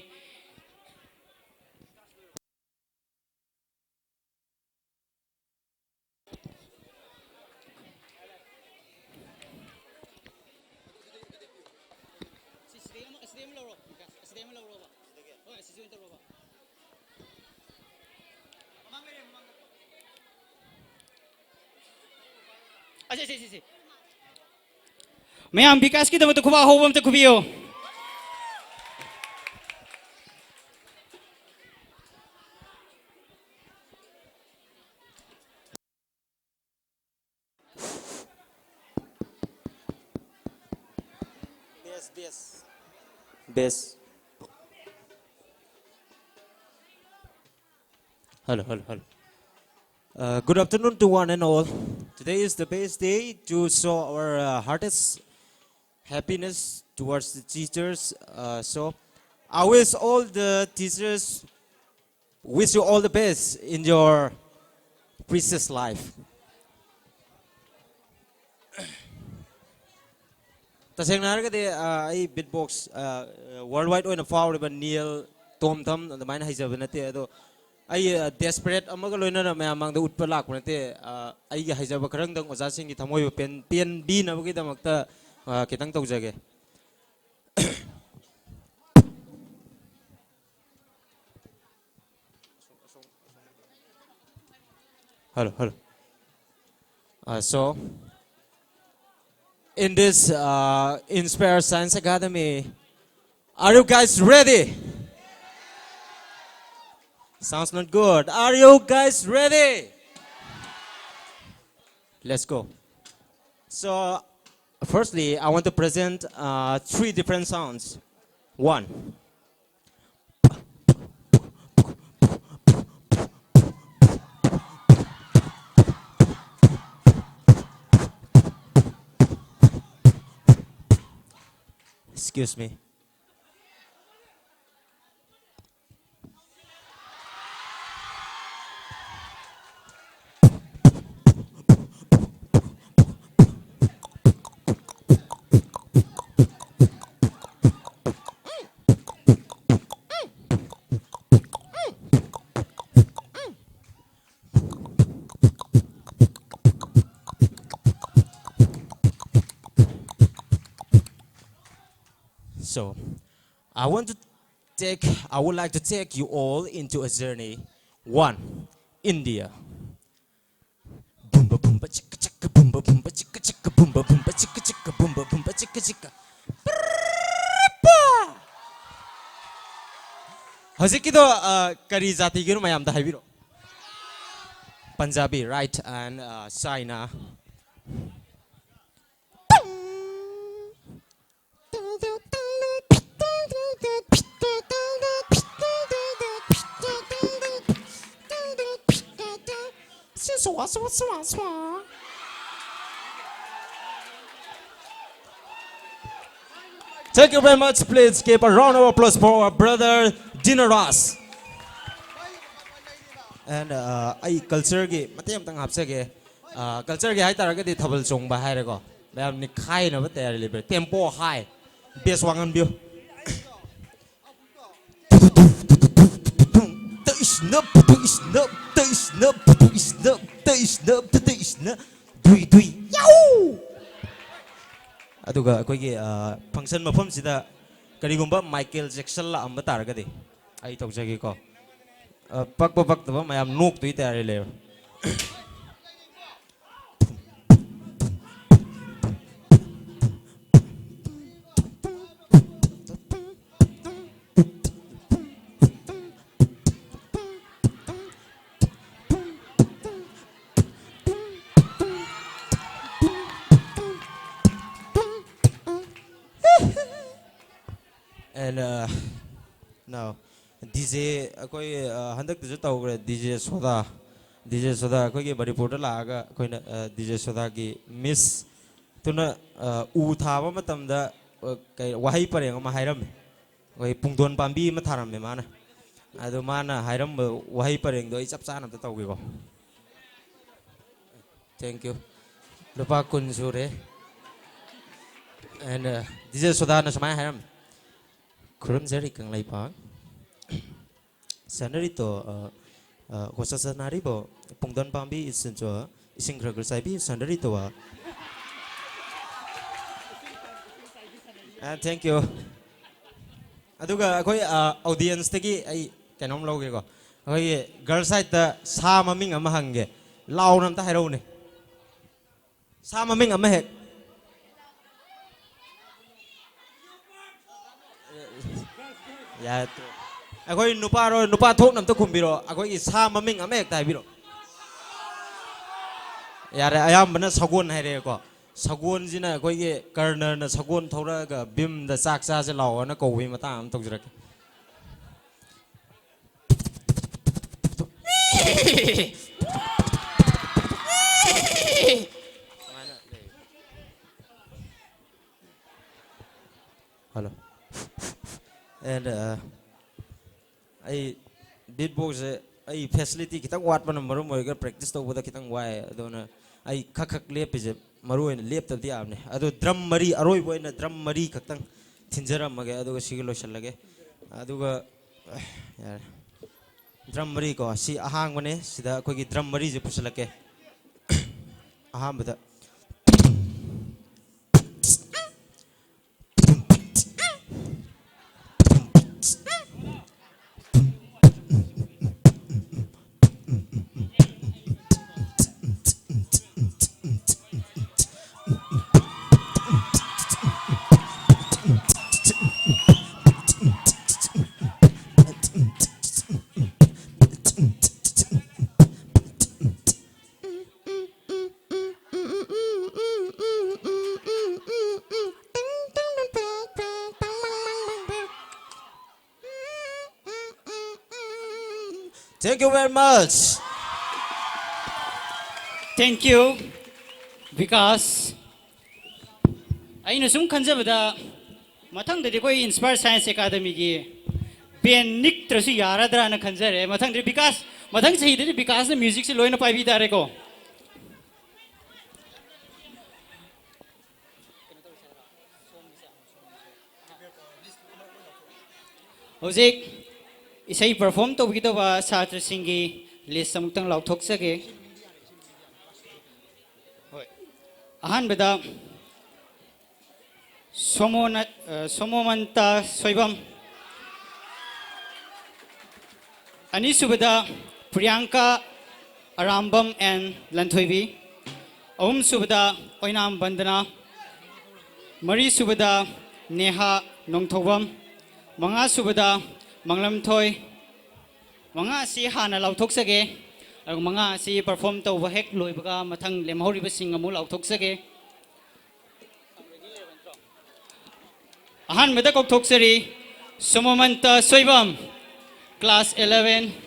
ꯃꯌꯥꯝ ꯕꯤꯀꯥꯁꯀꯤꯗꯃꯛꯇ ꯈꯨꯕꯥꯛ ꯍꯧꯕ ꯑꯝꯇ ꯈꯨꯕꯤꯌꯨ Bass. Hello. Good afternoon to one and all. Today is the best day to show our heart's happiness towards the teachers. So I wish all the teachers wish you all the best in your precious life. taseng na harga de ai beatbox worldwide oina fawl ba Neil tom tham the mine has a venate. I desperate amaga loina among the Utpalak Nate. I has a Karang was asking it Tamoy pen B Navagita Makta Kitang Tozage. Hello, hello. So, in this Inspire Science Academy, are you guys ready? Sounds not good. Are you guys ready? Let's go. So, firstly, I want to present 3 different sounds. 1. Excuse me. So, I would like to take you all into a journey. 1, India. Boomba boomba chicka chicka boomba boomba chicka chicka boomba boomba chicka chicka boomba boomba chicka chicka. Hazikido kari jati giru mayam da haibiro. Punjabi, right, and China. Thank you very much. Please give a round of applause for our brother Dinaras. And I culture gi matiyam tang hapse ge culture gi hai taraga di thabal chong ba hai rego bayam ni khai na ba tayar libre tempo high bass wangan bio aduga akoigi function mafam sida karigumba Michael Jackson la amba taragadi ai tawjagi ko pak taba mayam nok tui tayari le and now DJ akoi handak tu tau DJ Soda akoi ge Manipur da laga akoi na DJ Soda gi miss tuna u thaba matam da kai wahai pareng ma hairam oi pungdon pambi ma tharam me mana adu mana hairam wahai pareng do chap cha nam ta tau gi ko thank you lupa kun sure and DJ Soda na samai hairam kurum jari kang lai pa sanari to kosa sanari bo pungdon pambi isin jo ising kragur sai bi sanari to and thank you aduga akoi audience tegi ai kanom loge ko akoi girl side ta sa maming ama hange law nam ta hairo ne sa maming ama hek ya akoi nupa thok nam ta khumbiro akoi sa maming ama hek tai biro yare ayam bana sagon haire ko sagon jina akoi ge karner na sagon thora ga bim da chak cha se law na ko wi mata am tok jirak hello and I beatbox I facility kitang wat ban marum moy ga practice to boda kitang wai adona I khak lep je maru en lep ta diam ne ado drum mari aroi boy na drum mari khaktang thinjara mage ado sigilo shalage ado ga यार drum मरी को सी अहांग बने सिदा कोई की drum मरी जे पुसलके अहां बदा Thank you very much. Thank you. Because I know some kanjabada mathang de koi Inspire Science Academy gi ben nik trasu yara dra na kanjare mathang de because mathang sahi de because the music se loina pai bi dare ko Hojik isai perform to bigito ba satra singi list samutang lauthok sage hoi ahan beda somomanta soibam ani subeda priyanka arambam and lanthoibi ahum subeda oinam bandana mari subeda neha nongthobam manga subeda Manglam Thoi Manga si hana lauthok sage ar manga si perform to wa hek loi baga mathang lemhori ba sing amu lauthok sage ahan meda kok thok seri somomanta soibam class 11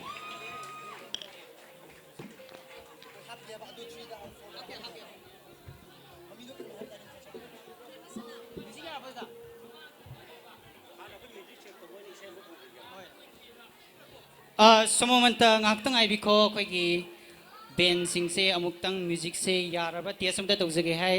somomanta ngaktang ai biko koi gi band sing se amuktang music se yaraba tiasam da tawjage hai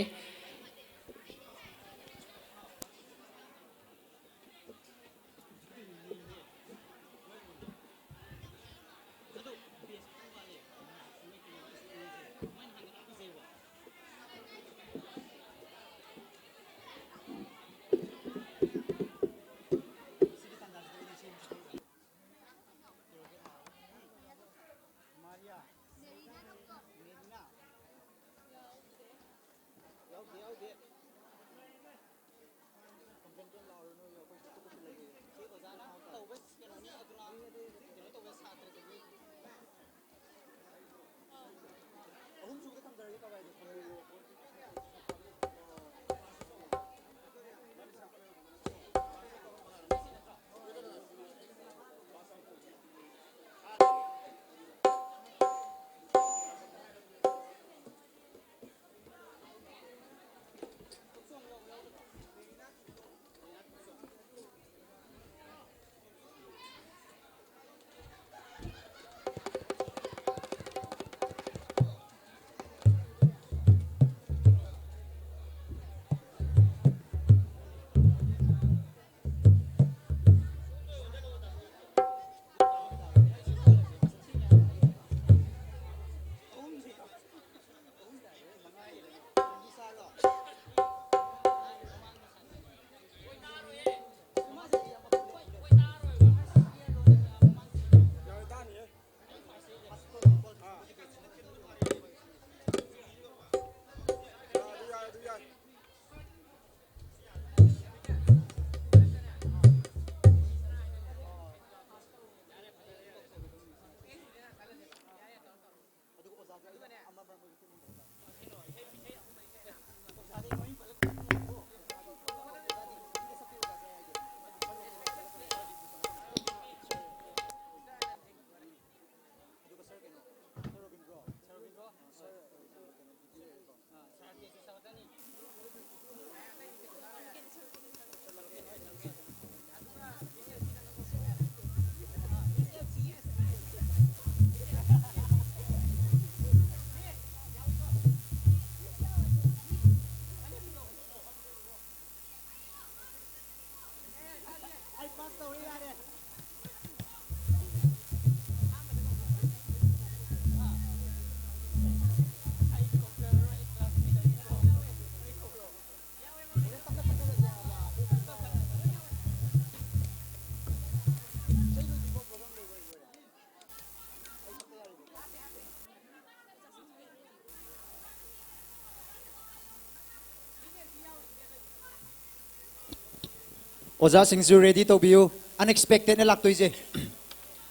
Oza singsu ready to be you. Unexpected na lakto ise.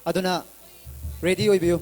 Aduna ready oy be you.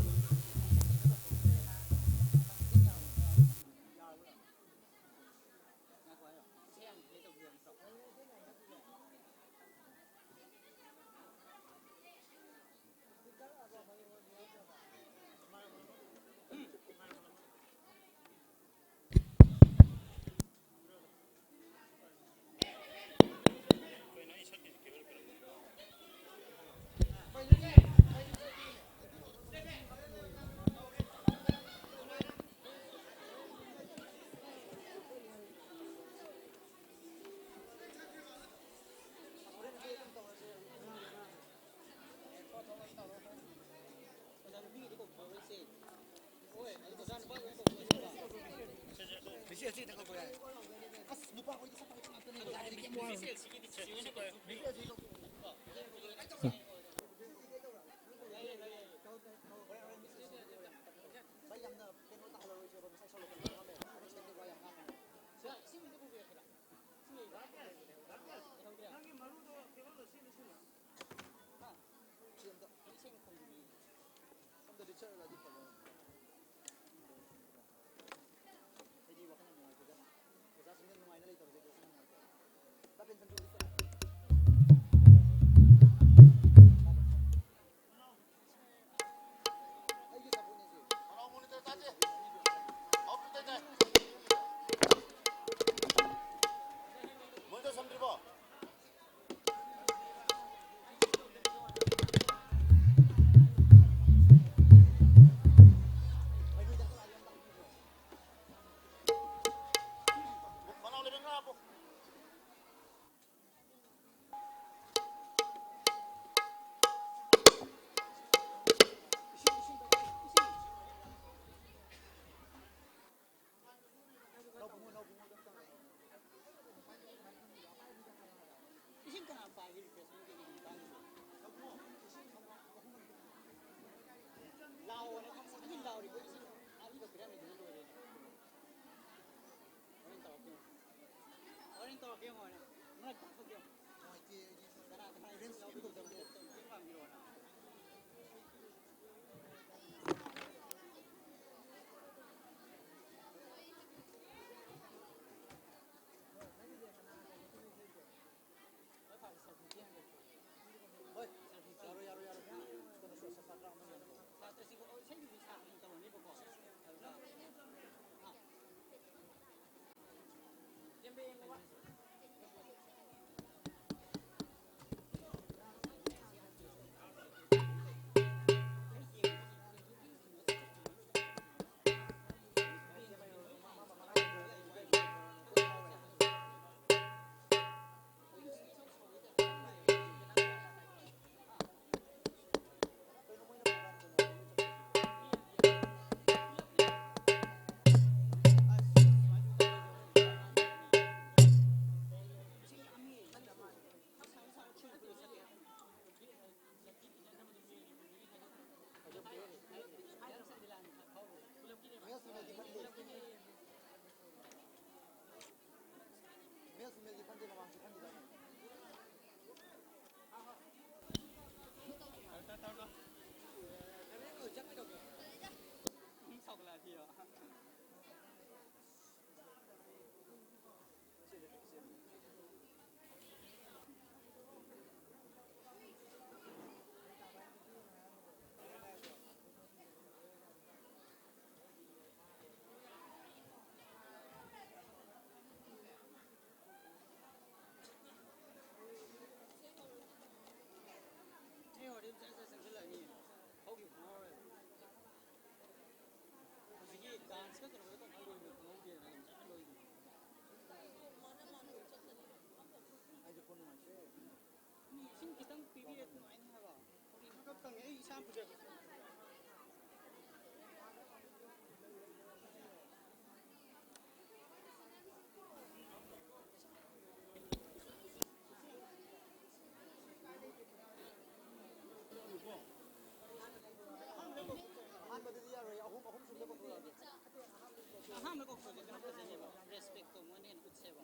Respect to mo nin utseba.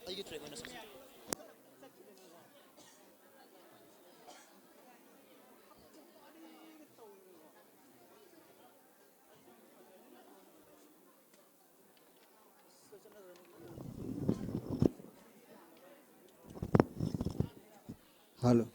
ꯑꯩꯒꯤ track ꯑꯣꯏꯅ Hello.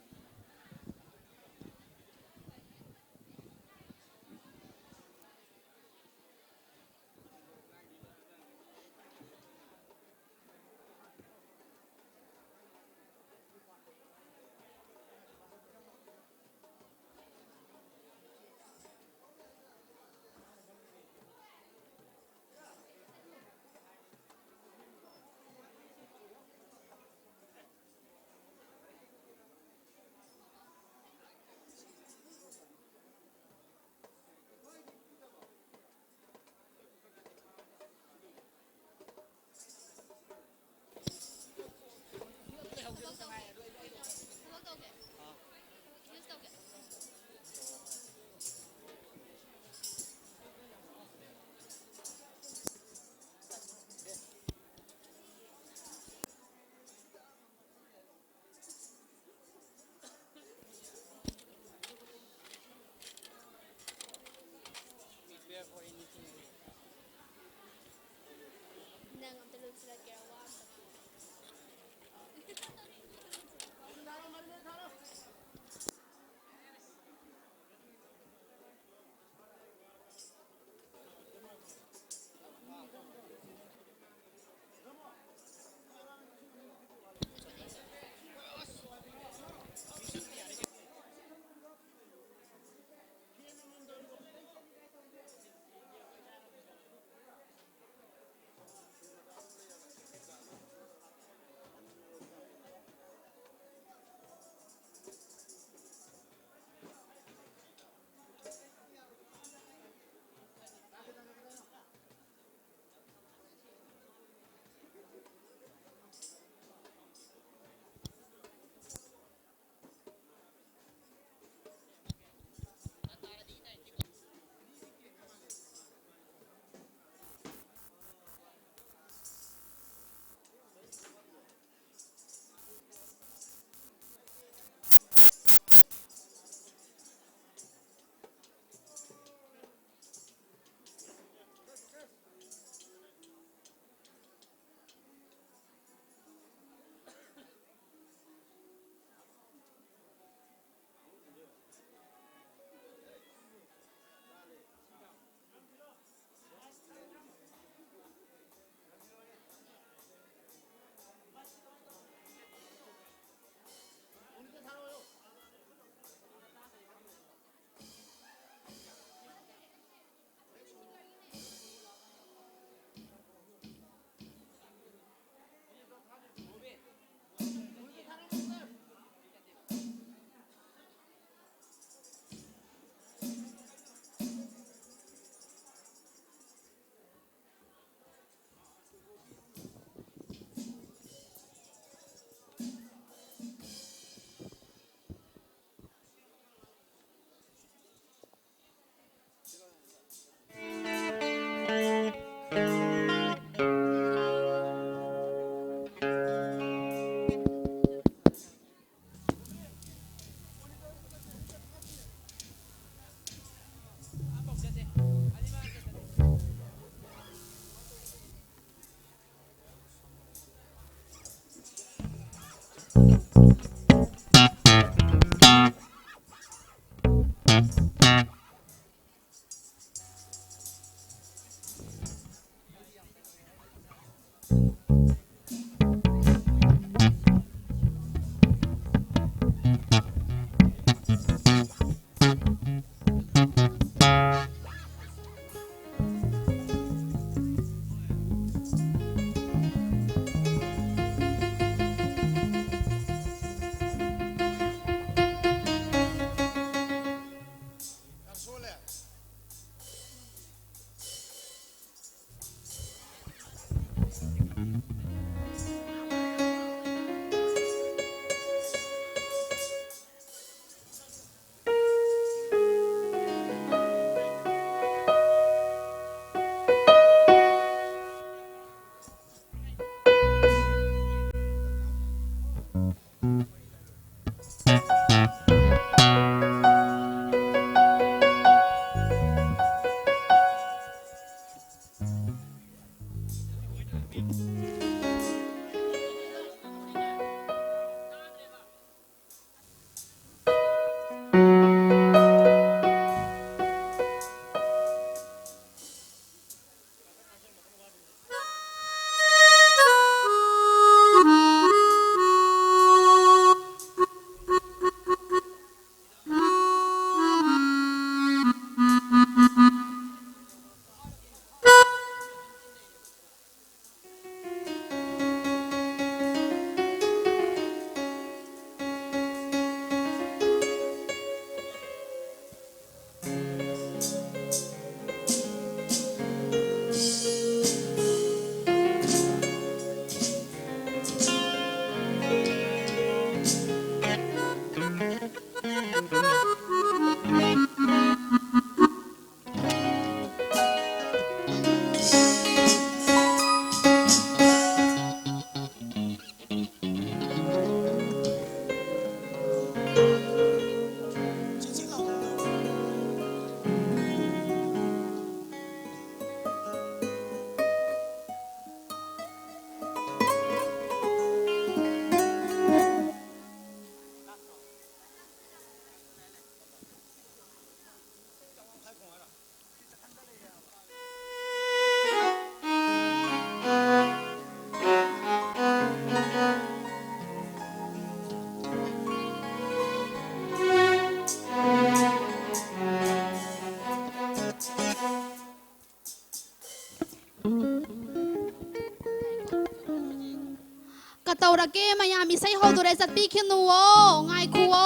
ꯇꯧꯔꯒꯦ ꯃꯌꯥꯝ ꯏꯁꯩ ꯍꯧꯗꯣꯔꯦ ꯆꯠꯄꯤꯈꯤꯅꯨꯋꯣ ꯉꯥꯏꯈꯨꯋꯣ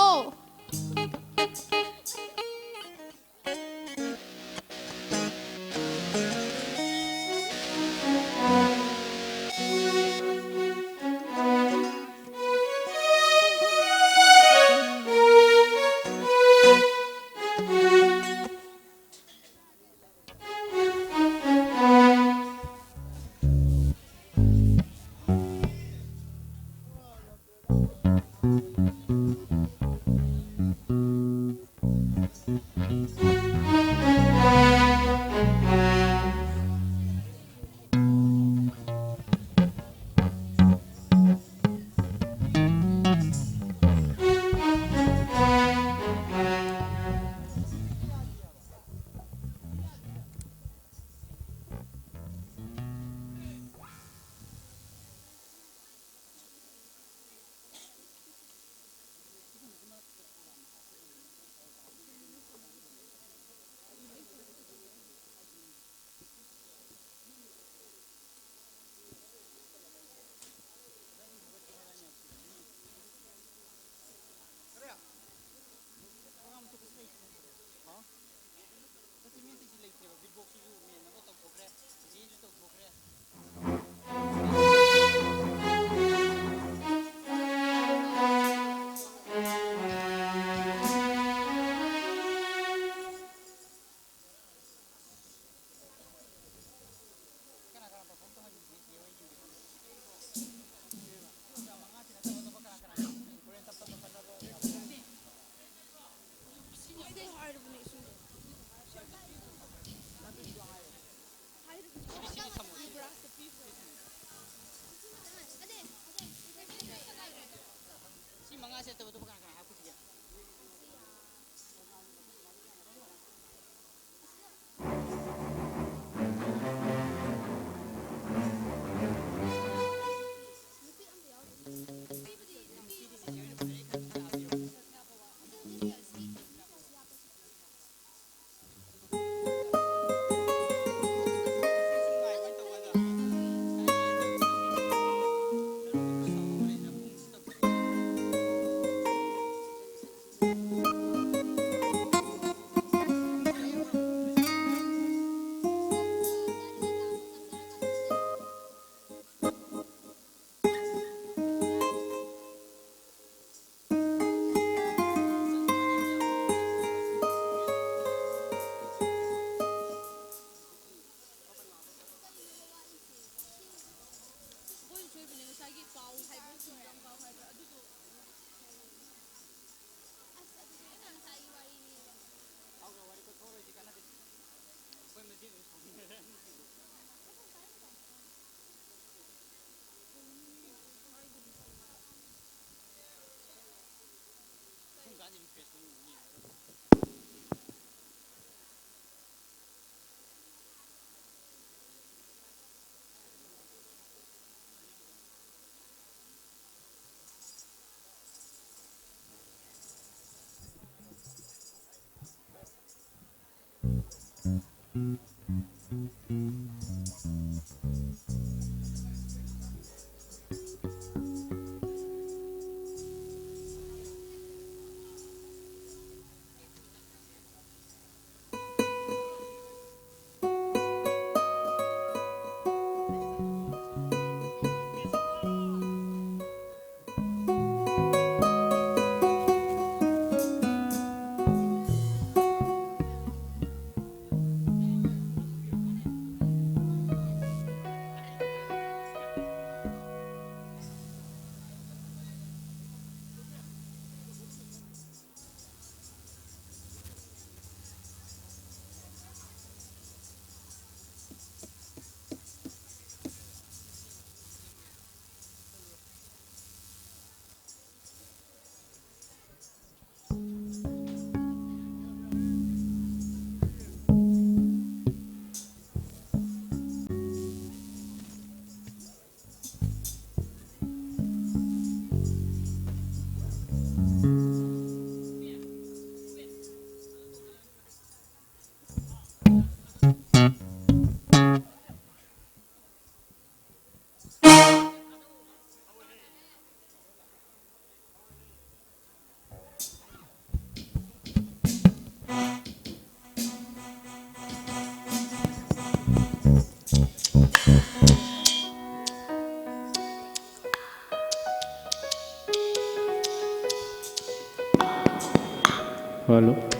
Hello.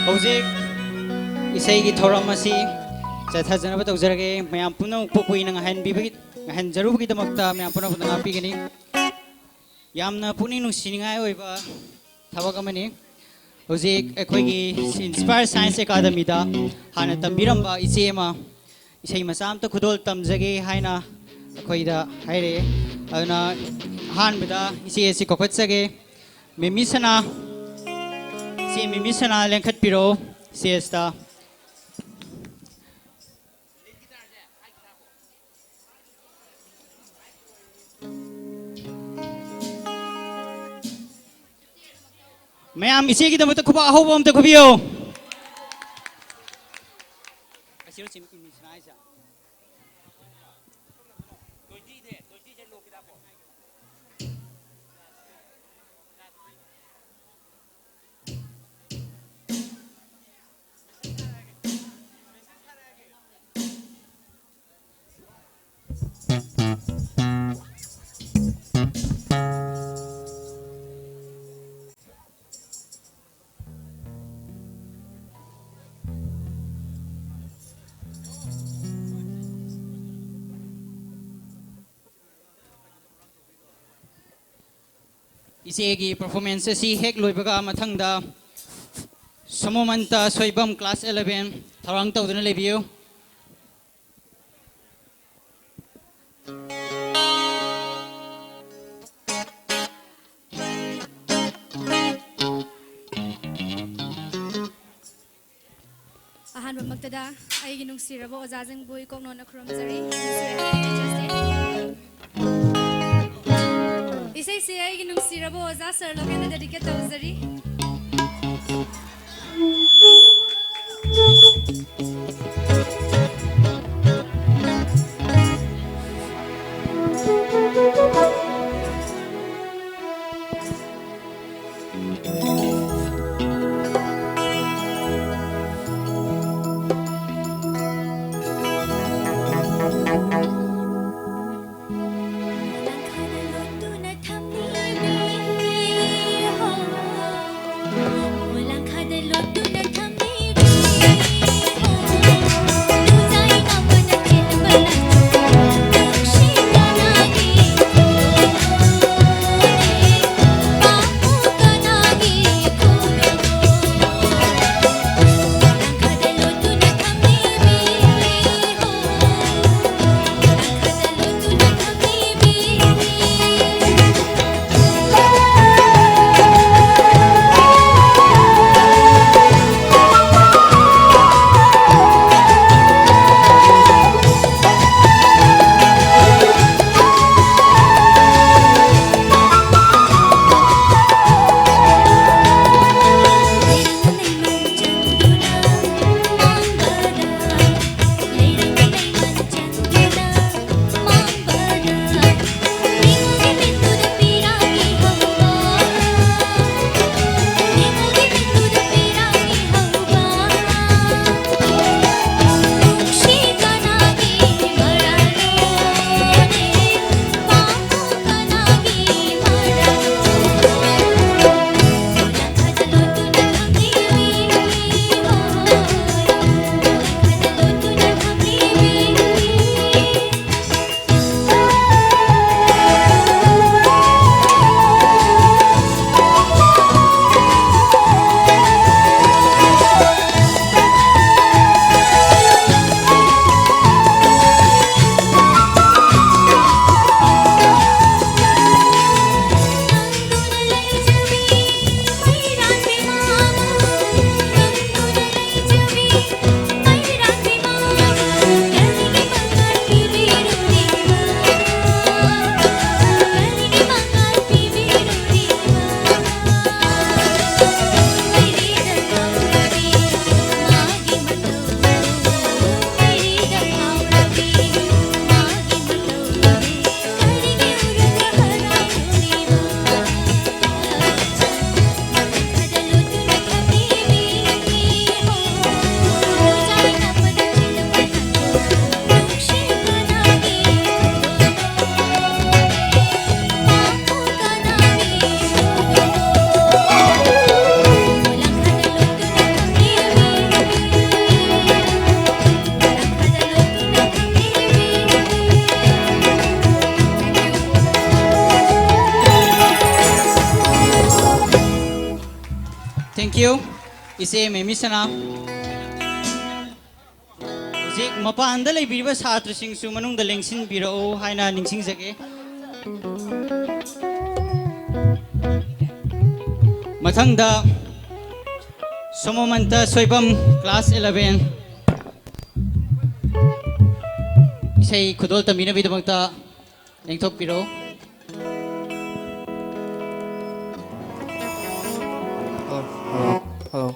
hojik isai gi thoram asi chatha janaba tawjarage mayam puna pokoi nang han bi han jaru gi damakta mayam puna puna pi gani yamna puni nu siningai oiba thabak amani hojik ekhoi gi inspire science academy da hana tambiramba ichema isai masam ta khudol tamjage haina ekhoi da haire ana han bida isi esi kokhatsage memisana si memisana lengkhat piro siesta mayam isi ki damat khuba ahob am ta khubiyo asiro sim memisana isa isegi performance si hek loibaga mathangda somomanta soibam class 11 tharang tawduna lebiyo ahanba magtada aigi nungsirabo ojajing bui koknona khurumjari isai se aigi nungsirabo oja sir logena dedicate tawjari Thank you. Ise Memisana. Zik mapanda leibiriba satrasing su manungda lengsin birao haina ningsing jage. Mathangda Somomanta Soibam class 11. Isay khudol tamina bidamagta lengthok piro. Hello.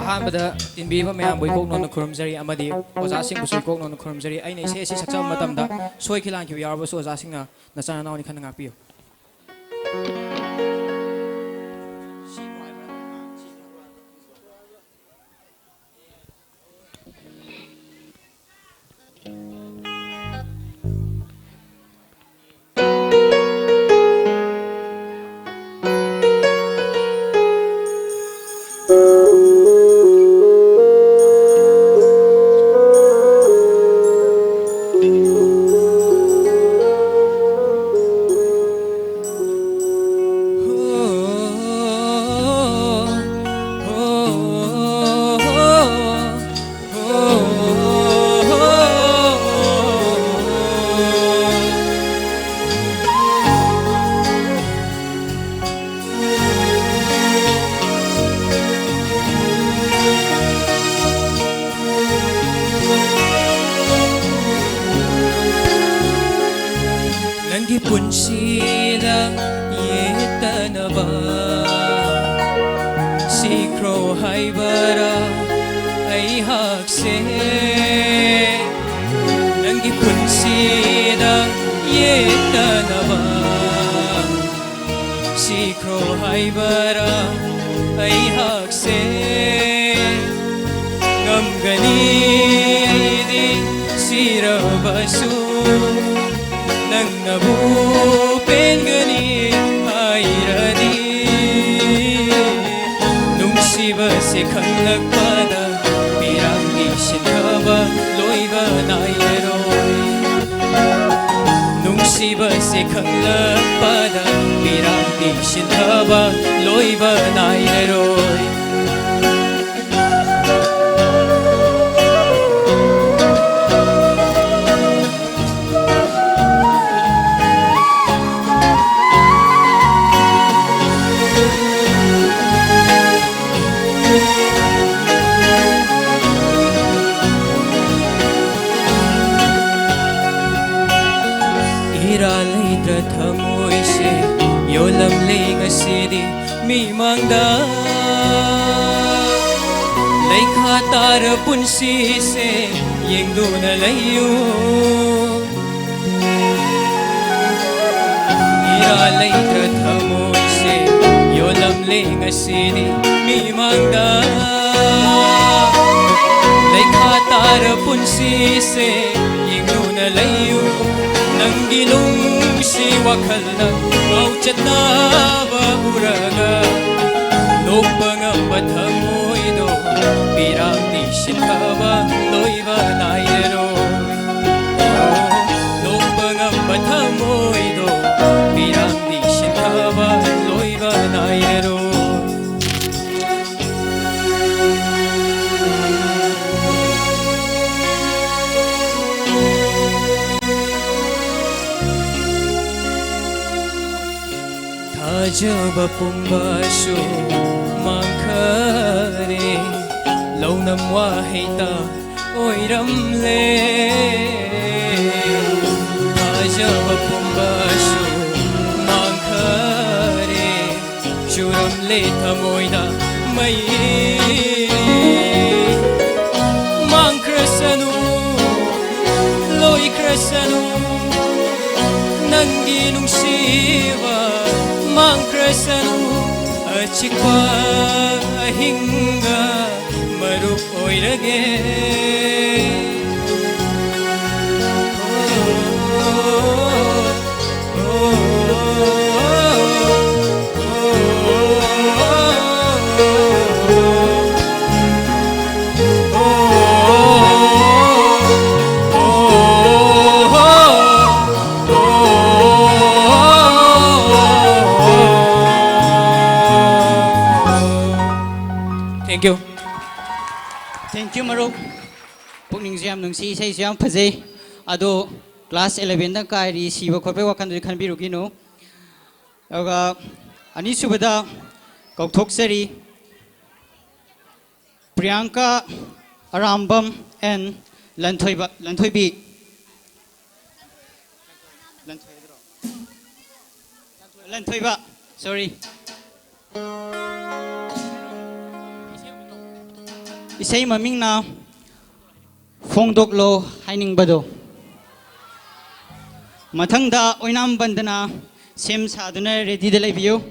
Ahanbada tinbiba mayam boi kok non khurumjari amadi oja sing busui kok non khurumjari aina ise ase sakcham matamda soi khilan ki yarba so oja singna nachana nawni khan ngakpiyo. Jaba pumbasho mangkhare launam wahita oiramle Jaba pumbasho mangkhare shuramle thamoida mai mangkrasanu loikrasanu nangi nungsiwa Mangkrasanu achikwa ahinga marup oirage Thank you. Thank you, Marup. Pukning siyam nung si say siyam pazay. Ado class 11 na kairi siwa kope wakan du kan biru gino. Aga ani subada kauthok seri Priyanka Arambam and Lanthoibi. Lanthoiba, sorry. Isay maming na Fongdoklo Haining Bado. Matangda Oinam Bandana Sem Saduna ready to leave you.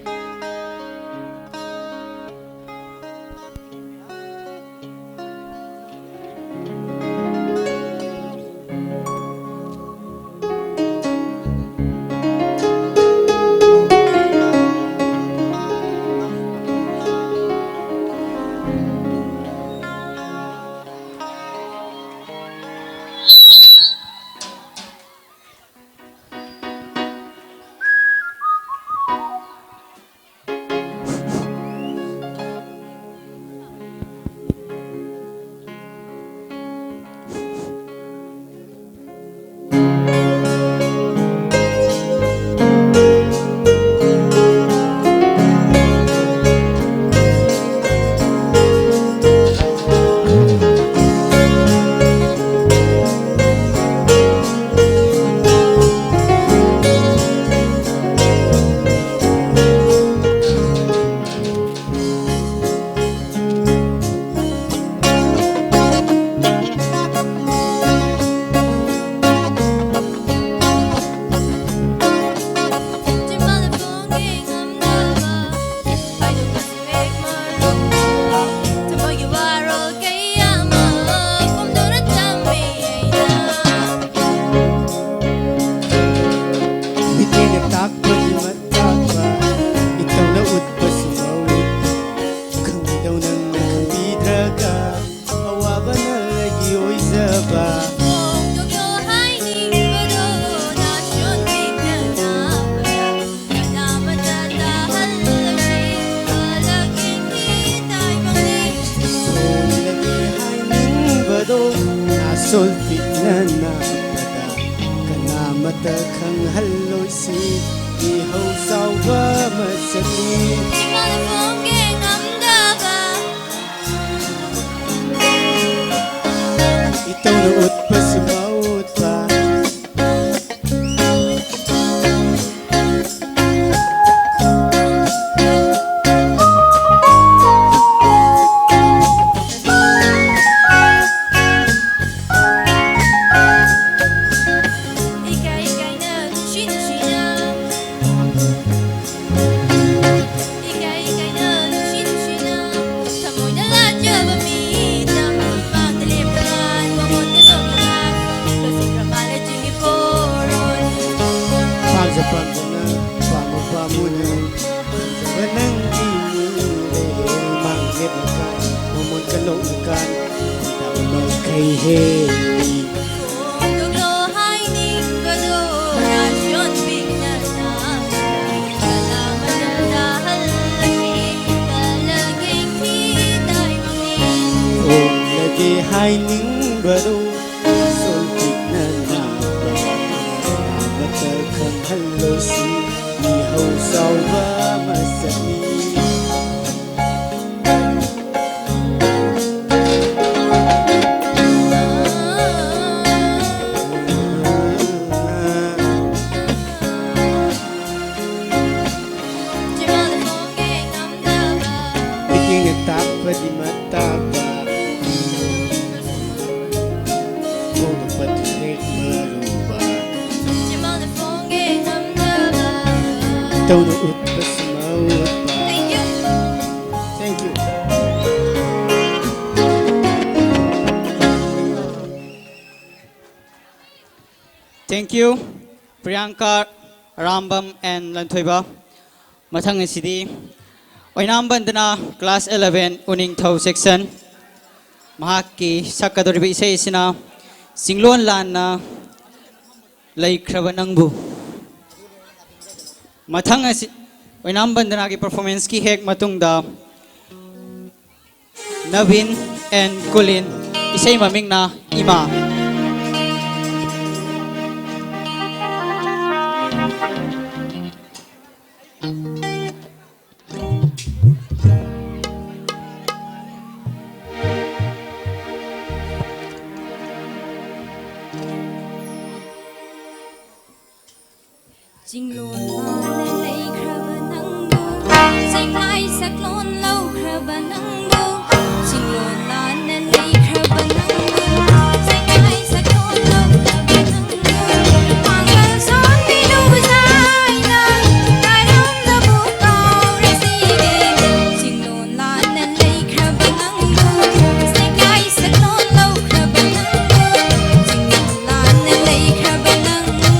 Solpit na napada Kanamata kang haloisi Ihaw sawa masali Itaw nuot pa sumawot pa Haining baro solpit na napada Kanamata kang haloisi Ihaw sawa masali Tapa di matapa Kung patrik maluba Itaw nuot pa sumawot pa Thank you. Thank you, Priyanka Arambam and Lanthoiba. Mathang asidi Oinam Bandana class 11 uning thau section mahaki sakadoribi isay sina singlon lan na laikhraba nangbu mathang Oinam Bandana ki performance ki hek matungda Navin, and Kulin. Isa'y maming na Ima. Chinh lồn mà lên lấy khờ bà nâng đô Chinh lại sắc lồn lâu khờ bà nâng đô Chinh lồn là lên lấy khờ bà nâng đô Chinh lại sắc lồn lâu khờ bà nâng đô Hoàng ngân xón đi đu dài nâng Đại đông đã bố cao ra xì ghê Chinh lồn là lên lấy khờ bà nâng đô Chinh lại sắc lồn lâu khờ bà nâng đô Chinh lồn là lên lấy khờ bà nâng đô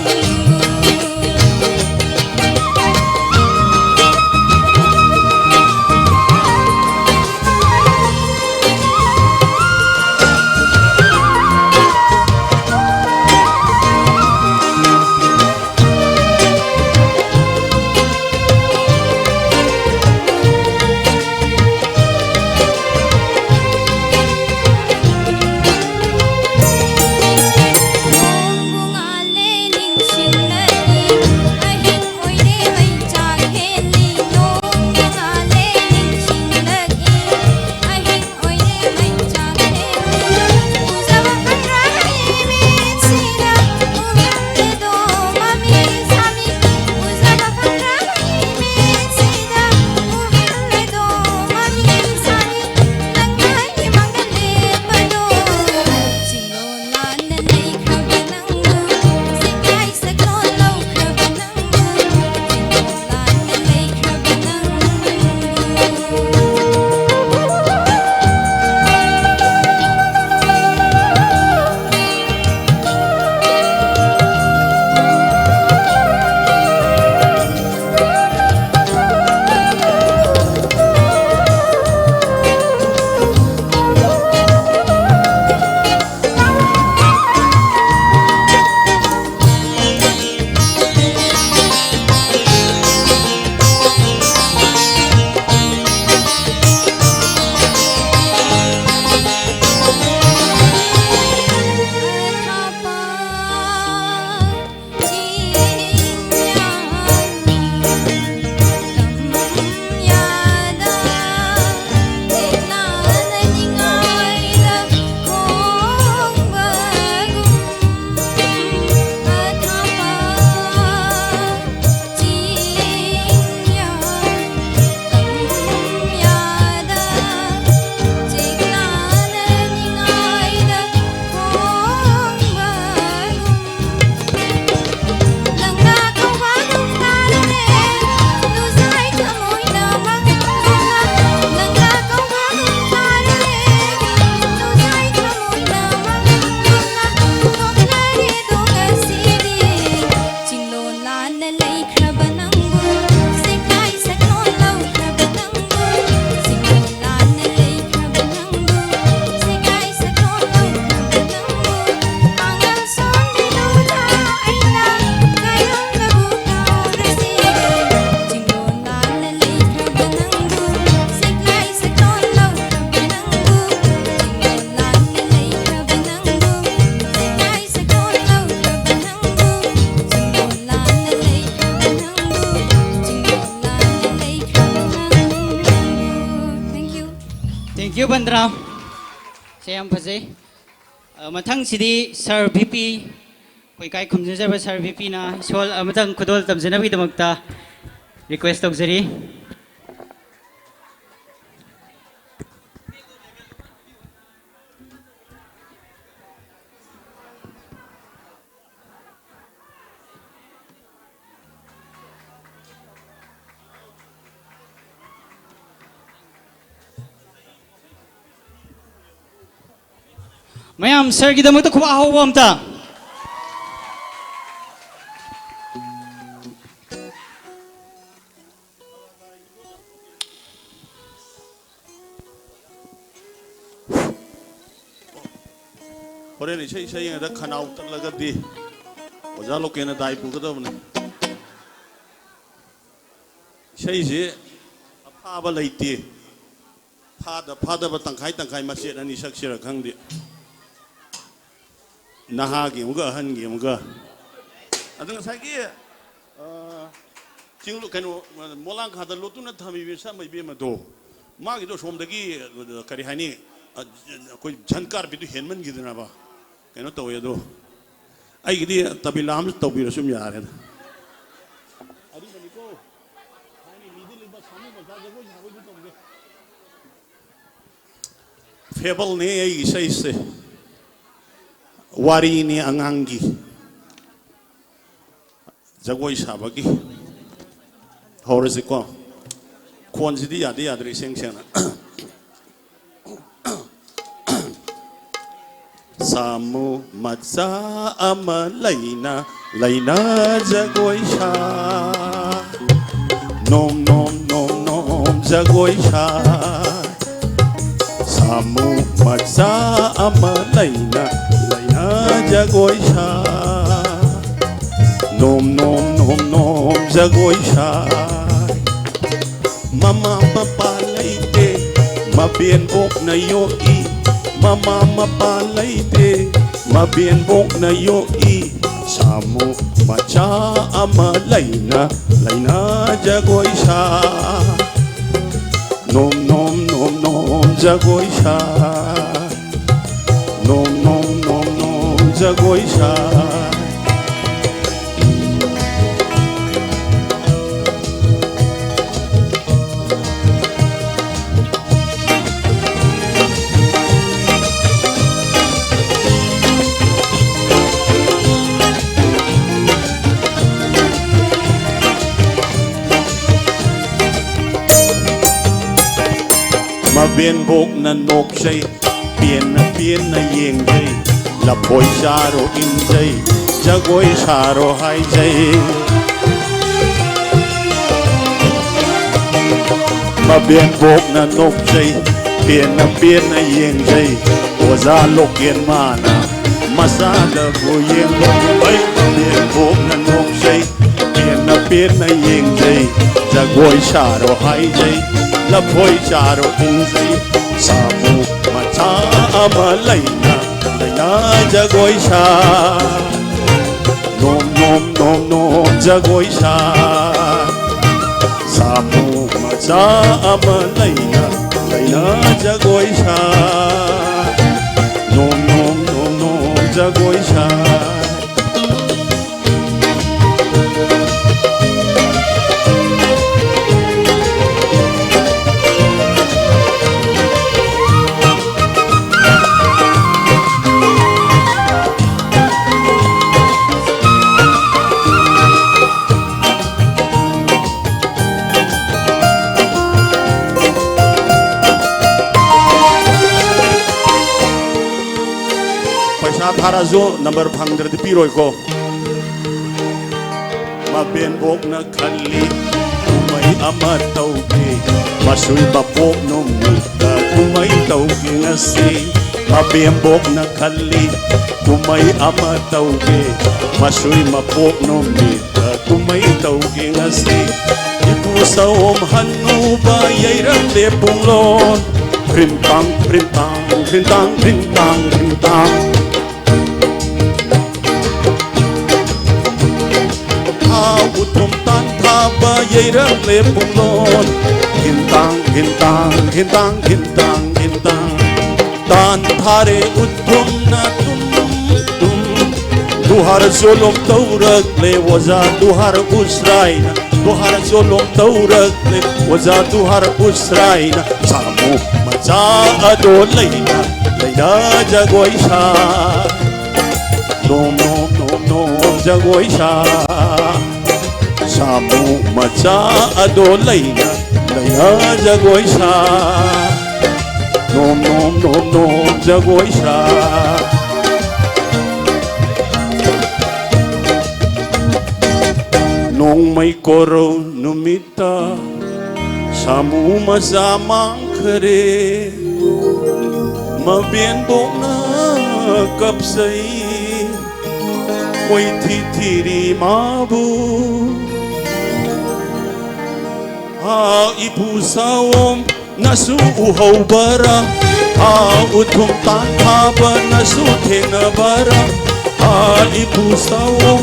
Thank you, Bandra. Sayang Pase. Matang Sidi, Sir VP. Koi kai kumjunjar ba Sir VP na. Sol matang kudol tamjana bi damagta. Request of Zari. Mayam, sir, kita magta kumahaw mo amta. Horen isay yang ada khanau talaga di. Oja lo kena dai pu kada bne. Isay je apa ba laiti. ꯐꯥꯗꯕ ꯇꯪꯈꯥꯏ ꯃꯆꯦꯠ ꯑꯅꯤ ꯁꯛꯁꯤꯔ ꯈꯪꯗꯦ ꯅꯍꯥꯒꯤ ꯑꯃꯨꯛꯒ ꯑꯍꯟꯒꯤ ꯑꯃꯨꯛꯒ ꯑꯗꯨ ꯉꯁꯥꯏꯒꯤ ꯆꯤꯡꯂꯨ ꯀꯩꯅꯣ ꯃꯣꯂꯥꯡꯈꯥꯗ ꯂꯣꯠꯇꯨꯅ ꯊꯝꯃꯤꯕ ꯁꯛꯃꯩꯕꯤ ꯑꯃꯗꯣ ꯃꯥꯒꯤꯗꯣ ꯁꯣꯝꯗꯒꯤ ꯀꯔꯤ ꯍꯥꯏꯅꯤ ꯑꯩꯈꯣꯏ ꯓꯟꯀꯥꯔꯕꯤꯗꯨ ꯍꯦꯟꯃꯟꯈꯤꯗꯅꯕ ꯀꯩꯅꯣ ꯇꯧꯋꯦ ꯑꯗꯣ ꯑꯩꯒꯤꯗꯤ ꯇꯕꯤꯂꯥ ꯑꯃ ꯇꯧꯕꯤꯔꯁꯨ ꯌꯥꯔꯦꯗ ꯐꯦꯕꯜꯅꯦ ꯑꯩꯒꯤ ꯏꯁꯩꯁꯦ ꯋꯥꯔꯤꯅꯤ ꯑꯉꯥꯡꯒꯤ ꯖꯒꯣꯏ ꯁꯥꯕꯒꯤ ꯍꯧꯔꯁꯤꯀꯣ ꯈꯣꯟꯁꯤꯗꯤ ꯌꯥꯗ꯭ꯔꯦ ꯏꯁꯦꯡ ꯁꯦꯡꯅ ꯁꯥꯃꯨ ꯃꯆꯥ ꯑꯃ ꯂꯩꯅ ꯖꯒꯣꯏ ꯁꯥ ꯅꯣꯝ ꯅꯣꯝ ꯅꯣꯝ ꯅꯣꯝ ꯖꯒꯣꯏ ꯁꯥ Samu maca ama laina jagoi sha nom nom nom nom jagoi sha mama papa laite mabien bok na yo I mama mapa laite mabien bok na yo I Samu maca ama laina jagoi sha nom nom nom nom jagoi sha nom nom nom nom jagoi sha Mabien bok na nok say Pien na yeng jay Lapoy saro in jay Jagoy saro hai jay Mabien bok na nok say Pien na yeng jay Oza lokien mana Masada go yeng lok ay Mabien bok na nok say Pien na yeng jay Jagoy saro hai jay Lapoy charo inzay Samu maca ama laina jagoi sha Nom nom nom nom jagoi sha Samu maca ama laina jagoi sha Nom nom nom nom jagoi sha Harazo number phangdra di piroi ko Mabien bok na khali kumai ama tauke masui bapok no mita kumai tauke ngasi Mabien bok na khali kumai ama tauke masui mapok no mita kumai tauke ngasi ipu saom hanu ba yairam le punglon prim tang prim tang prim tang prim tang prim tang Utum tan thaba yairam le punglon Hintang hintang hintang hintang hintang Tan thare utum na tum Duhar zolom taurak le waza duhar usraina Duhar zolom taurak le waza duhar usraina Samu maca ado laina jagoi sha Nom nom nom nom jagoi sha Samu maca ado laina jagoi sha Nom nom nom nom jagoi sha Nong may koro numita Samu maca mangkare Mabien bok na kapsay Koy titiri mabu Ha ipu saom nasu uhobara uthum tan thaba nasu thenabara ipusaw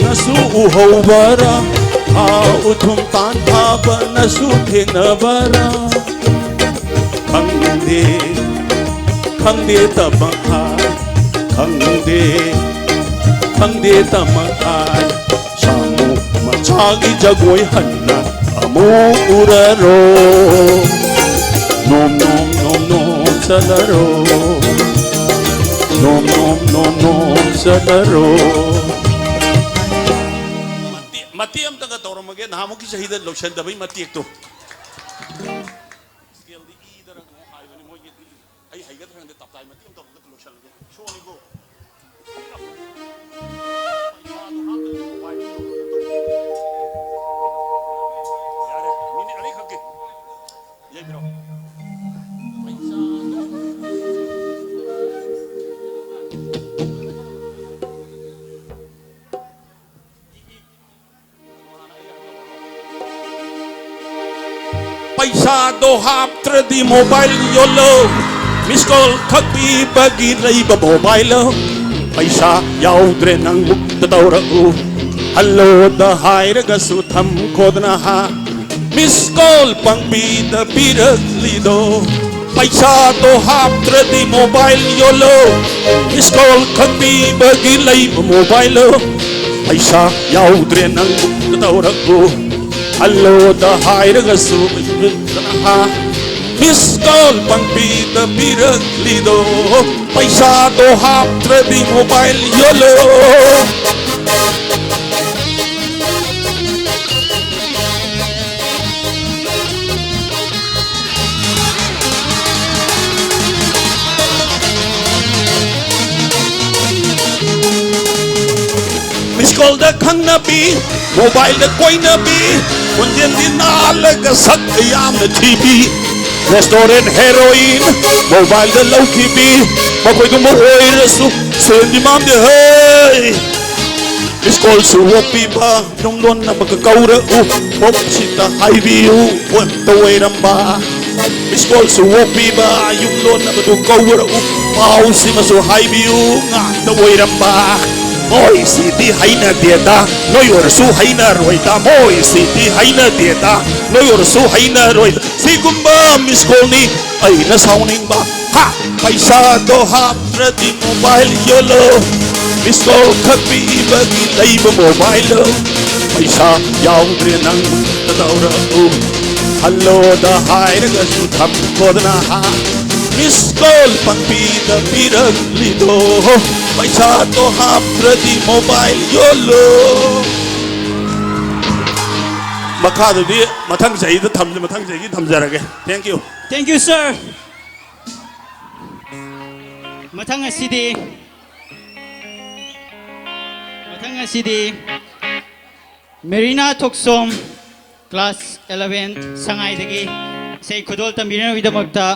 nasu uhobara uthum tan thaba nasu thenabara khangde khangde tabahai khangde khangde tamahai samu machagi jagoi hanna amu uraro nom nom nom nom salaro nom nom nom nom salaro mati am taga toramage namu ki shahida lokshan dabai mati ek to paisa do haptra di mobile yolo miss call khakpi bagi rai ba mobile paisa yaudre nang tawra u hello da hair ga su tham khodna ha miss call pangpi da pirak lido paisa do haptra di mobile yolo miss call khakpi bagi rai ba mobile paisa yaudre nang tawra u hello the higher gasu ha miss call pangpi the pirak lido paisa do haptra di mobile yolo miss call the khang na bi mobile the koi na bi Kunjin di nalaga sak yam na TV Restaurant heroin Mobile da low kibi Makoy kumo oy rasu Sen di mam di hey Miss call su wapi ba Nung don na magkakaura Pop sita high view Wem taway ramba Miss call su wapi ba Yung don na magkakaura Pau si masu high view Nga taway ramba Moy city haina dieta no yor su haina roita moy city haina dieta no yor su haina roita si gumba miss call ni ay na sounding ba ha paisa do haptra di mobile yolo miss call khakpi bagi live mobile paisa yaw dre nang tawra u hello da hair ga su tham kodna ha miss call pangpi da pirak lido paisa to haptra di mobile yolo makadu di mathang jai da tham mathang jai gi thamjarage thank you sir mathang asidi Marina Toksom class 11 sangai dagi sei khudol tambirana widamakta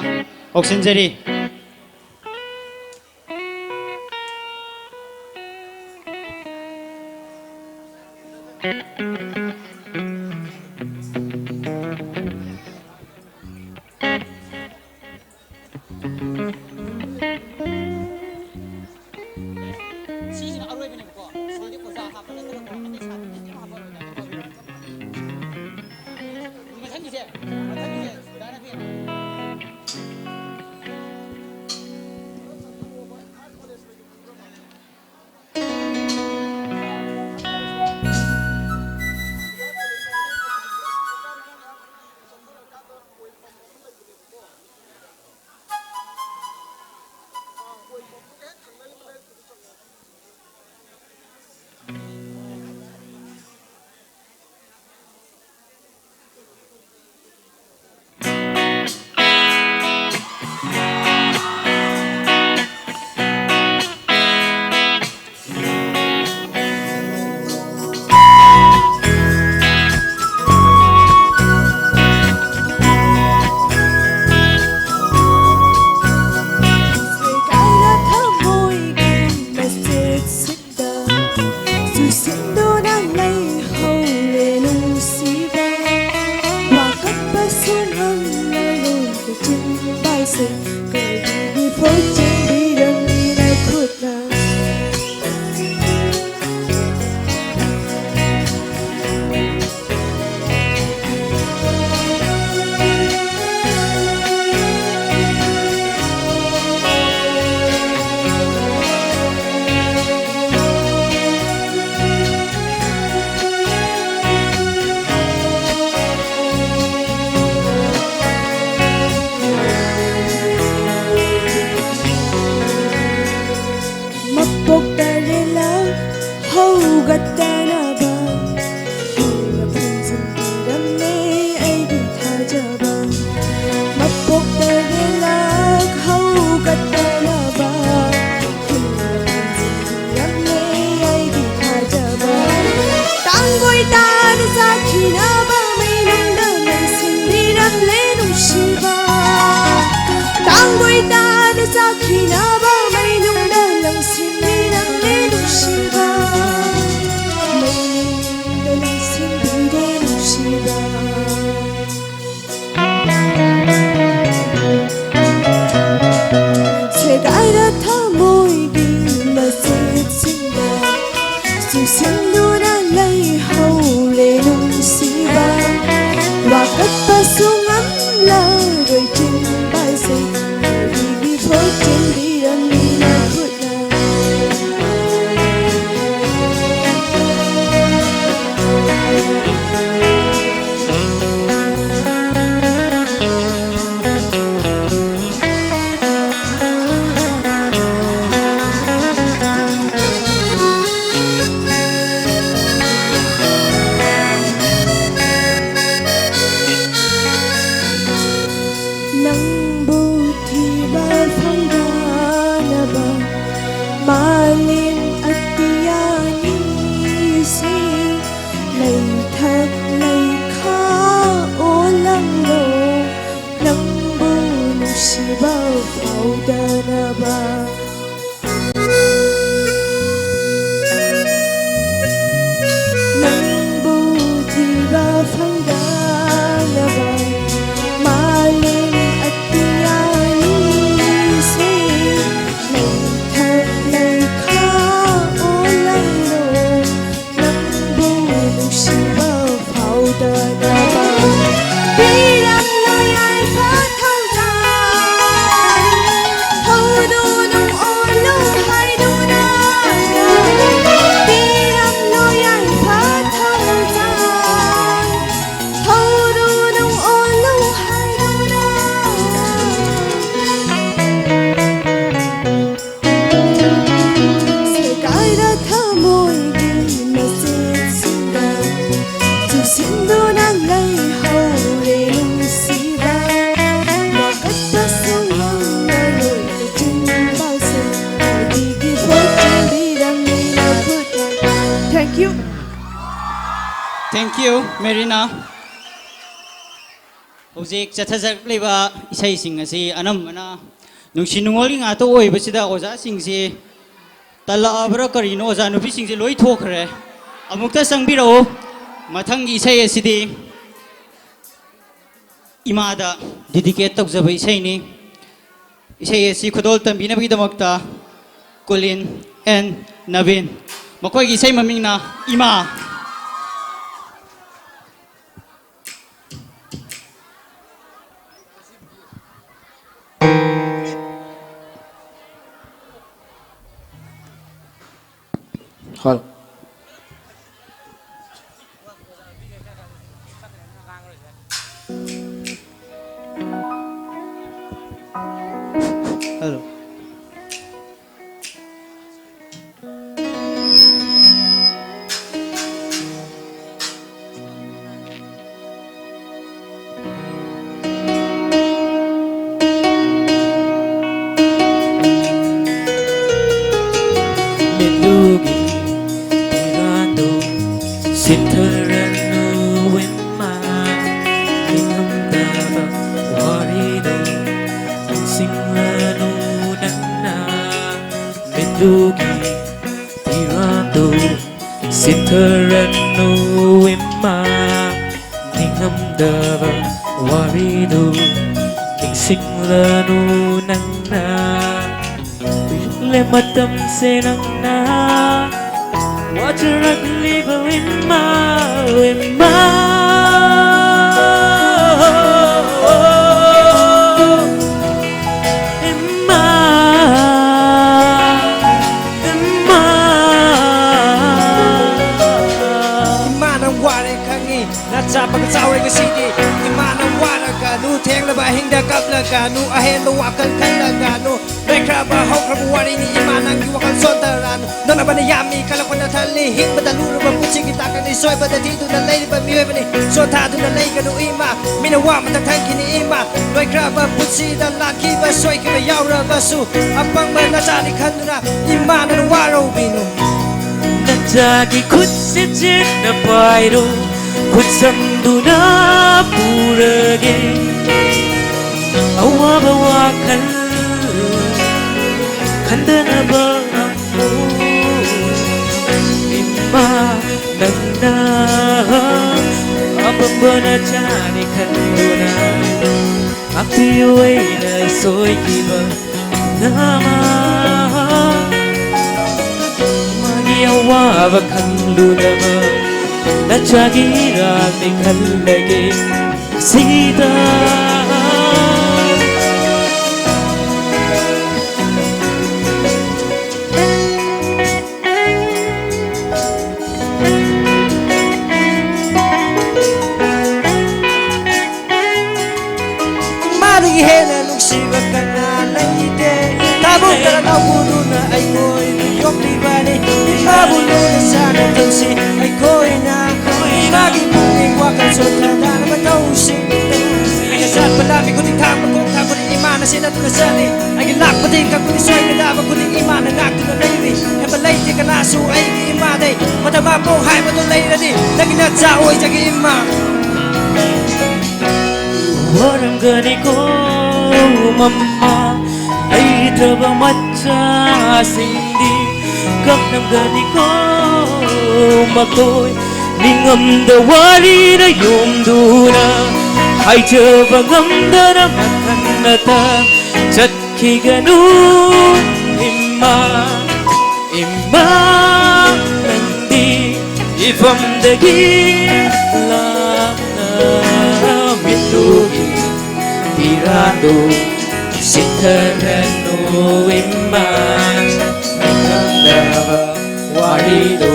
oxenjari phố chân đi đằng đi nào khuất nào Thank you, Marina. Hojik chathajar leba isai sing asi anam mana nungsi nungoli nga to oi basida oja sing si tala abra karino oja nupi sing si loi thokre amukta sangbiro mathang gi isai asidi imada dedicate tawjaba isai ni isai asi khodol tambina bi damakta Colin and Navin makoi gi isai maming na ima Hello. Hello. Dugi tirando sitarano imma ningamdava warido ning singlanu nangna le matam se nang na Watch her I believe in Pag sawi ka sidi Imana wala ka nu Teng la ba hingda kap la ka nu Ahen lo wakal kan la ka nu Rekra ba hok rabu wari ni Imana ngi wakal sonta ranu Nona ba na yami Kala ko na tali Hing ba taluro ba Puchi kita ka ni Soy ba da tidu na lay ba miwe ba ni So ta du na lay ka nu ima Mina wa matang kini ima Rekra ba puchi da laki ba Soy ka ba yaw ra ba su Apang ba na jani kan nu na Imana na waro binu Na jagi khut se jit na pairo Khut samduna purage Awaba wakal Khandana ba amu Imma nangna Apang bana jani khanduna Apiyoy na soy kiba nama Magi awaba khanduna ba Na jagira me khal lage sida Mari hena nuksiba kana laide Tabu kara na budu na ay koy Yok di bani Tabu na sana tausi ay koy na Lagi mungkin wakal sota dan matausi Ay nasat palami ko di kama ko Kako di imana sina tu nasali Ay gilak pati kako di soy Kadaba ko di imana ngak tu na layri Ay balay di ka naso ay di imaday Matama po hay matulay na di Lagi na tsaoy jagi ima Waram gani ko mama Ay taba matcha sindi Kak nam gani ko makoy Ningam da wari na yom duna Ay jaba ngamda na makanata Chat ki ganu imma nandi Ifam dagi lang na mitugi Tirado sitarano imma Ngamda wari do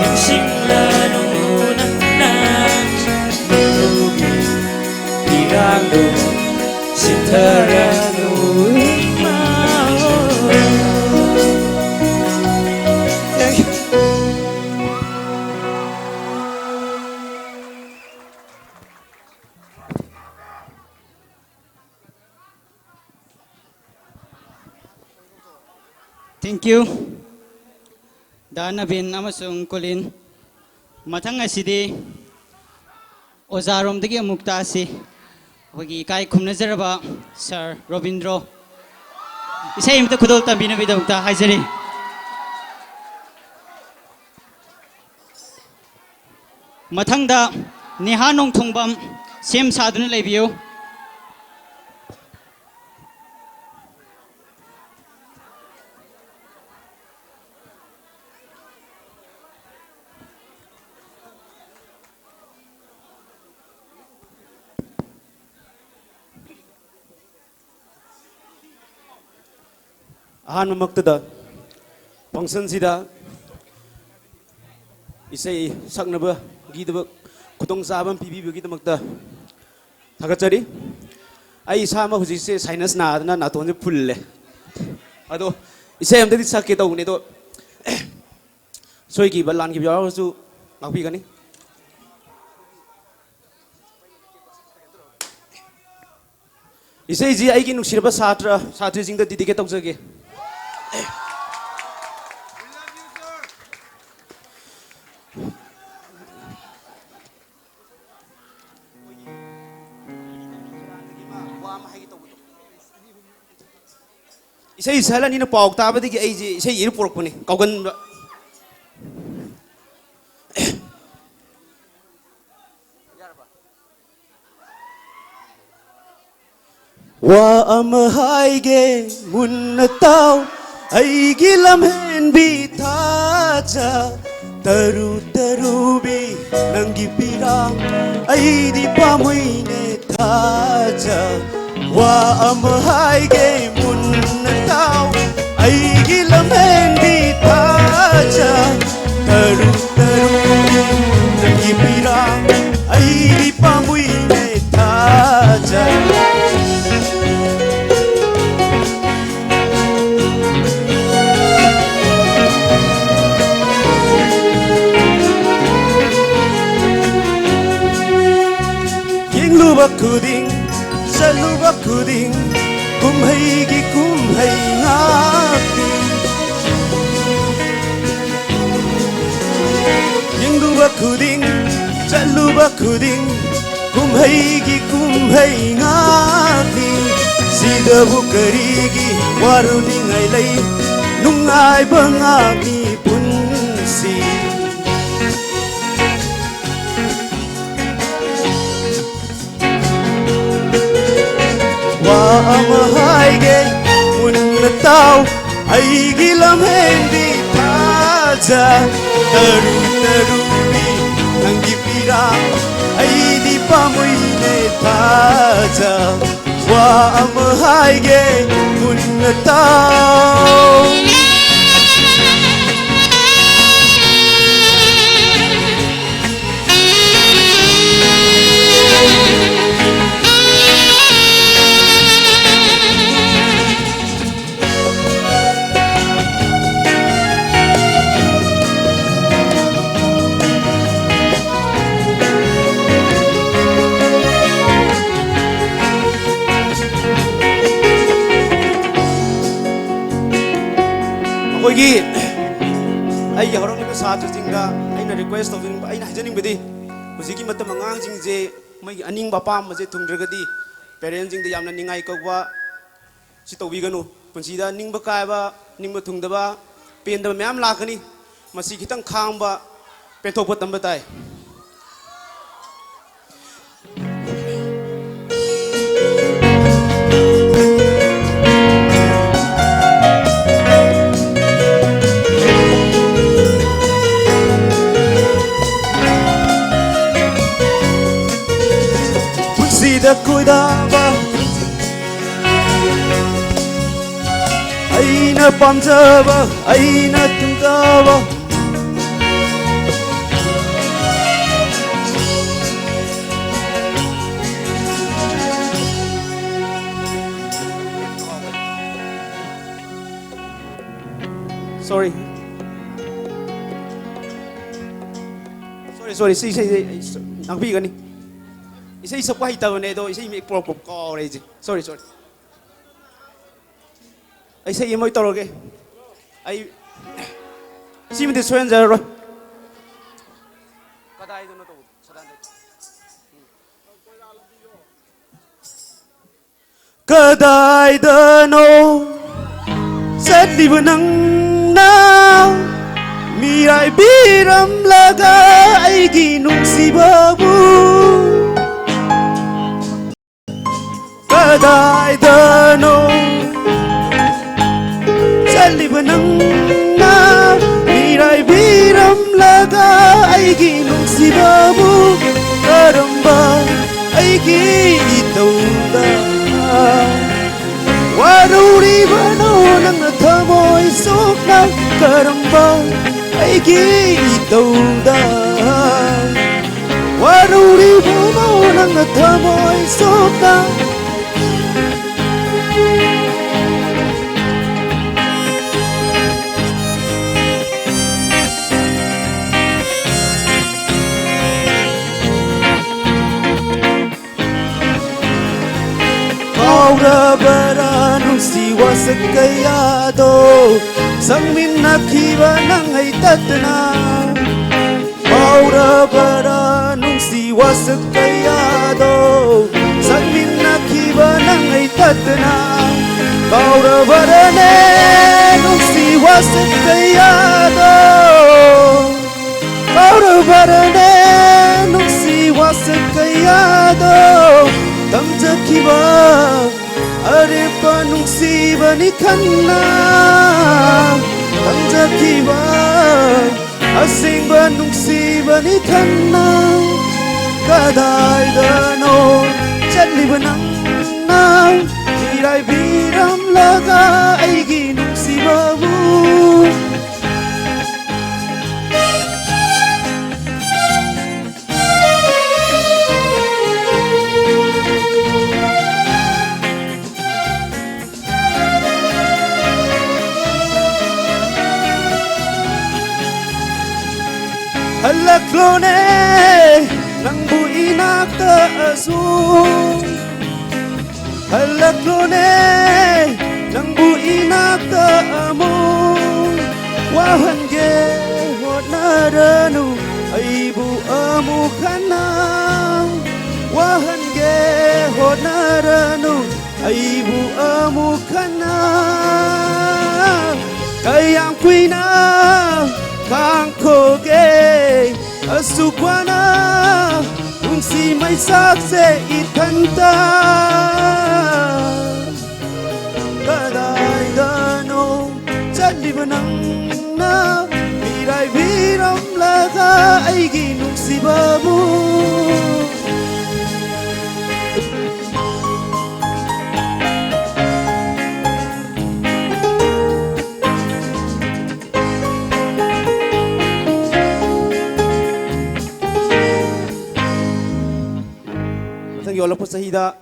Ningsing lano nang Minugi Tirando Sitarano Thank you. Thank you. Dana bin amasung Colin mathang asidi ozarom dagi amukta asi hogi kai khumnazaraba Sir Robindro isai imta khudol tambina bidamukta haijari mathangda Neha Nongthongbam sem saduna leibiyo Ahan mamaktada function sida isai saknaba gidaba kudong sabam pibibagi damakta thagachari ai sama hujise sinus na adana natonje fulle ado isai amdadi sakke tawne to soigi balan ki yawasu ngakpi gani isai ji ai ki nuksirba satra satri jingda didike tawjage Isai salah ni na pau ta ba di ai ji isai ir pork puni kaugan wa am hai ge mun na tau ꯑꯩꯒꯤ ꯂꯝꯍꯦꯟꯕꯤ ꯊꯥꯖ ꯇꯔꯨ ꯇꯔꯨꯕꯤ ꯅꯪꯒꯤ ꯄꯤꯔꯥꯡ ꯑꯩꯗꯤ ꯄꯥꯝꯃꯩꯅꯦ ꯊꯥꯖ ꯋꯥ ꯑꯃ ꯍꯥꯏꯒꯦ ꯃꯨꯟꯅ ꯇꯥꯎ ꯑꯩꯒꯤ ꯂꯝꯍꯦꯟꯕꯤ ꯊꯥꯖ ꯇꯔꯨ ꯇꯔꯨꯕꯤ ꯅꯪꯒꯤ ꯄꯤꯔꯥꯡ ꯑꯩꯗꯤ ꯄꯥꯝꯃꯩꯅꯦ ꯊꯥꯖ khuding saluba khuding kumhai gi kumhai ngakti yengluba khuding saluba khuding kumhai gi kumhai ngakti sida bukari gi waruning ai lei nungai bangakni punsi ama haige munna tau aigi lamhendi thaja taru tarubi nangi pirang aidi pamuine thaja wa ama haige munna tau ꯑꯩꯈꯣꯏꯒꯤ ꯑꯩꯒꯤ ꯍꯧꯔꯛꯂꯤꯕ ꯁꯥꯇ꯭ꯔꯁꯤꯡꯗ ꯑꯩꯅ request ꯇꯧꯖꯅꯤꯡꯕ ꯑꯩꯅ ꯍꯥꯏꯖꯅꯤꯡꯕꯗꯤ ꯍꯧꯖꯤꯛꯀꯤ ꯃꯇꯝ ꯑꯉꯥꯡꯁꯤꯡꯁꯦ ꯃꯣꯏꯒꯤ ꯑꯅꯤꯡꯕ ꯑꯄꯥꯝꯕꯁꯦ ꯊꯨꯡꯗ꯭ꯔꯒꯗꯤ ꯄꯦꯔꯦꯟꯁꯤꯡꯗ ꯌꯥꯝꯅ ꯅꯤꯡꯉꯥꯏ ꯀꯧꯕ ꯁꯤ ꯇꯧꯕꯤꯒꯅꯨ ꯄꯨꯟꯁꯤꯗ ꯅꯤꯡꯕ ꯀꯥꯏꯕ ꯅꯤꯡꯕ ꯊꯨꯡꯗꯕ ꯄꯦꯟꯗꯕ ꯃꯌꯥꯝ ꯂꯥꯛꯀꯅꯤ ꯃꯁꯤ ꯈꯤꯇꯪ ꯈꯥꯡꯕ ꯄꯦꯟꯊꯣꯛꯄ ꯇꯝꯕ ꯇꯥꯏ da cuidava aina pamjava aina tungava sorry nangbi gani isai sabwa hitawne do isai me prop ko reji sorry ai sai moi toroge ai sim de swen zero kadai do no to sadan kadai do no sadi bunang na mirai biram laga ai gi nungsibabu kadai dano salibanang na mirai biram laga aigi nungsibabu karamba aigi itauda waruri bano nang thamoy sokna karamba aigi itauda waruri bano nang thamoy sokna Bara nungsi wasakayado sangmin nakiba nang ay tatna Maura bara nungsi wasakayado sangmin nakiba nang ay tatna Maura bara ne nungsi wasakayado Maura bara ne nungsi wasakayado tamjakiba Are pa nungsi nungsiba ni kanna Tangjakiba Asingba nungsiba ni kanna Kadaidano Chatliba nangna Irai biram laga Aigi nungsiba bu Halaklone nang buinak taasung Halaklone nang buinak taamung Wahange hot naranu aibu amu kana Wahange hot naranu aibu amu kana Kayang kuina Kang koge asukwana Unsi may sakse itanta Kaday dano Chalibanang na Miray biram laga Ay ginuksiba mo Yola po sahida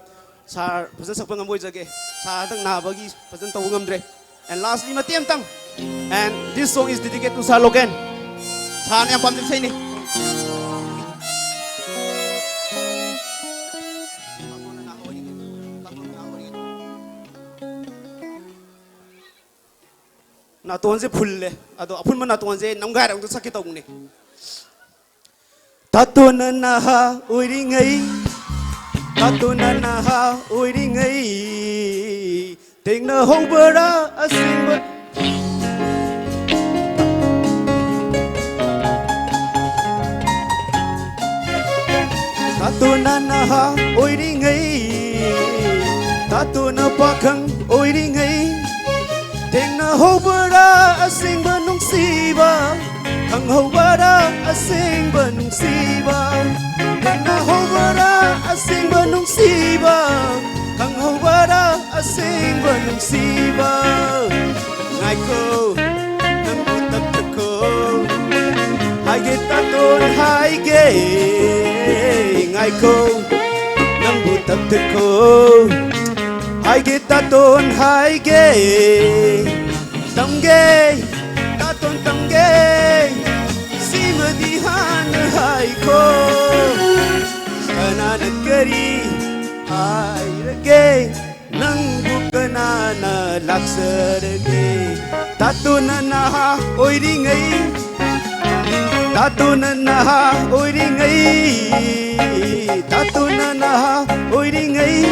sa pasan sakpa ngamoy jage sa tang nabagi pasan tawu ngamdre and lastly matiam tang and this song is dedicated to sa Loken sa yang pamdil sa ini natuan se phulle ado apun man natuan se namgai rang sakit tawu ne tatuna na ha uringai Tatuna na ha uiringai Ting na hobara asimba Tatuna na ha uiringai Tatuna pakang uiringai Ting na hobara asimba nung siba Ang hobara asimba nung siba Ting na hobara asing banung siba Kang hawara asing banung siba Ngay ko nang butak ko Hai ge taton hai ge Ngay ko nang butak ko Hai ge taton hai ge Tam ge taton tam ge Sima dihan hai ko Kananan kari ay rage nang bukana na laksarage Tato na naha oy ringay Tato na naha oy ringay Tato na naha oy ringay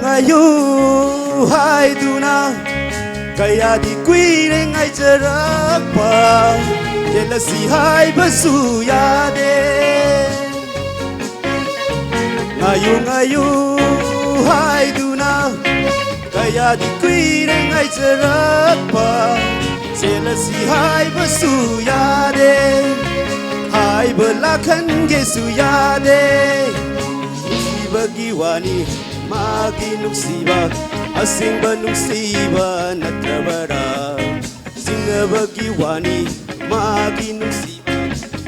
Ayu hai tuna kaya di kuire ngai jarak pa jelasi hai basu ya de Ayu hai tuna kaya di kuire ngai jarak pa jelasi hai basu ya de hai belakan gesu ya de bagi wani Magi nuksiba, asing ba nuksiba natrabara Singa bagi wani, magi nuksiba,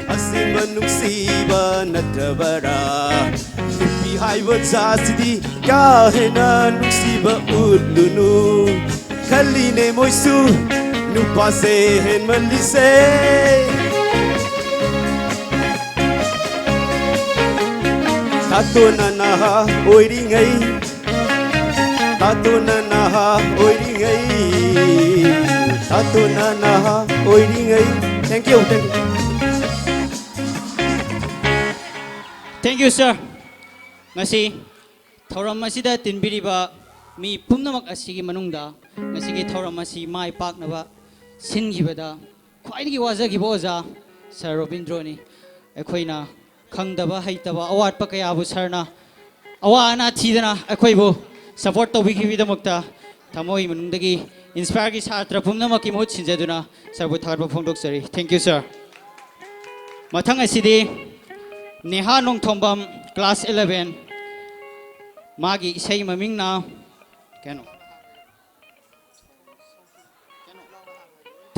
asing ba nuksiba natrabara Nupi hai wadzasidi, kahena nuksiba ulunu Kaline moisu, nupase hen malise Tatuna naha oiri ngai Tatuna naha oiri ngai Tatuna naha oiri ngai Thank you. Thank you, sir. Ngasi thauram asida tinbiriba mi pumnamak asigi manungda ngasigi thauram asi mai paknaba singhibada khwaidagi wajagiba oja Sir Robindroni ekhoina khangdaba haitaba awatpa kayabu sarna awana thidana ekhoibu support tawbigibidamukta thamoi manungdagi inspire gi satra pumnamakki mohut sinjaduna sarbu tharba phongdoksari. Thank you, sir. Mathang asidi Neha Nongthombam class 11 magi isai maming na kano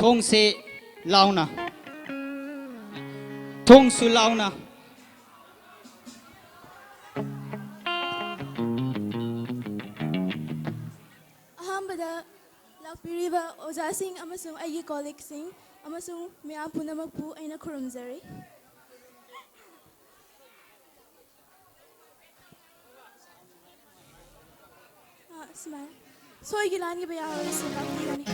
thong se launa thong su launa Ahambada lakpiriba ojasing amasung aigi colleagues sing amasung miyam punamakpu aina khurumjari. Smile. Soy gilan ki baya aur se lakti gani.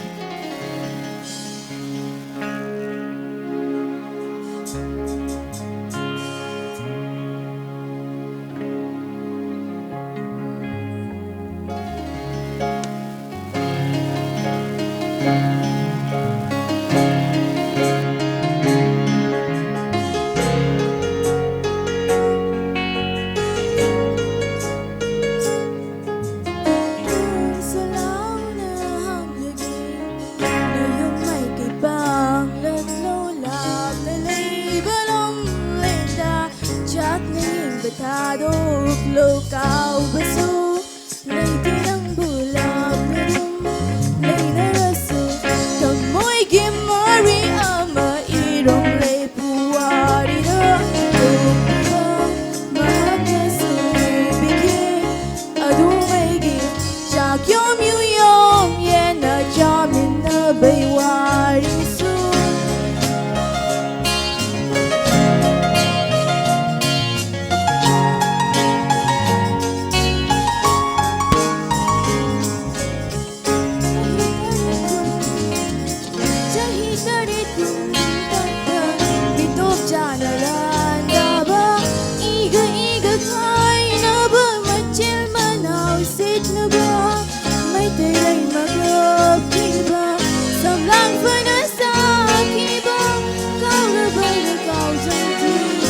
Lokau besu, lady ng bulag na rum, lay na raso, tamoy gimari ama irong lay puwari na, lumang mahal na sumibigin, adumay gin, syakyom yuyom, yen na jamin na baywari su.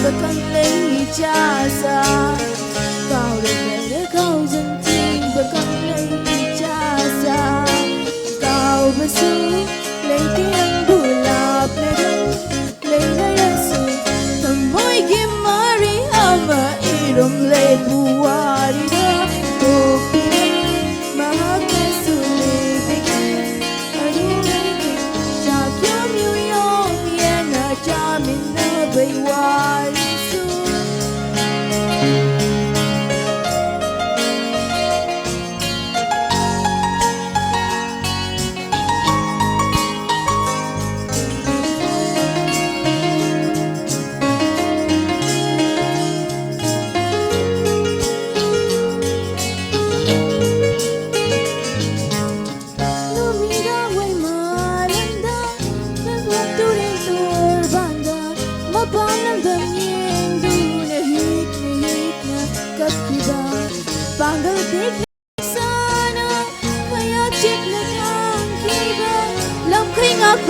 Bakang lấy ijasa Kau dah kau janji bakang lấy ijasa Kau besu lấy tiang bulap ledu lấy na rasu tamoy gimari ama irom le puwari da kopi mahak na sulibigin adumigin syakyom yuyom yan na jamin na baywari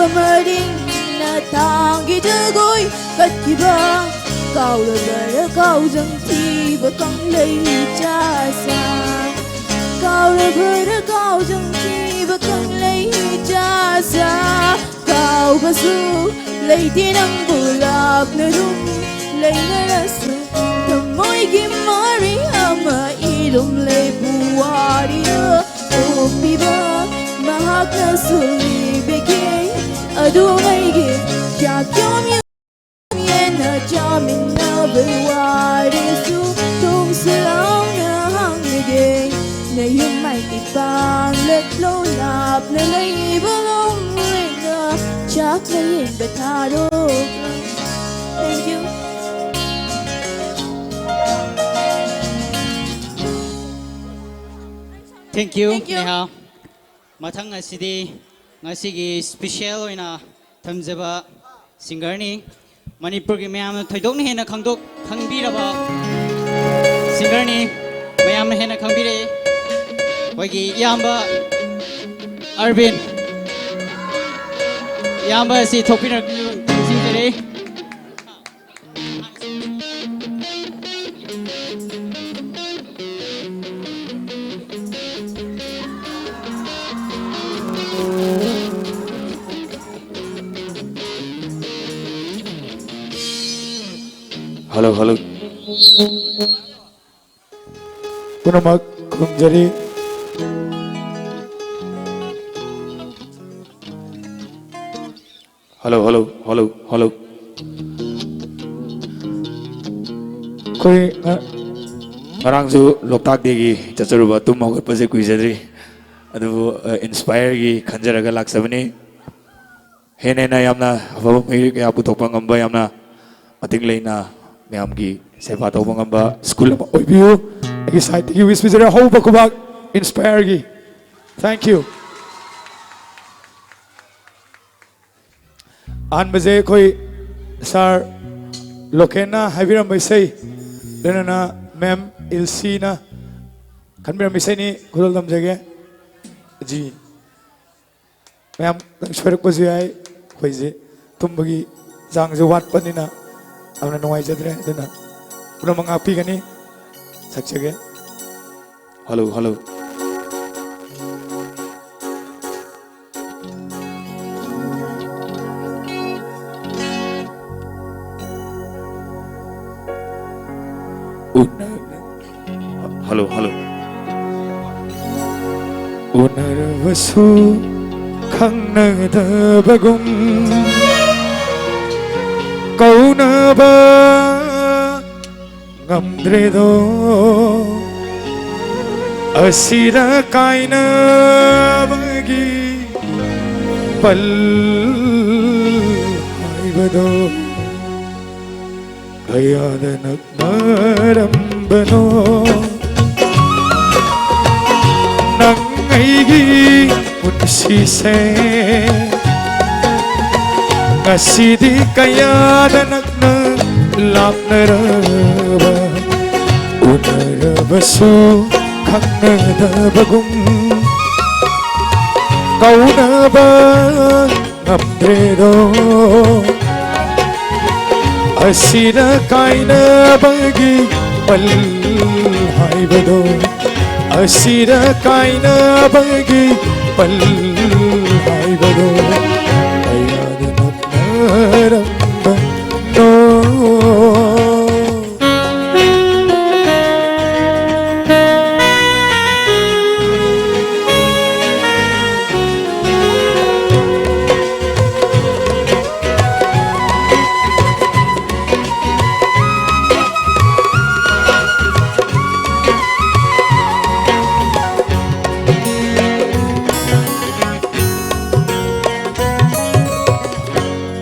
Pamaring na tangi jagoy kat kiba kau la kau jang thi bakang lay jasa kau la kau jang thi bakang lay jasa kau basu lay tinang bulap na rum lay na rasu tamoy gimari ama ilum lay buwari kopi ba mahak na sulibigin adumay gin syakyom yun na jamin na baywari su tung silaw na hangigin na yung may ipang letlo lap na lay balong rin na yemba tharoga. Thank you. Thank you. Neha. Mathang asidi ngasigi special oina thamjaba singer ni Manipur gi mayam thoidok ni hena khangdok khangbiraba singer ni mayam hena khangbire wagi yamba Arvin yamba si thopina singere Halo, halo. Punamak kumjari. Halo, halo, halo, halo. Koi ngarang su loktak degi chacharuba tum hogat pase kuisadri. Adu inspire gi khanjaraga laksabani. Hene na yamna hawam hiri ke apu tokpa ngamba yamna mating leina mayamgi seva tawba ngamba school ma oibiu agi site gi wispisera hoba kubak inspire gi. Thank you. An baze koi sir lokena haviram baisai lenana ma'am Ilsina kanbiram baisai ni khudol dam jage ji ma'am langshwarak bazu ai koi je tumbagi jang je wat panina amna nuai jadre dena pura mangapi gani sakchage. Halo, halo. Halo, halo. Unarvasu khangnada bagum kaunaba ngamdredo asira kaina bagi pal haibado gayadanak marambano nangaigi punsise ngasidi kayadanak na lapnaraba unarabasu khangnada bagum kaunaba ngamdredo asira kaina bagi pal haibado asira kaina bagi pal haibado ayadanak naramba no.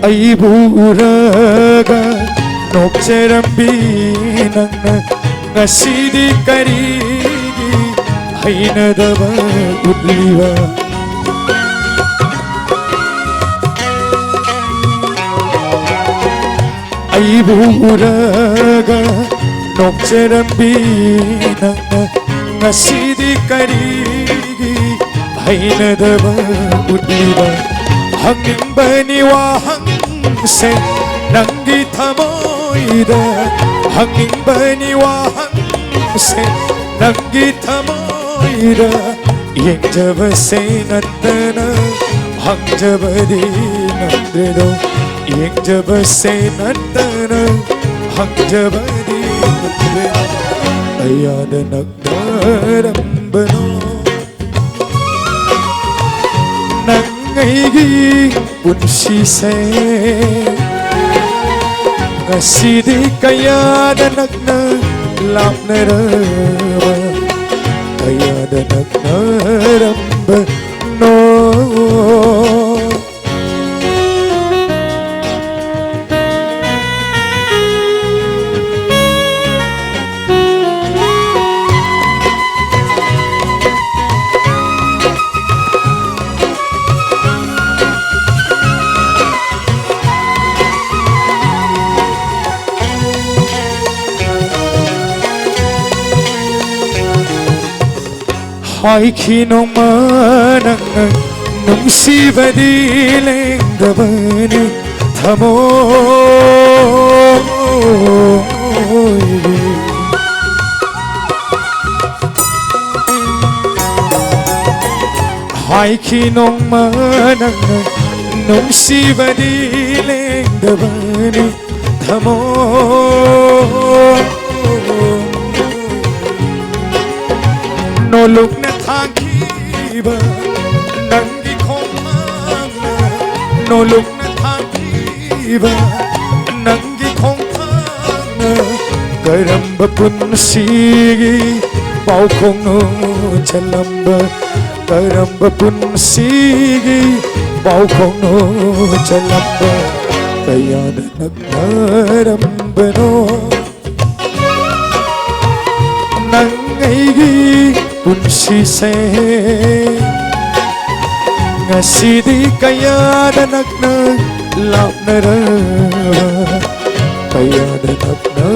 Aiburaga nokcherambi nangna ngasidi karigi hainadaba udliwa Aiburaga nokcherambi nangna ngasidi karigi hainadaba udliwa Hangimbani wahangse nangi thamoida Hangimbani wahangse nangi thamoida Yengjava se natana hangjavadi nandredo Yengjava se natana hangjavadi nandredo Ayadanak narambano Nangaigi punsise ngasidi kayadanak na lapnaraba kayadanak naramba no. hỏi khi nông mơ nắng nung si và đi lên đờ bơi thầm ôi hỏi khi nông mơ nắng nung si và đi lên đờ bơi thầm ôi nô lúc nè thang khi bờ nắng đi không mang nô lúc nè thang khi bờ nắng đi không mang cái rầm bờ pun sigi bao không nô chalam bờ cái rầm bờ pun sigi bao không nô chalam bờ cái yad nag rầm bờ nô nang ay punsise ngasidi kaya danak na lap na kaya danak na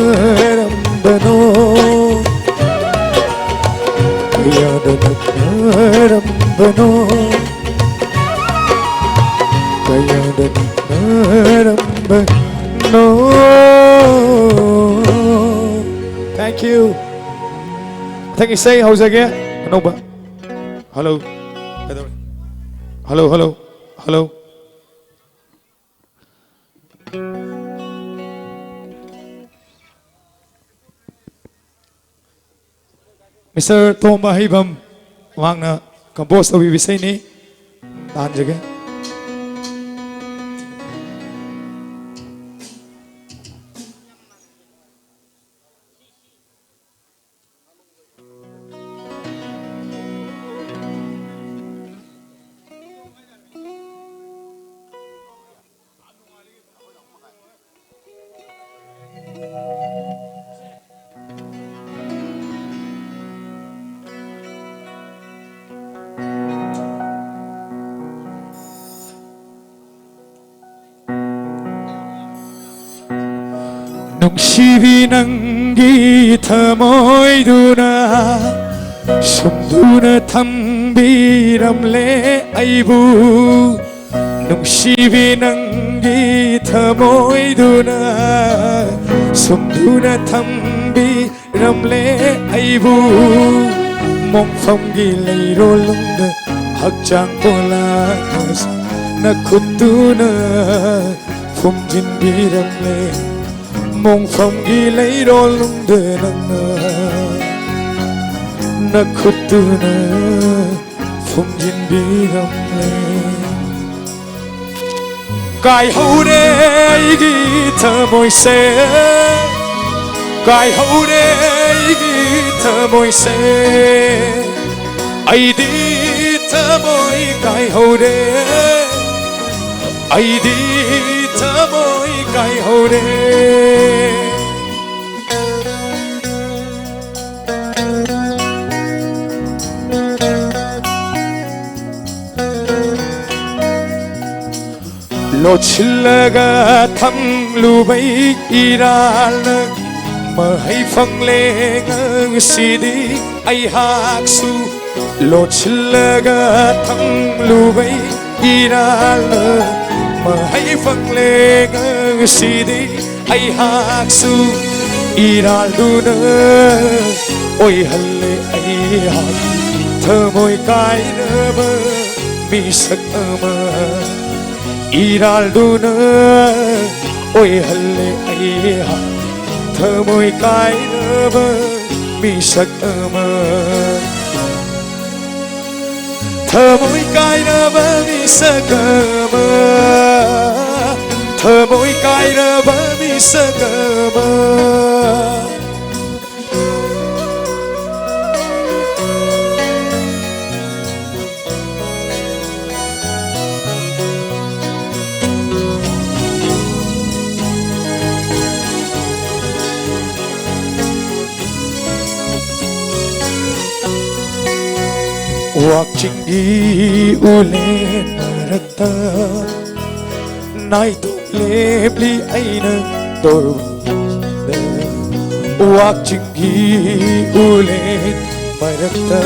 rambano kaya danak na rambano kaya danak na rambano. Thank you. Thank you. Say how's again? Ano ba? Hello. Hello, hello, hello. Mr. Tom Bahibam wang na compose of ibisay ni tahan jage. Nungsibi ng gitamoyduna sumduna tambiramle aibu Nungsibi ng gitamoyduna sumduna tambiramle aibu mong phong gilay rolong hakjang polas nakutuna fumjin biramle mong phong ghi lấy đôi lung để nâng nâng khut tu nơ phong jin bi ram le cài hậu đê ghi thơ môi xe cài hậu đê ghi thơ môi xe ai đi thơ môi cài hậu đê ai đi thơ môi cài hậu đê lo chillaga tham lu bay iral mà hay phăng lên si đi ai hak su lo chillaga tham lu bay iral mà hay phăng lên si đi ai hak su iral du nơ ôi halle ai hak thơ môi cái nơ mơ mi sắc mơ iral du nơ ôi halle ai hak thơ môi cái nơ mơ mi sắc mơ thơ môi cái nơ mơ mi sắc mơ thơ môi cái nơ mơ mi sắc mơ watching di ulen rakta nai to lebli aina tor watching di ulen marakta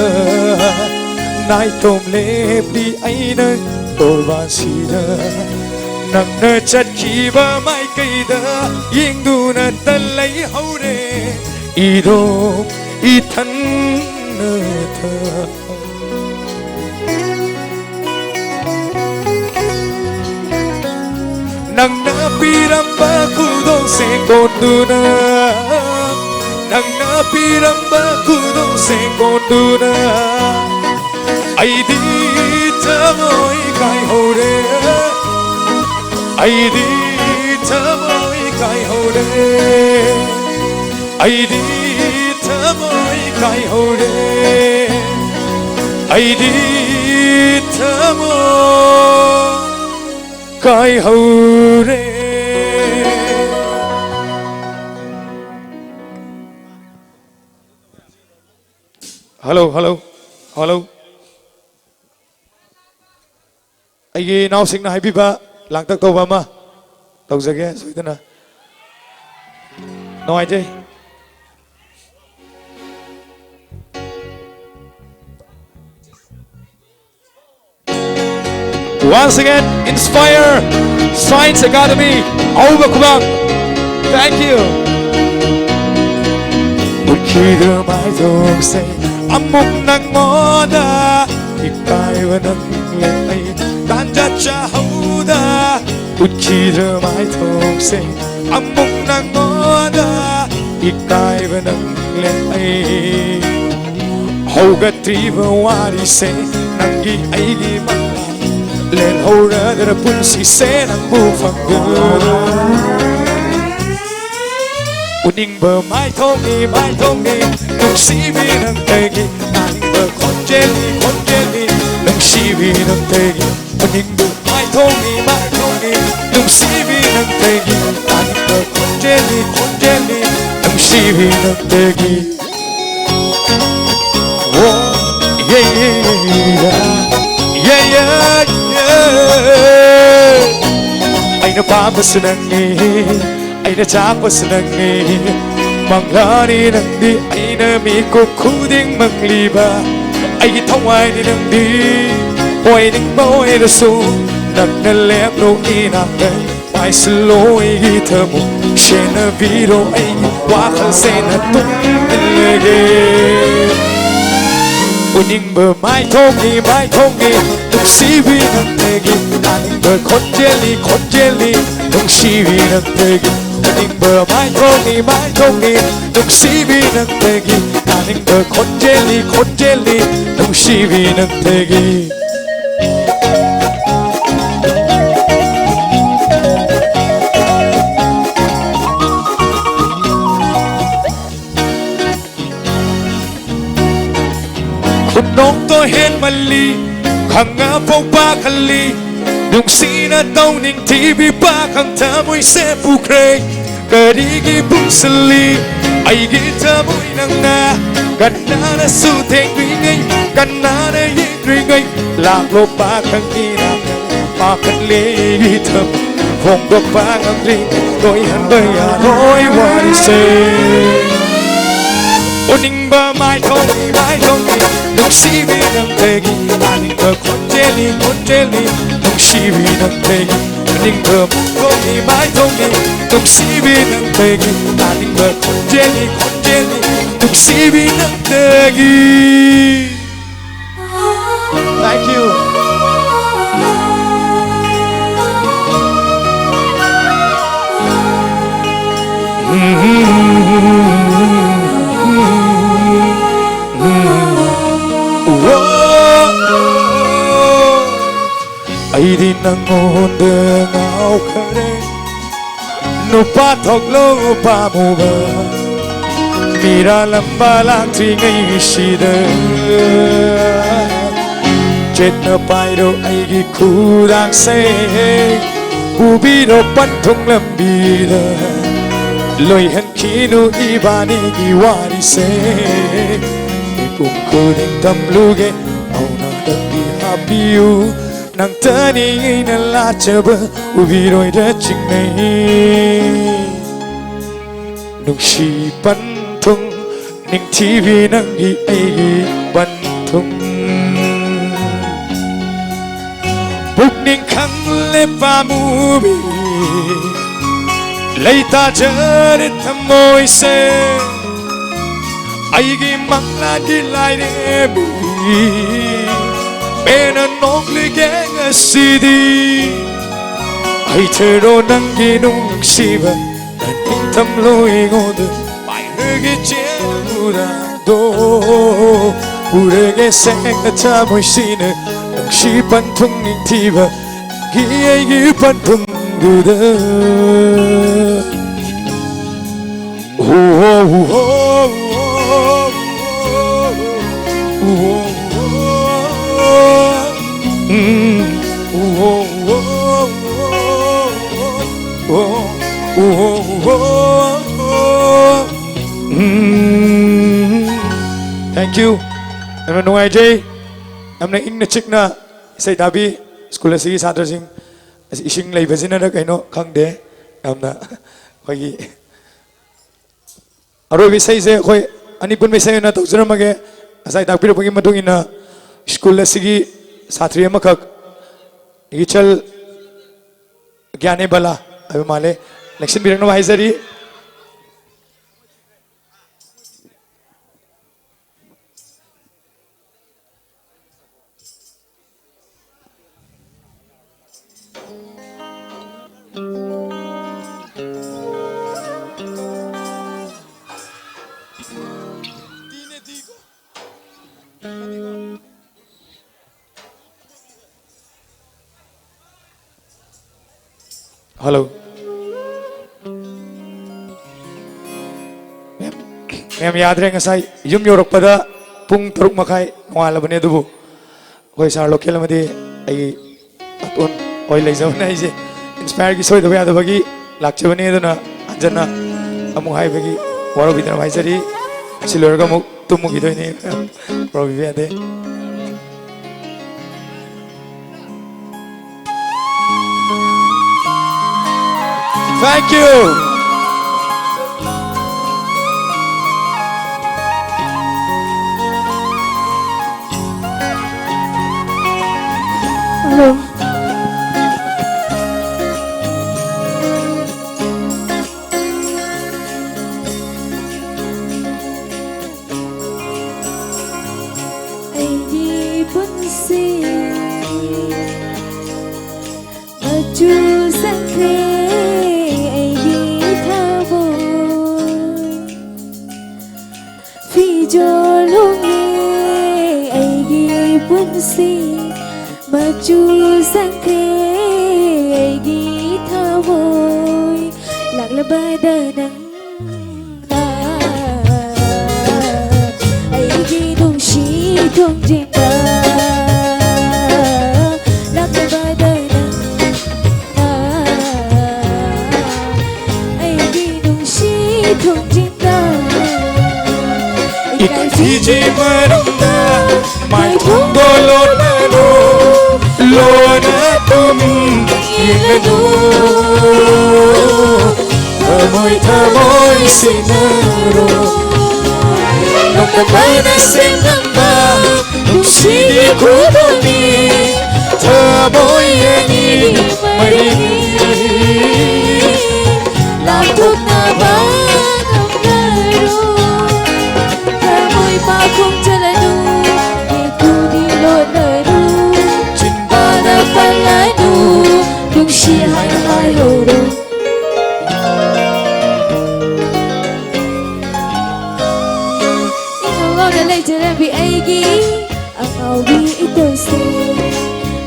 nai tom lepli aina torbasida nangna chatkiba mai kaida yengduna talai haure idom ithan tha nangna piramba kudong se konduna nangna piramba kudong se konduna ai di tamoi kai hore ai di tamoi kai hore ai di tamoi kai hore ai di tamoi kai hore hello hello hello ai nau sing na hai bi ba lang tak to ba ma tau jage soi ta na nói chứ once again inspire Science Academy Overkubang thank you một khi đưa mãi dòng say amuk nang moda ikai và nang lệ tan ra cha hậu da một khi đưa mãi dòng say amuk nang moda ikai và nang lệ hậu gật tri và wari say nang gi ai gi mang lên hậu ra để pun si say nang bu phang gơ uning bờ mai thong ni nung si vi nang tegi uning bờ con jelly nung si vi nang tegi uning bờ mai thong ni nung si vi nang tegi uning bờ con jelly nung si vi nang tegi oh yeah yeah yeah yeah ai na pa basunang ni ai na chapa senangi manglani nang di ai na mi ko khuding mangliba ai gi thawai ni nang di hoi ning boy da so nak na lep no ina kai mai sloi gi thamu shena viro ai wa khal se na tum lege uning bờ mai thong ni nung si vi nang tegi aning bờ khot jelly nung si vi nang tegi uning bờ mai thong ni nung si vi nang tegi aning bờ khot jelly nung si vi nang tegi nong to hen mali khanga phong pa khali nung sina tau ning tv pa khang tha moi se pu kre kari gi bung sali ai gi tha moi nang na kan na su theng ri ngai kan na ne yi ri ngai la lo pa khang ki na pa khan le gi tha phong do pa ngang ri đôi han bay à đôi wa đi se uning ba mai thong nung si vi nang tegi aning bờ con jelly nung si vi nang tegi aning bờ thong ni mai thong ni nung si vi nang tegi aning bờ con jelly nung si vi nang tegi thank you ai đi nang ngon de ngao khare no pa thok lo pa mu ba mira lamba lang tri ngai si de jet na pai do ai gi khu dang se u bi do pan thong lam bi da loi han khi no i ba ni gi wa di se kum ko ding tam lu ge au na da bi happy you nang tani na la chaba ubi roi da ching nei nung si pan thung ning TV nangi aigi banthung buk ning khang le pa mubi leita jare thamoi se aigi mangla di lai de bi bena nok le gang asidi ai thero nangi nung siva nan tham loi ngod bai hege chemura do urege senga cha moi sine nang si panthung ning thiva gi ai gi panthung du da Thank you. Em nói ai chơi? Em nói in chick na say tabi school sĩ sát sinh sinh lấy về xin nó cái nó khăng đế em na coi gì. Rồi vì say sẽ coi anh ấy cũng vì say na tổ chức mà cái say tabi rồi mà tung in school sĩ sát riêng mà khắc ichal ज्ञाने बला अभी माले लेकिन भी रखना भाई जरी hello ma'am याद रहे ngасai yum yorokpada pung 3 makai ngalabane dubu koi sar local madi ai atun oi leijabana ai je inspire gi soi dabai adabagi lakchabane duna anjana amu hai bagi waro bidana bhai jari silorga mu tumu gi doine probi ade Thank you. Hello. Aigi punsi maju sangre jolunge aigi punsi maju sangke aigi thawoi laglaba danang na aigi dungshi dongjinga laglaba danang na aigi dungshi dongjinga Ikai fiji marunda mai thumbo lonano lona tum ilanu thamoi sinaro nakabana sengamba nusi khudani thamoi ani mai lathuk na ba Kung jalanu itu di lonaru cinta na palanu dung si hai hai oro ino na lai jara bi aigi ang awi ito se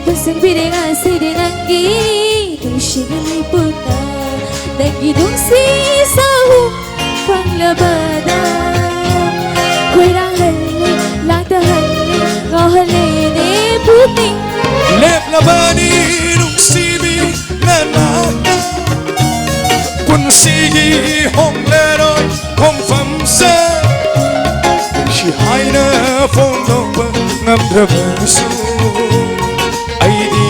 pasang bi dengan si denangi dung si nai puna nagi dung si sahu panglabada koi rang lang ta ngõ hale ne puting lep labani nung sibi na na kun sigi hong le roi hong pham sa shi hai na phone number ngam thab su ai di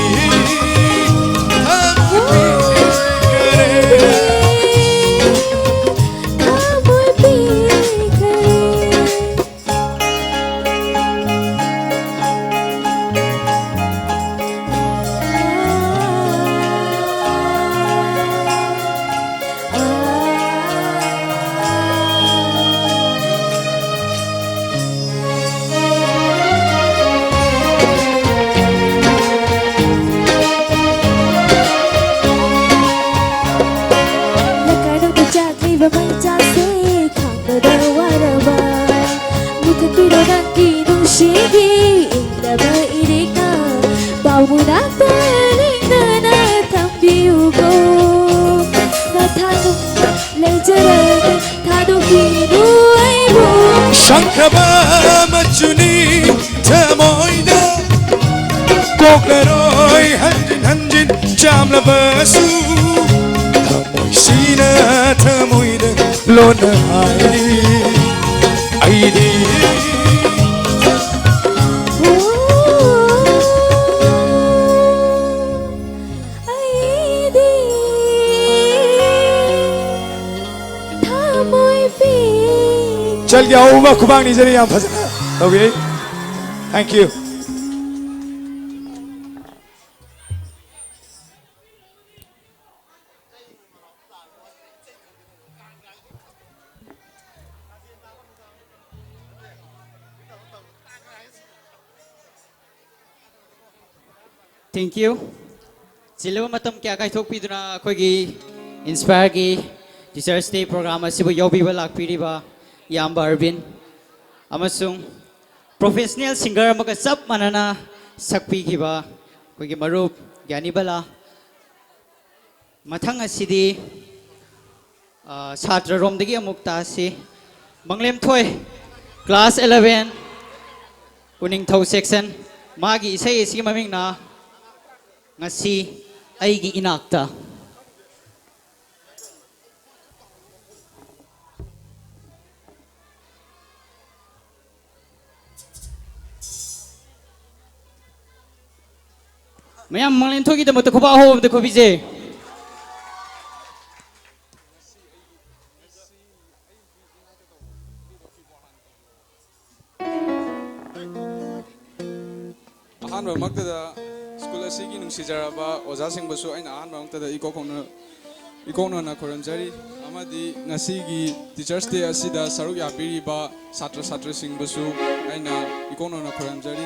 Shankaba machuni tamoida Kokaroi hanjin chamla basu Tamoy sina tamoida lona aidi चल गया होगा खुबांग नहीं जरी यहाँ फंसा okay thank you Thank you. Sila matam kya kay thok piduna koy gi inspire gi Teachers Day program asibu yobi balak piri ba Yamba Arvin amasung professional singer amaga sab manana sakpi gi ba koy gi marup Gyani Bala mathang asidi Chhatra rom dagi amukta si Manglem Thoi class 11 Uning Thau section magi isai isi maming na ngasi aigi inakta Mayam Manglem Thoi kita mata kuba ho mata kubi je Ahanba magtada school asigi nungsijaraba ojasingbasu aina ahanba magtada ikokna na khoramjari amadi ngasigi Teachers Day asida saruk yapiriba satra satra singbasu aina ikokna na khoramjari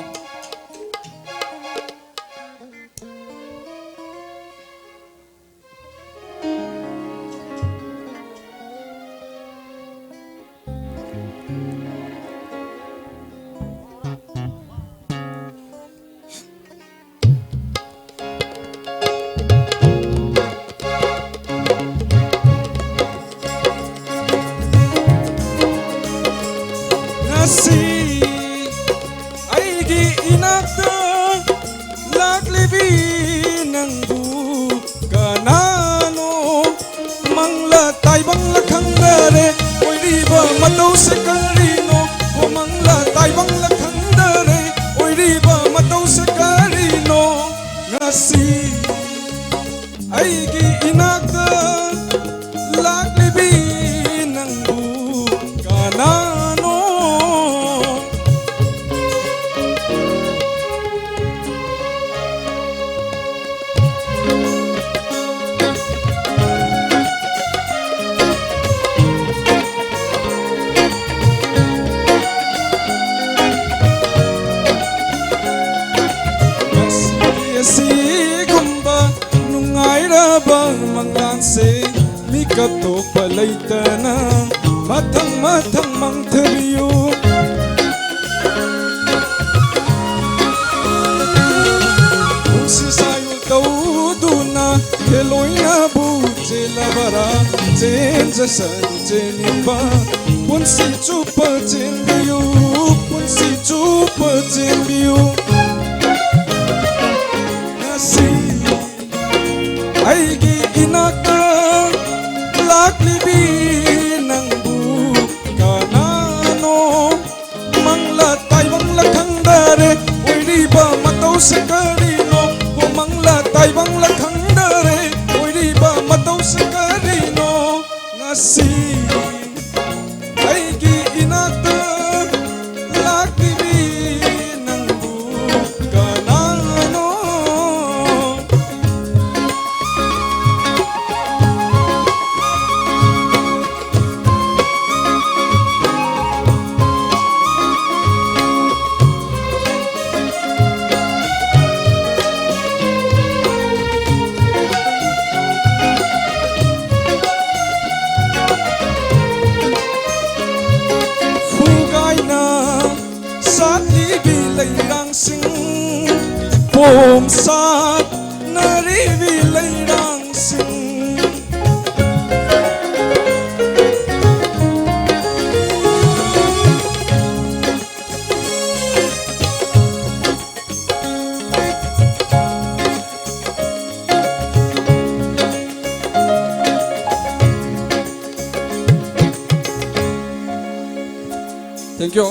Thank you.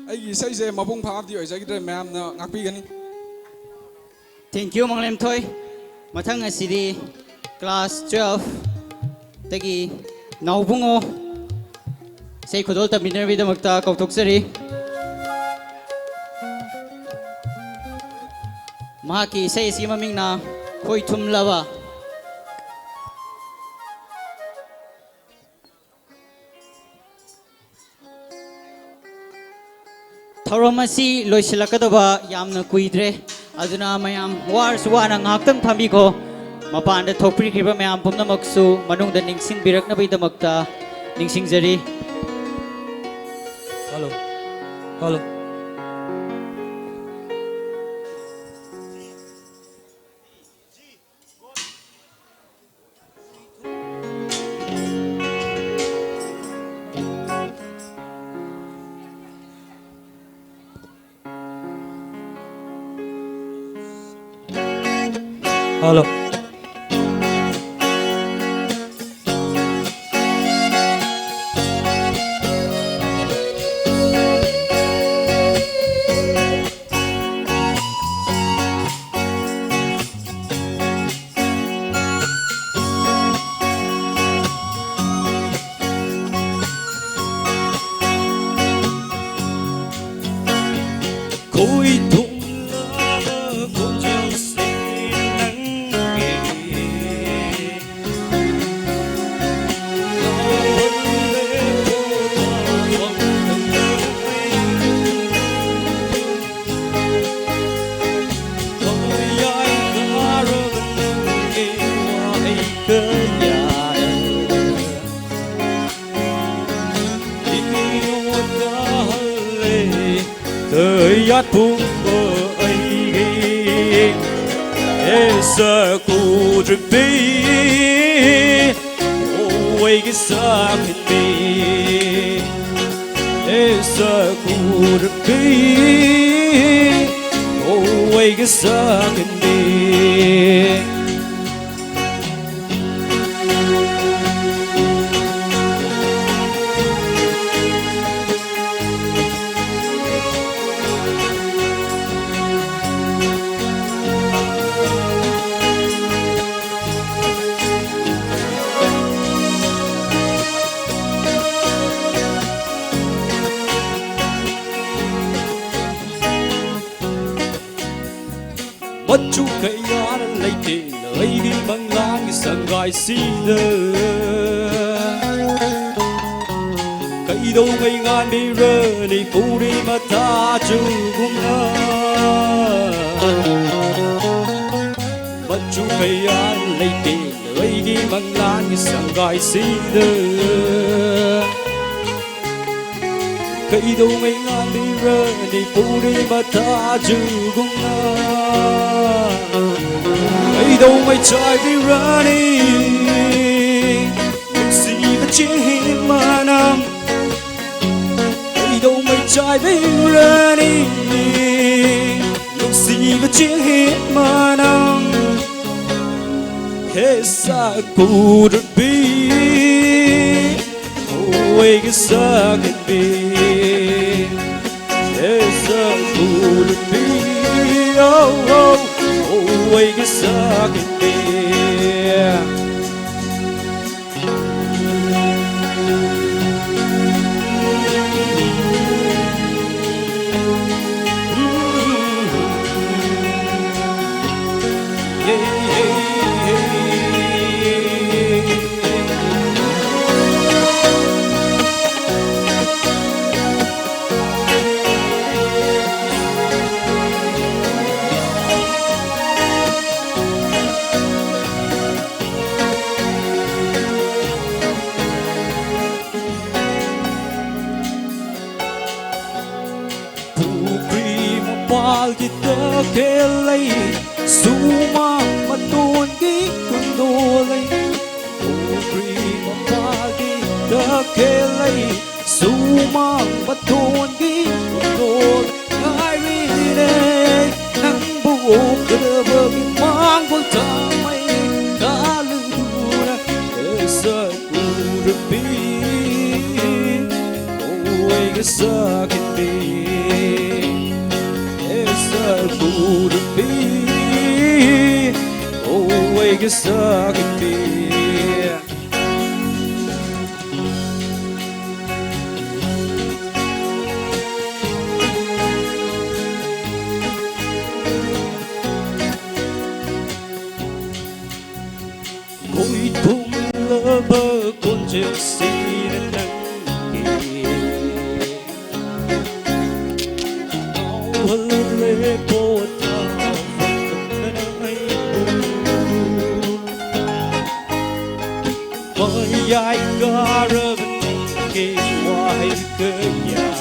ꯑꯩꯒꯤ ꯏꯁꯩꯁꯦ ꯃꯄꯨꯡ ꯐꯥꯕꯗꯤ ꯑꯣꯏꯖꯈꯤꯗ꯭ꯔꯦ ꯃꯌꯥꯝꯅ ꯉꯥꯛꯄꯤꯒꯅꯤ. Thank you Manglem Thoi. Mathang asidi class 12 tagi naubungo sei khodol tabiner bidamakta kautoksari. Mahaki sei si mamingna Khoi Thum Lava. Thauromasi loisilakadaba yamna kuidre aduna mayam wars wana ngaktang phamiko mapanda thokpirikriba mayam pumnamaksu manungda ningsingbiraknabidamakta ningsingjari. Hello. Hello. Hello. Khoi Thum yat pung ai gi esa ku dripi oi gi sa kni esa ku dripi oi gi sa kni. Bất chu cây giá đã lấy tiền lời đi bằng lang sân gai xin cây đâu cây ngàn đi rơ đi phụ đi mà ta chưa cũng ngờ bất chu cây giá lấy tiền lời đi bằng lang sân gai xin cây đâu cây ngàn đi rơ đi phụ đi mà ta chưa cũng ngờ cây đâu mây trái đi ra đi những gì mà chỉ mà nằm cây đâu mây trái đi ra đi những gì mà chỉ mà nằm hết sa cù được bi ôi cái sa cái bi hết sa cù được bi oh oh ôi cái sa cái bi. Kita kelai suma matun ki kundolai Ukri mapagi ta kelai suma matun ki kundolai Ngai rine nang buok kedeba mang bol tamai kaluna esa kurepi sakindi esa kurbi always sakindi Ôi tung lơ bơ con chiếc xì nâng nâng kì Nau hơ lê bố ta phật nâng ai bù Mời ai gà rơ bên kì hoài cơ nhà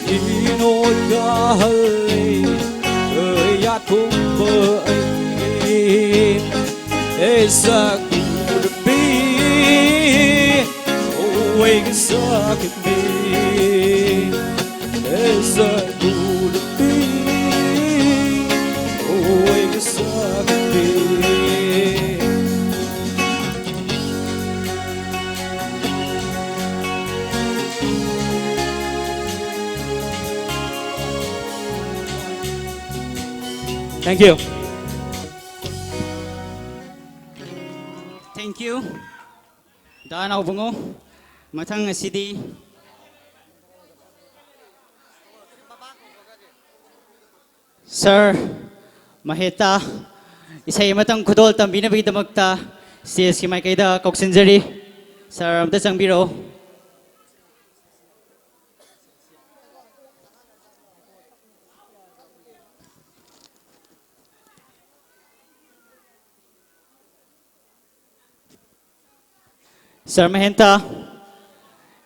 Ý nôi gà hơ lê ơi át cũng bơ anh esa kurbi always sakindi esa kurbi always sakindi Thank you. Thank you. Dana bungo. Mathang asidi. Sir Maheta isay matang kudol tambina bigita magta CS ki may kaida koksinjari. Sir amta sang biro. Sir Mahenta,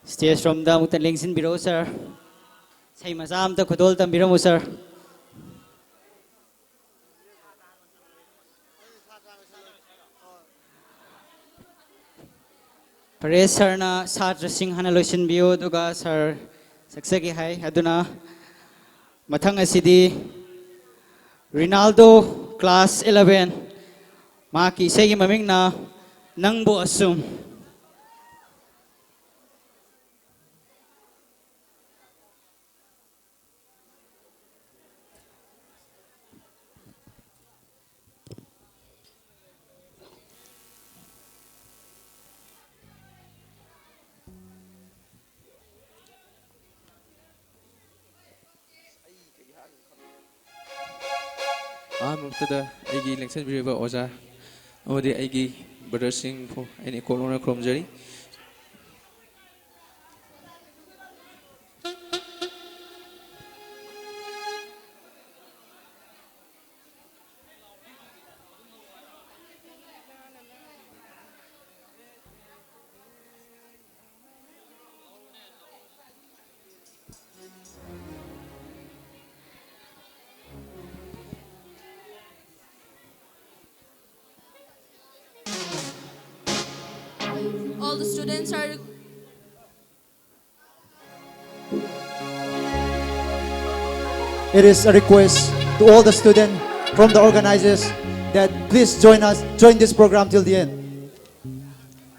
stage from the Mutan Lingsin Biro, sir. Say Mazam to Kudol Tambiro, sir. Pare sir na Satra Singh Hanalotion Bio, Duga, sir. Saksaki Hai, Aduna. Matanga City. Rinaldo, class 11. Maki, say Maming na Nangbo Asum. Muktada aigi election biriba oja amadi aigi brother sing pho aini kolona kromjari All the students are It is a request to all the students from the organizers that please join this program till the end.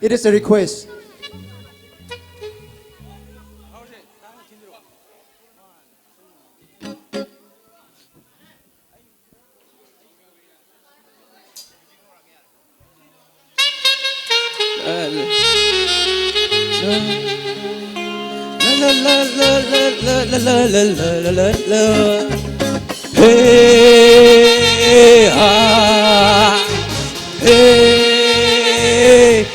It is a request. Hey, ah, hey,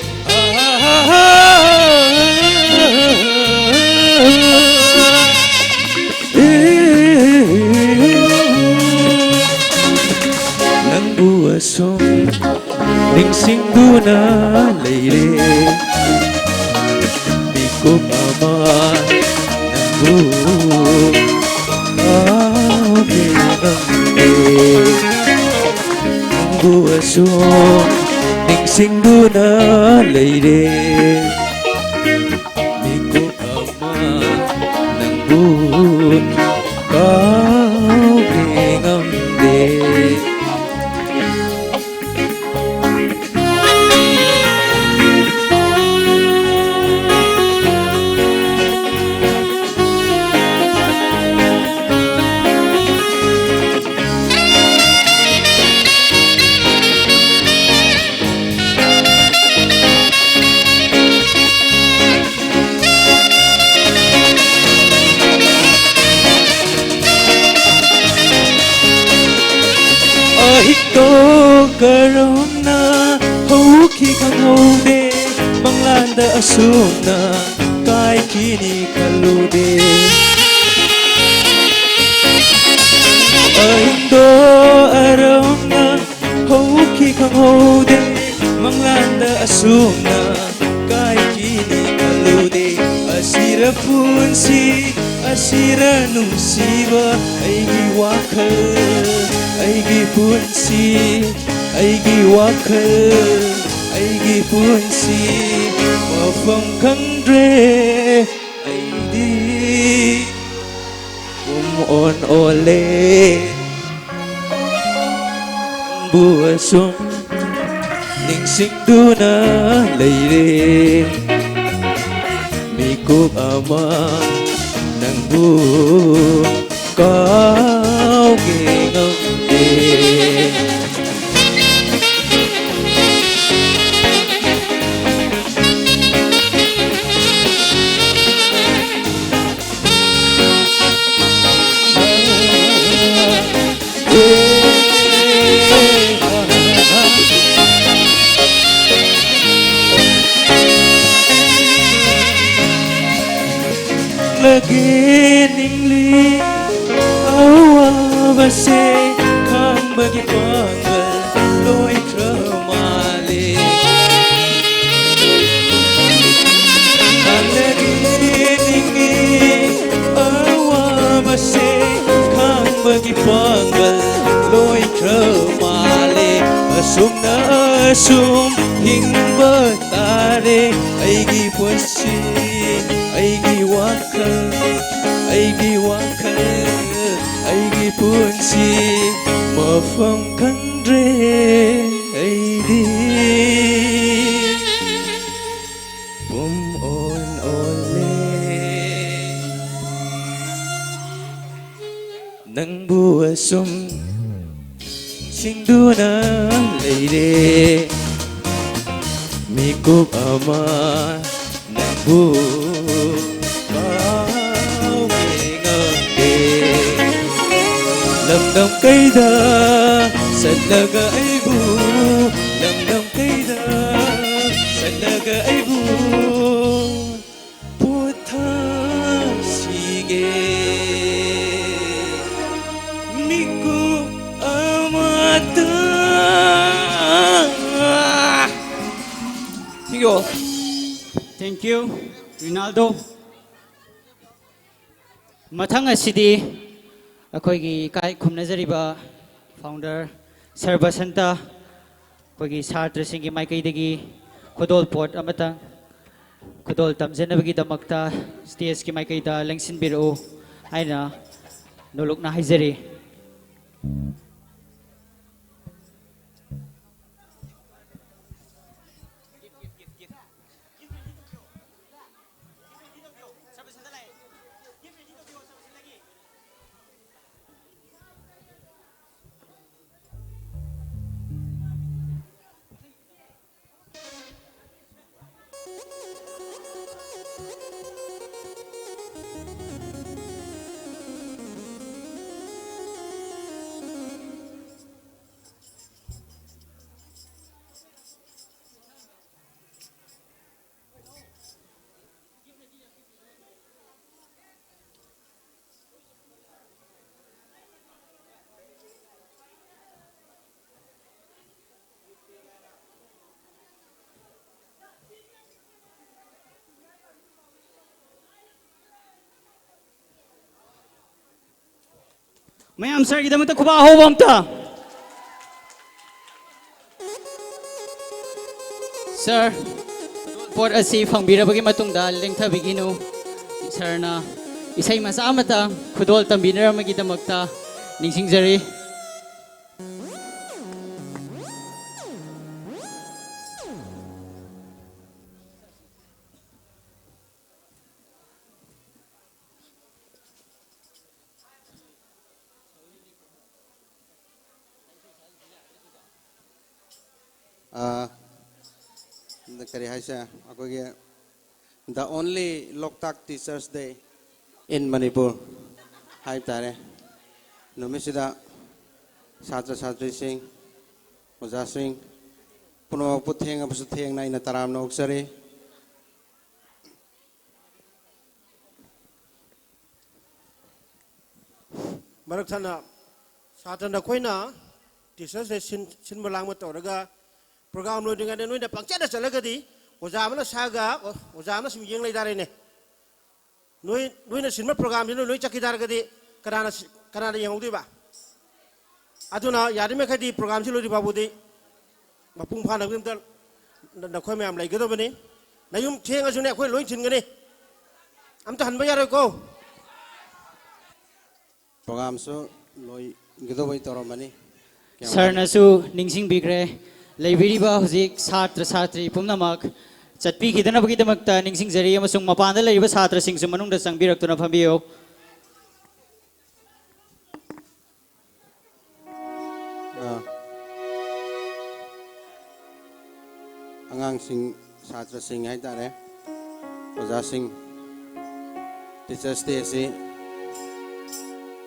nang buwasong ningsing duna leire di ko mama nang buwasong ningsing duna leire di ko mama nang ngamde asumna kai kini kalude Aindo arawna hauki kang hode manglanda asumna kai kini kalude asira punsi asira nungsiba aigi wakal aigi punsi aigi wakal aigi punsi mafam kangdre aidi on ole buasum ning singduna leire mikuk ama nang bu kau ngengde Ningli awa base kang bagi panggal loi kramale lagi ningli awa base kang bagi panggal loi kramale asum na asum hingba tare aigi puasi aigi wakal aigi punsi mafam kandre aidi bum on ole nang buasum singduna leire mikuk ama nang bu Lâm đồng cây đa sân là gãy bu Lâm đồng cây đa sân là gãy bu Bút tha sige Miku amata Thank you all. Thank you, Ronaldo. Mathang asidi अखोगी काय खुमनजरिबा founder सर्वसंता अखोगी छात्र सिंगी माइकईदगी खुदोल pot अमता खुदोल तमजनबगी दमक्ता stage की माइकईदा लंगसिनबिरो आइना नोलुकना हाइजरी ma'am sir की दमत खुबा हो बमता sir pot असी फंगबिरबगी मतुंगदा लेंथबिगिनु सरना इसै मसा अमता खुदोल तंबिनरमगी दमक्ता निंसिंगजरी The only Loktak Teachers Day in Manipur. Hai tare. Numisida Satra Satri Singh, Oza Singh, Puno Putheng Abusutheng na ina taram no uksari. मरक थाना सात्रना खोइना टीचर्स से सिन मलांग मत तौरगा प्रोग्राम लोडिंग ने नोइना पंचायत चलगदी ओजा अमना सागा ओजा अमना सिम येंग लेदारेने नोइना सिन programme दिनो नोइ चकीदारगदी कनाना येंगौदिबा अदुना यादिमे खदी प्रोग्राम सि लोदि बाबुदी मपुंग फानगदम नखोय ma'am लेगदबनी नयुम थेंगसुने अखोय लोइ छिनगनी अमता हनबा यारोको programme सो लोइ गदबई तोरमनी सरनसु निंगसिंग बिग्रे लेबिरिबा हुजिक छात्र छात्री पुमनमक चटपी खिदनबगिदमक्ता निंगसिंग जरी अमसुंग मपानदा लेरिबा छात्र सिंगसु मनुंगदा संगबिरक्तुना फंबियो angang sing satra sing hai tare oja sing teachers day se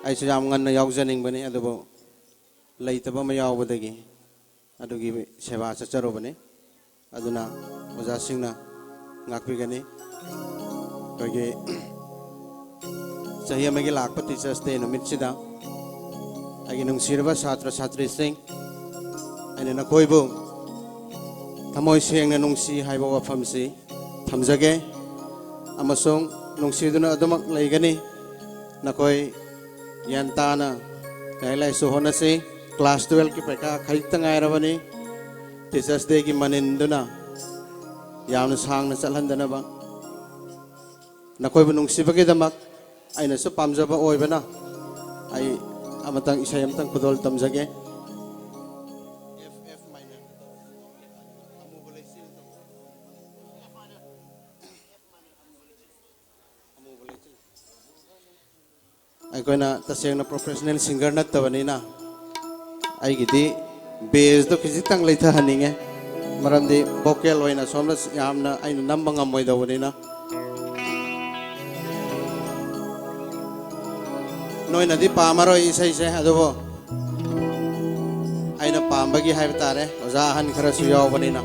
ai su yam ngan na yaw janing bani adubo leitaba ma yaw badagi adugi seva cha charo bani aduna oja sing na ngakpi gani koge sahi amagi lakpa teachers day no mitsida agi nung sirba satra satri sing ane na koibu Tamoy siyang na nungsi haiba wafam si thamjage amasong nungsi duna adumak laigani nakoy yantana kailai suhona si class 12 ki peka khaitang airawani teachers day ki manin duna yamna sang na chalhandana ba nakoy bu nungsi bagi damak aina su pamjaba oibana ai amatang isayam tang kudol tamjage aikoina tasengna professional singer nattabanina aigidi bass do khijitang leitha haninge maramdi vocal oina somna yamna aina namba ngamoi dawanina noina di pamaro isai se adubo aina pambagi haiba tare oja han khara su yawanina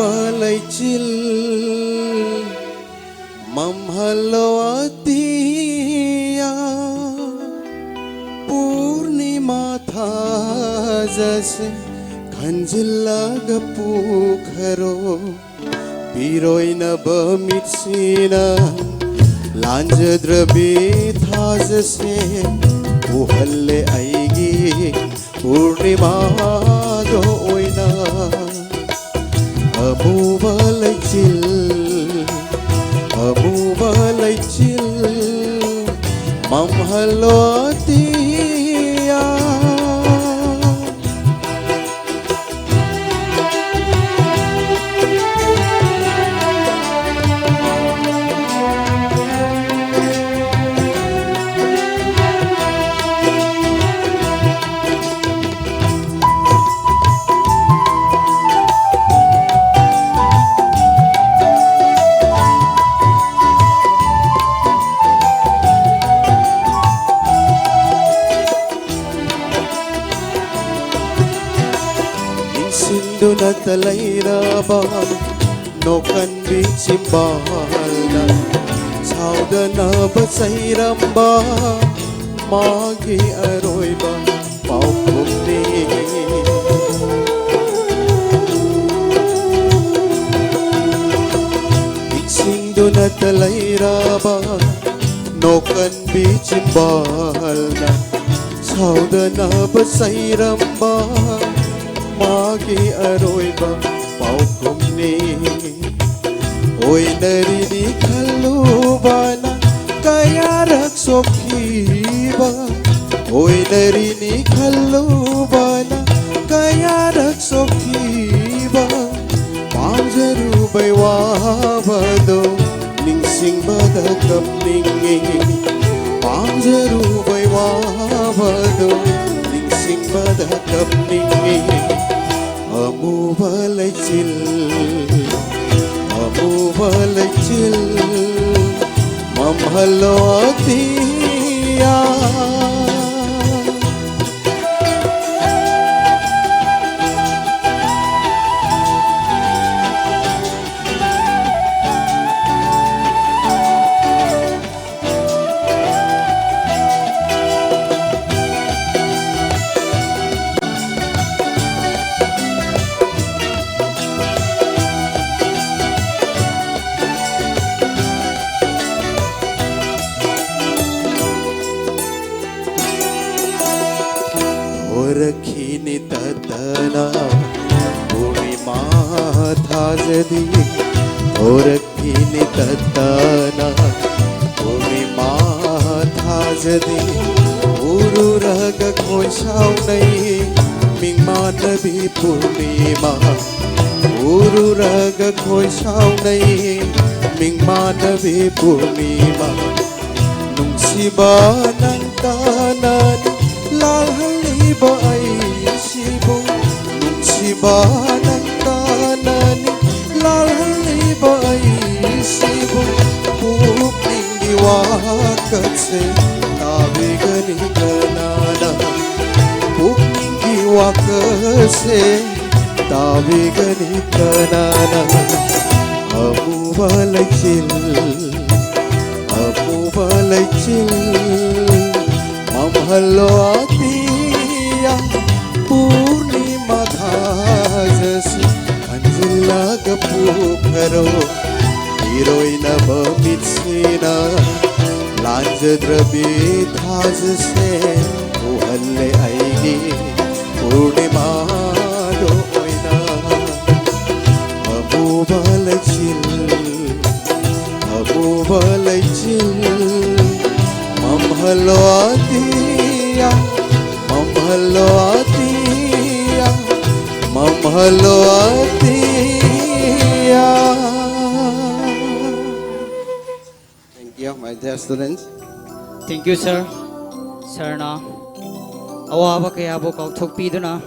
balay chil mamhalawatiya purnima tha jase khanjillaga pukharo piroina bamitsina lanjadrabi tha jase uhalle aigi purnima do oina amubalay chil mamhalawatiya Duna talairaba nokan bichimbalna saudana basairamba magi aroiba paupumni biching duna talairaba nokan bichimbalna saudana basairamba magi aroiba paukumni oi narini khalubana kaya raksokhiba oi narini khalubana kaya raksokhiba pamjaru baiwabado ningsingbada kapningi pamjaru baiwabado ningsingbada kapningi amuba laichil mamhalo atiya Orakini tatana bhumi mathajadi Orakini tatana bhumi mathajadi Uru raga khoshau nai mingmanabi purnima Uru raga khoshau nai mingmanabi purnima Nungsiba nang tanan lalhaliba ay sibo nungsiba ng kanani lalhaliba ay sibo pupning diwakat se tabigani kanana pupning diwakat se tabigani kanana amu balay chil Mamhalo atiya purnima thajasi anjilaga pukaro heroina bamitsina lanjadrabi thajase uhalle aigi purnima do oina amu balai chil mamhalo atiya Thank you my dear students. Thank you sir. Sir na awaba kaya bo kauthokpiduna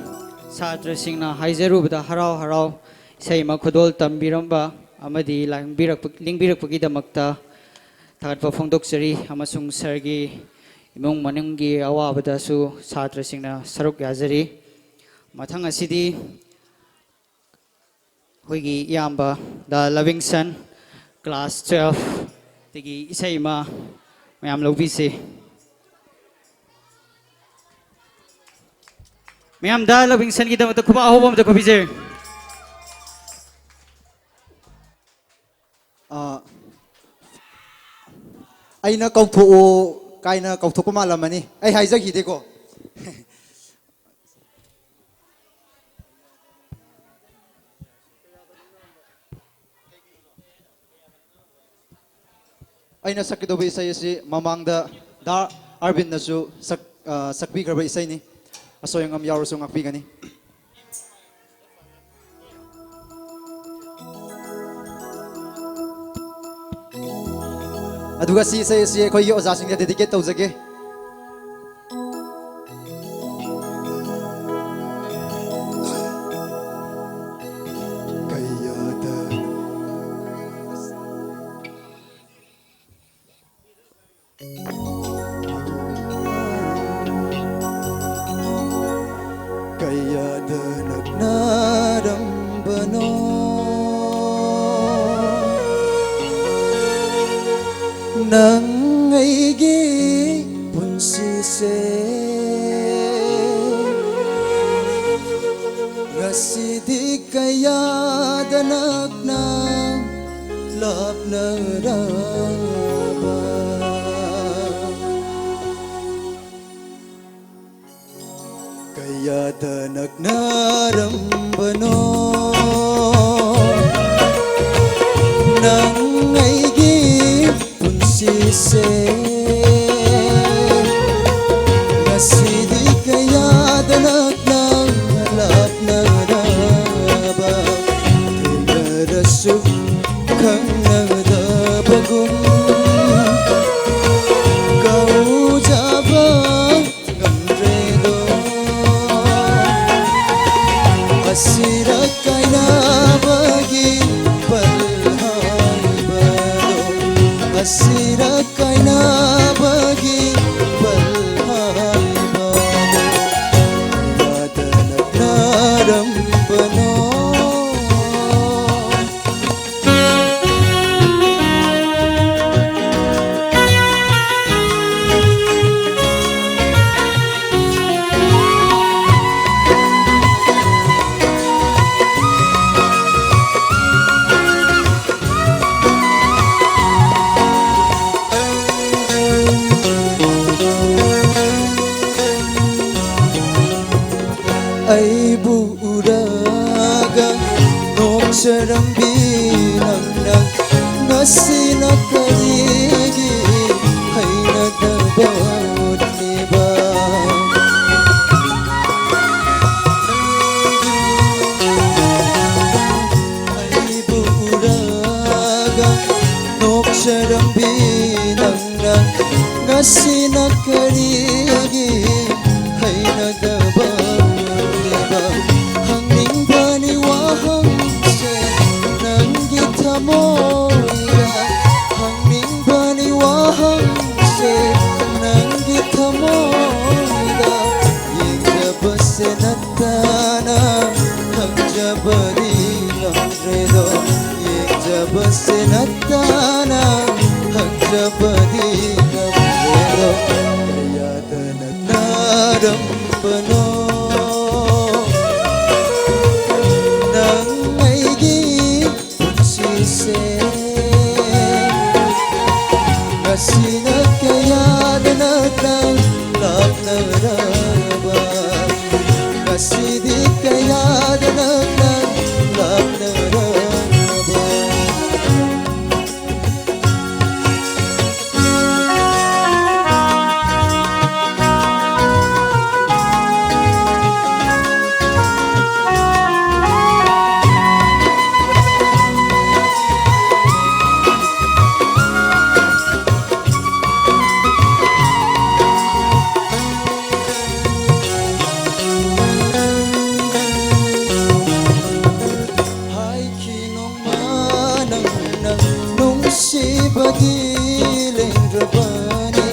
satra singna haijarubada harau harau sei makhudol tambiramba amadi lingbirakpagi damakta थागतपा फोंदोकजरी अमसुंग सरगी इमुंग मनुंगी अवाबदासु छात्रसिंगना सरुक याजरी मथंग असिदी होगी याम्बा the लविंगसन class 12 तगी इसैमा मयाम लौबीसे मयाम the लविंगसन की दमत खुबा होबम त खुबिजे aina kautho kaina kautho ko malamani ai haija gi deko aina sakido be isai si mamangda da arvin nasu sakbi garba isai ni asoyangam yawrusu ngakbi gani aduga si khoi gi oja sing dedicate tawjage kayada nagnarambano nang aigi punsise ngasidi kayada nagna lapna raba kayada nagnarambano nang aigi punsise ngasidi kayada nagna lapna raba kilarasu kanada bagum kau jaba ngamredo asira Nasira kaina bagi balhaibana Yadanak narambana Aibu uraga noksaram bilang nang ngasina karigi haina dabot niba Aibu uraga noksaram bilang nang ngasina karigi haina dabot Hangning bani wahang se nanggita moira Hangning bani wahang se nanggita moira Yengga basenatana hang jabari langredo Yengga basenatana hang jabari langredo Kaya tanag pano Kasina kaya danatang lak naraba Kasidi kaya danatang lak naraba Bagiling rabani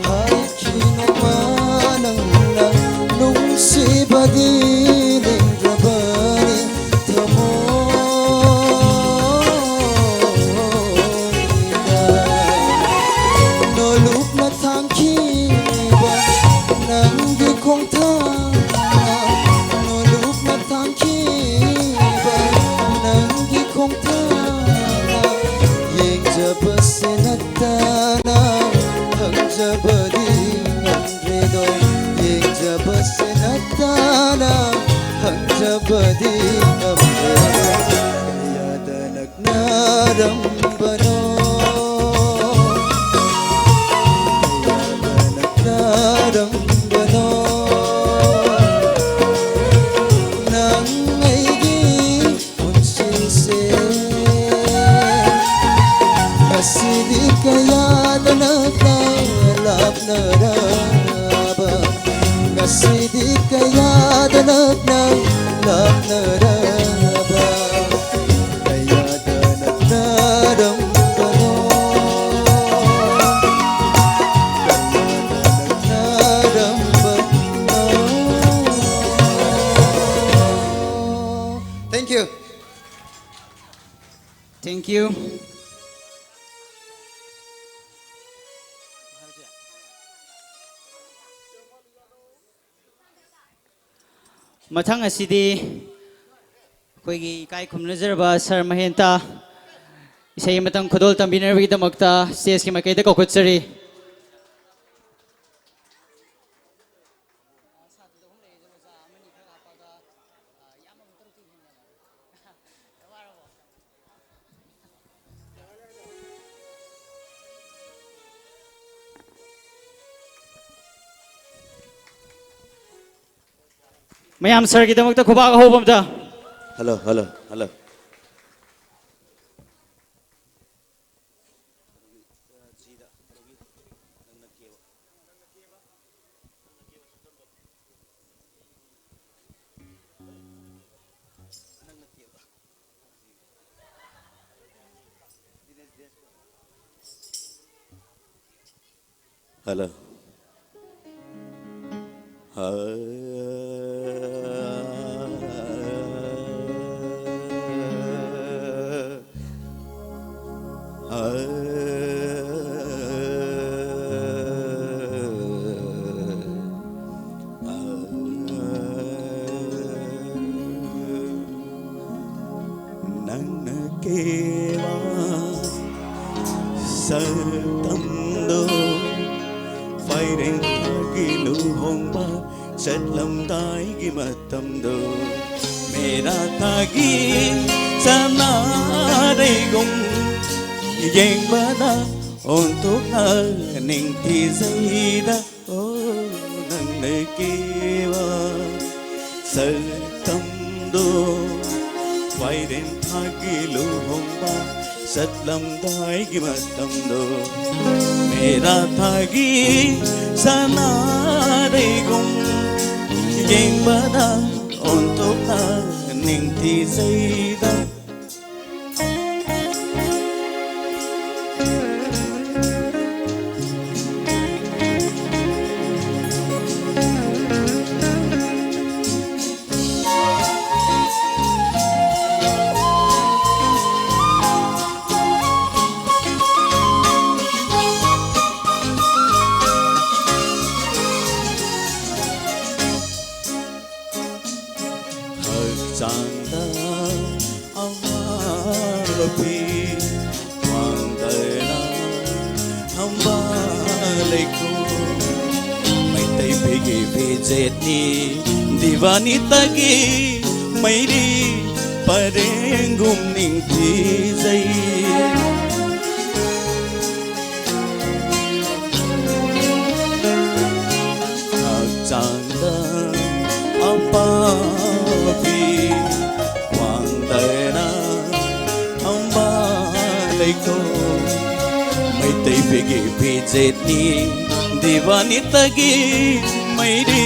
Hai kinamanang nung si bagiling rabani Noluk na tangki Nanggi kong tanga Noluk na tangki Nanggi kong tanga Yeng jaba senatana Hang jaba di angredo Yeng jaba senatana Hang jaba di angredo Kaya danak narambano Kasidi kaya danatang lak naraba Kasidi kaya danatang lak naraba Kaya danak narambano Kaya danak narambano Thank you. Thank you. Mathang asidi koigi kai khumnazarba Sir Mahenta isai matang khodol tambinarbi damakta stage ki makaida kokutsari Mayam sir kita magta kubaka hubam ta. Hello. Hello. Nana kewa sartamdo phải đến khi lu hồng ba chất lâm tai gi matamdo mera thagi sana dei gum yeng bana untuk ning thi zaida o nang ne kewa sartamdo phải đến thagi lu hồng ba sat lam dai gi matamdo mera thagi sana dei gum yeng bana untuk ning thi zaida Santa Amapi Wandana Hamba Leiku Mai Tây Pegi Pejetni Divani Tagi Mairi Parengum Ning Tizai Santa Amapi Mai Tây Pegi Pejetni Divani Tagi Mairi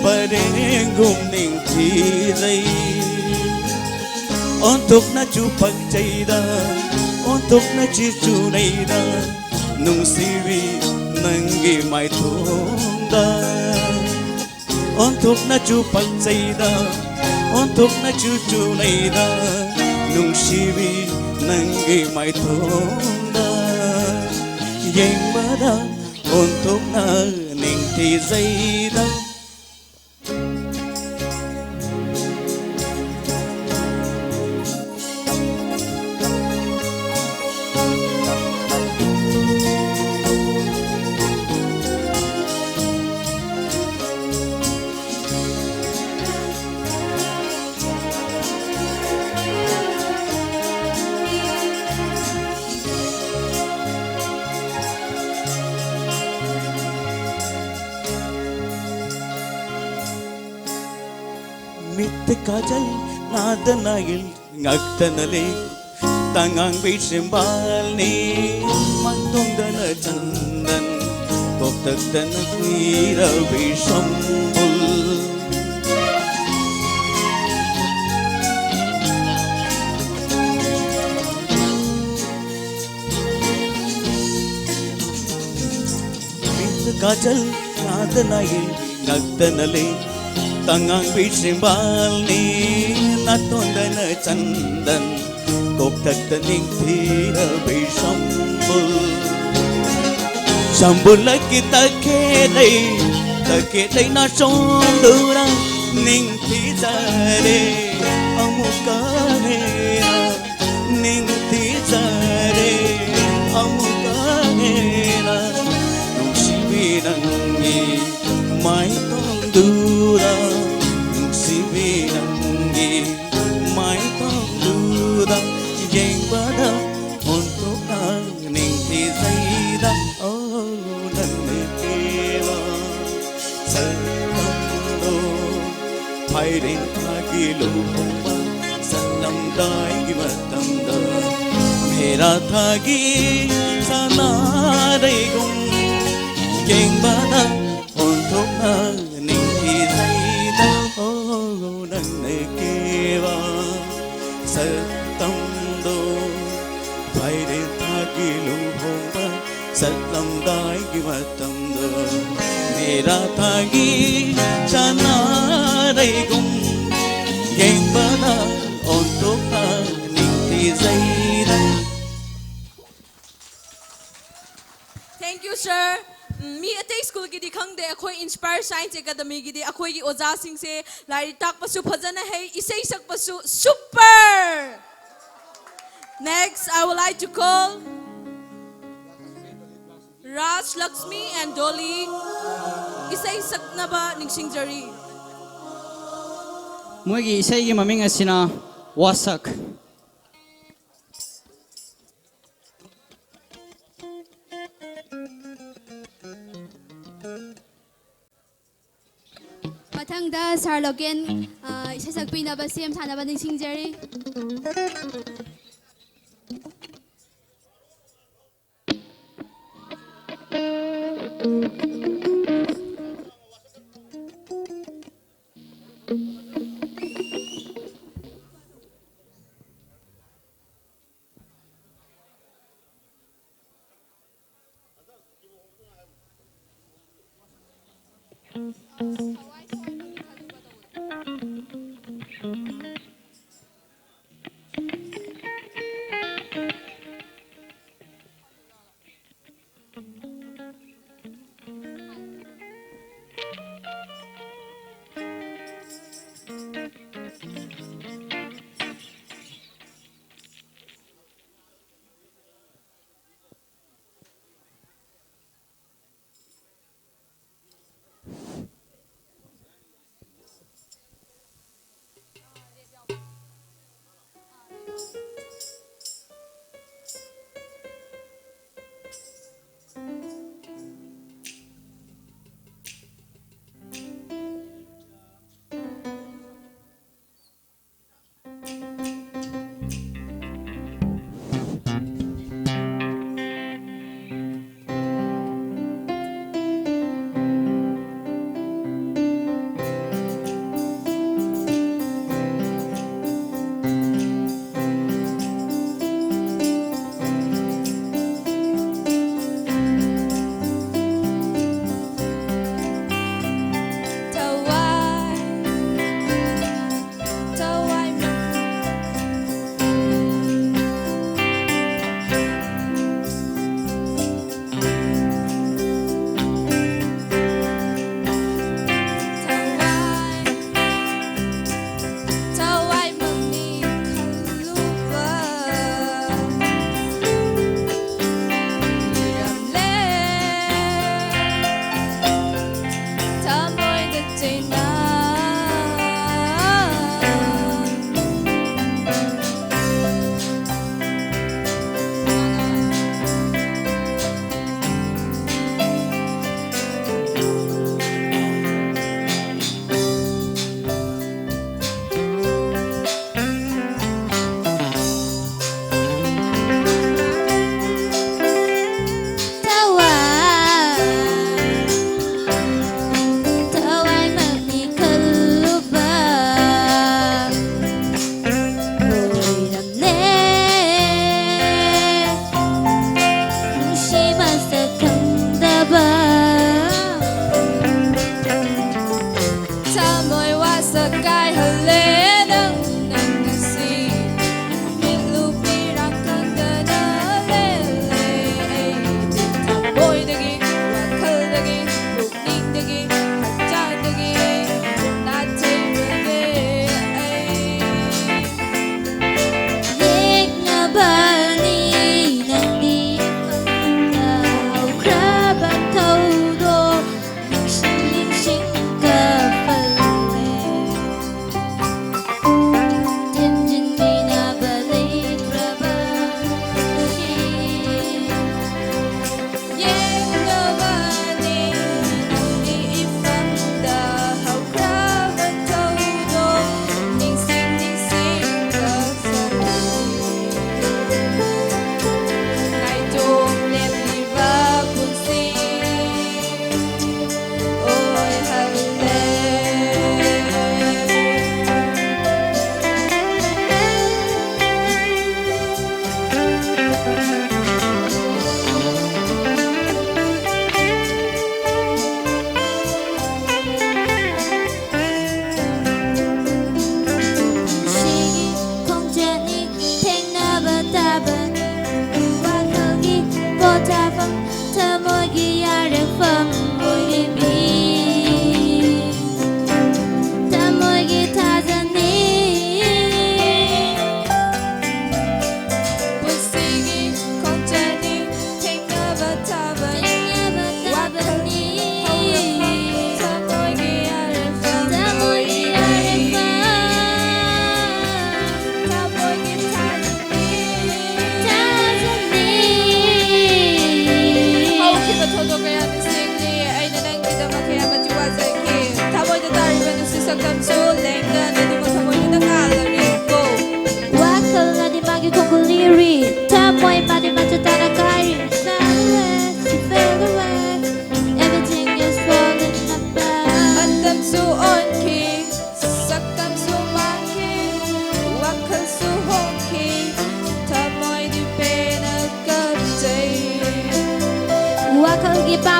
Parengum Ning Thizai Untuk na chupak jaida Untuk na chichu naida Nung siwi nangi mai thunda Untuk na chupak jaida Untuk na chichu naida Nung siwi nangi mai thunda yeng bada untuk ning thi zaida Mitte kajal nadanayil ngagtanale tangang bishembal ni mantong dana chandan koktak dana kuira bishambul Mitte kajal nadanayil ngagtanale tangang bishembal ni natondana chandan koktak daning thira bishambul shambul kita kedai na sondura ning thizare amukane ning thizare amukane nung sivinangi mai tondura sivinangi mai tondura yeng bada untuk ning thi zaida oh nan kewa salamdo phai rin thagi lu homa salam dai gi matamda mera thagi sana dei gum yeng bada untuk ning thi zaida oh nan kewa salamdo phai rin thagi lu homa salam dai gi matam Tagi Chana Raigum Yang Bada Untuk Ningti Zaira. Thank you, sir. Me at school gidi khang de akhoi Inspire Science Academy gidi akhoi gi oja sing se lari tak pasu phajana hai isai sak pasu super. Next, I would like to call Raj Lakshmi and Dolly isai saknaba ningsingjari. Moigi isai gi maming asina wasak. Mathangda Sarloken isai sakpinaba sem sanaba ningsingjari.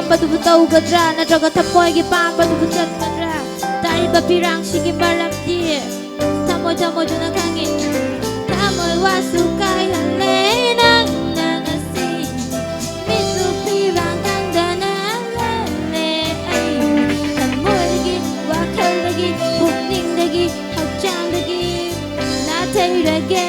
ꯑꯄꯥꯝꯕꯗꯨꯕꯨ ꯇꯧꯒꯗ꯭ꯔꯥ ꯅꯠꯇ꯭ꯔꯒ ꯊꯃꯣꯏꯒꯤ ꯄꯥꯝꯕꯗꯨꯕꯨ ꯆꯠꯀꯗ꯭ꯔꯥ ꯇꯥꯔꯤꯕ ꯄꯤꯔꯥꯡꯁꯤꯒꯤ ꯃꯔꯝꯗꯤ ꯊꯃꯣꯏꯗꯨꯅ ꯈꯪꯉꯤ ꯊꯃꯣꯏ ꯋꯥꯁꯨ ꯀꯥꯏꯍꯜꯂꯦ ꯅꯪꯅ ꯉꯁꯤ ꯃꯤꯠꯁꯨ ꯄꯤꯔꯥꯡ ꯈꯪꯗꯅ ꯂꯜꯂꯦ ꯑꯩ ꯊꯃꯣꯏꯒꯤ ꯋꯥꯈꯜꯗꯒꯤ ꯄꯨꯛꯅꯤꯡꯗꯒꯤ ꯍꯛꯆꯥꯡꯗꯒꯤ 나태울게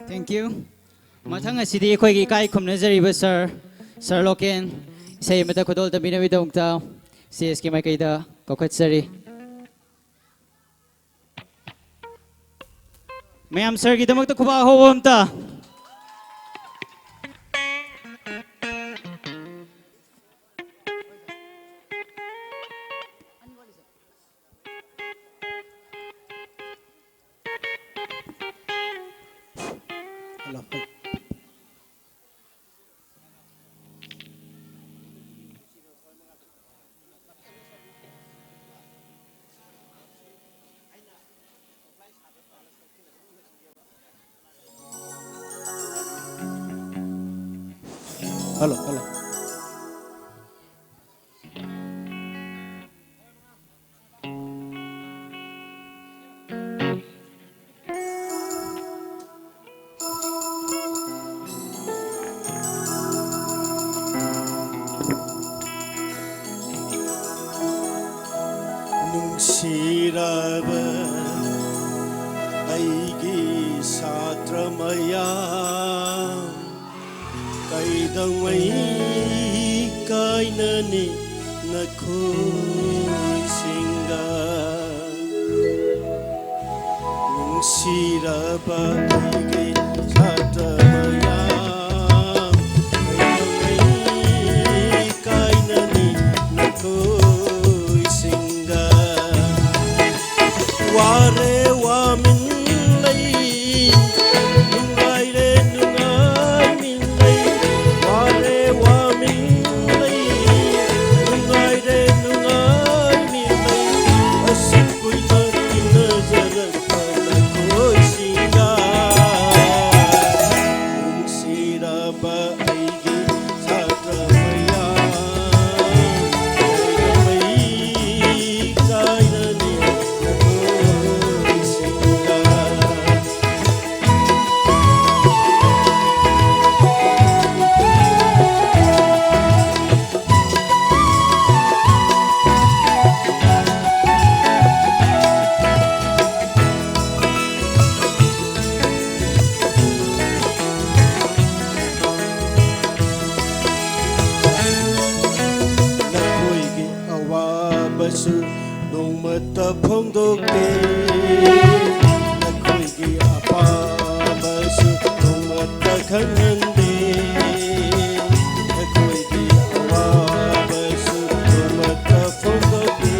Thank you. Mathang asidi akhoi gi kai khumnajariba Sir Loken sei mata khodol ta binawi dongta CSK mai kaida kokhatsari. Mayam sir gi damak ta khuba howom ta. Hello. Nungsiraba aigi satra mayam kaidangwai kainani nakhoi singa nungsiraba aigi satra mayam kaidangwai kainani nakhoi singa ware wa min lai nungai re nungai min lai ware wa min lai nungai re nungai min lai asik koi na kin zarar pala koi singa sira ba aigi satra maya mai kainani nongmata phongdokte nakhoigi apabasu nongmata khanhande nakhoigi awabasu nongmata phongdokte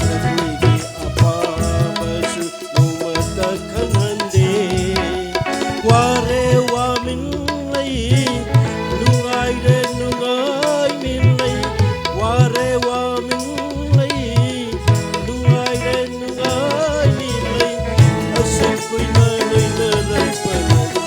nakhoigi apabasu nongmata khanhande ware wa min lai nungai re nungai min lai ware wa min Asik koi na loy na lang pala ko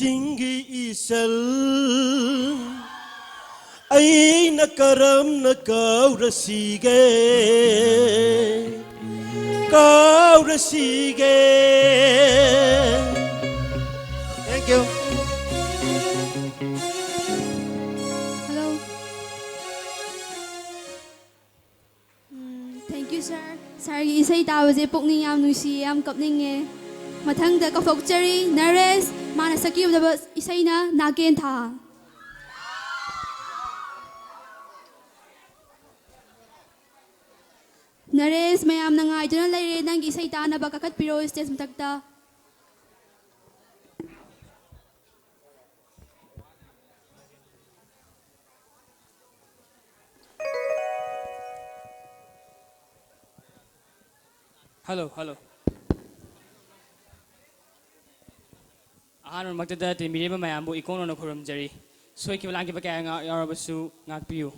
ꯆꯤꯡꯒꯤ ꯏꯆꯜ ꯑꯩꯅ ꯀꯔꯝꯅ ꯀꯥꯎꯔꯁꯤꯒꯦ ꯀꯥꯎꯔꯁꯤꯒꯦ Thank you. Hello. Thank you, sir. Sargi isay tawaze pukning yam nusi yam kapninge. Mathangda kaphokchari Naresh mana sakiyudaba isay na nagen tha. Naresh mayam na ngaiduna laire nang isay tanaba kakatpiro stage matakta. Hello, hello. Ahan magtada tinbiriba mayambu ikono na khurumjari. Soiki balang ki bakaya nga yarabasu ngakpiyu.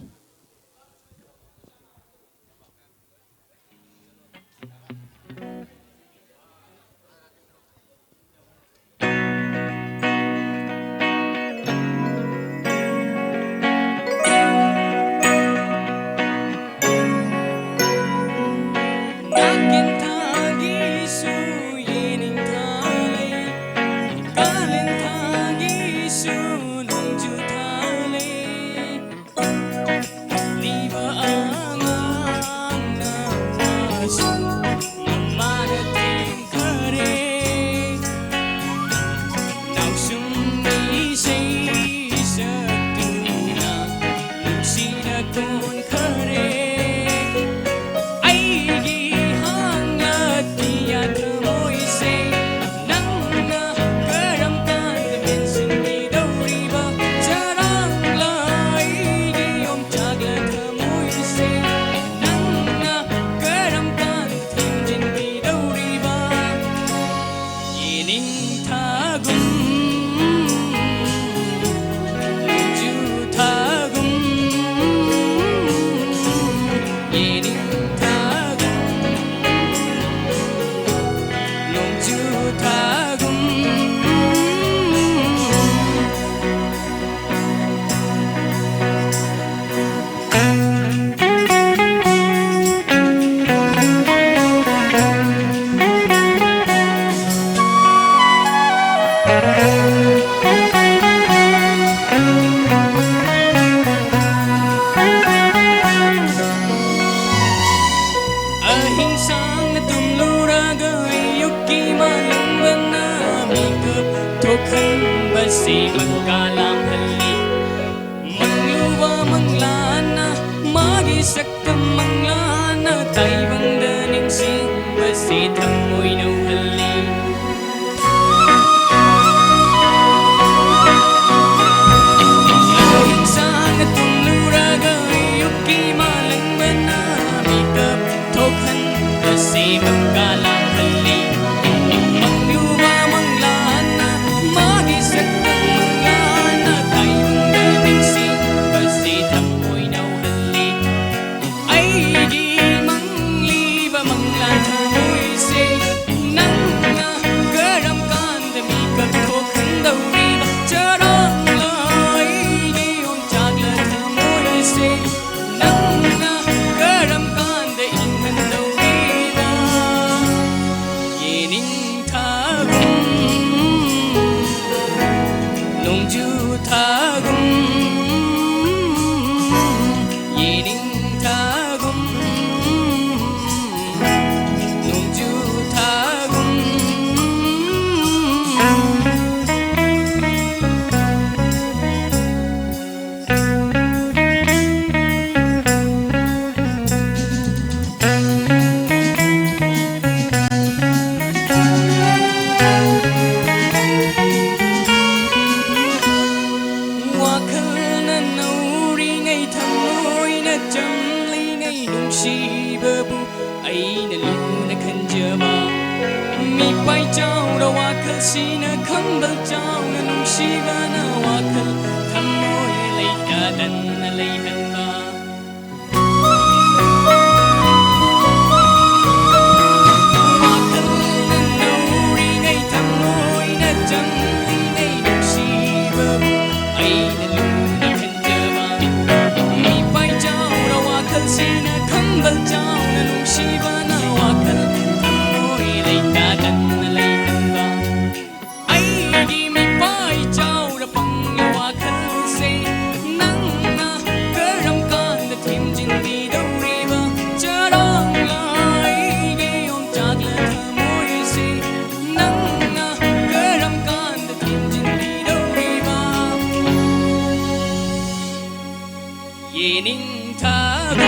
예닝 타금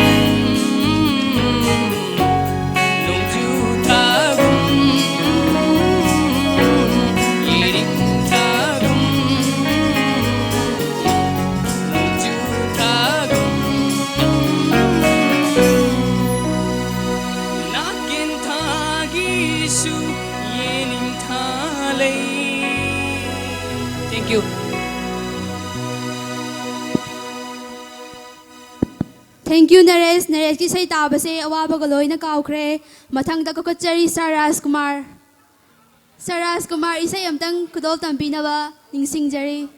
농주 타금 예닝 타금 농주 타금 나긴 타기수 예닝 타레 Thank you. Thank you, Naresh. Naresh ki sai taaba se awaba galoi na kaukre. Mathang da kokachari Saras Kumar. Saras Kumar isai amtang kudol tampi na ba ningsing jari.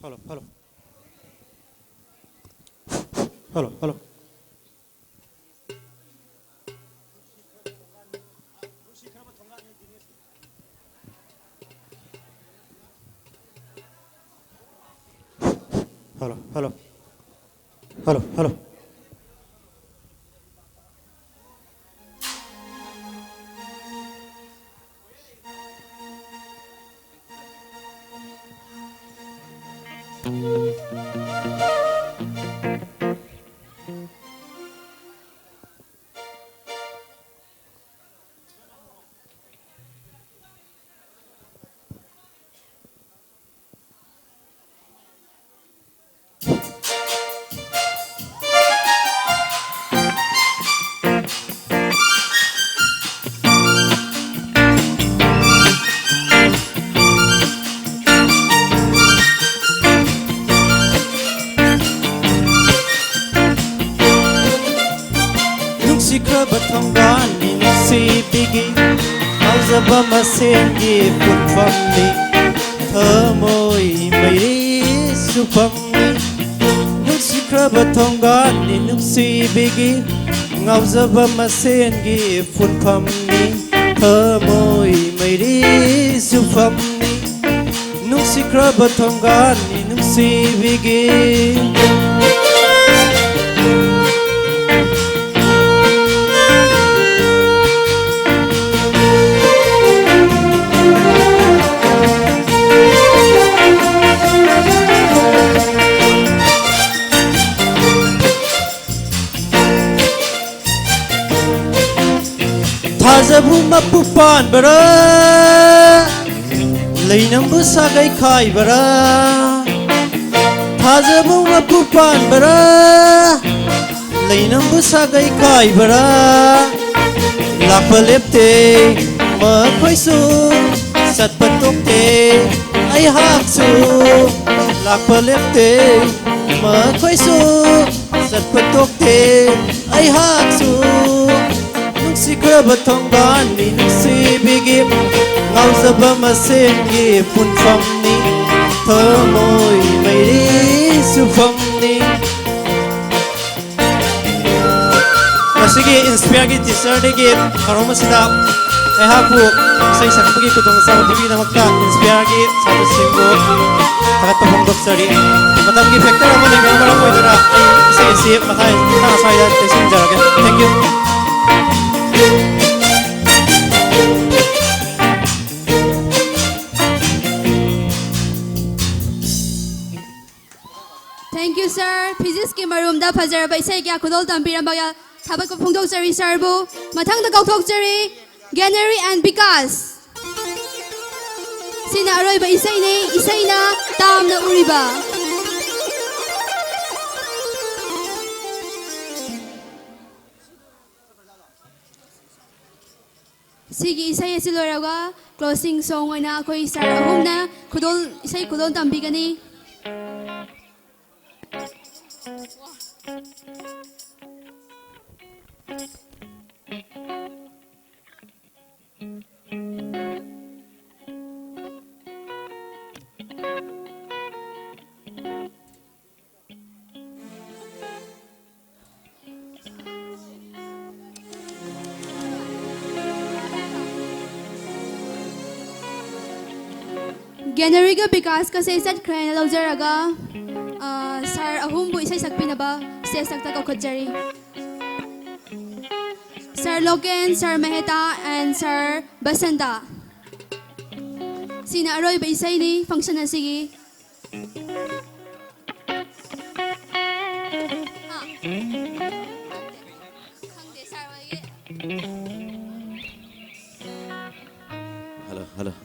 Hello, hello. Hello, hello. Hello, hello. Hello, hello. Ba masen gi put pham ni thơ môi mây su pham ni nước si khra ba thong ga ni nước si bigi ngau za ba masen gi put pham ni thơ môi mây su pham ni nước si khra ba thong ga ni nước si bigi Zabu mapupan bara Lainam busa gai khai bara Zabu mapupan bara Lainam busa gai khai bara Lakpa lepte ma khoi su Sat patok te ai hak su Lakpa lepte ma khoi su Sat patok te ai hak su si khra ba thong ga ni nu si bigi ngau za ba ma sen gi pun pham ni thơ môi mây đi su pham ni masigi inspire gi teacher de gi karoma sida ai ha pu sai sak gi ku tong sa tv na makta inspire gi sa tu simbo takat pa hong dok sari matam gi factor mo ni ga mara mo dira sai si matai na sai da tesin jara thank you Thank you, sir. Physics ki marum da phajar ba isai kya khudol tampiram ba ya thabak ko phongdok sari sir bu mathang da kauthok sari Ganary and Vikas sina aroi ba isai na tam na uriba Sigi isai asi loiraga closing song oina akoi sir ahumna khudol isai khudol tambigani Generiga Bikas ka sa isat kray na laujaraga Sir Ahumbu isay sakpinaba sa sakta ka kutjari. Sir Loken, Sir Mehta, and Sir Basanta. Sina Aroy ba isay ni function na sige? Hello, hello.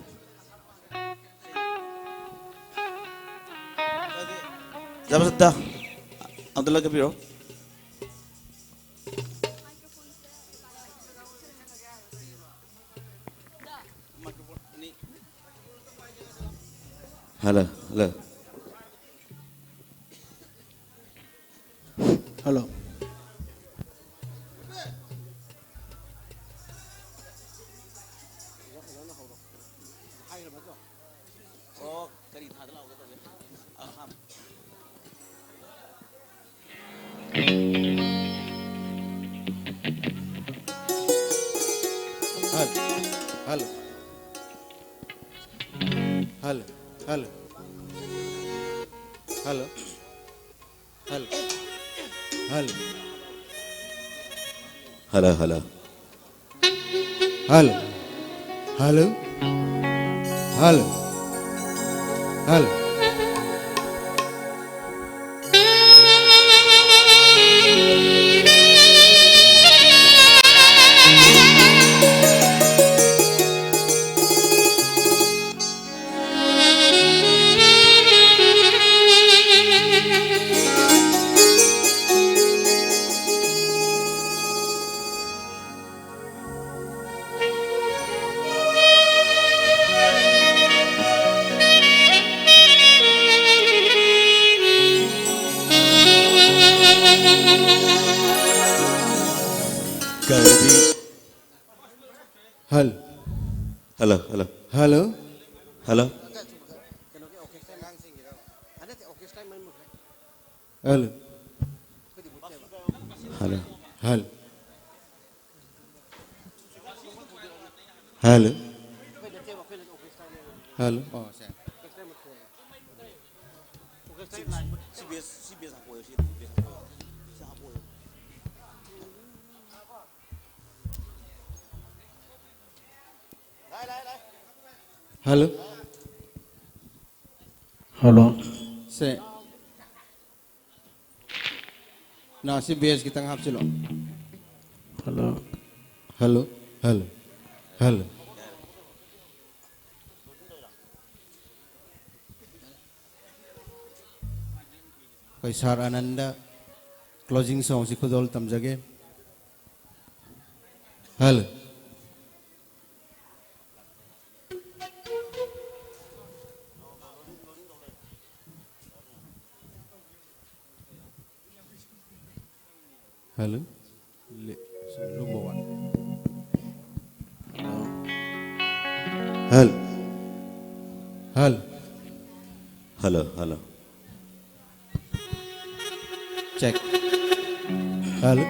Dapat dah. Abdullah Kabiro. Hello, hello. Hello. Hello. Hello. Hello. Hello. Hello. Hello. Hello, hello. Hello. Hello. Hello. Hello. Hello. Hello, hello. Hello. Hello. Hello. Hello. Hello. Hello. Hello. Oh, sir. Hello. Hello. Say. Now, CBS kita ngap silo. Hello. Hello. Hello. Hello. Kaisar Ananda closing song si Kudol tamjage. Hello. Hello. Number one. Hello. Hello. Hello, hello. Check. Hello.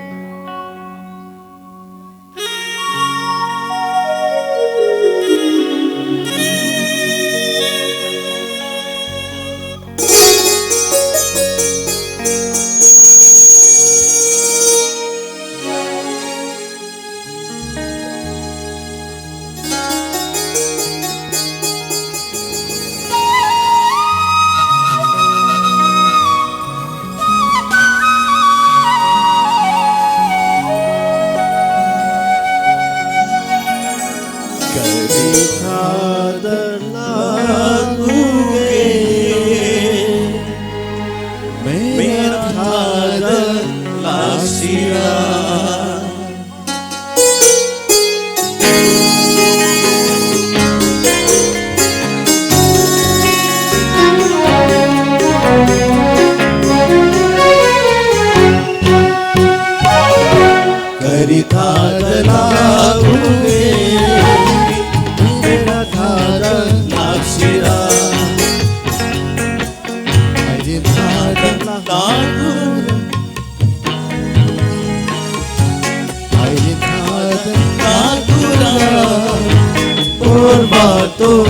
Por bato,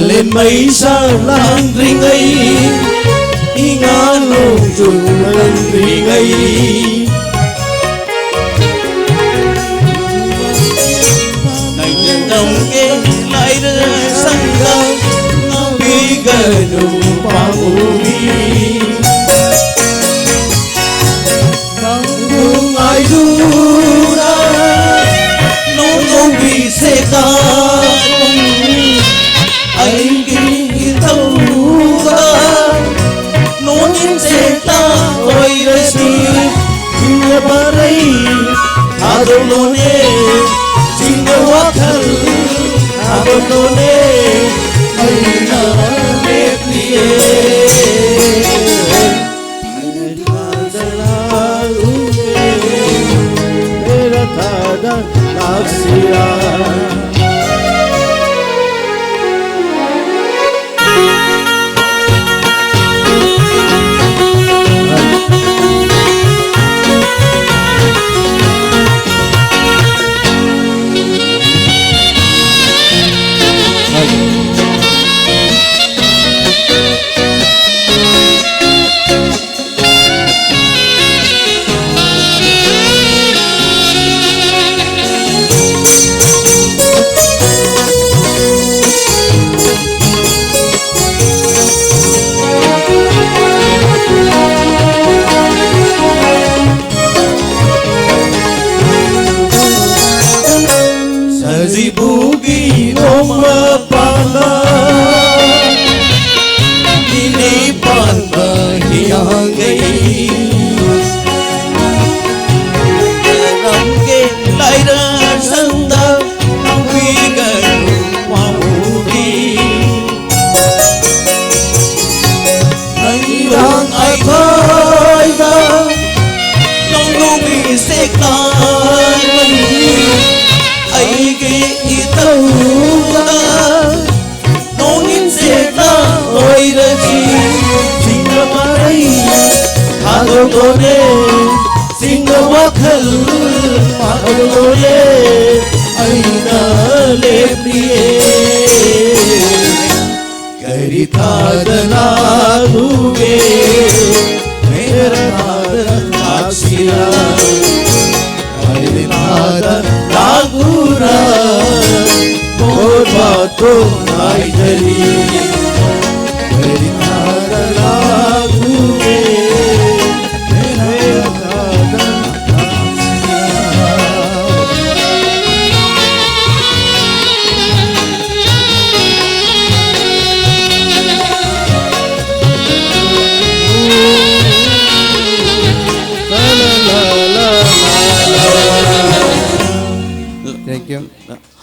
lên mấy sao lang ring ấy y ngã lông trùng lên ring ấy ngày nhân đồng kế lại đưa sang đâu ngao bi gần đủ bao ubi không ai du ra nông không bị xe ta anh đi đâu ra nông in xe ta ôi ra si chia ba đây thà đâu luôn nè chính đâu quá thân thà đâu luôn nè ai na đẹp liê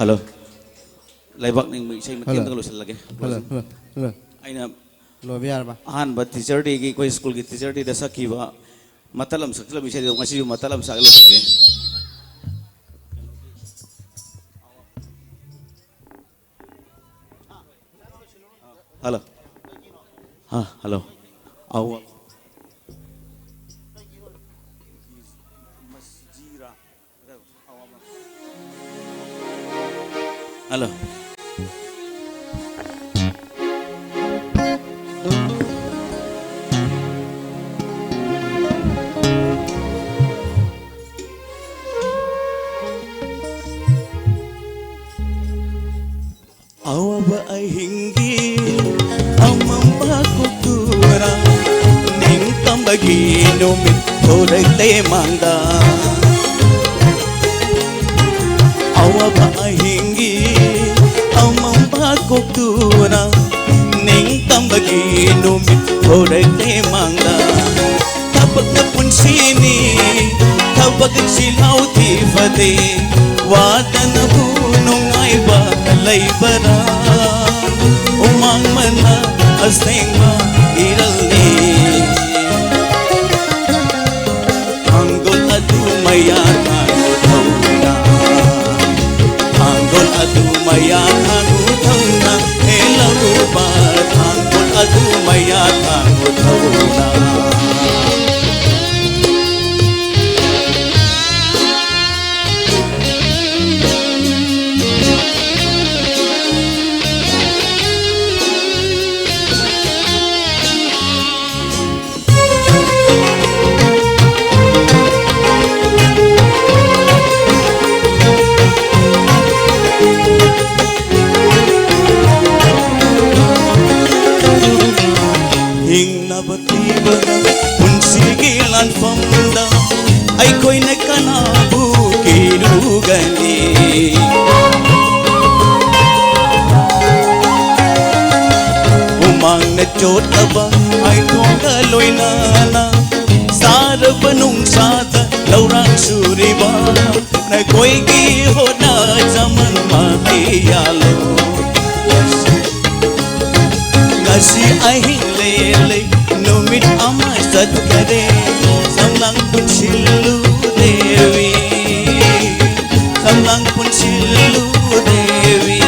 Hello. Laibak ning mi sei makin tang losil lage. Hello. Aina lo biar ba. Han ba teacher day ki koi school ki teacher day da sakiba matalam sakla mi sei do ngasi matalam sakla lage. Hello. Ha, hello. Aw. Hello. Awaba ay hingi amamba kutura ning tambagi numit today te manda awaba ay hingi amamba kutura ning tambagi numit today te manda kapag napunsini kapag silaw ti fade wada na bunong ay balay bara umang mana aseng ma iralni anggol adu mayakan utawna anggol adu mayakan utawna elaru bat anggol adu mayakan utawna Umang na chot aba ay thonga loinana sarap nung sada laurang suriba na koi gi hona zaman mahiyalo ngasi ahing lele numit amai sat kare samlang pun silu dewi samlang pun silu dewi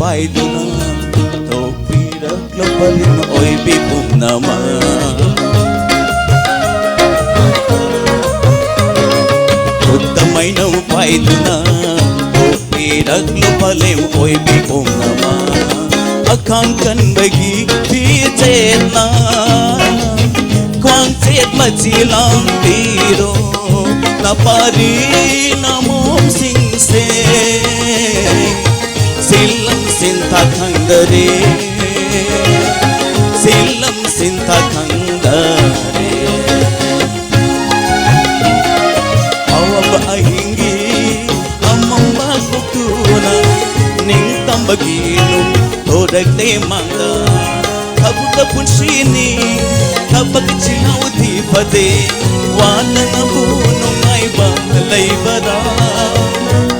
Paiduna topirak lopalin oy bibum nama Uttamay na paiduna topirak lopalin oy bibum nama Akang kan bagi pijet na Kwang set majilang tiro Napari na mom sing sing Silam sinta khandare Silam sinta khandare Awab ahingi amam bagutuna ning tambagino todak te mangda kabuta pun sini kabag chilaw di pade wala na puno ay balay bara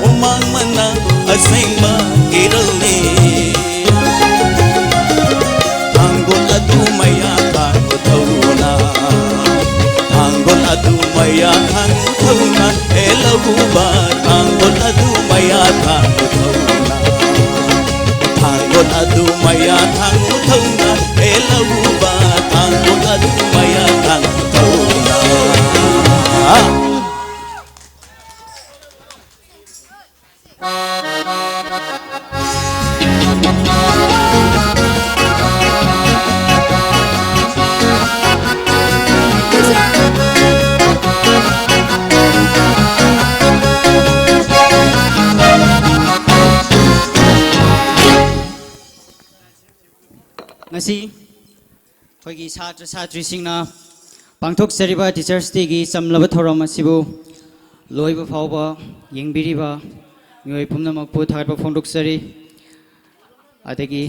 umang mana asing ba irali tanggol adumaya tango tauna tanggol adumaya tango tauna elabuba tanggol adumaya tango tauna tanggol adumaya tango tauna elabuba tanggol adumaya tango tauna ngasi khoi satra satri singna pangthok seriba teachers day gi samlaba thoram asibu loiba phawba yengbiriba ngoi pumnamak pu tharba phonduk sari adagi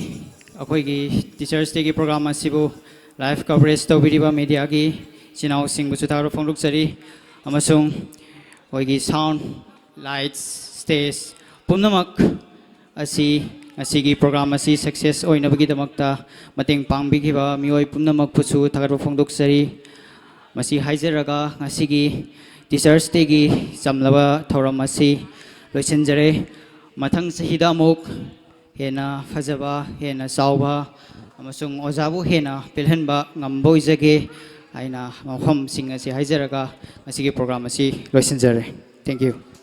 akhoi gi teachers day gi program asibu live coverage tobiriba media gi chinau singbu chuthar phonduk sari amasung khoi gi sound lights stage pumnamak asi asigi program asi success oinabagi damakta mateng pangbigiba mioi pumnamak phuchu thagarba phongdok sari masi haijaraga asigi teachers day gi samlaba thoram asi loisenjare mathang sahida muk hena fajaba hena sauba amasung ojabu hena pilhanba ngamboi jage aina mafam sing asi haijaraga asigi program asi loisenjare thank you